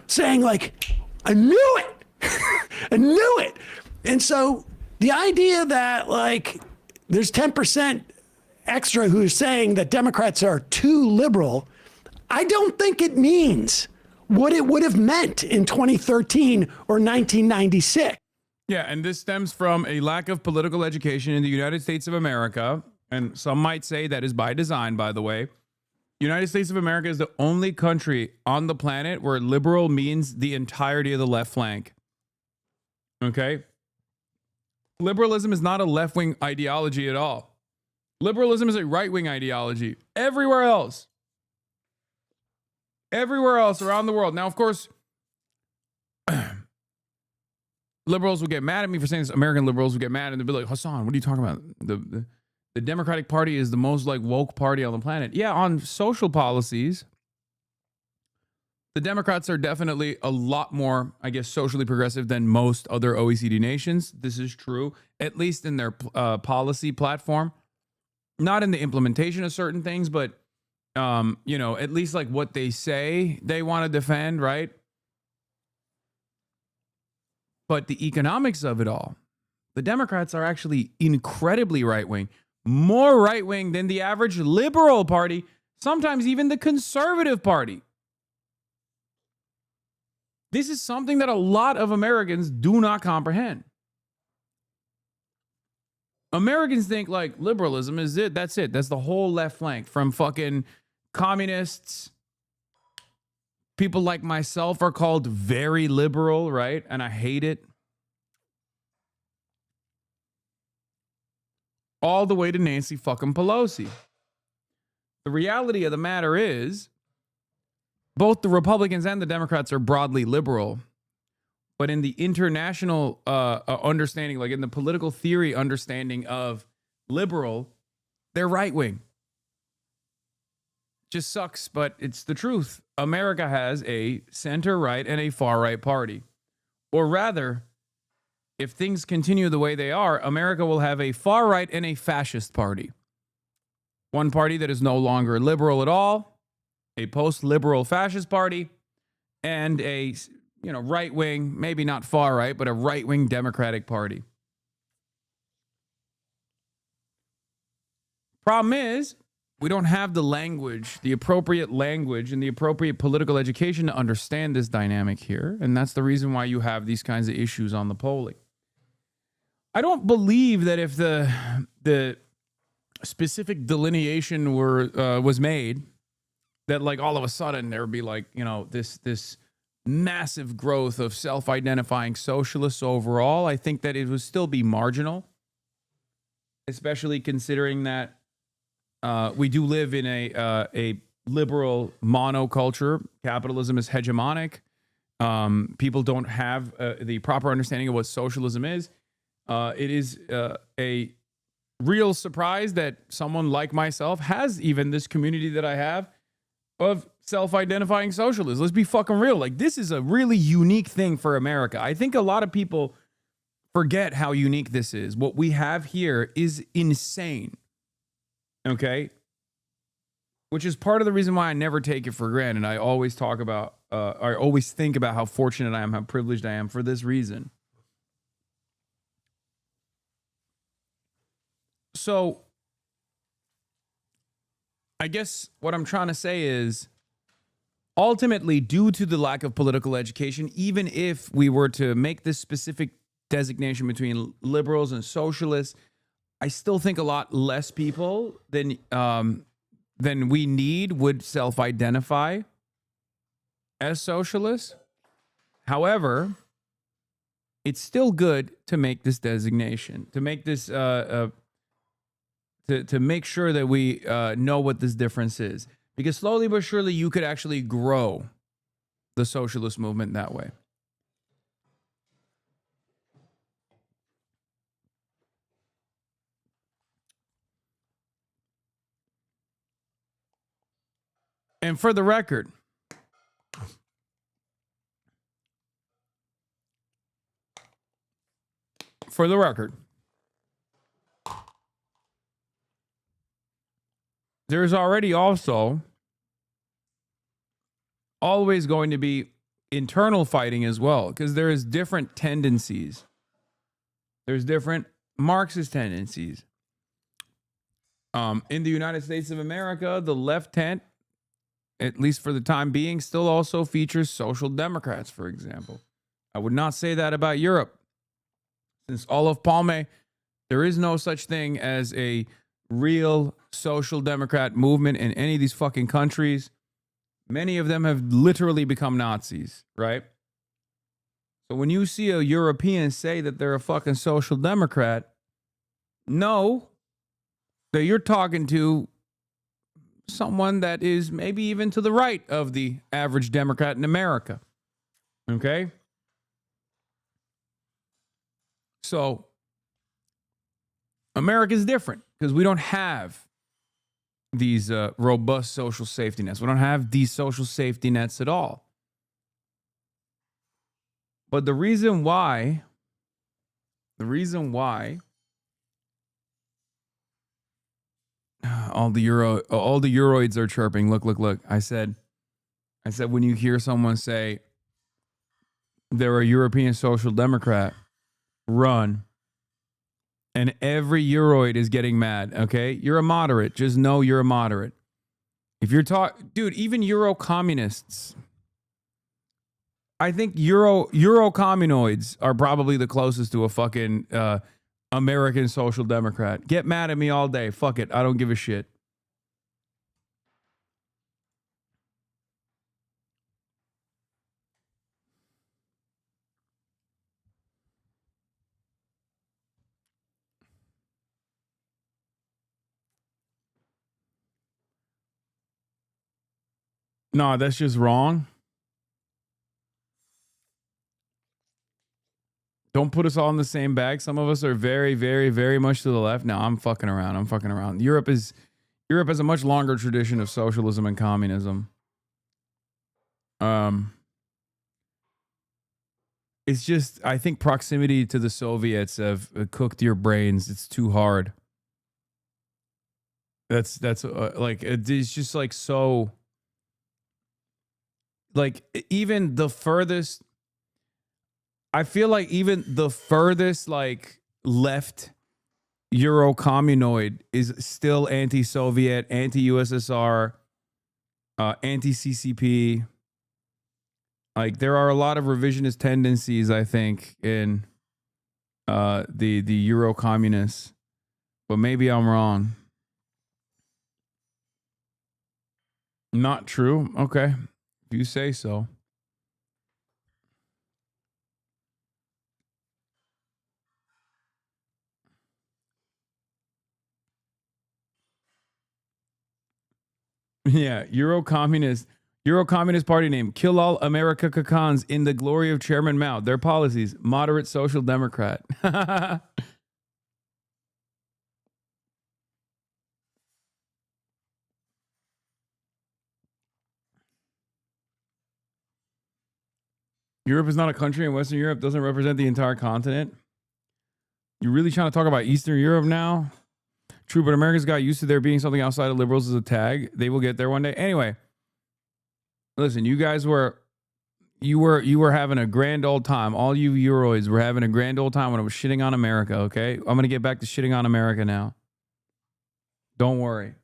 saying like, I knew it. I knew it. And so the idea that like there's 10% extra who's saying that Democrats are too liberal, I don't think it means what it would have meant in 2013 or 1996. Yeah, and this stems from a lack of political education in the United States of America. And some might say that is by design, by the way. United States of America is the only country on the planet where liberal means the entirety of the left flank. Okay? Liberalism is not a left-wing ideology at all. Liberalism is a right-wing ideology. Everywhere else around the world. Now, of course, liberals will get mad at me for saying this. American liberals will get mad and they'll be like, Hasan, what are you talking about? The Democratic Party is the most like woke party on the planet. Yeah, on social policies, the Democrats are definitely a lot more, I guess, socially progressive than most other OECD nations. This is true, at least in their policy platform. Not in the implementation of certain things, but, at least like what they say they want to defend, right? But the economics of it all, the Democrats are actually incredibly right-wing. More right-wing than the average liberal party, sometimes even the conservative party. This is something that a lot of Americans do not comprehend. Americans think like liberalism is it. That's it. That's the whole left flank, from fucking communists. People like myself are called very liberal, right? And I hate it. All the way to Nancy fucking Pelosi. The reality of the matter is, both the Republicans and the Democrats are broadly liberal, but in the international understanding, like in the political theory understanding of liberal, they're right-wing. Just sucks, but it's the truth. America has a center-right and a far-right party. Or rather, if things continue the way they are, America will have a far right and a fascist party. One party that is no longer liberal at all, a post-liberal fascist party, and a right-wing, maybe not far right, but a right-wing Democratic party. Problem is, we don't have the language, the appropriate language, and the appropriate political education to understand this dynamic here, and that's the reason why you have these kinds of issues on the polling. I don't believe that if the specific delineation was made, that like all of a sudden there would be like, this massive growth of self-identifying socialists overall. I think that it would still be marginal, especially considering that we do live in a liberal monoculture. Capitalism is hegemonic. People don't have the proper understanding of what socialism is. It is a real surprise that someone like myself has even this community that I have of self-identifying socialists. Let's be fucking real. Like, this is a really unique thing for America. I think a lot of people forget how unique this is. What we have here is insane. Okay? Which is part of the reason why I never take it for granted. I always talk about, I always think about how fortunate I am, how privileged I am for this reason. So, I guess what I'm trying to say is, ultimately, due to the lack of political education, even if we were to make this specific designation between liberals and socialists, I still think a lot less people than we need would self-identify as socialists. However, it's still good to make this designation, to make this to make sure that we know what this difference is. Because slowly but surely, you could actually grow the socialist movement that way. And for the record, there's already also always going to be internal fighting as well, because there is different tendencies. There's different Marxist tendencies. In the United States of America, the left tent, at least for the time being, still also features social democrats, for example. I would not say that about Europe. Since Olof Palme, there is no such thing as a real social democrat movement in any of these fucking countries. Many of them have literally become Nazis, right? So when you see a European say that they're a fucking social democrat, know that you're talking to someone that is maybe even to the right of the average Democrat in America. Okay? So, America is different because we don't have these robust social safety nets. We don't have these social safety nets at all. But the reason why all the Euroids are chirping. Look. I said when you hear someone say they're a European social democrat, run. And every Euroid is getting mad, okay? You're a moderate. Just know you're a moderate. If you're dude, even Euro communists. I think Euro communoids are probably the closest to a fucking American social democrat. Get mad at me all day. Fuck it. I don't give a shit. No, that's just wrong. Don't put us all in the same bag. Some of us are very, very, very much to the left. No, I'm fucking around. Europe has a much longer tradition of socialism and communism. It's just, I think proximity to the Soviets have cooked your brains. It's too hard. That's like, it's just like so, like even the furthest, I feel like even the furthest like left Euro-communoid is still anti-Soviet, anti-USSR, anti-CCP. Like there are a lot of revisionist tendencies, I think, in the Euro-communists, but maybe I'm wrong. Not true. Okay, if you say so. Yeah, Euro-communist party name. Kill all America Cacans in the glory of Chairman Mao. Their policies, moderate social democrat. Europe is not a country, and Western Europe doesn't represent the entire continent. You're really trying to talk about Eastern Europe now? True, but Americans got used to there being something outside of liberals as a tag. They will get there one day. Anyway, listen, you guys were having a grand old time. All you Euroids were having a grand old time when I was shitting on America, okay? I'm going to get back to shitting on America now. Don't worry.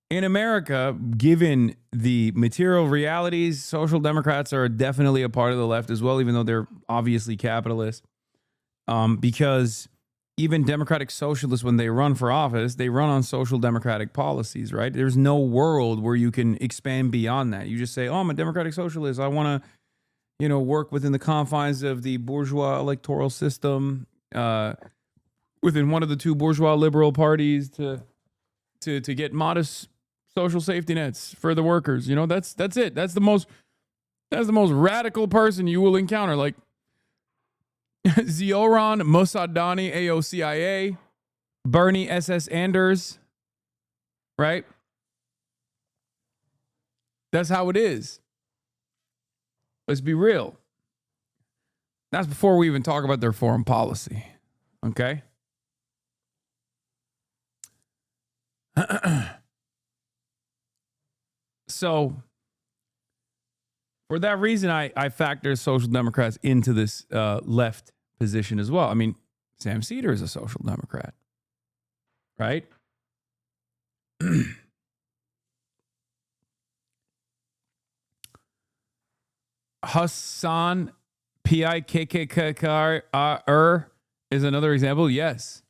In America, given the material realities, social democrats are definitely a part of the left as well, even though they're obviously capitalist. Because even democratic socialists, when they run for office, they run on social democratic policies, right? There's no world where you can expand beyond that. You just say, oh, I'm a democratic socialist. I want to, work within the confines of the bourgeois electoral system, within one of the two bourgeois liberal parties to get modest social safety nets for the workers. That's it. That's the most radical person you will encounter. Like Zioran Mossadegh, AOCIA, Bernie SS Anders, right? That's how it is. Let's be real. That's before we even talk about their foreign policy. Okay? So, for that reason, I factor social democrats into this left position as well. I mean, Sam Cedar is a social democrat, right? Hasan Pikkar is another example. Yes.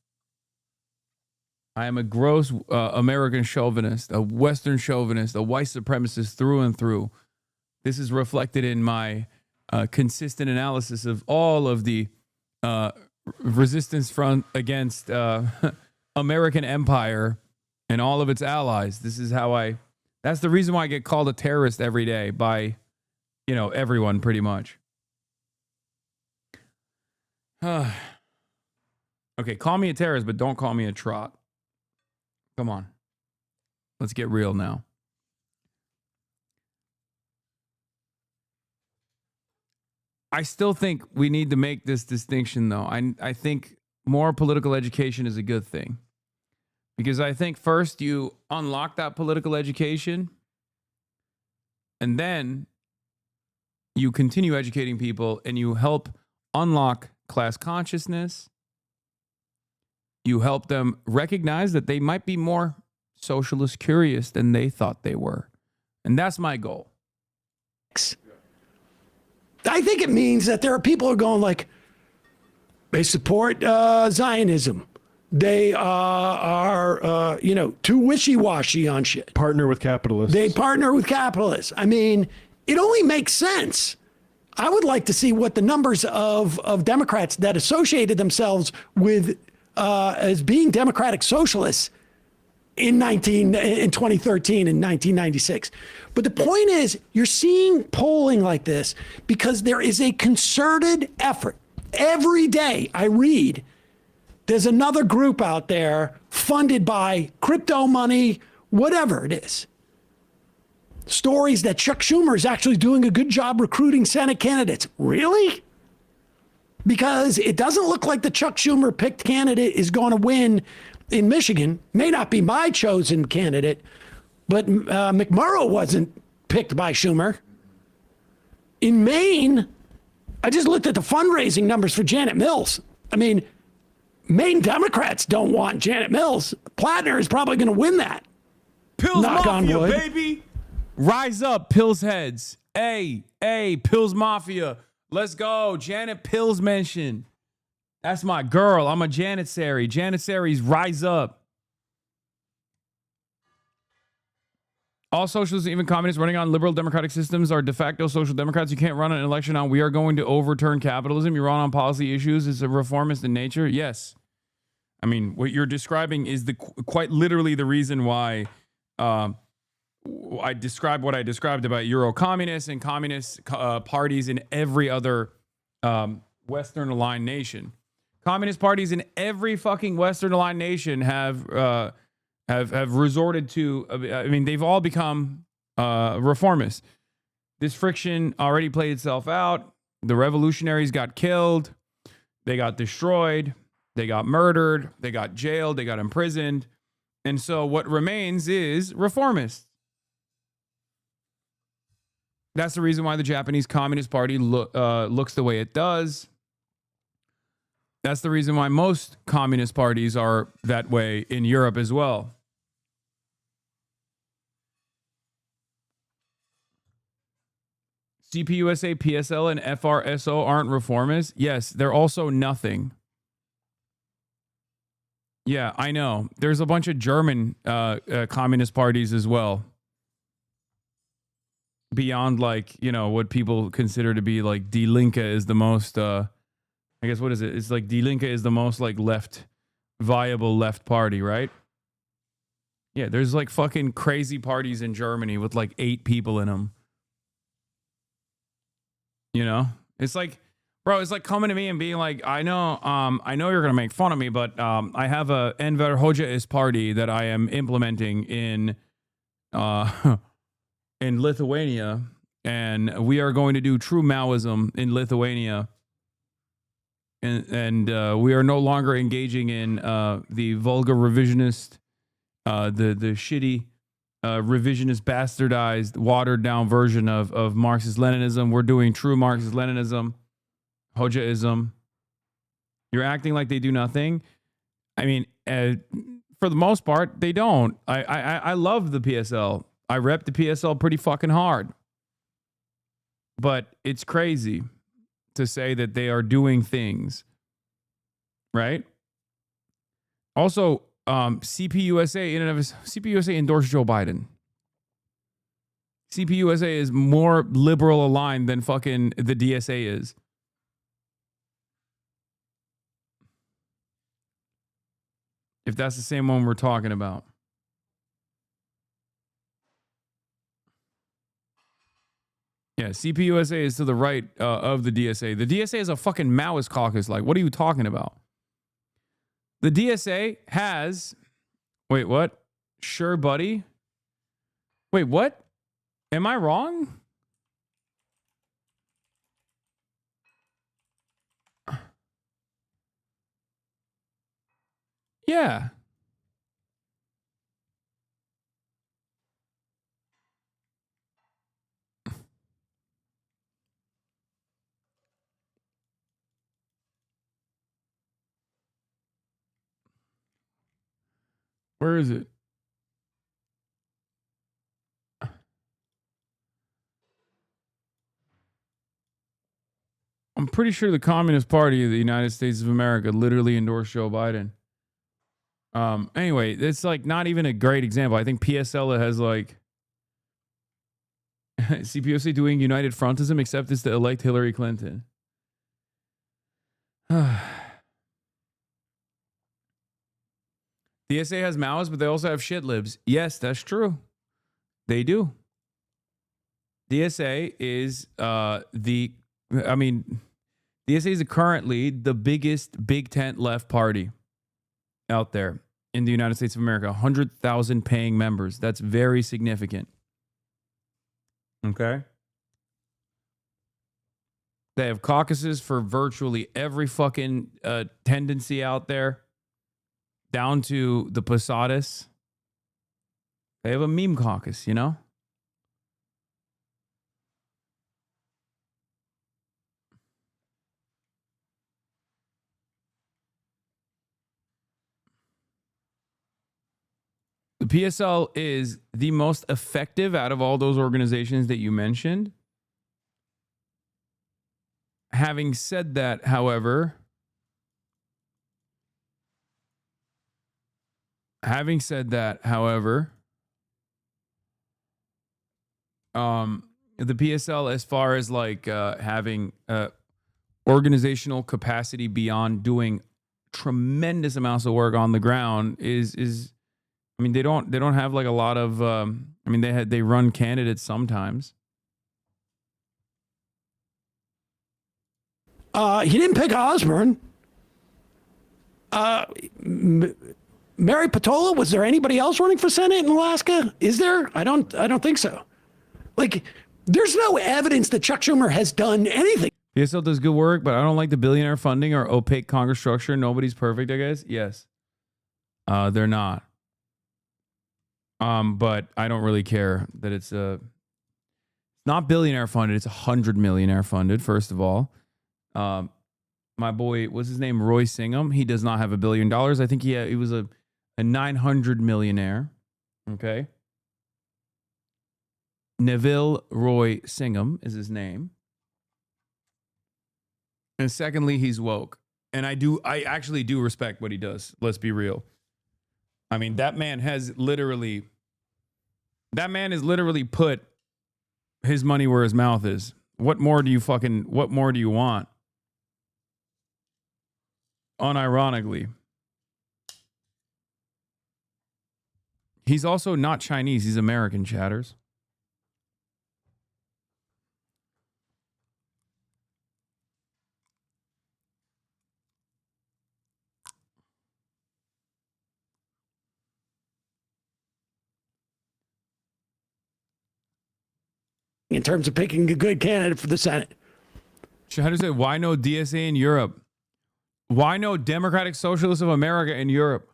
I am a gross American chauvinist, a Western chauvinist, a white supremacist through and through. This is reflected in my consistent analysis of all of the resistance front against American empire and all of its allies. This is how that's the reason why I get called a terrorist every day by, everyone pretty much. Okay, call me a terrorist, but don't call me a trot. Come on. Let's get real now. I still think we need to make this distinction, though. I think more political education is a good thing. Because I think first you unlock that political education, and then you continue educating people, and you help unlock class consciousness. You help them recognize that they might be more socialist curious than they thought they were. And that's my goal. I think it means that there are people who are going like, they support Zionism. They are, too wishy-washy on shit. Partner with capitalists. They partner with capitalists. I mean, it only makes sense. I would like to see what the numbers of Democrats that associated themselves with as being democratic socialists in 2013 and 1996. But the point is, you're seeing polling like this because there is a concerted effort. Every day I read There's another group out there funded by crypto money, whatever it is. Stories that Chuck Schumer is actually doing a good job recruiting Senate candidates. Really? Because it doesn't look like the Chuck Schumer picked candidate is going to win in Michigan. May not be my chosen candidate, but McMurrow wasn't picked by Schumer. In Maine, I just looked at the fundraising numbers for Janet Mills. I mean, Maine Democrats don't want Janet Mills. Plattner is probably going to win that. Pills Knock on Mafia, wood. baby. Rise up, Pills heads. Hey, Pills Mafia. Let's go. Janet Pills mention. That's my girl. I'm a Janitsary. Janitsaries, rise up. All socialists, even communists running on liberal democratic systems are de facto social democrats. You can't run an election on we are going to overturn capitalism. You run on policy issues. It's a reformist in nature. Yes. I mean, what you're describing is quite literally the reason why I described what I described about Euro-communists and communist parties in every other Western aligned nation. Communist parties in every fucking Western aligned nation have resorted to, I mean, they've all become reformists. This friction already played itself out. The revolutionaries got killed. They got destroyed. They got murdered. They got jailed. They got imprisoned. And so what remains is reformists. That's the reason why the Japanese Communist Party looks the way it does. That's the reason why most communist parties are that way in Europe as well. CPUSA, PSL, and FRSO aren't reformists? Yes, they're also nothing. Yeah, I know. There's a bunch of German communist parties as well. Beyond, like, you know, what people consider to be like Die Linke is the most, I guess, what is it? It's like Die Linke is the most like viable left party, right? Yeah, there's like fucking crazy parties in Germany with like 8 people in them. You know? It's like, bro, it's like coming to me and being like, I know you're going to make fun of me, but I have a Enver Hoxha party that I am implementing in Lithuania, and we are going to do true Maoism in Lithuania. And we are no longer engaging in the vulgar revisionist, the shitty revisionist, bastardized, watered down version of Marxist-Leninism. We're doing true Marxist-Leninism, Hoxhaism. You're acting like they do nothing. I mean, for the most part, they don't. I love the PSL. I rep the PSL pretty fucking hard. But it's crazy to say that they are doing things, right? Also, CPUSA in and of CPUSA endorsed Joe Biden. CPUSA is more liberal aligned than fucking the DSA is. If that's the same one we're talking about. Yeah, CPUSA is to the right of the DSA. The DSA is a fucking Maoist caucus. Like, what are you talking about? The DSA has... Wait, what? Sure, buddy? Wait, what? Am I wrong? Yeah. Where is it? I'm pretty sure the Communist Party of the United States of America literally endorsed Joe Biden. Anyway, it's like not even a great example. I think PSL has like CPUSA doing United Frontism, except it's to elect Hillary Clinton. DSA has Maoists, but they also have shit libs. Yes, that's true. They do. DSA is DSA is currently the biggest big tent left party. out there in the United States of America. 100,000 paying members. That's very significant. Okay? They have caucuses for virtually every fucking tendency out there, down to the Posadas. They have a meme caucus, you know? The PSL is the most effective out of all those organizations that you mentioned. Having said that, however, the PSL, as far as like having organizational capacity beyond doing tremendous amounts of work on the ground is I mean, they don't have like a lot of I mean, they run candidates sometimes. He didn't pick Osborne. Mary Patola, was there anybody else running for Senate in Alaska? Is there? I don't think so. Like, there's no evidence that Chuck Schumer has done anything. PSL does good work, but I don't like the billionaire funding or opaque Congress structure. Nobody's perfect, I guess. Yes. They're not. But I don't really care that it's not billionaire funded. It's 100 millionaire funded, first of all. My boy, what's his name? Roy Singham. He does not have $1 billion. I think he was a 900 millionaire. Okay. Neville Roy Singham is his name. And secondly, he's woke. And I actually do respect what he does. Let's be real. I mean, that man has literally put his money where his mouth is. What more do you want? Unironically. He's also not Chinese. He's American, chatters. In terms of picking a good candidate for the Senate. Chatter said, why no DSA in Europe? Why no Democratic Socialists of America in Europe?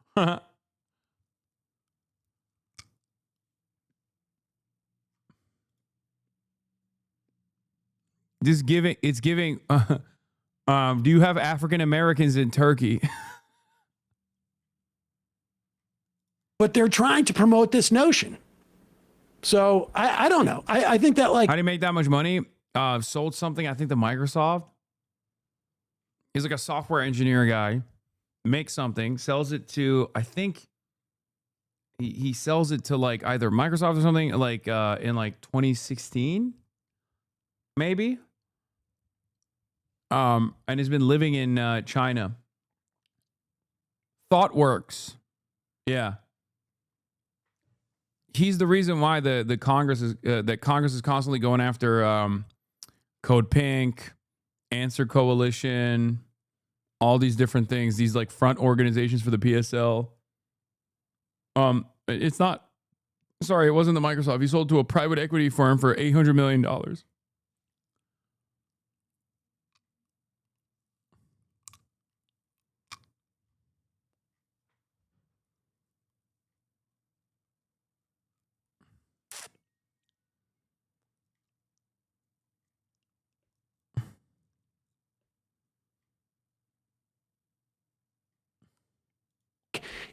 It's giving, do you have African Americans in Turkey? But they're trying to promote this notion. So I don't know. I think that, like, how do you make that much money? Sold something, I think, to Microsoft. He's like a software engineer guy, makes something, sells it to, I think he sells it to like either Microsoft or something, like in like 2016, maybe. And has been living in China. ThoughtWorks. Yeah. He's the reason why the Congress is that Congress is constantly going after Code Pink, Answer Coalition, all these different things, these like front organizations for the PSL. It's not, sorry, it wasn't the Microsoft. He sold to a private equity firm for $800 million.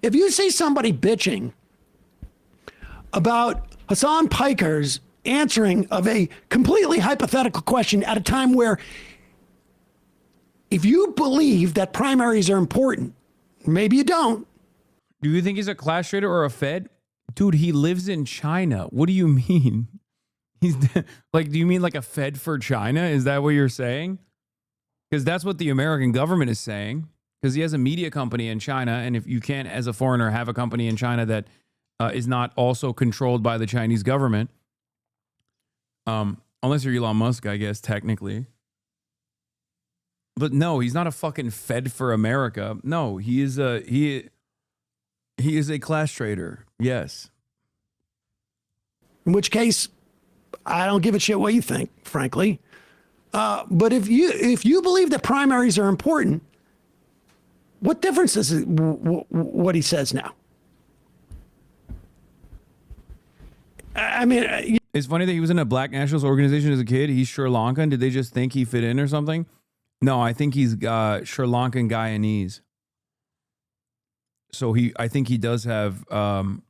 if you see somebody bitching about Hasan Piker's answering of a completely hypothetical question at a time where, if you believe that primaries are important, maybe you don't. Do you think he's a class trader or a Fed? Dude, he lives in China. What do you mean? He's like, do you mean like a Fed for China? Is that what you're saying? Because that's what the American government is saying. Because he has a media company in China, and if you can't, as a foreigner, have a company in China that is not also controlled by the Chinese government, unless you're Elon Musk, I guess, technically. But no, he's not a fucking Fed for America. No, he is a He is a class traitor. Yes. In which case, I don't give a shit what you think, frankly. But if you believe that primaries are important, what difference does it, what he says now? I mean, it's funny that he was in a black nationalist organization as a kid. He's Sri Lankan. Did they just think he fit in or something? No, I think he's Sri Lankan Guyanese. So I think he does have some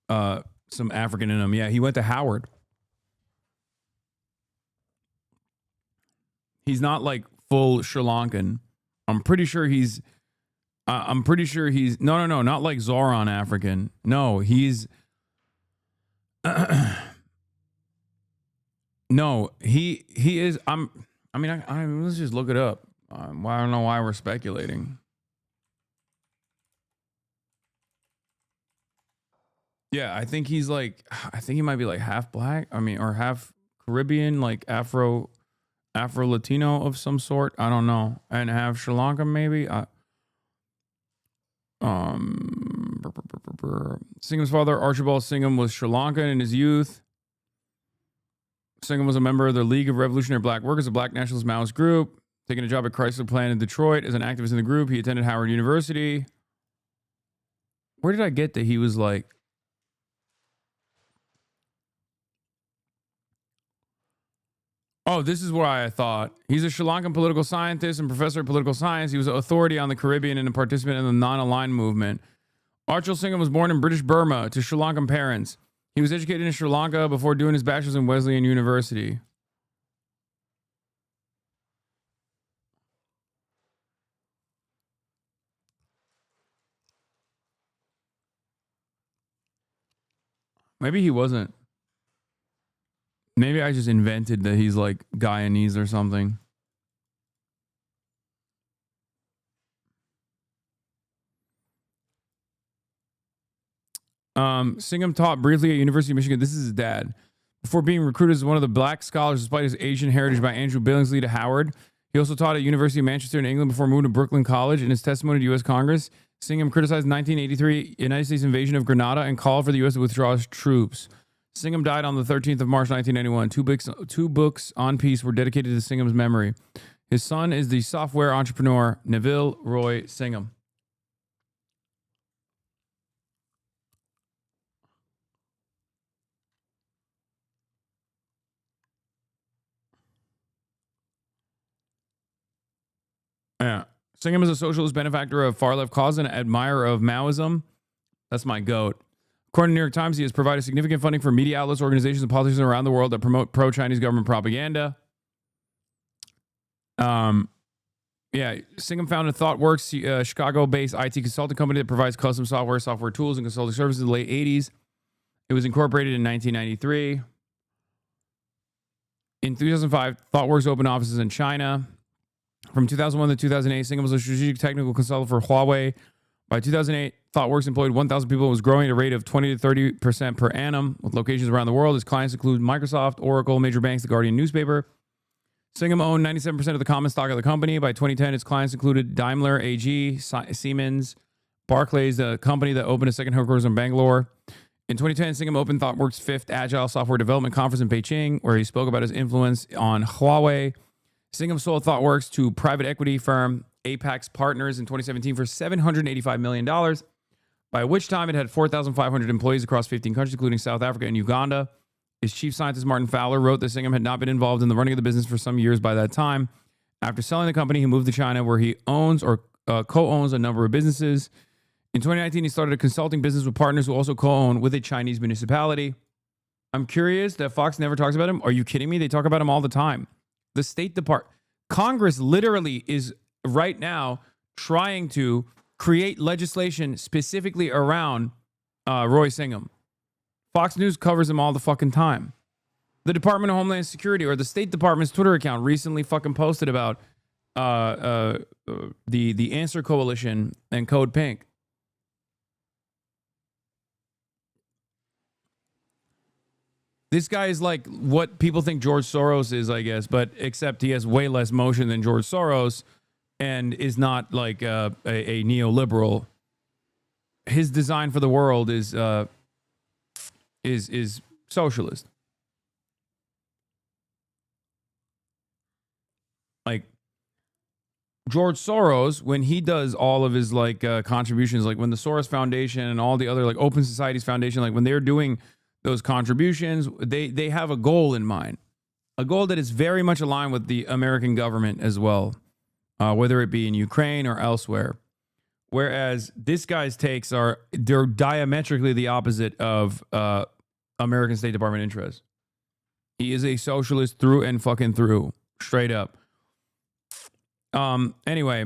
African in him. Yeah, he went to Howard. He's not like full Sri Lankan. I'm pretty sure he's no, not like Zoran African. No, he's no, he is. Let's just look it up. I don't know why we're speculating. Yeah, I think he might be like half black. Or half Caribbean, like Afro Latino of some sort. I don't know, and half Sri Lanka maybe. Singham's father, Archibald Singham, was Sri Lankan in his youth. Singham was a member of the League of Revolutionary Black Workers, a black nationalist Maoist group. Taking a job at Chrysler plant in Detroit as an activist in the group. He attended Howard University. Where did I get that he was like... Oh, this is why I thought. He's a Sri Lankan political scientist and professor of political science. He was an authority on the Caribbean and a participant in the non-aligned movement. Archibald Singham was born in British Burma to Sri Lankan parents. He was educated in Sri Lanka before doing his bachelor's in Wesleyan University. Maybe he wasn't. Maybe I just invented that he's like Guyanese or something. Singham taught briefly at University of Michigan. This is his dad. Before being recruited as one of the black scholars despite his Asian heritage by Andrew Billingsley to Howard. He also taught at University of Manchester in England before moving to Brooklyn College. In his testimony to U.S. Congress, Singham criticized 1983 United States invasion of Grenada and called for the U.S. to withdraw its troops. Singham died on the 13th of March, 1991. Two books on peace were dedicated to Singham's memory. His son is the software entrepreneur Neville Roy Singham. Yeah. Singham is a socialist benefactor of far-left cause and admirer of Maoism. That's my goat. According to the New York Times, he has provided significant funding for media outlets, organizations, and politicians around the world that promote pro-Chinese government propaganda. Singham founded ThoughtWorks, a Chicago-based IT consulting company that provides custom software tools, and consulting services in the late 80s. It was incorporated in 1993. In 2005, ThoughtWorks opened offices in China. From 2001 to 2008, Singham was a strategic technical consultant for Huawei. By 2008, ThoughtWorks employed 1,000 people and was growing at a rate of 20 to 30% per annum, with locations around the world. His clients include Microsoft, Oracle, major banks, The Guardian newspaper. Singham owned 97% of the common stock of the company. By 2010, its clients included Daimler AG, Siemens, Barclays, the company that opened a second headquarters in Bangalore. In 2010, Singham opened ThoughtWorks' 5th Agile Software Development Conference in Beijing, where he spoke about his influence on Huawei. Singham sold ThoughtWorks to private equity firm Apex Partners in 2017 for $785 million, by which time it had 4,500 employees across 15 countries, including South Africa and Uganda. His chief scientist, Martin Fowler, wrote that Singham had not been involved in the running of the business for some years by that time. After selling the company, he moved to China, where he owns or co-owns a number of businesses. In 2019, he started a consulting business with partners who also co-own with a Chinese municipality. I'm curious that Fox never talks about him. Are you kidding me? They talk about him all the time. The State Department, Congress literally is right now trying to create legislation specifically around Roy Singham. Fox News covers him all the fucking time. The Department of Homeland Security, or the State Department's Twitter account, recently fucking posted about the Answer Coalition and Code Pink. This guy is like what people think George Soros is, I guess, but except he has way less motion than George Soros. and is not like a neoliberal. His design for the world is socialist. Like George Soros, when he does all of his like contributions, like when the Soros Foundation and all the other like Open Societies Foundation, like when they're doing those contributions, they have a goal in mind, a goal that is very much aligned with the American government as well, whether it be in Ukraine or elsewhere. Whereas this guy's takes they're diametrically the opposite of American State Department interests. He is a socialist through and fucking through, straight up. Anyway,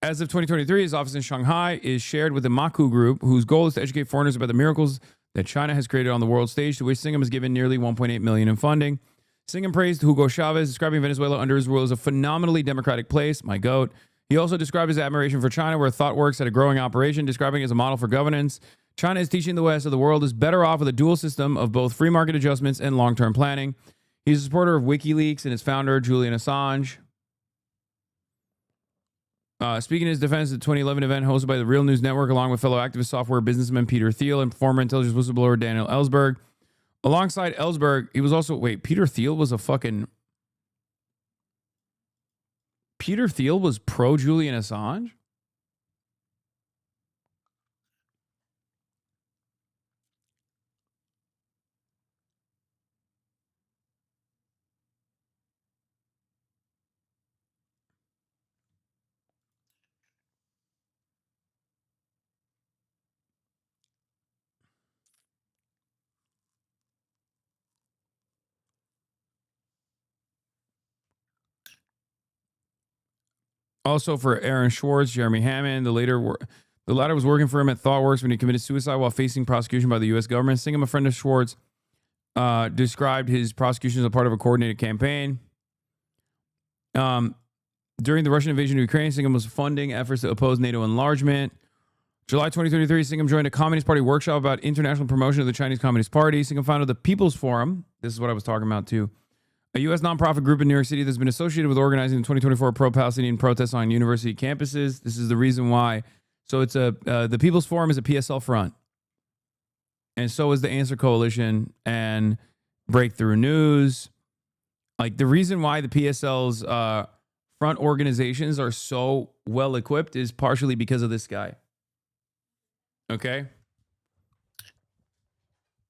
as of 2023, his office in Shanghai is shared with the Maku Group, whose goal is to educate foreigners about the miracles that China has created on the world stage, to which Singham has given nearly $1.8 million in funding. Singham praised Hugo Chavez, describing Venezuela under his rule as a phenomenally democratic place, my goat. He also described his admiration for China, where ThoughtWorks had a growing operation, describing it as a model for governance. China is teaching the West that the world is better off with a dual system of both free market adjustments and long-term planning. He's a supporter of WikiLeaks and its founder, Julian Assange. Speaking in his defense at the 2011 event hosted by the Real News Network, along with fellow activist software businessman Peter Thiel and former intelligence whistleblower Daniel Ellsberg. Alongside Ellsberg, he was also... Wait, Peter Thiel was a fucking... Peter Thiel was pro-Julian Assange? Also for Aaron Schwartz, Jeremy Hammond, the latter was working for him at ThoughtWorks when he committed suicide while facing prosecution by the U.S. government. Singham, a friend of Schwartz, described his prosecution as a part of a coordinated campaign. During the Russian invasion of Ukraine, Singham was funding efforts to oppose NATO enlargement. July 2023, Singham joined a Communist Party workshop about international promotion of the Chinese Communist Party. Singham founded the People's Forum. This is what I was talking about too. A U.S. nonprofit group in New York City that's been associated with organizing the 2024 pro-Palestinian protests on university campuses. This is the reason why. So it's the People's Forum is a PSL front. And so is the Answer Coalition and Breakthrough News. Like the reason why the PSL's front organizations are so well equipped is partially because of this guy. Okay?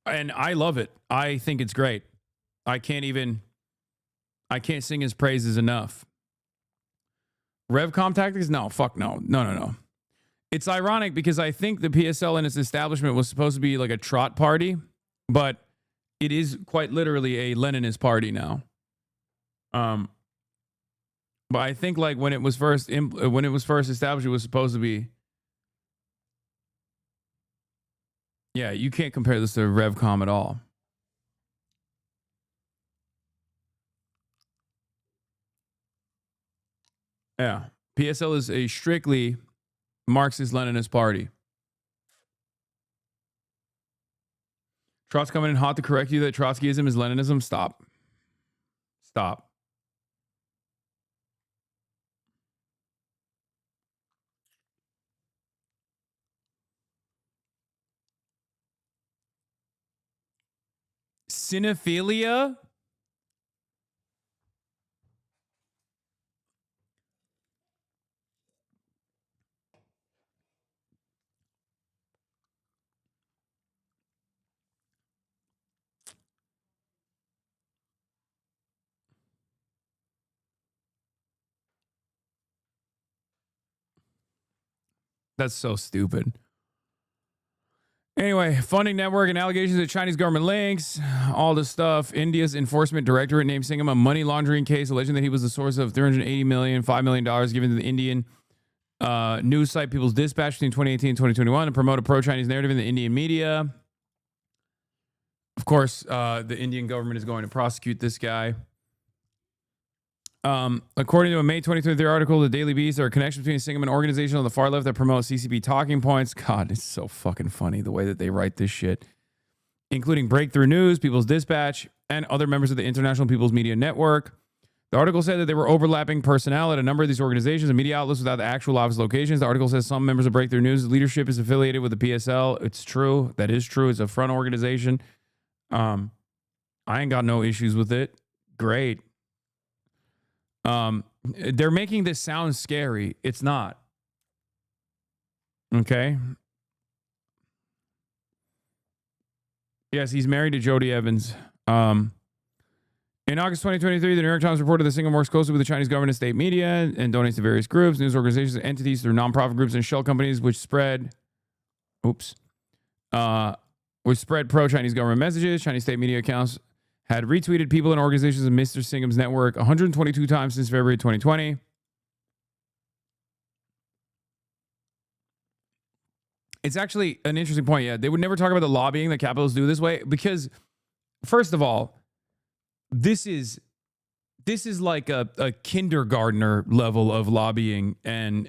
And I love it. I think it's great. I can't sing his praises enough. Revcom tactics? No, fuck no. No. It's ironic because I think the PSL and its establishment was supposed to be like a trot party, but it is quite literally a Leninist party now. But I think like when it was first established, it was supposed to be. Yeah, you can't compare this to Revcom at all. Yeah. PSL is a strictly Marxist-Leninist party. Trots coming in hot to correct you that Trotskyism is Leninism. Stop. Cinephilia? That's so stupid. Anyway, funding network and allegations of Chinese government links, all this stuff. India's enforcement directorate named Singham a money laundering case, alleging that he was the source of $380 million, $5 million given to the Indian news site People's Dispatch between 2018 and 2021 to promote a pro-Chinese narrative in the Indian media. Of course, the Indian government is going to prosecute this guy. According to a May 2023 article, the Daily Beast, there are connections between Singham and an organization on the far left that promotes CCP talking points. God, it's so fucking funny the way that they write this shit. Including Breakthrough News, People's Dispatch, and other members of the International People's Media Network. The article said that there were overlapping personnel at a number of these organizations and media outlets without the actual office locations. The article says some members of Breakthrough News leadership is affiliated with the PSL. It's true. That is true. It's a front organization. I ain't got no issues with it. Great. They're making this sound scary. It's not. Okay. Yes, he's married to Jody Evans. In August 2023, the New York Times reported that Singham works closely with the Chinese government and state media and donates to various groups, news organizations, and entities through nonprofit groups and shell companies which spread pro-Chinese government messages. Chinese state media accounts had retweeted people and organizations in Mr. Singham's network 122 times since February 2020. It's actually an interesting point. Yeah, they would never talk about the lobbying that capitalists do this way because, first of all, this is like a kindergartner level of lobbying and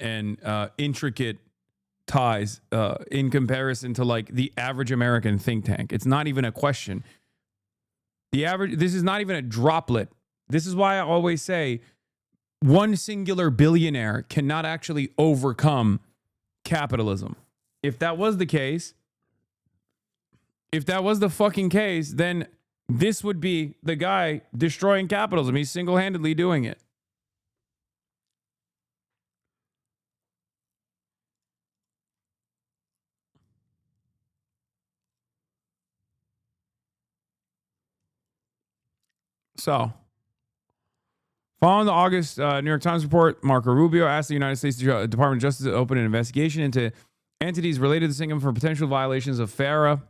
intricate ties in comparison to like the average American think tank. It's not even a question. This is not even a droplet. This is why I always say one singular billionaire cannot actually overcome capitalism. If that was the case, if that was the fucking case, then this would be the guy destroying capitalism. He's single-handedly doing it. So, following the August New York Times report, Marco Rubio asked the United States Department of Justice to open an investigation into entities related to Singham for potential violations of FARA.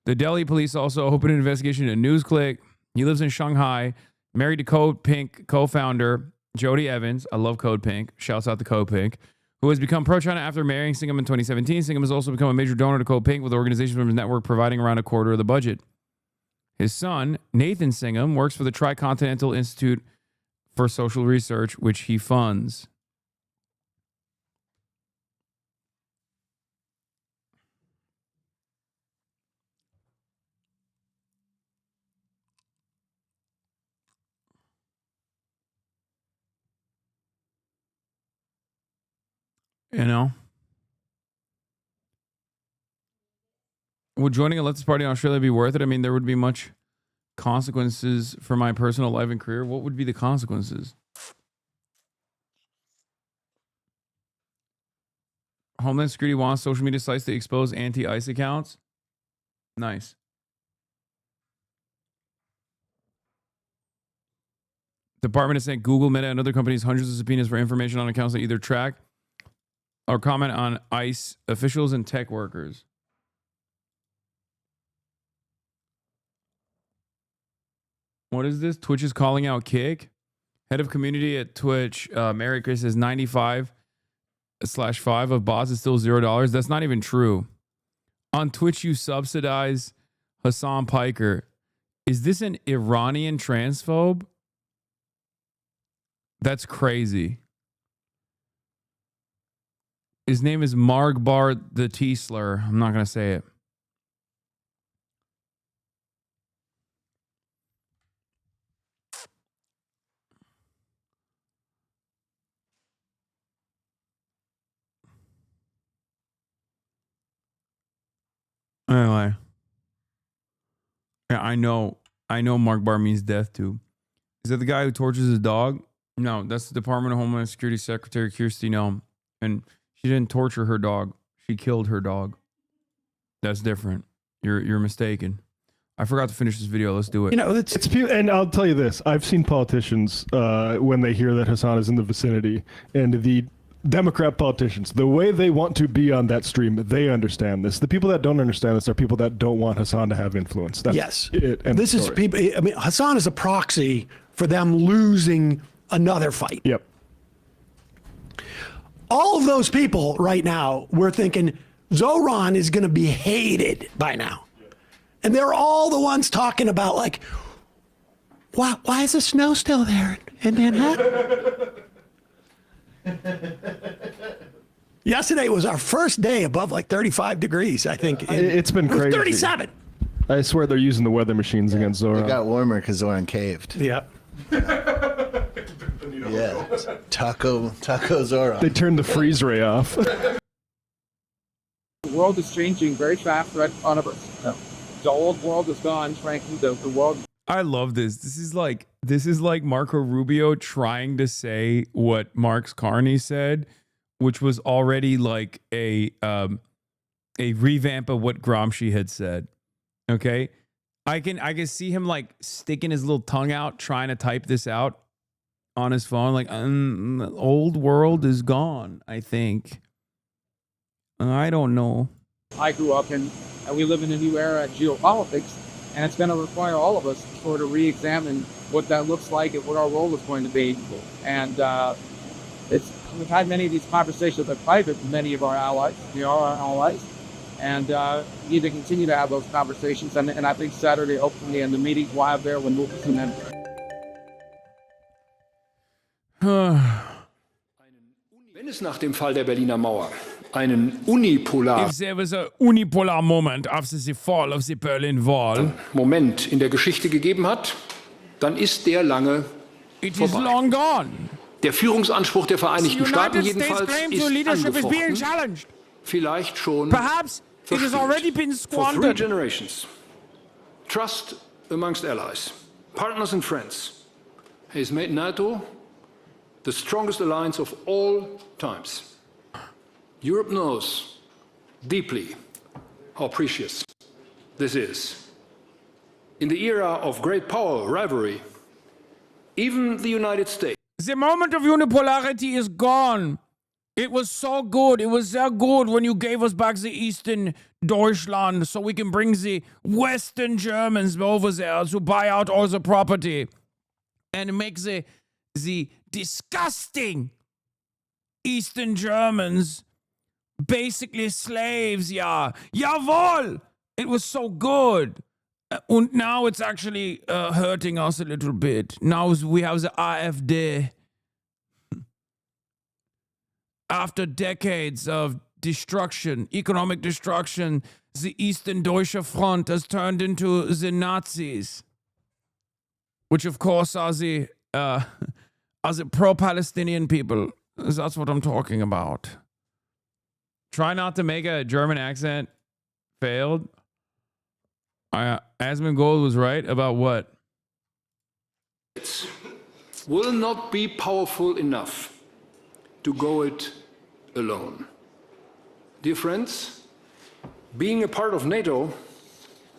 The Delhi police also opened an investigation into NewsClick. He lives in Shanghai, married to Code Pink co-founder Jody Evans. I love Code Pink. Shouts out to Code Pink, who has become pro-China after marrying Singham in 2017. Singham has also become a major donor to Code Pink, with organizations from his network providing around a quarter of the budget. His son, Nathan Singham, works for the Tricontinental Institute for Social Research, which he funds. You know? Would joining a leftist party in Australia be worth it? I mean, there would be much consequences for my personal life and career. What would be the consequences? Homeland Security wants social media sites to expose anti-ICE accounts. Nice. Department has sent Google, Meta, and other companies hundreds of subpoenas for information on accounts that either track or comment on ICE officials and tech workers. What is this? Twitch is calling out Kick. Head of community at Twitch, Mary Chris, says 95/5 of bots is still $0. That's not even true. On Twitch, you subsidize Hasan Piker. Is this an Iranian transphobe? That's crazy. His name is Margbar the T-slur. I'm not going to say it. Anyway. Yeah, I know Margbar means death too. Is that the guy who tortures his dog? No, that's the Department of Homeland Security Secretary Kirsty Noem. And she didn't torture her dog. She killed her dog. That's different. You're mistaken. I forgot to finish this video. Let's do it. You know, it's and I'll tell you this. I've seen politicians when they hear that Hasan is in the vicinity, and the Democrat politicians, the way they want to be on that stream, they understand this. The people that don't understand this are people that don't want Hasan to have influence. That's yes. It, this is people. I mean, Hasan is a proxy for them losing another fight. Yep. All of those people right now, we're thinking Zoran is going to be hated by now. And they're all the ones talking about, like, why is the snow still there in Manhattan? Yesterday was our first day above like 35 degrees, I think. It's been crazy. 37. I swear they're using the weather machines against Zoran. It got warmer because Zoran caved. Yeah. Yeah, Taco Zorro. They turned the freeze ray off. The world is changing very fast right in front of us. The old world is gone, frankly. The world. I love this. This is like Marco Rubio trying to say what Marx Carney said, which was already like a revamp of what Gramsci had said. Okay, I can see him like sticking his little tongue out trying to type this out on his phone. Like, the old world is gone. I think. I don't know. I grew up in, and we live in a new era of geopolitics, and it's going to require all of us to sort of re-examine what that looks like and what our role is going to be. And we've had many of these conversations in private with many of our allies. We are our allies, and we need to continue to have those conversations. And I think Saturday, hopefully, and the meetings we'll have there when Lucas and them. Wenn es nach dem Fall der Berliner Mauer einen unipolar If there was a unipolar moment after the fall of the Berlin Wall, Moment in der Geschichte gegeben hat, dann ist der lange it is long gone. Der Führungsanspruch der Vereinigten The Staaten United States jedenfalls claim to ist leadership is being angefochten. challenged. Vielleicht schon Perhaps it has already been For 3 squandered. generations. Trust amongst allies, partners and friends has made NATO the strongest alliance of all times. Europe knows deeply how precious this is. In the era of great power rivalry, even the United States. The moment of unipolarity is gone. It was so good. It was so good when you gave us back the Eastern Deutschland so we can bring the Western Germans over there to buy out all the property and make the disgusting Eastern Germans basically slaves, yeah. Jawohl! It was so good. And now it's actually hurting us a little bit. Now we have the AfD. After decades of destruction, economic destruction, the Eastern Deutsche Front has turned into the Nazis, which of course are the pro-Palestinian people. That's what I'm talking about. Try not to make a German accent. Failed. Asmongold was right about what? Will not be powerful enough to go it alone. Dear friends, being a part of NATO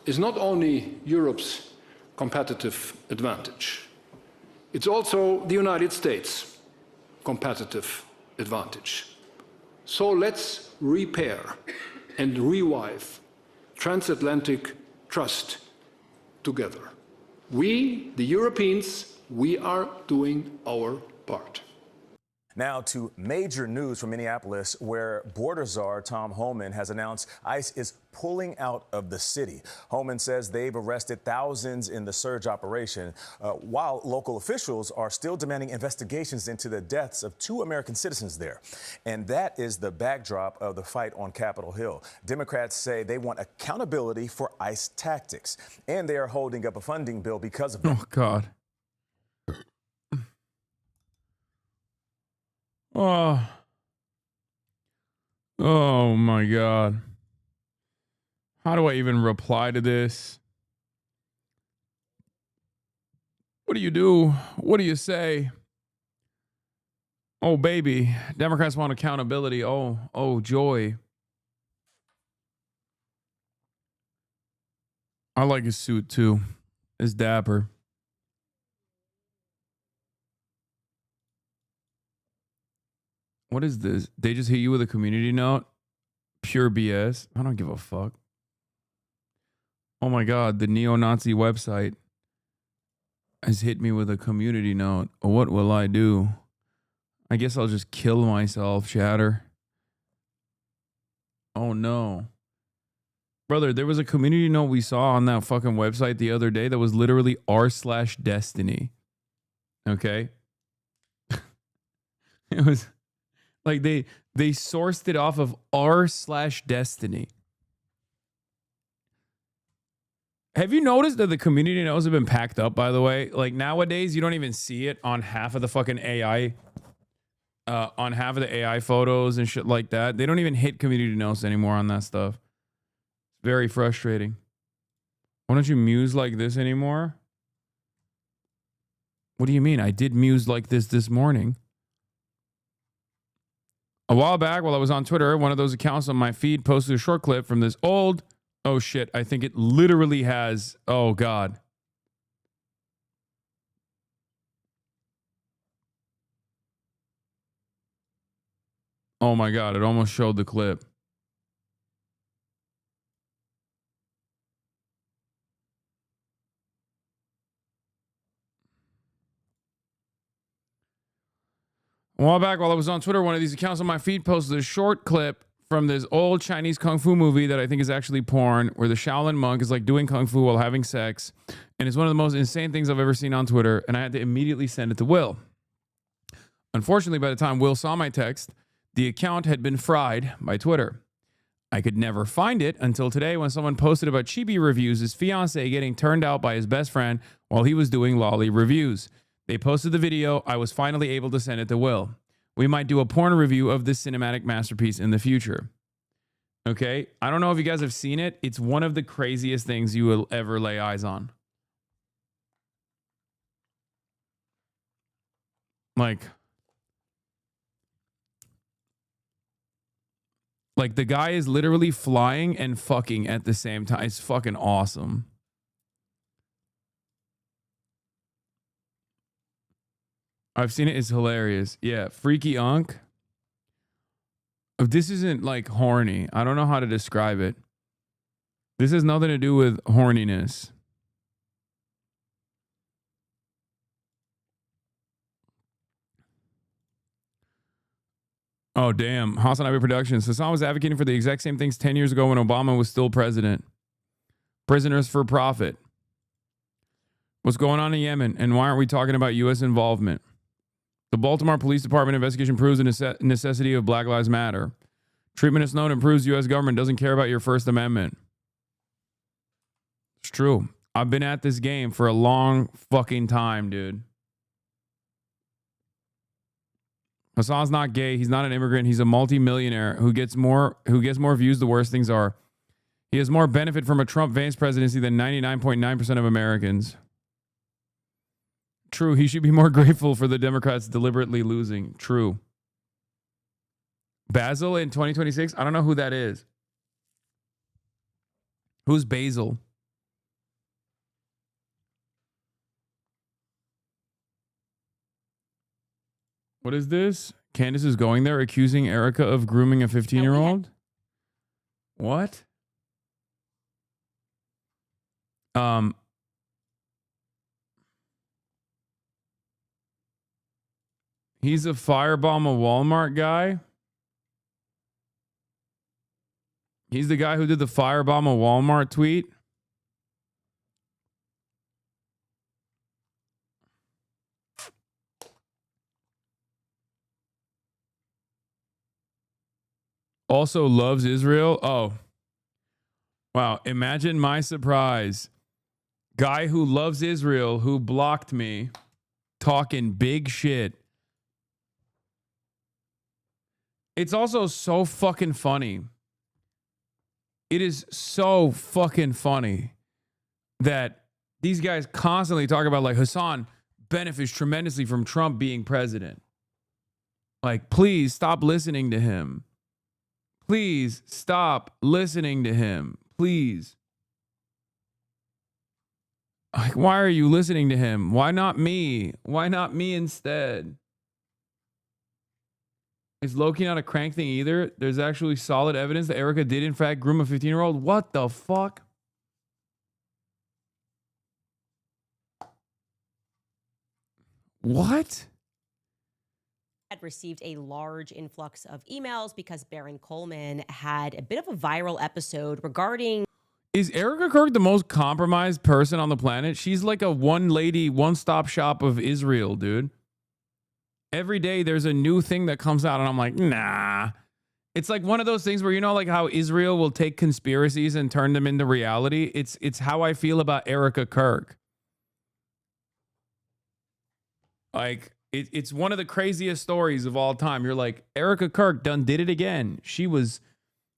is not only Europe's competitive advantage, it's also the United States' competitive advantage. So let's repair and revive transatlantic trust together. We, the Europeans, we are doing our part. Now to major news from Minneapolis, where border czar Tom Homan has announced ICE is pulling out of the city. Homan says they've arrested thousands in the surge operation, while local officials are still demanding investigations into the deaths of 2 American citizens there. And that is the backdrop of the fight on Capitol Hill. Democrats say they want accountability for ICE tactics, and they are holding up a funding bill because of it. Oh, God. Oh my God. How do I even reply to this? What do you do? What do you say? Oh, baby. Democrats want accountability. Oh, joy. I like his suit too. It's dapper. What is this? They just hit you with a community note? Pure BS. I don't give a fuck. Oh my God, the neo-Nazi website has hit me with a community note. What will I do? I guess I'll just kill myself, chatter. Oh no. Brother, there was a community note we saw on that fucking website the other day that was literally r/destiny. Okay? It was... like they sourced it off of r/destiny. Have you noticed that the community notes have been packed up, by the way? Like nowadays, you don't even see it on half of the fucking AI, on half of the AI photos and shit like that. They don't even hit community notes anymore on that stuff. It's very frustrating. Why don't you muse like this anymore? What do you mean? I did muse like this morning. A while back, while I was on Twitter, one of those accounts on my feed posted a short clip from this old... Oh, shit. I think it literally has... Oh, God. Oh, my God. It almost showed the clip. A while back, while I was on Twitter, one of these accounts on my feed posted a short clip from this old Chinese kung fu movie that I think is actually porn, where the Shaolin monk is like doing kung fu while having sex. And it's one of the most insane things I've ever seen on Twitter. And I had to immediately send it to Will. Unfortunately, by the time Will saw my text, the account had been fried by Twitter. I could never find it until today when someone posted about Chibi reviews, his fiance getting turned out by his best friend while he was doing lolly reviews. They posted the video. I was finally able to send it to Will. We might do a porn review of this cinematic masterpiece in the future. Okay? I don't know if you guys have seen it. It's one of the craziest things you will ever lay eyes on. Like the guy is literally flying and fucking at the same time. It's fucking awesome. I've seen it. It's hilarious. Yeah, Freaky Unk. This isn't like horny. I don't know how to describe it. This has nothing to do with horniness. Oh, damn. HasanAbi Productions. Hasan was advocating for the exact same things 10 years ago when Obama was still president. Prisoners for profit. What's going on in Yemen? And why aren't we talking about U.S. involvement? The Baltimore Police Department investigation proves the necessity of Black Lives Matter. Treatment of Snowden proves U.S. government doesn't care about your First Amendment. It's true. I've been at this game for a long fucking time, dude. Hasan's not gay. He's not an immigrant. He's a multimillionaire who gets more views the worse things are. He has more benefit from a Trump-Vance presidency than 99.9% of Americans. True. He should be more grateful for the Democrats deliberately losing. True. Basil in 2026? I don't know who that is. Who's Basil? What is this? Candace is going there accusing Erica of grooming a 15-year-old? What? He's a firebomb a Walmart guy. He's the guy who did the firebomb a Walmart tweet. Also loves Israel. Oh. Wow. Imagine my surprise. Guy who loves Israel who blocked me talking big shit. It's also so fucking funny. It is so fucking funny that these guys constantly talk about like Hasan benefits tremendously from Trump being president. Like, please stop listening to him. Please stop listening to him. Please. Like, why are you listening to him? Why not me? Why not me instead? Is Loki not a crank thing either? There's actually solid evidence that Erica did in fact groom a 15-year-old. What the fuck? What? Had received a large influx of emails because Baron Coleman had a bit of a viral episode regarding... Is Erica Kirk the most compromised person on the planet? She's like a one-stop shop of Israel, dude. Every day there's a new thing that comes out and I'm like, nah. It's like one of those things where, you know, like how Israel will take conspiracies and turn them into reality. It's how I feel about Erica Kirk. Like, it's one of the craziest stories of all time. You're like, Erica Kirk done did it again. She was,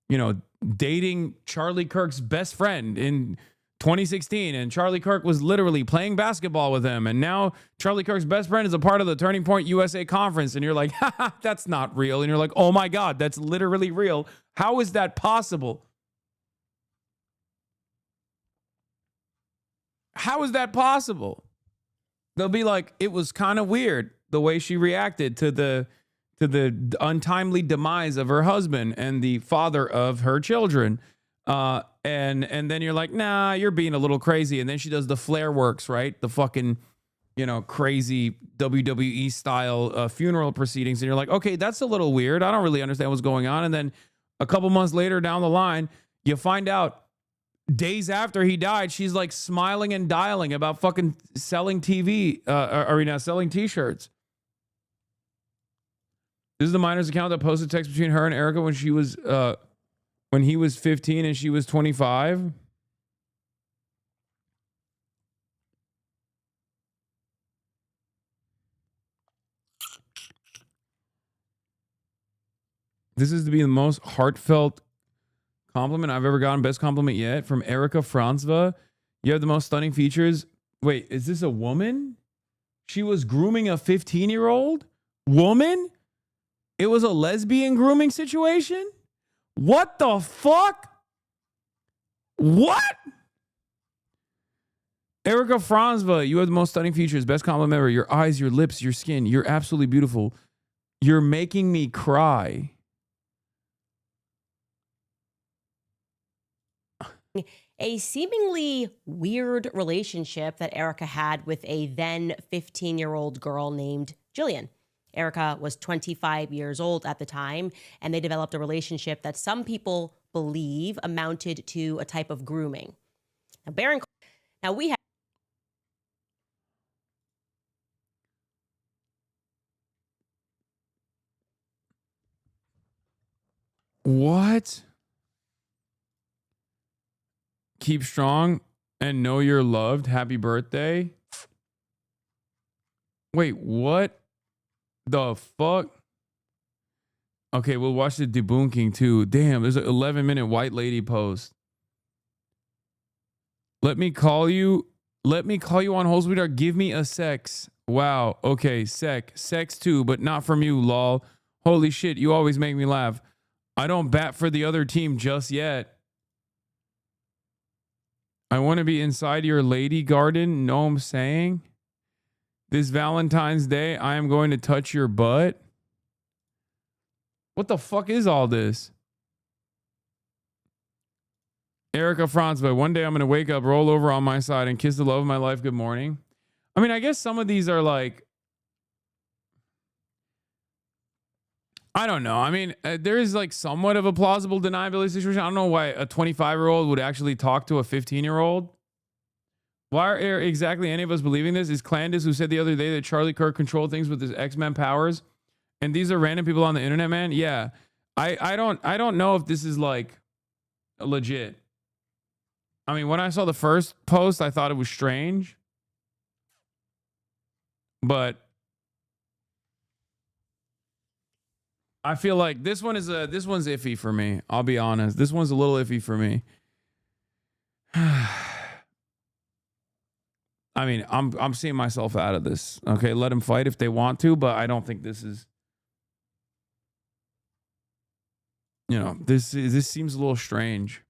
you know, dating Charlie Kirk's best friend in 2016, and Charlie Kirk was literally playing basketball with him, and now Charlie Kirk's best friend is a part of the Turning Point USA conference, and you're like, haha, that's not real. And you're like, oh my God, that's literally real. How is that possible? How is that possible? They'll be like, it was kind of weird the way she reacted to the untimely demise of her husband and the father of her children. And then you're like, nah, you're being a little crazy. And then she does the flare works, right? The fucking, you know, crazy WWE style funeral proceedings. And you're like, okay, that's a little weird. I don't really understand what's going on. And then a couple months later down the line, you find out days after he died, she's like smiling and dialing about fucking selling selling t-shirts. This is the minor's account that posted text between her and Erica when he was 15 and she was 25. This is to be the most heartfelt compliment I've ever gotten. Best compliment yet from Erica Franzva. You have the most stunning features. Wait, is this a woman? She was grooming a 15-year-old woman? It was a lesbian grooming situation? What the fuck? What? Erica Franzva, you have the most stunning features. Best compliment ever. Your eyes, your lips, your skin. You're absolutely beautiful. You're making me cry. A seemingly weird relationship that Erica had with a then 15-year-old girl named Jillian. Erica was 25 years old at the time, and they developed a relationship that some people believe amounted to a type of grooming. Now we have What? Keep strong and know you're loved. Happy birthday. Wait, what the fuck? Okay, we'll watch the debunking too. Damn, there's an 11-minute white lady post. Let me call you on hold, sweetheart. Give me a sex. Wow. Okay, sex too, but not from you, lol. Holy shit, you always make me laugh. I don't bat for the other team just yet. I want to be inside your lady garden. Know what I'm saying? This Valentine's Day, I am going to touch your butt. What the fuck is all this? Erica Franzberg, one day I'm going to wake up, roll over on my side, and kiss the love of my life good morning. I mean, I guess some of these are like, I don't know. I mean, there is like somewhat of a plausible deniability situation. I don't know why a 25-year-old would actually talk to a 15-year-old. Why are exactly any of us believing this? Is Clandis, who said the other day that Charlie Kirk controlled things with his X-Men powers, and these are random people on the internet, man? Yeah, I don't know if this is like legit. I mean, when I saw the first post, I thought it was strange, but I feel like this one's iffy for me. I'll be honest. This one's a little iffy for me. I mean, I'm seeing myself out of this. Okay, let them fight if they want to, but I don't think this is, you know, this seems a little strange.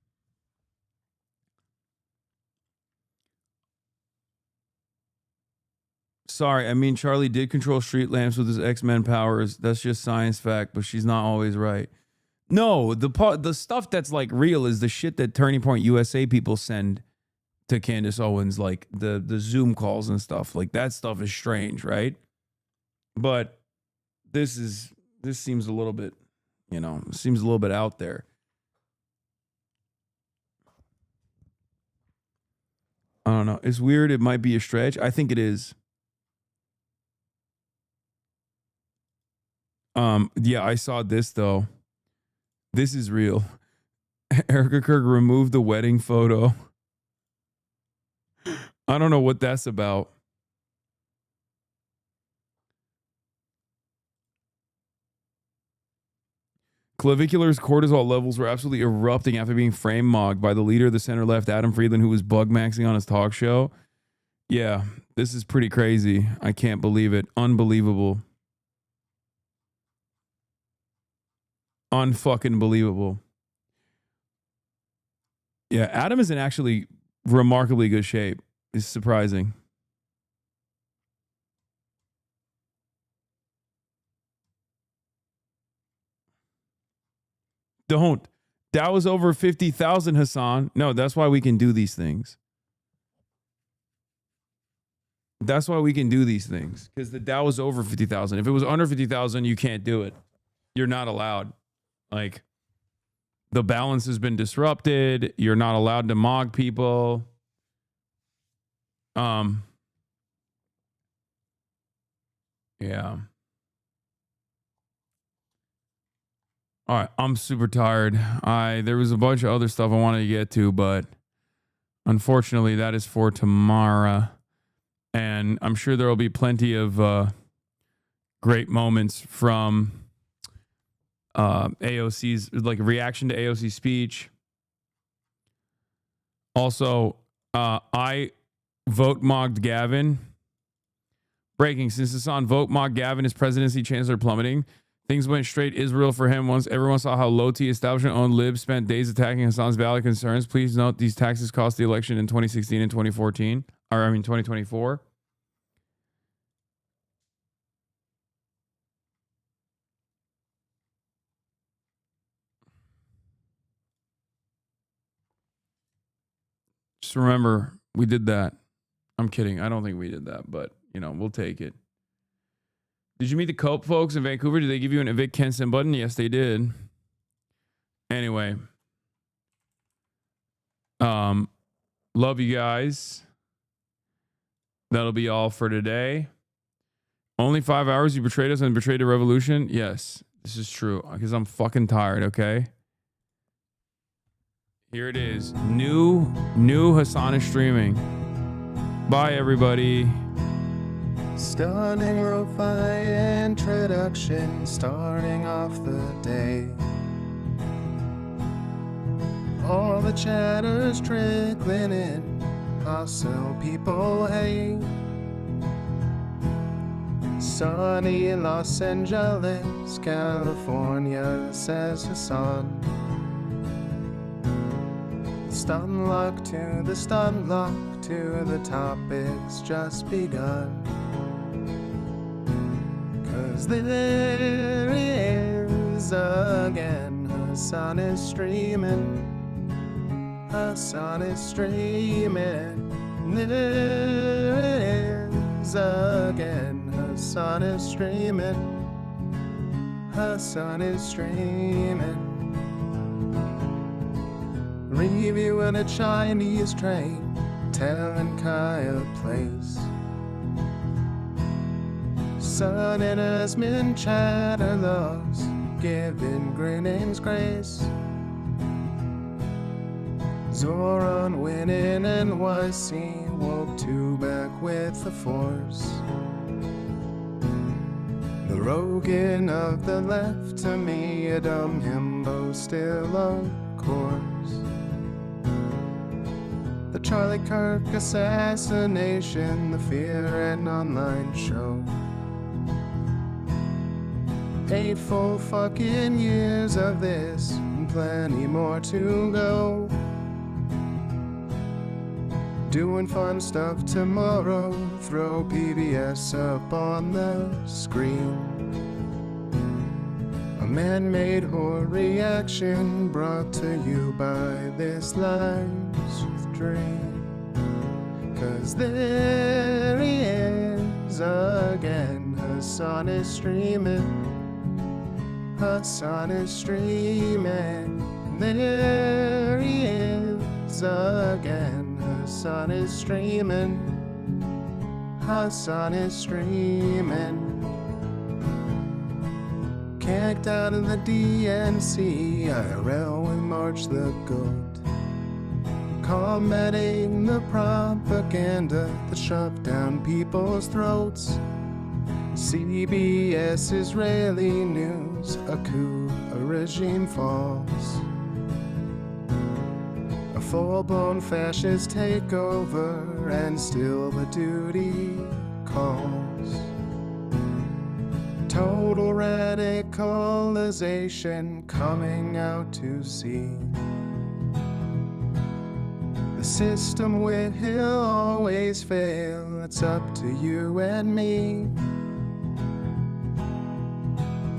Sorry, I mean, Charlie did control street lamps with his X-Men powers. That's just science fact, but she's not always right. No, the stuff that's like real is the shit that Turning Point USA people send to Candace Owens, like the Zoom calls and stuff. Like that stuff is strange, right? But this seems a little bit, you know, seems a little bit out there. I don't know. It's weird. It might be a stretch. I think it is. Yeah, I saw this though. This is real. Erica Kirk removed the wedding photo. I don't know what that's about. Clavicular's cortisol levels were absolutely erupting after being frame mogged by the leader of the center-left, Adam Friedland, who was bug maxing on his talk show. Yeah, this is pretty crazy. I can't believe it. Unbelievable. Unfucking believable. Yeah, Adam is in actually remarkably good shape. It's surprising. Don't. That was over 50,000, Hasan. No, that's why we can do these things. That's why we can do these things. Because the Dow was over 50,000. If it was under 50,000, you can't do it. You're not allowed. Like, the balance has been disrupted. You're not allowed to mog people. Yeah. All right, I'm super tired. There was a bunch of other stuff I wanted to get to, but unfortunately, that is for tomorrow. And I'm sure there will be plenty of great moments from AOC's, like, reaction to AOC's speech. Also, I vote mogged Gavin. Breaking: since Hasan vote mogged Gavin, his presidency chances are plummeting. Things went straight Israel for him once everyone saw how low-T establishment-owned libs spent days attacking Hasan's valid concerns. Please note these taxes cost the election in 2016 and 2014. 2024. Just remember, we did that. I'm kidding. I don't think we did that, but, you know, we'll take it. Did you meet the Cope folks in Vancouver? Did they give you an Evict Kenson button? Yes, they did. Anyway. Love you guys. That'll be all for today. Only 5 hours you betrayed us and betrayed the revolution? Yes, this is true. Because I'm fucking tired, okay? Here it is. New Hasan is streaming. Bye, everybody. Stunning lo-fi introduction, starting off the day. All the chatter's trickling in, hostile people hate. Sunny Los Angeles, California, says Hasan. Stun luck to the stun luck to the topics just begun. 'Cause there he is again, Hasan is streaming. Hasan is streaming. There it is again, Hasan is streaming. Hasan is streaming. Reviewing a Chinese train, telling Kaya place. Sun and Asmin chatter loves, giving Grinning's grace. Zoran winning NYC, woke two back with the force. The Rogan of the left, to me a dumb himbo still of course. The Charlie Kirk assassination, the Fear and Online show. 8 full fucking years of this, and plenty more to go. Doing fun stuff tomorrow, throw PBS up on the screen. A man-made horror reaction brought to you by this life's dream. 'Cause there he is again, Hasan is streaming. Hasan is streaming. There he is again, Hasan is streaming. Hasan is streaming. kicked out of the DNC, IRL we march the goat, combating the propaganda that shoved down people's throats. CBS Israeli news, a coup, a regime falls, a full-blown fascist takeover, and still the duty calls. Total radicalization coming out to sea. The system will always fail, it's up to you and me.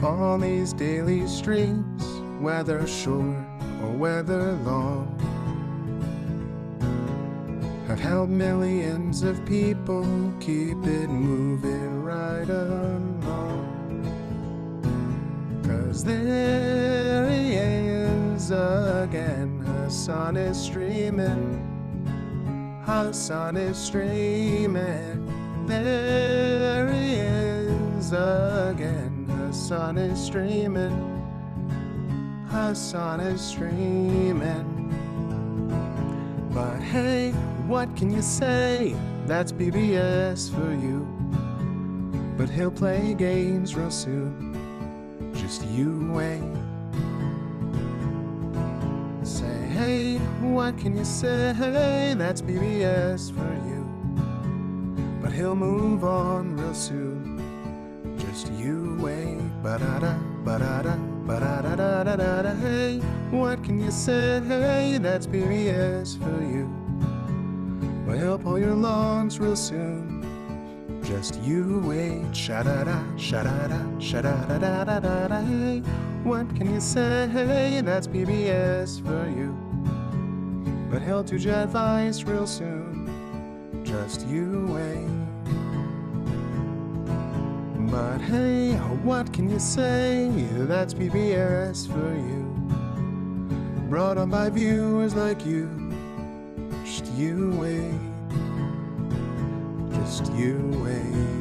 On these daily streets, whether short or whether long, have helped millions of people keep it moving right along. 'Cause there he is again, Hasan is streaming, Hasan is streaming. There he is again, Hasan is streaming, Hasan is streaming. But hey, what can you say? That's BBS for you. But he'll play games real soon, just you wait. Say, hey, what can you say? That's BBS for you. But he'll move on real soon, just you wait. Ba-da-da, ba-da-da, ba-da-da-da-da-da. Hey, what can you say? That's BBS for you. But he'll pull your lungs real soon, just you wait. Sha-da-da, sha-da-da, sha-da-da-da-da-da. Hey, what can you say? That's BBS for you. But he'll do jet advice real soon, just you wait. But hey, what can you say? That's PBS for you. Brought on by viewers like you. Just you wait. Just you wait.